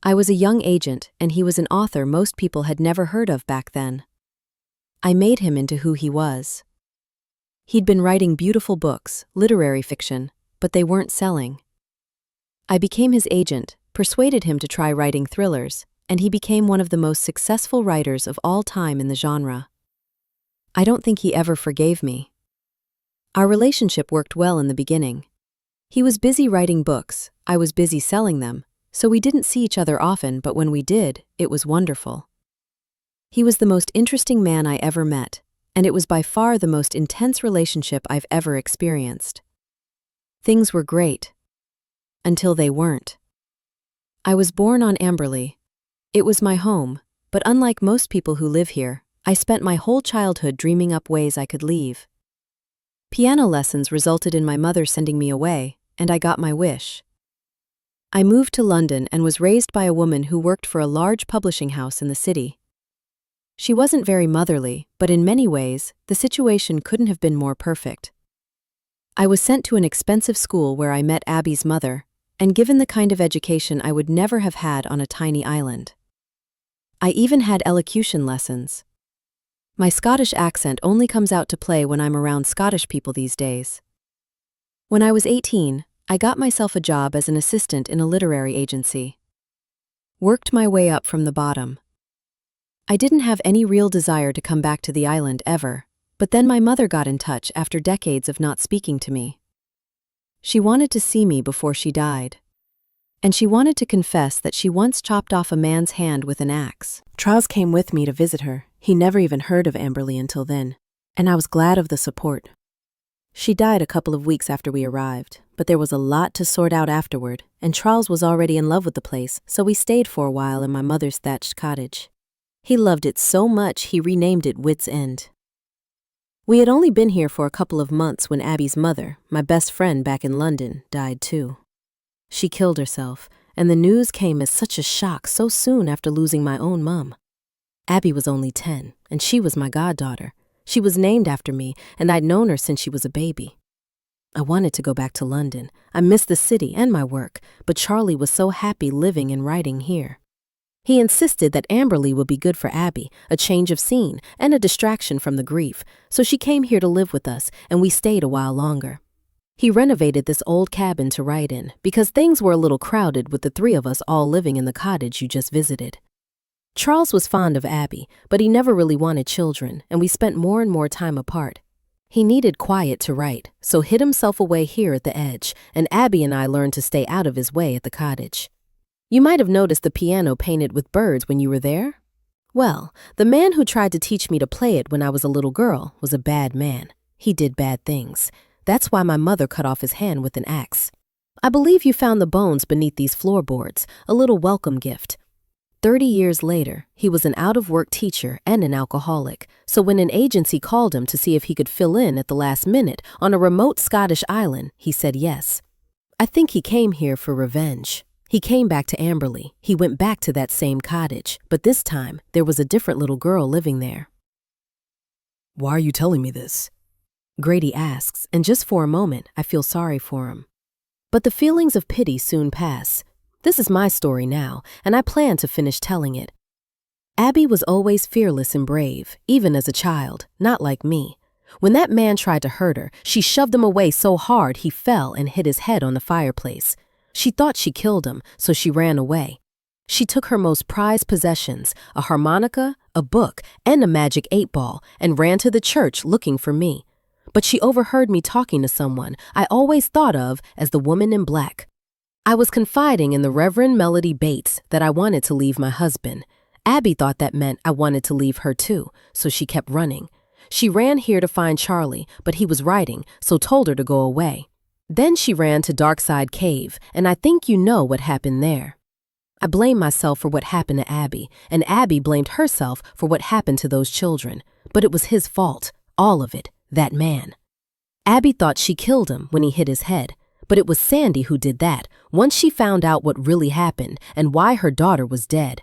I was a young agent, and he was an author most people had never heard of back then. I made him into who he was. He'd been writing beautiful books, literary fiction, but they weren't selling. I became his agent, persuaded him to try writing thrillers, and he became one of the most successful writers of all time in the genre. I don't think he ever forgave me. Our relationship worked well in the beginning. He was busy writing books, I was busy selling them, so we didn't see each other often, but when we did, it was wonderful. He was the most interesting man I ever met, and it was by far the most intense relationship I've ever experienced. Things were great. Until they weren't. I was born on Amberley. It was my home, but unlike most people who live here, I spent my whole childhood dreaming up ways I could leave. Piano lessons resulted in my mother sending me away, and I got my wish. I moved to London and was raised by a woman who worked for a large publishing house in the city. She wasn't very motherly, but in many ways, the situation couldn't have been more perfect. I was sent to an expensive school where I met Abby's mother, and given the kind of education I would never have had on a tiny island. I even had elocution lessons. My Scottish accent only comes out to play when I'm around Scottish people these days. When I was 18, I got myself a job as an assistant in a literary agency. Worked my way up from the bottom. I didn't have any real desire to come back to the island ever, but then my mother got in touch after decades of not speaking to me. She wanted to see me before she died. And she wanted to confess that she once chopped off a man's hand with an axe. Charles came with me to visit her. He never even heard of Amberley until then, and I was glad of the support. She died a couple of weeks after we arrived, but there was a lot to sort out afterward, and Charles was already in love with the place, so we stayed for a while in my mother's thatched cottage. He loved it so much he renamed it Wits End. We had only been here for a couple of months when Abby's mother, my best friend back in London, died too. She killed herself, and the news came as such a shock so soon after losing my own mum. Abby was only 10, and she was my goddaughter. She was named after me, and I'd known her since she was a baby. I wanted to go back to London. I missed the city and my work, but Charlie was so happy living and writing here. He insisted that Amberley would be good for Abby, a change of scene, and a distraction from the grief, so she came here to live with us, and we stayed a while longer. He renovated this old cabin to write in, because things were a little crowded with the three of us all living in the cottage you just visited. Charles was fond of Abby, but he never really wanted children, and we spent more and more time apart. He needed quiet to write, so hid himself away here at the edge, and Abby and I learned to stay out of his way at the cottage. You might have noticed the piano painted with birds when you were there. Well, the man who tried to teach me to play it when I was a little girl was a bad man. He did bad things. That's why my mother cut off his hand with an axe. I believe you found the bones beneath these floorboards, a little welcome gift. 30 years later, he was an out-of-work teacher and an alcoholic, so when an agency called him to see if he could fill in at the last minute on a remote Scottish island, he said yes. I think he came here for revenge. He came back to Amberley. He went back to that same cottage, but this time there was a different little girl living there. Why are you telling me this? Grady asks, and just for a moment, I feel sorry for him. But the feelings of pity soon pass. This is my story now, and I plan to finish telling it. Abby was always fearless and brave, even as a child, not like me. When that man tried to hurt her, she shoved him away so hard he fell and hit his head on the fireplace. She thought she killed him, so she ran away. She took her most prized possessions, a harmonica, a book, and a magic 8-ball, and ran to the church looking for me. But she overheard me talking to someone I always thought of as the woman in black. I was confiding in the Reverend Melody Bates that I wanted to leave my husband. Abby thought that meant I wanted to leave her too, so she kept running. She ran here to find Charlie, but he was writing, so told her to go away. Then she ran to Darkside Cave, and I think you know what happened there. I blame myself for what happened to Abby, and Abby blamed herself for what happened to those children. But it was his fault, all of it, that man. Abby thought she killed him when he hit his head, but it was Sandy who did that once she found out what really happened and why her daughter was dead.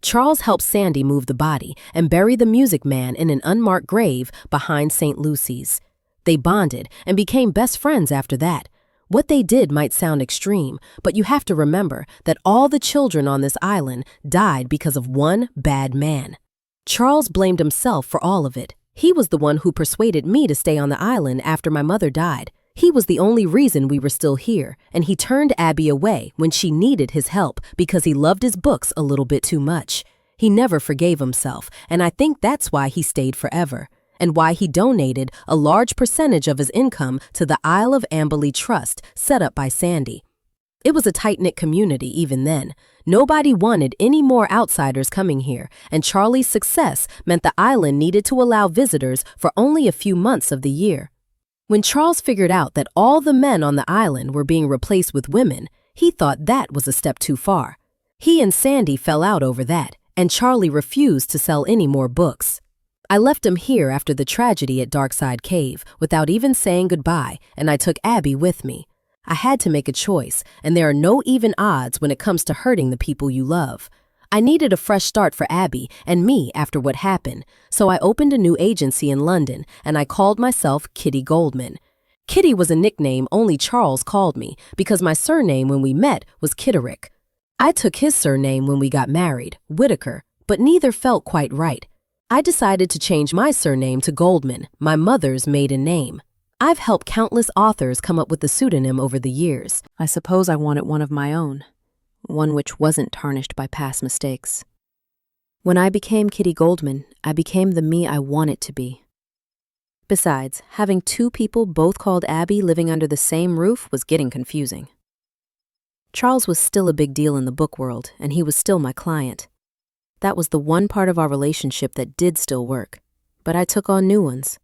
Charles helped Sandy move the body and bury the music man in an unmarked grave behind St. Lucy's. They bonded and became best friends after that. What they did might sound extreme, but you have to remember that all the children on this island died because of one bad man. Charles blamed himself for all of it. He was the one who persuaded me to stay on the island after my mother died. He was the only reason we were still here, and he turned Abby away when she needed his help because he loved his books a little bit too much. He never forgave himself, and I think that's why he stayed forever, and why he donated a large percentage of his income to the Isle of Amberley Trust set up by Sandy. It was a tight-knit community even then. Nobody wanted any more outsiders coming here, and Charlie's success meant the island needed to allow visitors for only a few months of the year. When Charles figured out that all the men on the island were being replaced with women, he thought that was a step too far. He and Sandy fell out over that, and Charlie refused to sell any more books. I left him here after the tragedy at Darkside Cave without even saying goodbye, and I took Abby with me. I had to make a choice, and there are no even odds when it comes to hurting the people you love. I needed a fresh start for Abby and me after what happened, so I opened a new agency in London, and I called myself Kitty Goldman. Kitty was a nickname only Charles called me because my surname when we met was Kitterick. I took his surname when we got married, Whitaker, but neither felt quite right. I decided to change my surname to Goldman, my mother's maiden name. I've helped countless authors come up with the pseudonym over the years. I suppose I wanted one of my own, one which wasn't tarnished by past mistakes. When I became Kitty Goldman, I became the me I wanted to be. Besides, having two people both called Abby living under the same roof was getting confusing. Charles was still a big deal in the book world, and he was still my client. That was the one part of our relationship that did still work, but I took on new ones.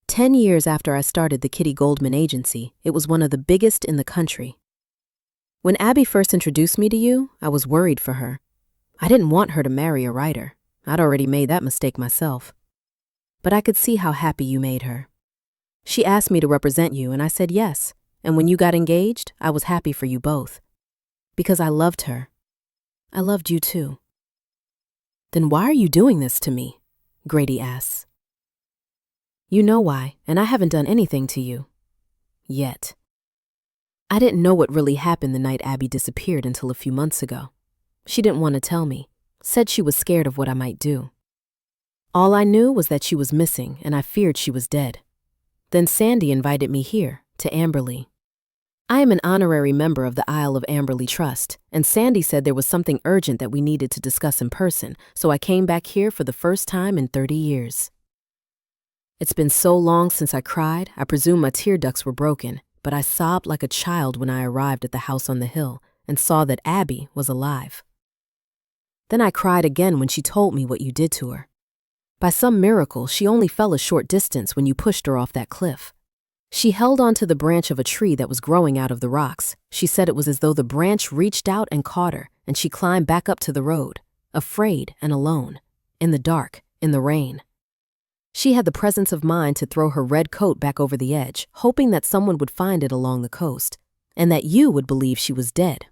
10 years after I started the Kitty Goldman Agency, it was one of the biggest in the country. When Abby first introduced me to you, I was worried for her. I didn't want her to marry a writer. I'd already made that mistake myself. But I could see how happy you made her. She asked me to represent you, and I said yes. And when you got engaged, I was happy for you both. Because I loved her. I loved you too. Then why are you doing this to me? Grady asks. You know why, and I haven't done anything to you. Yet. I didn't know what really happened the night Abby disappeared until a few months ago. She didn't want to tell me, said she was scared of what I might do. All I knew was that she was missing and I feared she was dead. Then Sandy invited me here, to Amberley. I am an honorary member of the Isle of Amberley Trust, and Sandy said there was something urgent that we needed to discuss in person, so I came back here for the first time in 30 years. It's been so long since I cried, I presume my tear ducts were broken, but I sobbed like a child when I arrived at the house on the hill and saw that Abby was alive. Then I cried again when she told me what you did to her. By some miracle, she only fell a short distance when you pushed her off that cliff. She held onto the branch of a tree that was growing out of the rocks. She said it was as though the branch reached out and caught her, and she climbed back up to the road, afraid and alone, in the dark, in the rain. She had the presence of mind to throw her red coat back over the edge, hoping that someone would find it along the coast, and that you would believe she was dead.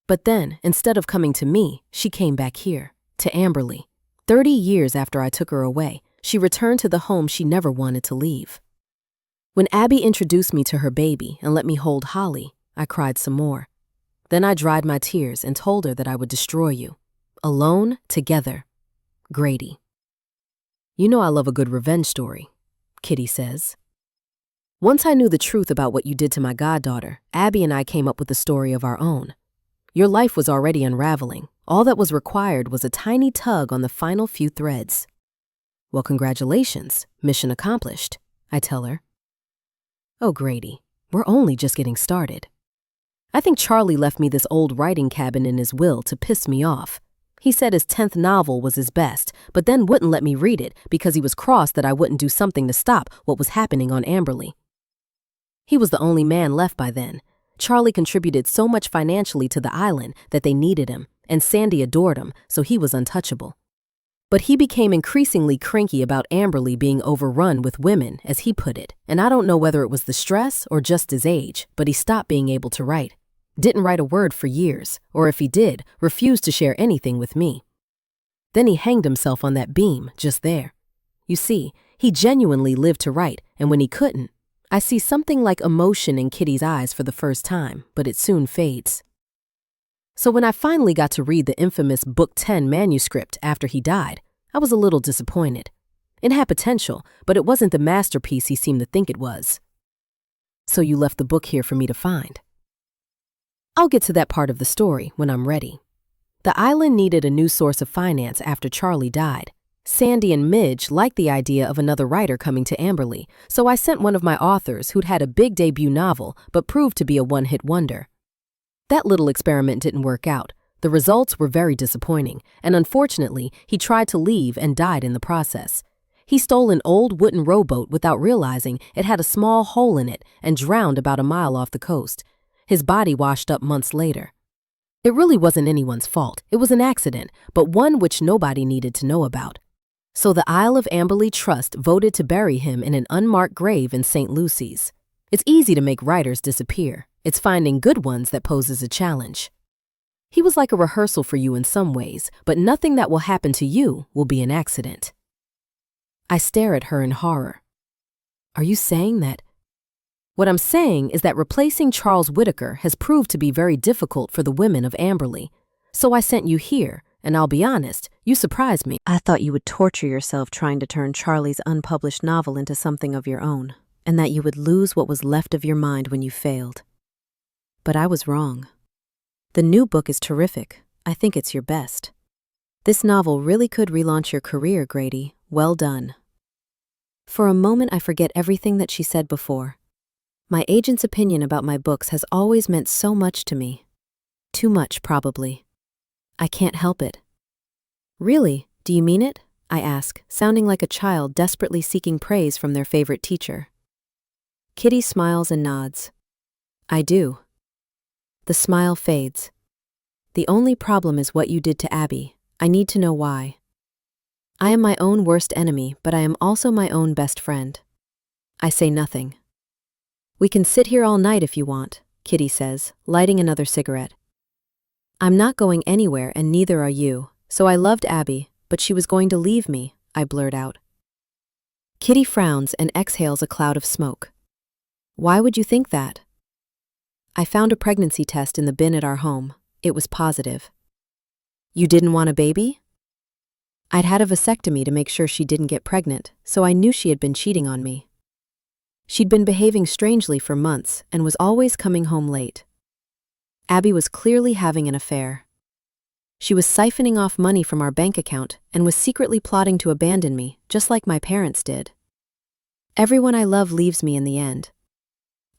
But then, instead of coming to me, she came back here, to Amberley. 30 years after I took her away, she returned to the home she never wanted to leave. When Abby introduced me to her baby and let me hold Holly, I cried some more. Then I dried my tears and told her that I would destroy you. Alone, together. Grady. You know I love a good revenge story, Kitty says. Once I knew the truth about what you did to my goddaughter, Abby and I came up with a story of our own. Your life was already unraveling. All that was required was a tiny tug on the final few threads. Well, congratulations. Mission accomplished, I tell her. Oh, Grady, we're only just getting started. I think Charlie left me this old writing cabin in his will to piss me off. He said his 10th novel was his best, but then wouldn't let me read it because he was cross that I wouldn't do something to stop what was happening on Amberley. He was the only man left by then. Charlie contributed so much financially to the island that they needed him, and Sandy adored him, so he was untouchable. But he became increasingly cranky about Amberley being overrun with women, as he put it, and I don't know whether it was the stress or just his age, but he stopped being able to write. Didn't write a word for years, or if he did, refused to share anything with me. Then he hanged himself on that beam, just there. You see, he genuinely lived to write, and when he couldn't, I see something like emotion in Kitty's eyes for the first time, but it soon fades. So when I finally got to read the infamous Book 10 manuscript after he died, I was a little disappointed. It had potential, but it wasn't the masterpiece he seemed to think it was. So you left the book here for me to find. I'll get to that part of the story when I'm ready. The island needed a new source of finance after Charlie died. Sandy and Midge liked the idea of another writer coming to Amberley, so I sent one of my authors who'd had a big debut novel but proved to be a one-hit wonder. That little experiment didn't work out. The results were very disappointing, and unfortunately, he tried to leave and died in the process. He stole an old wooden rowboat without realizing it had a small hole in it and drowned about a mile off the coast. His body washed up months later. It really wasn't anyone's fault. It was an accident, but one which nobody needed to know about. So the Isle of Amberley Trust voted to bury him in an unmarked grave in St. Lucy's. It's easy to make writers disappear. It's finding good ones that poses a challenge. He was like a rehearsal for you in some ways, but nothing that will happen to you will be an accident. I stare at her in horror. Are you saying that? What I'm saying is that replacing Charles Whitaker has proved to be very difficult for the women of Amberley. So I sent you here, and I'll be honest, you surprised me. I thought you would torture yourself trying to turn Charlie's unpublished novel into something of your own, and that you would lose what was left of your mind when you failed. But I was wrong. The new book is terrific. I think it's your best. This novel really could relaunch your career, Grady. Well done. For a moment, I forget everything that she said before. My agent's opinion about my books has always meant so much to me. Too much, probably. I can't help it. Really? Do you mean it? I ask, sounding like a child desperately seeking praise from their favorite teacher. Kitty smiles and nods. I do. The smile fades. The only problem is what you did to Abby. I need to know why. I am my own worst enemy, but I am also my own best friend. I say nothing. We can sit here all night if you want, Kitty says, lighting another cigarette. I'm not going anywhere and neither are you, so I loved Abby, but she was going to leave me, I blurt out. Kitty frowns and exhales a cloud of smoke. Why would you think that? I found a pregnancy test in the bin at our home. It was positive. You didn't want a baby? I'd had a vasectomy to make sure she didn't get pregnant, so I knew she had been cheating on me. She'd been behaving strangely for months and was always coming home late. Abby was clearly having an affair. She was siphoning off money from our bank account and was secretly plotting to abandon me, just like my parents did. Everyone I love leaves me in the end.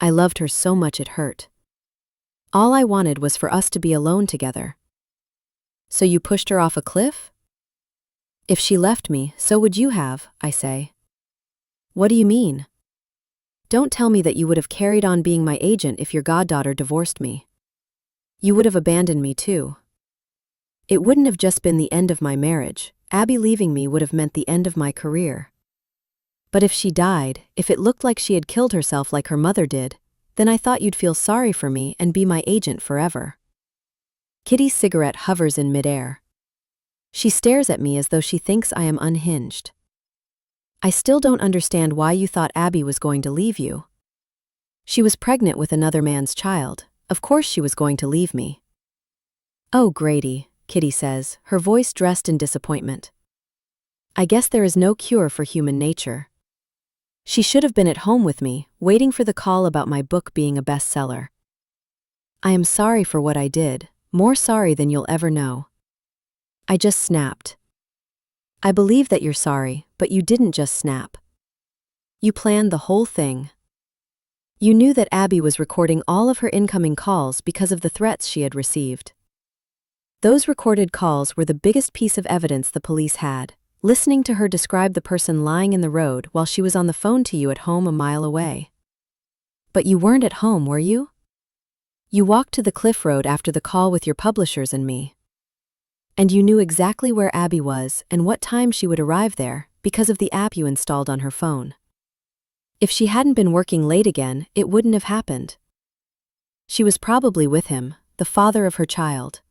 I loved her so much it hurt. All I wanted was for us to be alone together. So you pushed her off a cliff? If she left me, so would you have, I say. What do you mean? Don't tell me that you would have carried on being my agent if your goddaughter divorced me. You would have abandoned me too. It wouldn't have just been the end of my marriage. Abby leaving me would have meant the end of my career. But if she died, if it looked like she had killed herself like her mother did, then I thought you'd feel sorry for me and be my agent forever. Kitty's cigarette hovers in midair. She stares at me as though she thinks I am unhinged. I still don't understand why you thought Abby was going to leave you. She was pregnant with another man's child. Of course she was going to leave me. Oh, Grady, Kitty says, her voice dressed in disappointment. I guess there is no cure for human nature. She should have been at home with me, waiting for the call about my book being a bestseller. I am sorry for what I did, more sorry than you'll ever know. I just snapped. I believe that you're sorry, but you didn't just snap. You planned the whole thing. You knew that Abby was recording all of her incoming calls because of the threats she had received. Those recorded calls were the biggest piece of evidence the police had, listening to her describe the person lying in the road while she was on the phone to you at home a mile away. But you weren't at home, were you? You walked to the cliff road after the call with your publishers and me. And you knew exactly where Abby was and what time she would arrive there because of the app you installed on her phone. If she hadn't been working late again, it wouldn't have happened. She was probably with him, the father of her child.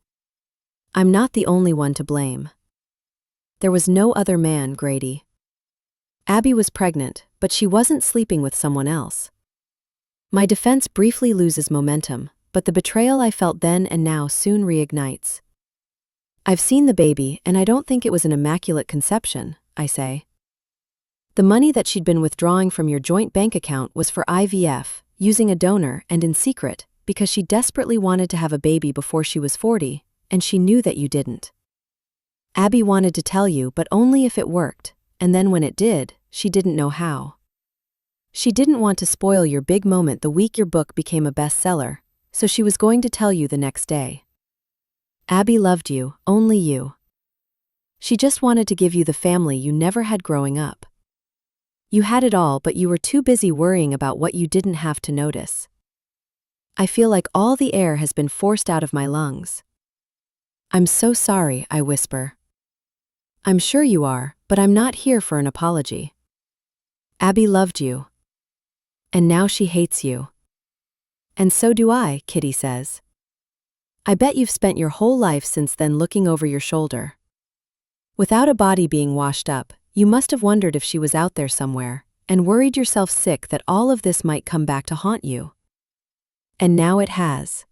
I'm not the only one to blame. There was no other man, Grady. Abby was pregnant, but she wasn't sleeping with someone else. My defense briefly loses momentum, but the betrayal I felt then and now soon reignites. I've seen the baby, and I don't think it was an immaculate conception, I say. The money that she'd been withdrawing from your joint bank account was for IVF, using a donor and in secret, because she desperately wanted to have a baby before she was 40, and she knew that you didn't. Abby wanted to tell you, but only if it worked, and then when it did, she didn't know how. She didn't want to spoil your big moment the week your book became a bestseller, so she was going to tell you the next day. Abby loved you, only you. She just wanted to give you the family you never had growing up. You had it all, but you were too busy worrying about what you didn't have to notice. I feel like all the air has been forced out of my lungs. I'm so sorry, I whisper. I'm sure you are, but I'm not here for an apology. Abby loved you. And now she hates you. And so do I, Kitty says. I bet you've spent your whole life since then looking over your shoulder. Without a body being washed up, you must have wondered if she was out there somewhere, and worried yourself sick that all of this might come back to haunt you. And now it has.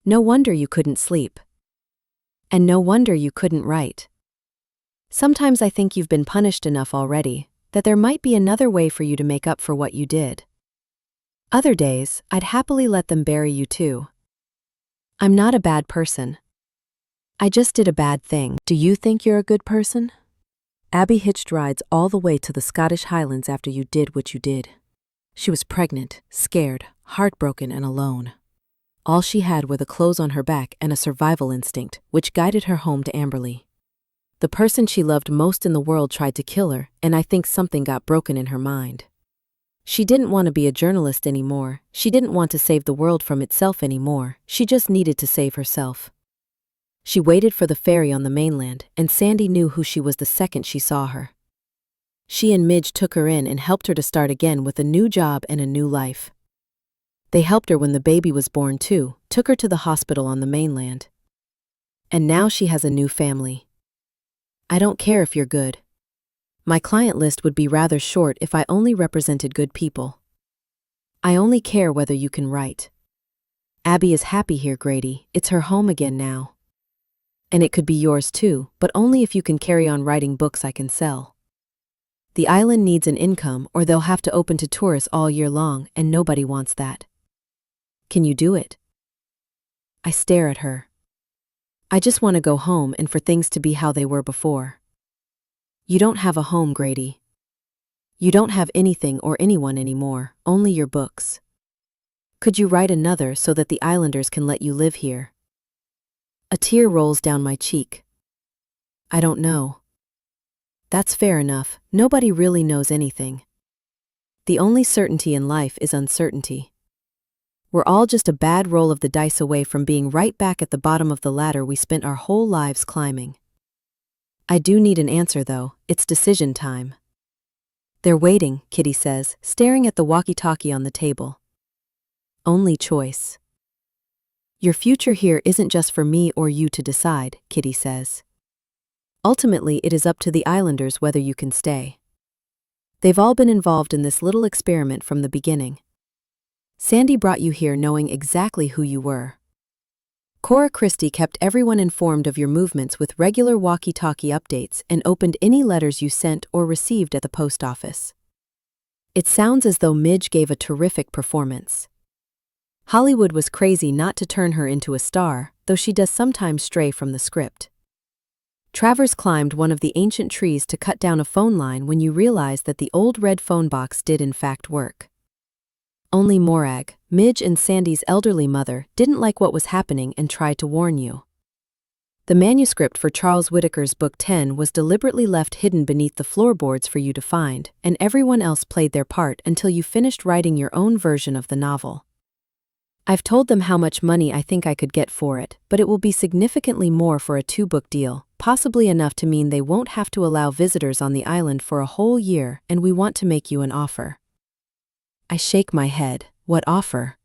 No wonder you couldn't sleep. And no wonder you couldn't write. Sometimes I think you've been punished enough already, that there might be another way for you to make up for what you did. Other days, I'd happily let them bury you too. I'm not a bad person. I just did a bad thing. Do you think you're a good person? Abby hitched rides all the way to the Scottish Highlands after you did what you did. She was pregnant, scared, heartbroken, and alone. All she had were the clothes on her back and a survival instinct, which guided her home to Amberley. The person she loved most in the world tried to kill her, and I think something got broken in her mind. She didn't want to be a journalist anymore. She didn't want to save the world from itself anymore. She just needed to save herself. She waited for the ferry on the mainland, and Sandy knew who she was the second she saw her. She and Midge took her in and helped her to start again with a new job and a new life. They helped her when the baby was born too, took her to the hospital on the mainland. And now she has a new family. I don't care if you're good. My client list would be rather short if I only represented good people. I only care whether you can write. Abby is happy here, Grady. It's her home again now. And it could be yours too, but only if you can carry on writing books I can sell. The island needs an income or they'll have to open to tourists all year long, and nobody wants that. Can you do it? I stare at her. I just want to go home and for things to be how they were before. You don't have a home, Grady. You don't have anything or anyone anymore, only your books. Could you write another so that the islanders can let you live here? A tear rolls down my cheek. I don't know. That's fair enough. Nobody really knows anything. The only certainty in life is uncertainty. We're all just a bad roll of the dice away from being right back at the bottom of the ladder we spent our whole lives climbing. I do need an answer, though. It's decision time. They're waiting, Kitty says, staring at the walkie-talkie on the table. Only choice. Your future here isn't just for me or you to decide, Kitty says. Ultimately, it is up to the islanders whether you can stay. They've all been involved in this little experiment from the beginning. Sandy brought you here knowing exactly who you were. Cora Christie kept everyone informed of your movements with regular walkie-talkie updates and opened any letters you sent or received at the post office. It sounds as though Midge gave a terrific performance. Hollywood was crazy not to turn her into a star, though she does sometimes stray from the script. Travers climbed one of the ancient trees to cut down a phone line when you realized that the old red phone box did in fact work. Only Morag, Midge and Sandy's elderly mother, didn't like what was happening and tried to warn you. The manuscript for Charles Whitaker's Book 10 was deliberately left hidden beneath the floorboards for you to find, and everyone else played their part until you finished writing your own version of the novel. I've told them how much money I think I could get for it, but it will be significantly more for a 2-book deal, possibly enough to mean they won't have to allow visitors on the island for a whole year, and we want to make you an offer. I shake my head. What offer?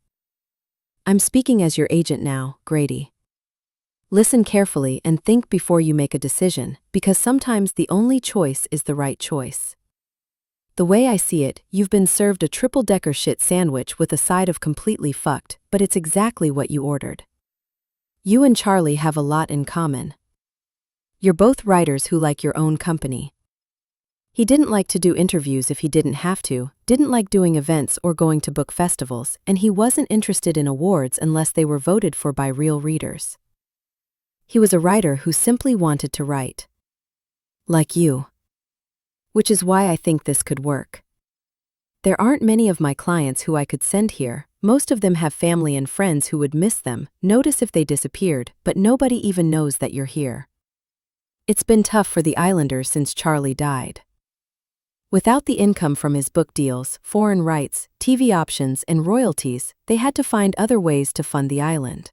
I'm speaking as your agent now, Grady. Listen carefully and think before you make a decision, because sometimes the only choice is the right choice. The way I see it, you've been served a triple-decker shit sandwich with a side of completely fucked, but it's exactly what you ordered. You and Charlie have a lot in common. You're both writers who like your own company. He didn't like to do interviews if he didn't have to, didn't like doing events or going to book festivals, and he wasn't interested in awards unless they were voted for by real readers. He was a writer who simply wanted to write. Like you. Which is why I think this could work. There aren't many of my clients who I could send here. Most of them have family and friends who would miss them, notice if they disappeared, but nobody even knows that you're here. It's been tough for the islanders since Charlie died. Without the income from his book deals, foreign rights, TV options, and royalties, they had to find other ways to fund the island.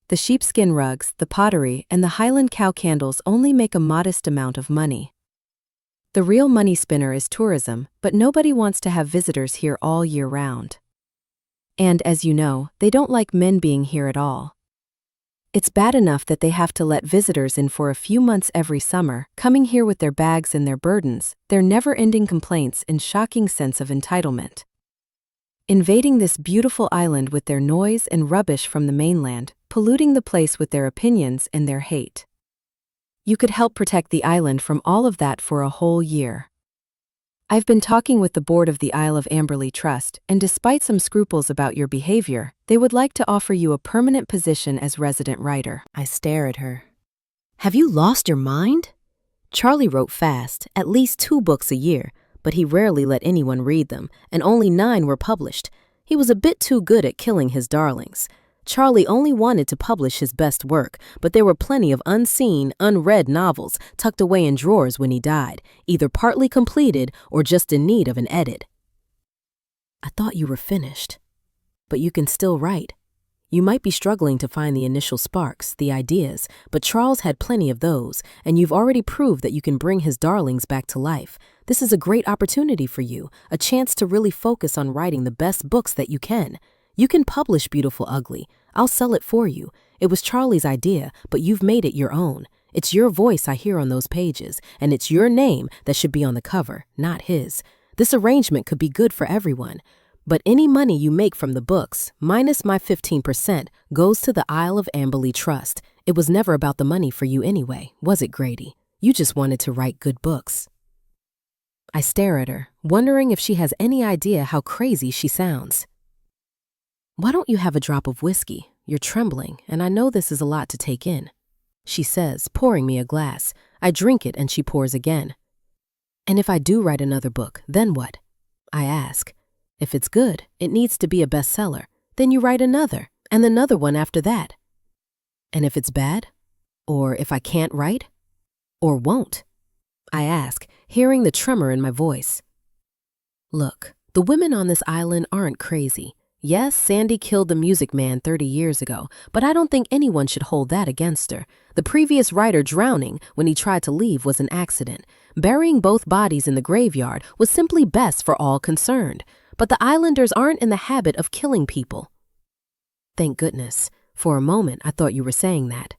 The sheepskin rugs, the pottery, and the Highland cow candles only make a modest amount of money. The real money spinner is tourism, but nobody wants to have visitors here all year round. And as you know, they don't like men being here at all. It's bad enough that they have to let visitors in for a few months every summer, coming here with their bags and their burdens, their never-ending complaints and shocking sense of entitlement. Invading this beautiful island with their noise and rubbish from the mainland, polluting the place with their opinions and their hate. You could help protect the island from all of that for a whole year. I've been talking with the board of the Isle of Amberley Trust, and despite some scruples about your behavior, they would like to offer you a permanent position as resident writer. I stare at her. Have you lost your mind? Charlie wrote fast, at least 2 books a year, but he rarely let anyone read them, and only 9 were published. He was a bit too good at killing his darlings. Charlie only wanted to publish his best work, but there were plenty of unseen, unread novels tucked away in drawers when he died, either partly completed or just in need of an edit. I thought you were finished. But you can still write. You might be struggling to find the initial sparks, the ideas, but Charles had plenty of those, and you've already proved that you can bring his darlings back to life. This is a great opportunity for you, a chance to really focus on writing the best books that you can. You can publish Beautiful Ugly. I'll sell it for you. It was Charlie's idea, but you've made it your own. It's your voice I hear on those pages, and it's your name that should be on the cover, not his. This arrangement could be good for everyone. But any money you make from the books, minus my 15%, goes to the Isle of Amberley Trust. It was never about the money for you anyway, was it, Grady? You just wanted to write good books. I stare at her, wondering if she has any idea how crazy she sounds. Why don't you have a drop of whiskey? You're trembling, and I know this is a lot to take in, she says, pouring me a glass. I drink it and she pours again. And if I do write another book, then what? I ask. If it's good, it needs to be a bestseller. Then you write another, and another one after that. And if it's bad? Or if I can't write? Or won't? I ask, hearing the tremor in my voice. Look, the women on this island aren't crazy. Yes, Sandy killed the music man 30 years ago, but I don't think anyone should hold that against her. The previous writer drowning when he tried to leave was an accident. Burying both bodies in the graveyard was simply best for all concerned. But the islanders aren't in the habit of killing people. Thank goodness. For a moment, I thought you were saying that.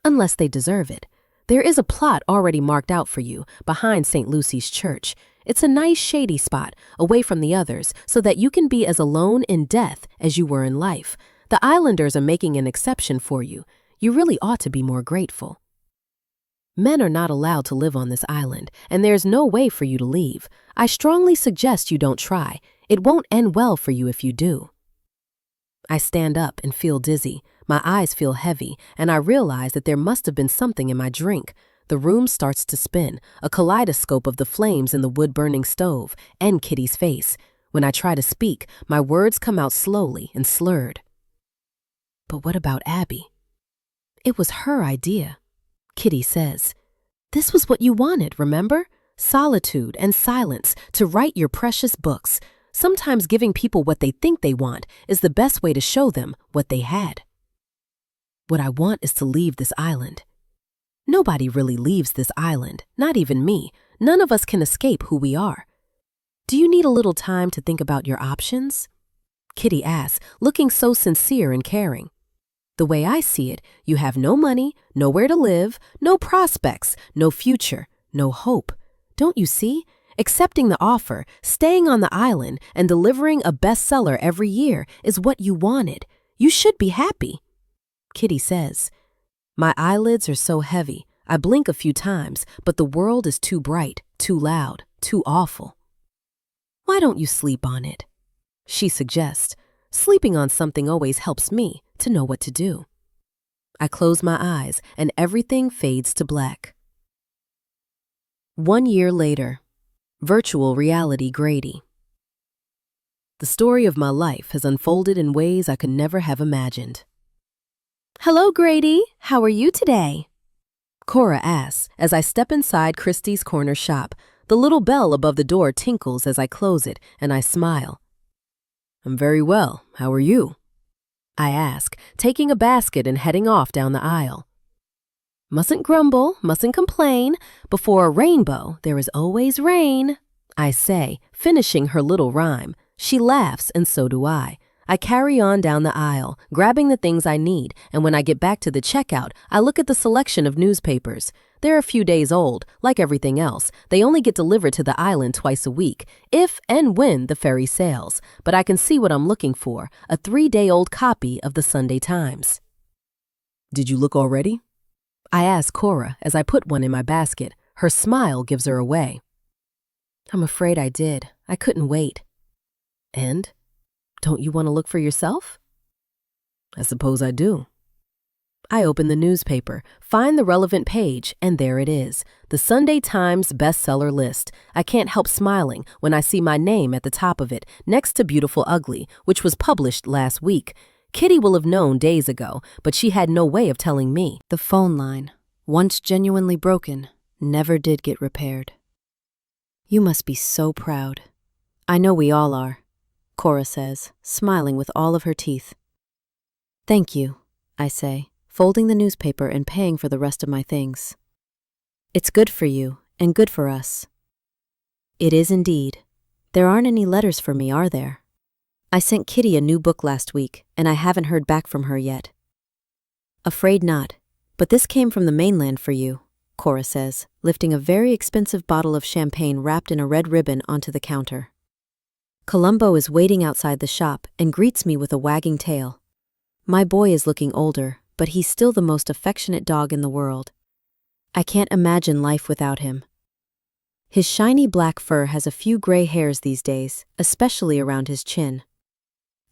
Unless they deserve it. There is a plot already marked out for you behind St. Lucy's Church. It's a nice shady spot, away from the others, so that you can be as alone in death as you were in life. The islanders are making an exception for you. You really ought to be more grateful. Men are not allowed to live on this island, and there's no way for you to leave. I strongly suggest you don't try. It won't end well for you if you do. I stand up and feel dizzy. My eyes feel heavy, and I realize that there must have been something in my drink. The room starts to spin, a kaleidoscope of the flames in the wood-burning stove and Kitty's face. When I try to speak, my words come out slowly and slurred. But what about Abby? It was her idea. Kitty says, "This was what you wanted, remember? Solitude and silence to write your precious books. Sometimes giving people what they think they want is the best way to show them what they had." What I want is to leave this island. Nobody really leaves this island, not even me. None of us can escape who we are. Do you need a little time to think about your options? Kitty asks, looking so sincere and caring. The way I see it, you have no money, nowhere to live, no prospects, no future, no hope. Don't you see? Accepting the offer, staying on the island, and delivering a bestseller every year is what you wanted. You should be happy. Kitty says, "My eyelids are so heavy. I blink a few times, but the world is too bright, too loud, too awful." "Why don't you sleep on it?" She suggests. Sleeping on something always helps me to know what to do. I close my eyes and everything fades to black. 1 year later. Virtual reality Grady. The story of my life has unfolded in ways I could never have imagined. "Hello, Grady. How are you today?" Cora asks as I step inside Christie's corner shop. The little bell above the door tinkles as I close it, and I smile. "I'm very well. How are you?" I ask, taking a basket and heading off down the aisle. "Mustn't grumble, mustn't complain. Before a rainbow, there is always rain," I say, finishing her little rhyme. She laughs, and so do I. I carry on down the aisle, grabbing the things I need, and when I get back to the checkout, I look at the selection of newspapers. They're a few days old. Like everything else, they only get delivered to the island twice a week, if and when the ferry sails. But I can see what I'm looking for, a 3-day-old copy of the Sunday Times. "Did you look already?" I ask Cora as I put one in my basket. Her smile gives her away. "I'm afraid I did. I couldn't wait." "And? Don't you want to look for yourself?" "I suppose I do." I open the newspaper, find the relevant page, and there it is, the Sunday Times bestseller list. I can't help smiling when I see my name at the top of it, next to Beautiful Ugly, which was published last week. Kitty will have known days ago, but she had no way of telling me. The phone line, once genuinely broken, never did get repaired. "You must be so proud." "I know we all are," Cora says, smiling with all of her teeth. "Thank you," I say, folding the newspaper and paying for the rest of my things. "It's good for you and good for us." "It is indeed. There aren't any letters for me, are there? I sent Kitty a new book last week, and I haven't heard back from her yet." "Afraid not, but this came from the mainland for you," Cora says, lifting a very expensive bottle of champagne wrapped in a red ribbon onto the counter. Columbo is waiting outside the shop and greets me with a wagging tail. My boy is looking older, but he's still the most affectionate dog in the world. I can't imagine life without him. His shiny black fur has a few gray hairs these days, especially around his chin.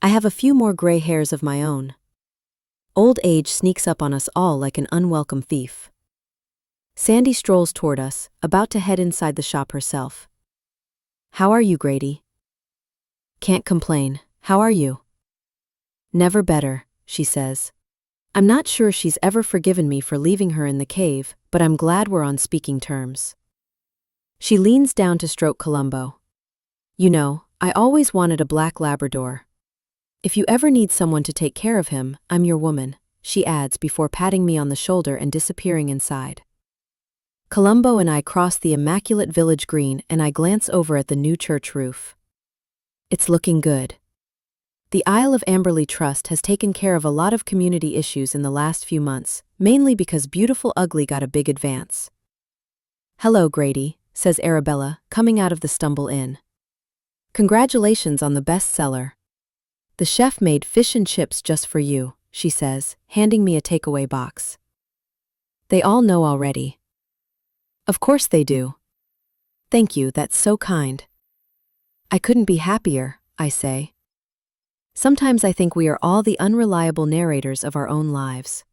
I have a few more gray hairs of my own. Old age sneaks up on us all like an unwelcome thief. Sandy strolls toward us, about to head inside the shop herself. How are you, Grady? Can't complain. How are you? Never better, she says. I'm not sure she's ever forgiven me for leaving her in the cave, but I'm glad we're on speaking terms. She leans down to stroke Columbo. You know, I always wanted a black Labrador. If you ever need someone to take care of him, I'm your woman, she adds before patting me on the shoulder and disappearing inside. Columbo and I cross the immaculate village green and I glance over at the new church roof. It's looking good. The Isle of Amberley Trust has taken care of a lot of community issues in the last few months, mainly because Beautiful Ugly got a big advance. Hello, Grady, says Arabella, coming out of the Stumble Inn. Congratulations on the bestseller. The chef made fish and chips just for you, she says, handing me a takeaway box. They all know already. Of course they do. Thank you, that's so kind. I couldn't be happier, I say. Sometimes I think we are all the unreliable narrators of our own lives.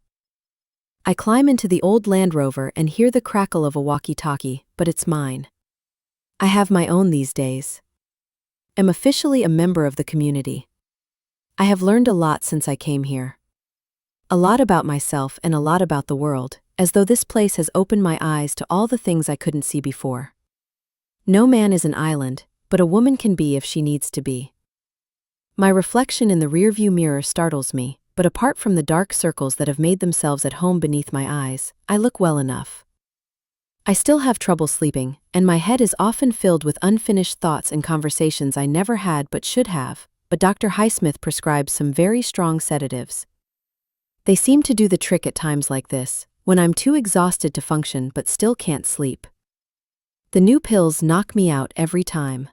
I climb into the old Land Rover and hear the crackle of a walkie-talkie, but it's mine. I have my own these days. I'm officially a member of the community. I have learned a lot since I came here. A lot about myself and a lot about the world, as though this place has opened my eyes to all the things I couldn't see before. No man is an island, but a woman can be if she needs to be. My reflection in the rearview mirror startles me, but apart from the dark circles that have made themselves at home beneath my eyes, I look well enough. I still have trouble sleeping, and my head is often filled with unfinished thoughts and conversations I never had but should have, but Dr. Highsmith prescribes some very strong sedatives. They seem to do the trick at times like this, when I'm too exhausted to function but still can't sleep. The new pills knock me out every time.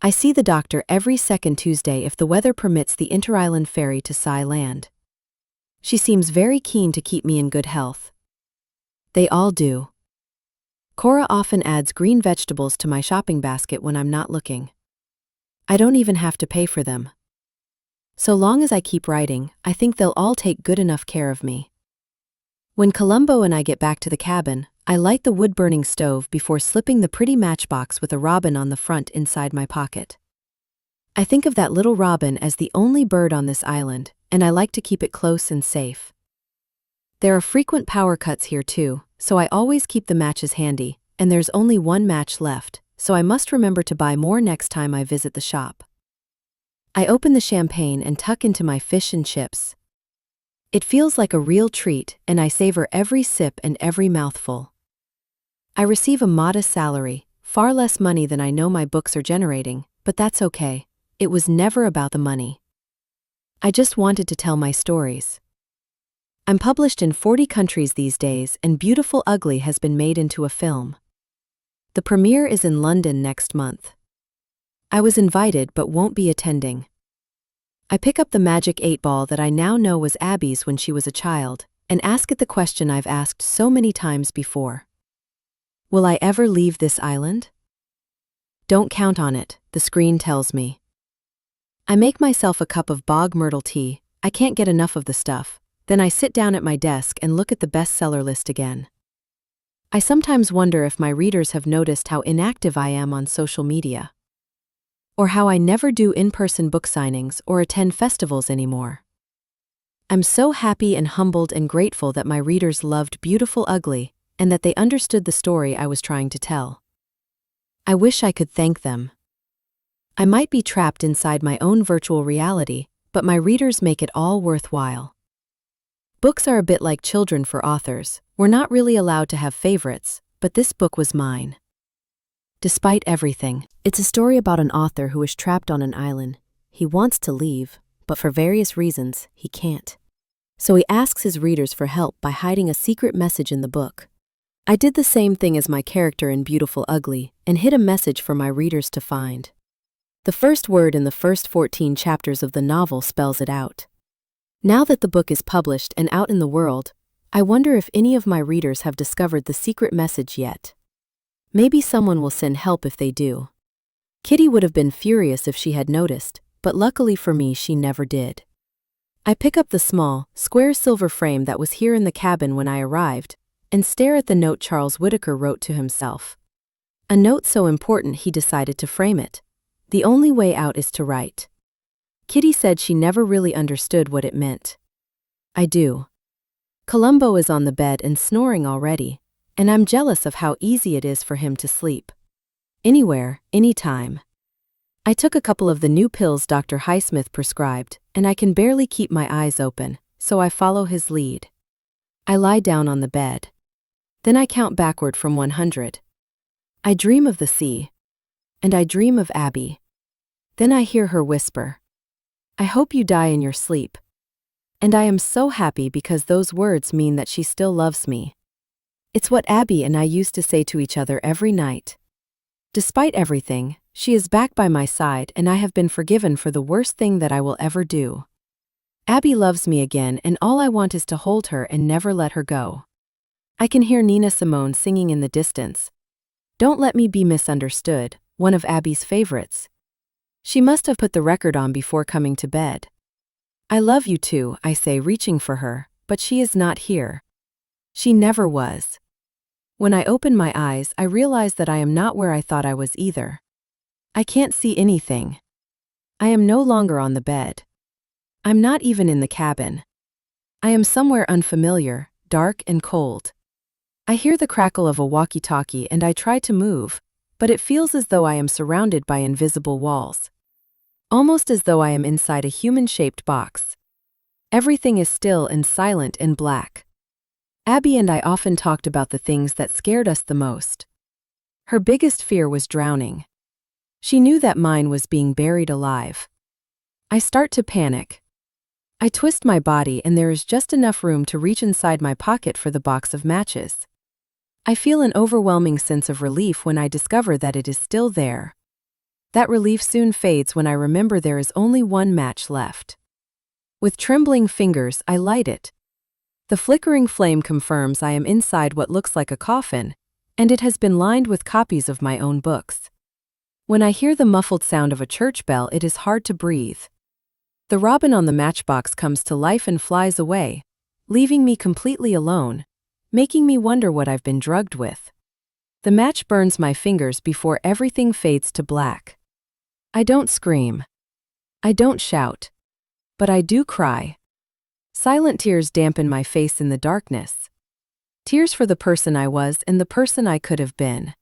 I see the doctor every second Tuesday if the weather permits the inter-island ferry to Sai Land. She seems very keen to keep me in good health. They all do. Cora often adds green vegetables to my shopping basket when I'm not looking. I don't even have to pay for them. So long as I keep writing, I think they'll all take good enough care of me. When Columbo and I get back to the cabin, I light the wood-burning stove before slipping the pretty matchbox with a robin on the front inside my pocket. I think of that little robin as the only bird on this island, and I like to keep it close and safe. There are frequent power cuts here too, so I always keep the matches handy, and there's only one match left, so I must remember to buy more next time I visit the shop. I open the champagne and tuck into my fish and chips. It feels like a real treat, and I savor every sip and every mouthful. I receive a modest salary, far less money than I know my books are generating, but that's okay. It was never about the money. I just wanted to tell my stories. I'm published in 40 countries these days, and Beautiful Ugly has been made into a film. The premiere is in London next month. I was invited but won't be attending. I pick up the magic 8-ball that I now know was Abby's when she was a child, and ask it the question I've asked so many times before. Will I ever leave this island? Don't count on it, the screen tells me. I make myself a cup of bog myrtle tea. I can't get enough of the stuff. Then I sit down at my desk and look at the bestseller list again. I sometimes wonder if my readers have noticed how inactive I am on social media. Or how I never do in-person book signings or attend festivals anymore. I'm so happy and humbled and grateful that my readers loved Beautiful Ugly, and that they understood the story I was trying to tell. I wish I could thank them. I might be trapped inside my own virtual reality, but my readers make it all worthwhile. Books are a bit like children for authors. We're not really allowed to have favorites, but this book was mine. Despite everything, it's a story about an author who is trapped on an island. He wants to leave, but for various reasons, he can't. So he asks his readers for help by hiding a secret message in the book. I did the same thing as my character in Beautiful Ugly and hid a message for my readers to find. The first word in the first 14 chapters of the novel spells it out. Now that the book is published and out in the world, I wonder if any of my readers have discovered the secret message yet. Maybe someone will send help if they do. Kitty would have been furious if she had noticed, but luckily for me she never did. I pick up the small, square silver frame that was here in the cabin when I arrived, and stare at the note Charles Whitaker wrote to himself. A note so important he decided to frame it. The only way out is to write. Kitty said she never really understood what it meant. I do. Columbo is on the bed and snoring already, and I'm jealous of how easy it is for him to sleep. Anywhere, anytime. I took a couple of the new pills Dr. Highsmith prescribed, and I can barely keep my eyes open, so I follow his lead. I lie down on the bed. Then I count backward from 100. I dream of the sea. And I dream of Abby. Then I hear her whisper, "I hope you die in your sleep." And I am so happy because those words mean that she still loves me. It's what Abby and I used to say to each other every night. Despite everything, she is back by my side and I have been forgiven for the worst thing that I will ever do. Abby loves me again and all I want is to hold her and never let her go. I can hear Nina Simone singing in the distance. "Don't Let Me Be Misunderstood," one of Abby's favorites. She must have put the record on before coming to bed. "I love you too," I say, reaching for her, but she is not here. She never was. When I open my eyes, I realize that I am not where I thought I was either. I can't see anything. I am no longer on the bed. I'm not even in the cabin. I am somewhere unfamiliar, dark and cold. I hear the crackle of a walkie-talkie and I try to move, but it feels as though I am surrounded by invisible walls. Almost as though I am inside a human-shaped box. Everything is still and silent and black. Abby and I often talked about the things that scared us the most. Her biggest fear was drowning. She knew that mine was being buried alive. I start to panic. I twist my body and there is just enough room to reach inside my pocket for the box of matches. I feel an overwhelming sense of relief when I discover that it is still there. That relief soon fades when I remember there is only one match left. With trembling fingers, I light it. The flickering flame confirms I am inside what looks like a coffin, and it has been lined with copies of my own books. When I hear the muffled sound of a church bell, it is hard to breathe. The robin on the matchbox comes to life and flies away, leaving me completely alone, making me wonder what I've been drugged with. The match burns my fingers before everything fades to black. I don't scream. I don't shout. But I do cry. Silent tears dampen my face in the darkness. Tears for the person I was and the person I could have been.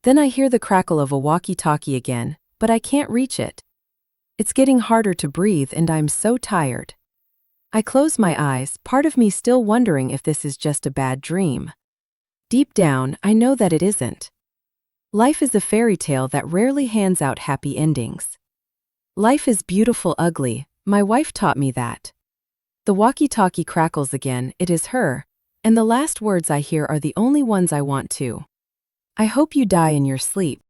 Then I hear the crackle of a walkie-talkie again, but I can't reach it. It's getting harder to breathe and I'm so tired. I close my eyes, part of me still wondering if this is just a bad dream. Deep down, I know that it isn't. Life is a fairy tale that rarely hands out happy endings. Life is beautiful ugly, my wife taught me that. The walkie-talkie crackles again, it is her, and the last words I hear are the only ones I want to. "I hope you die in your sleep."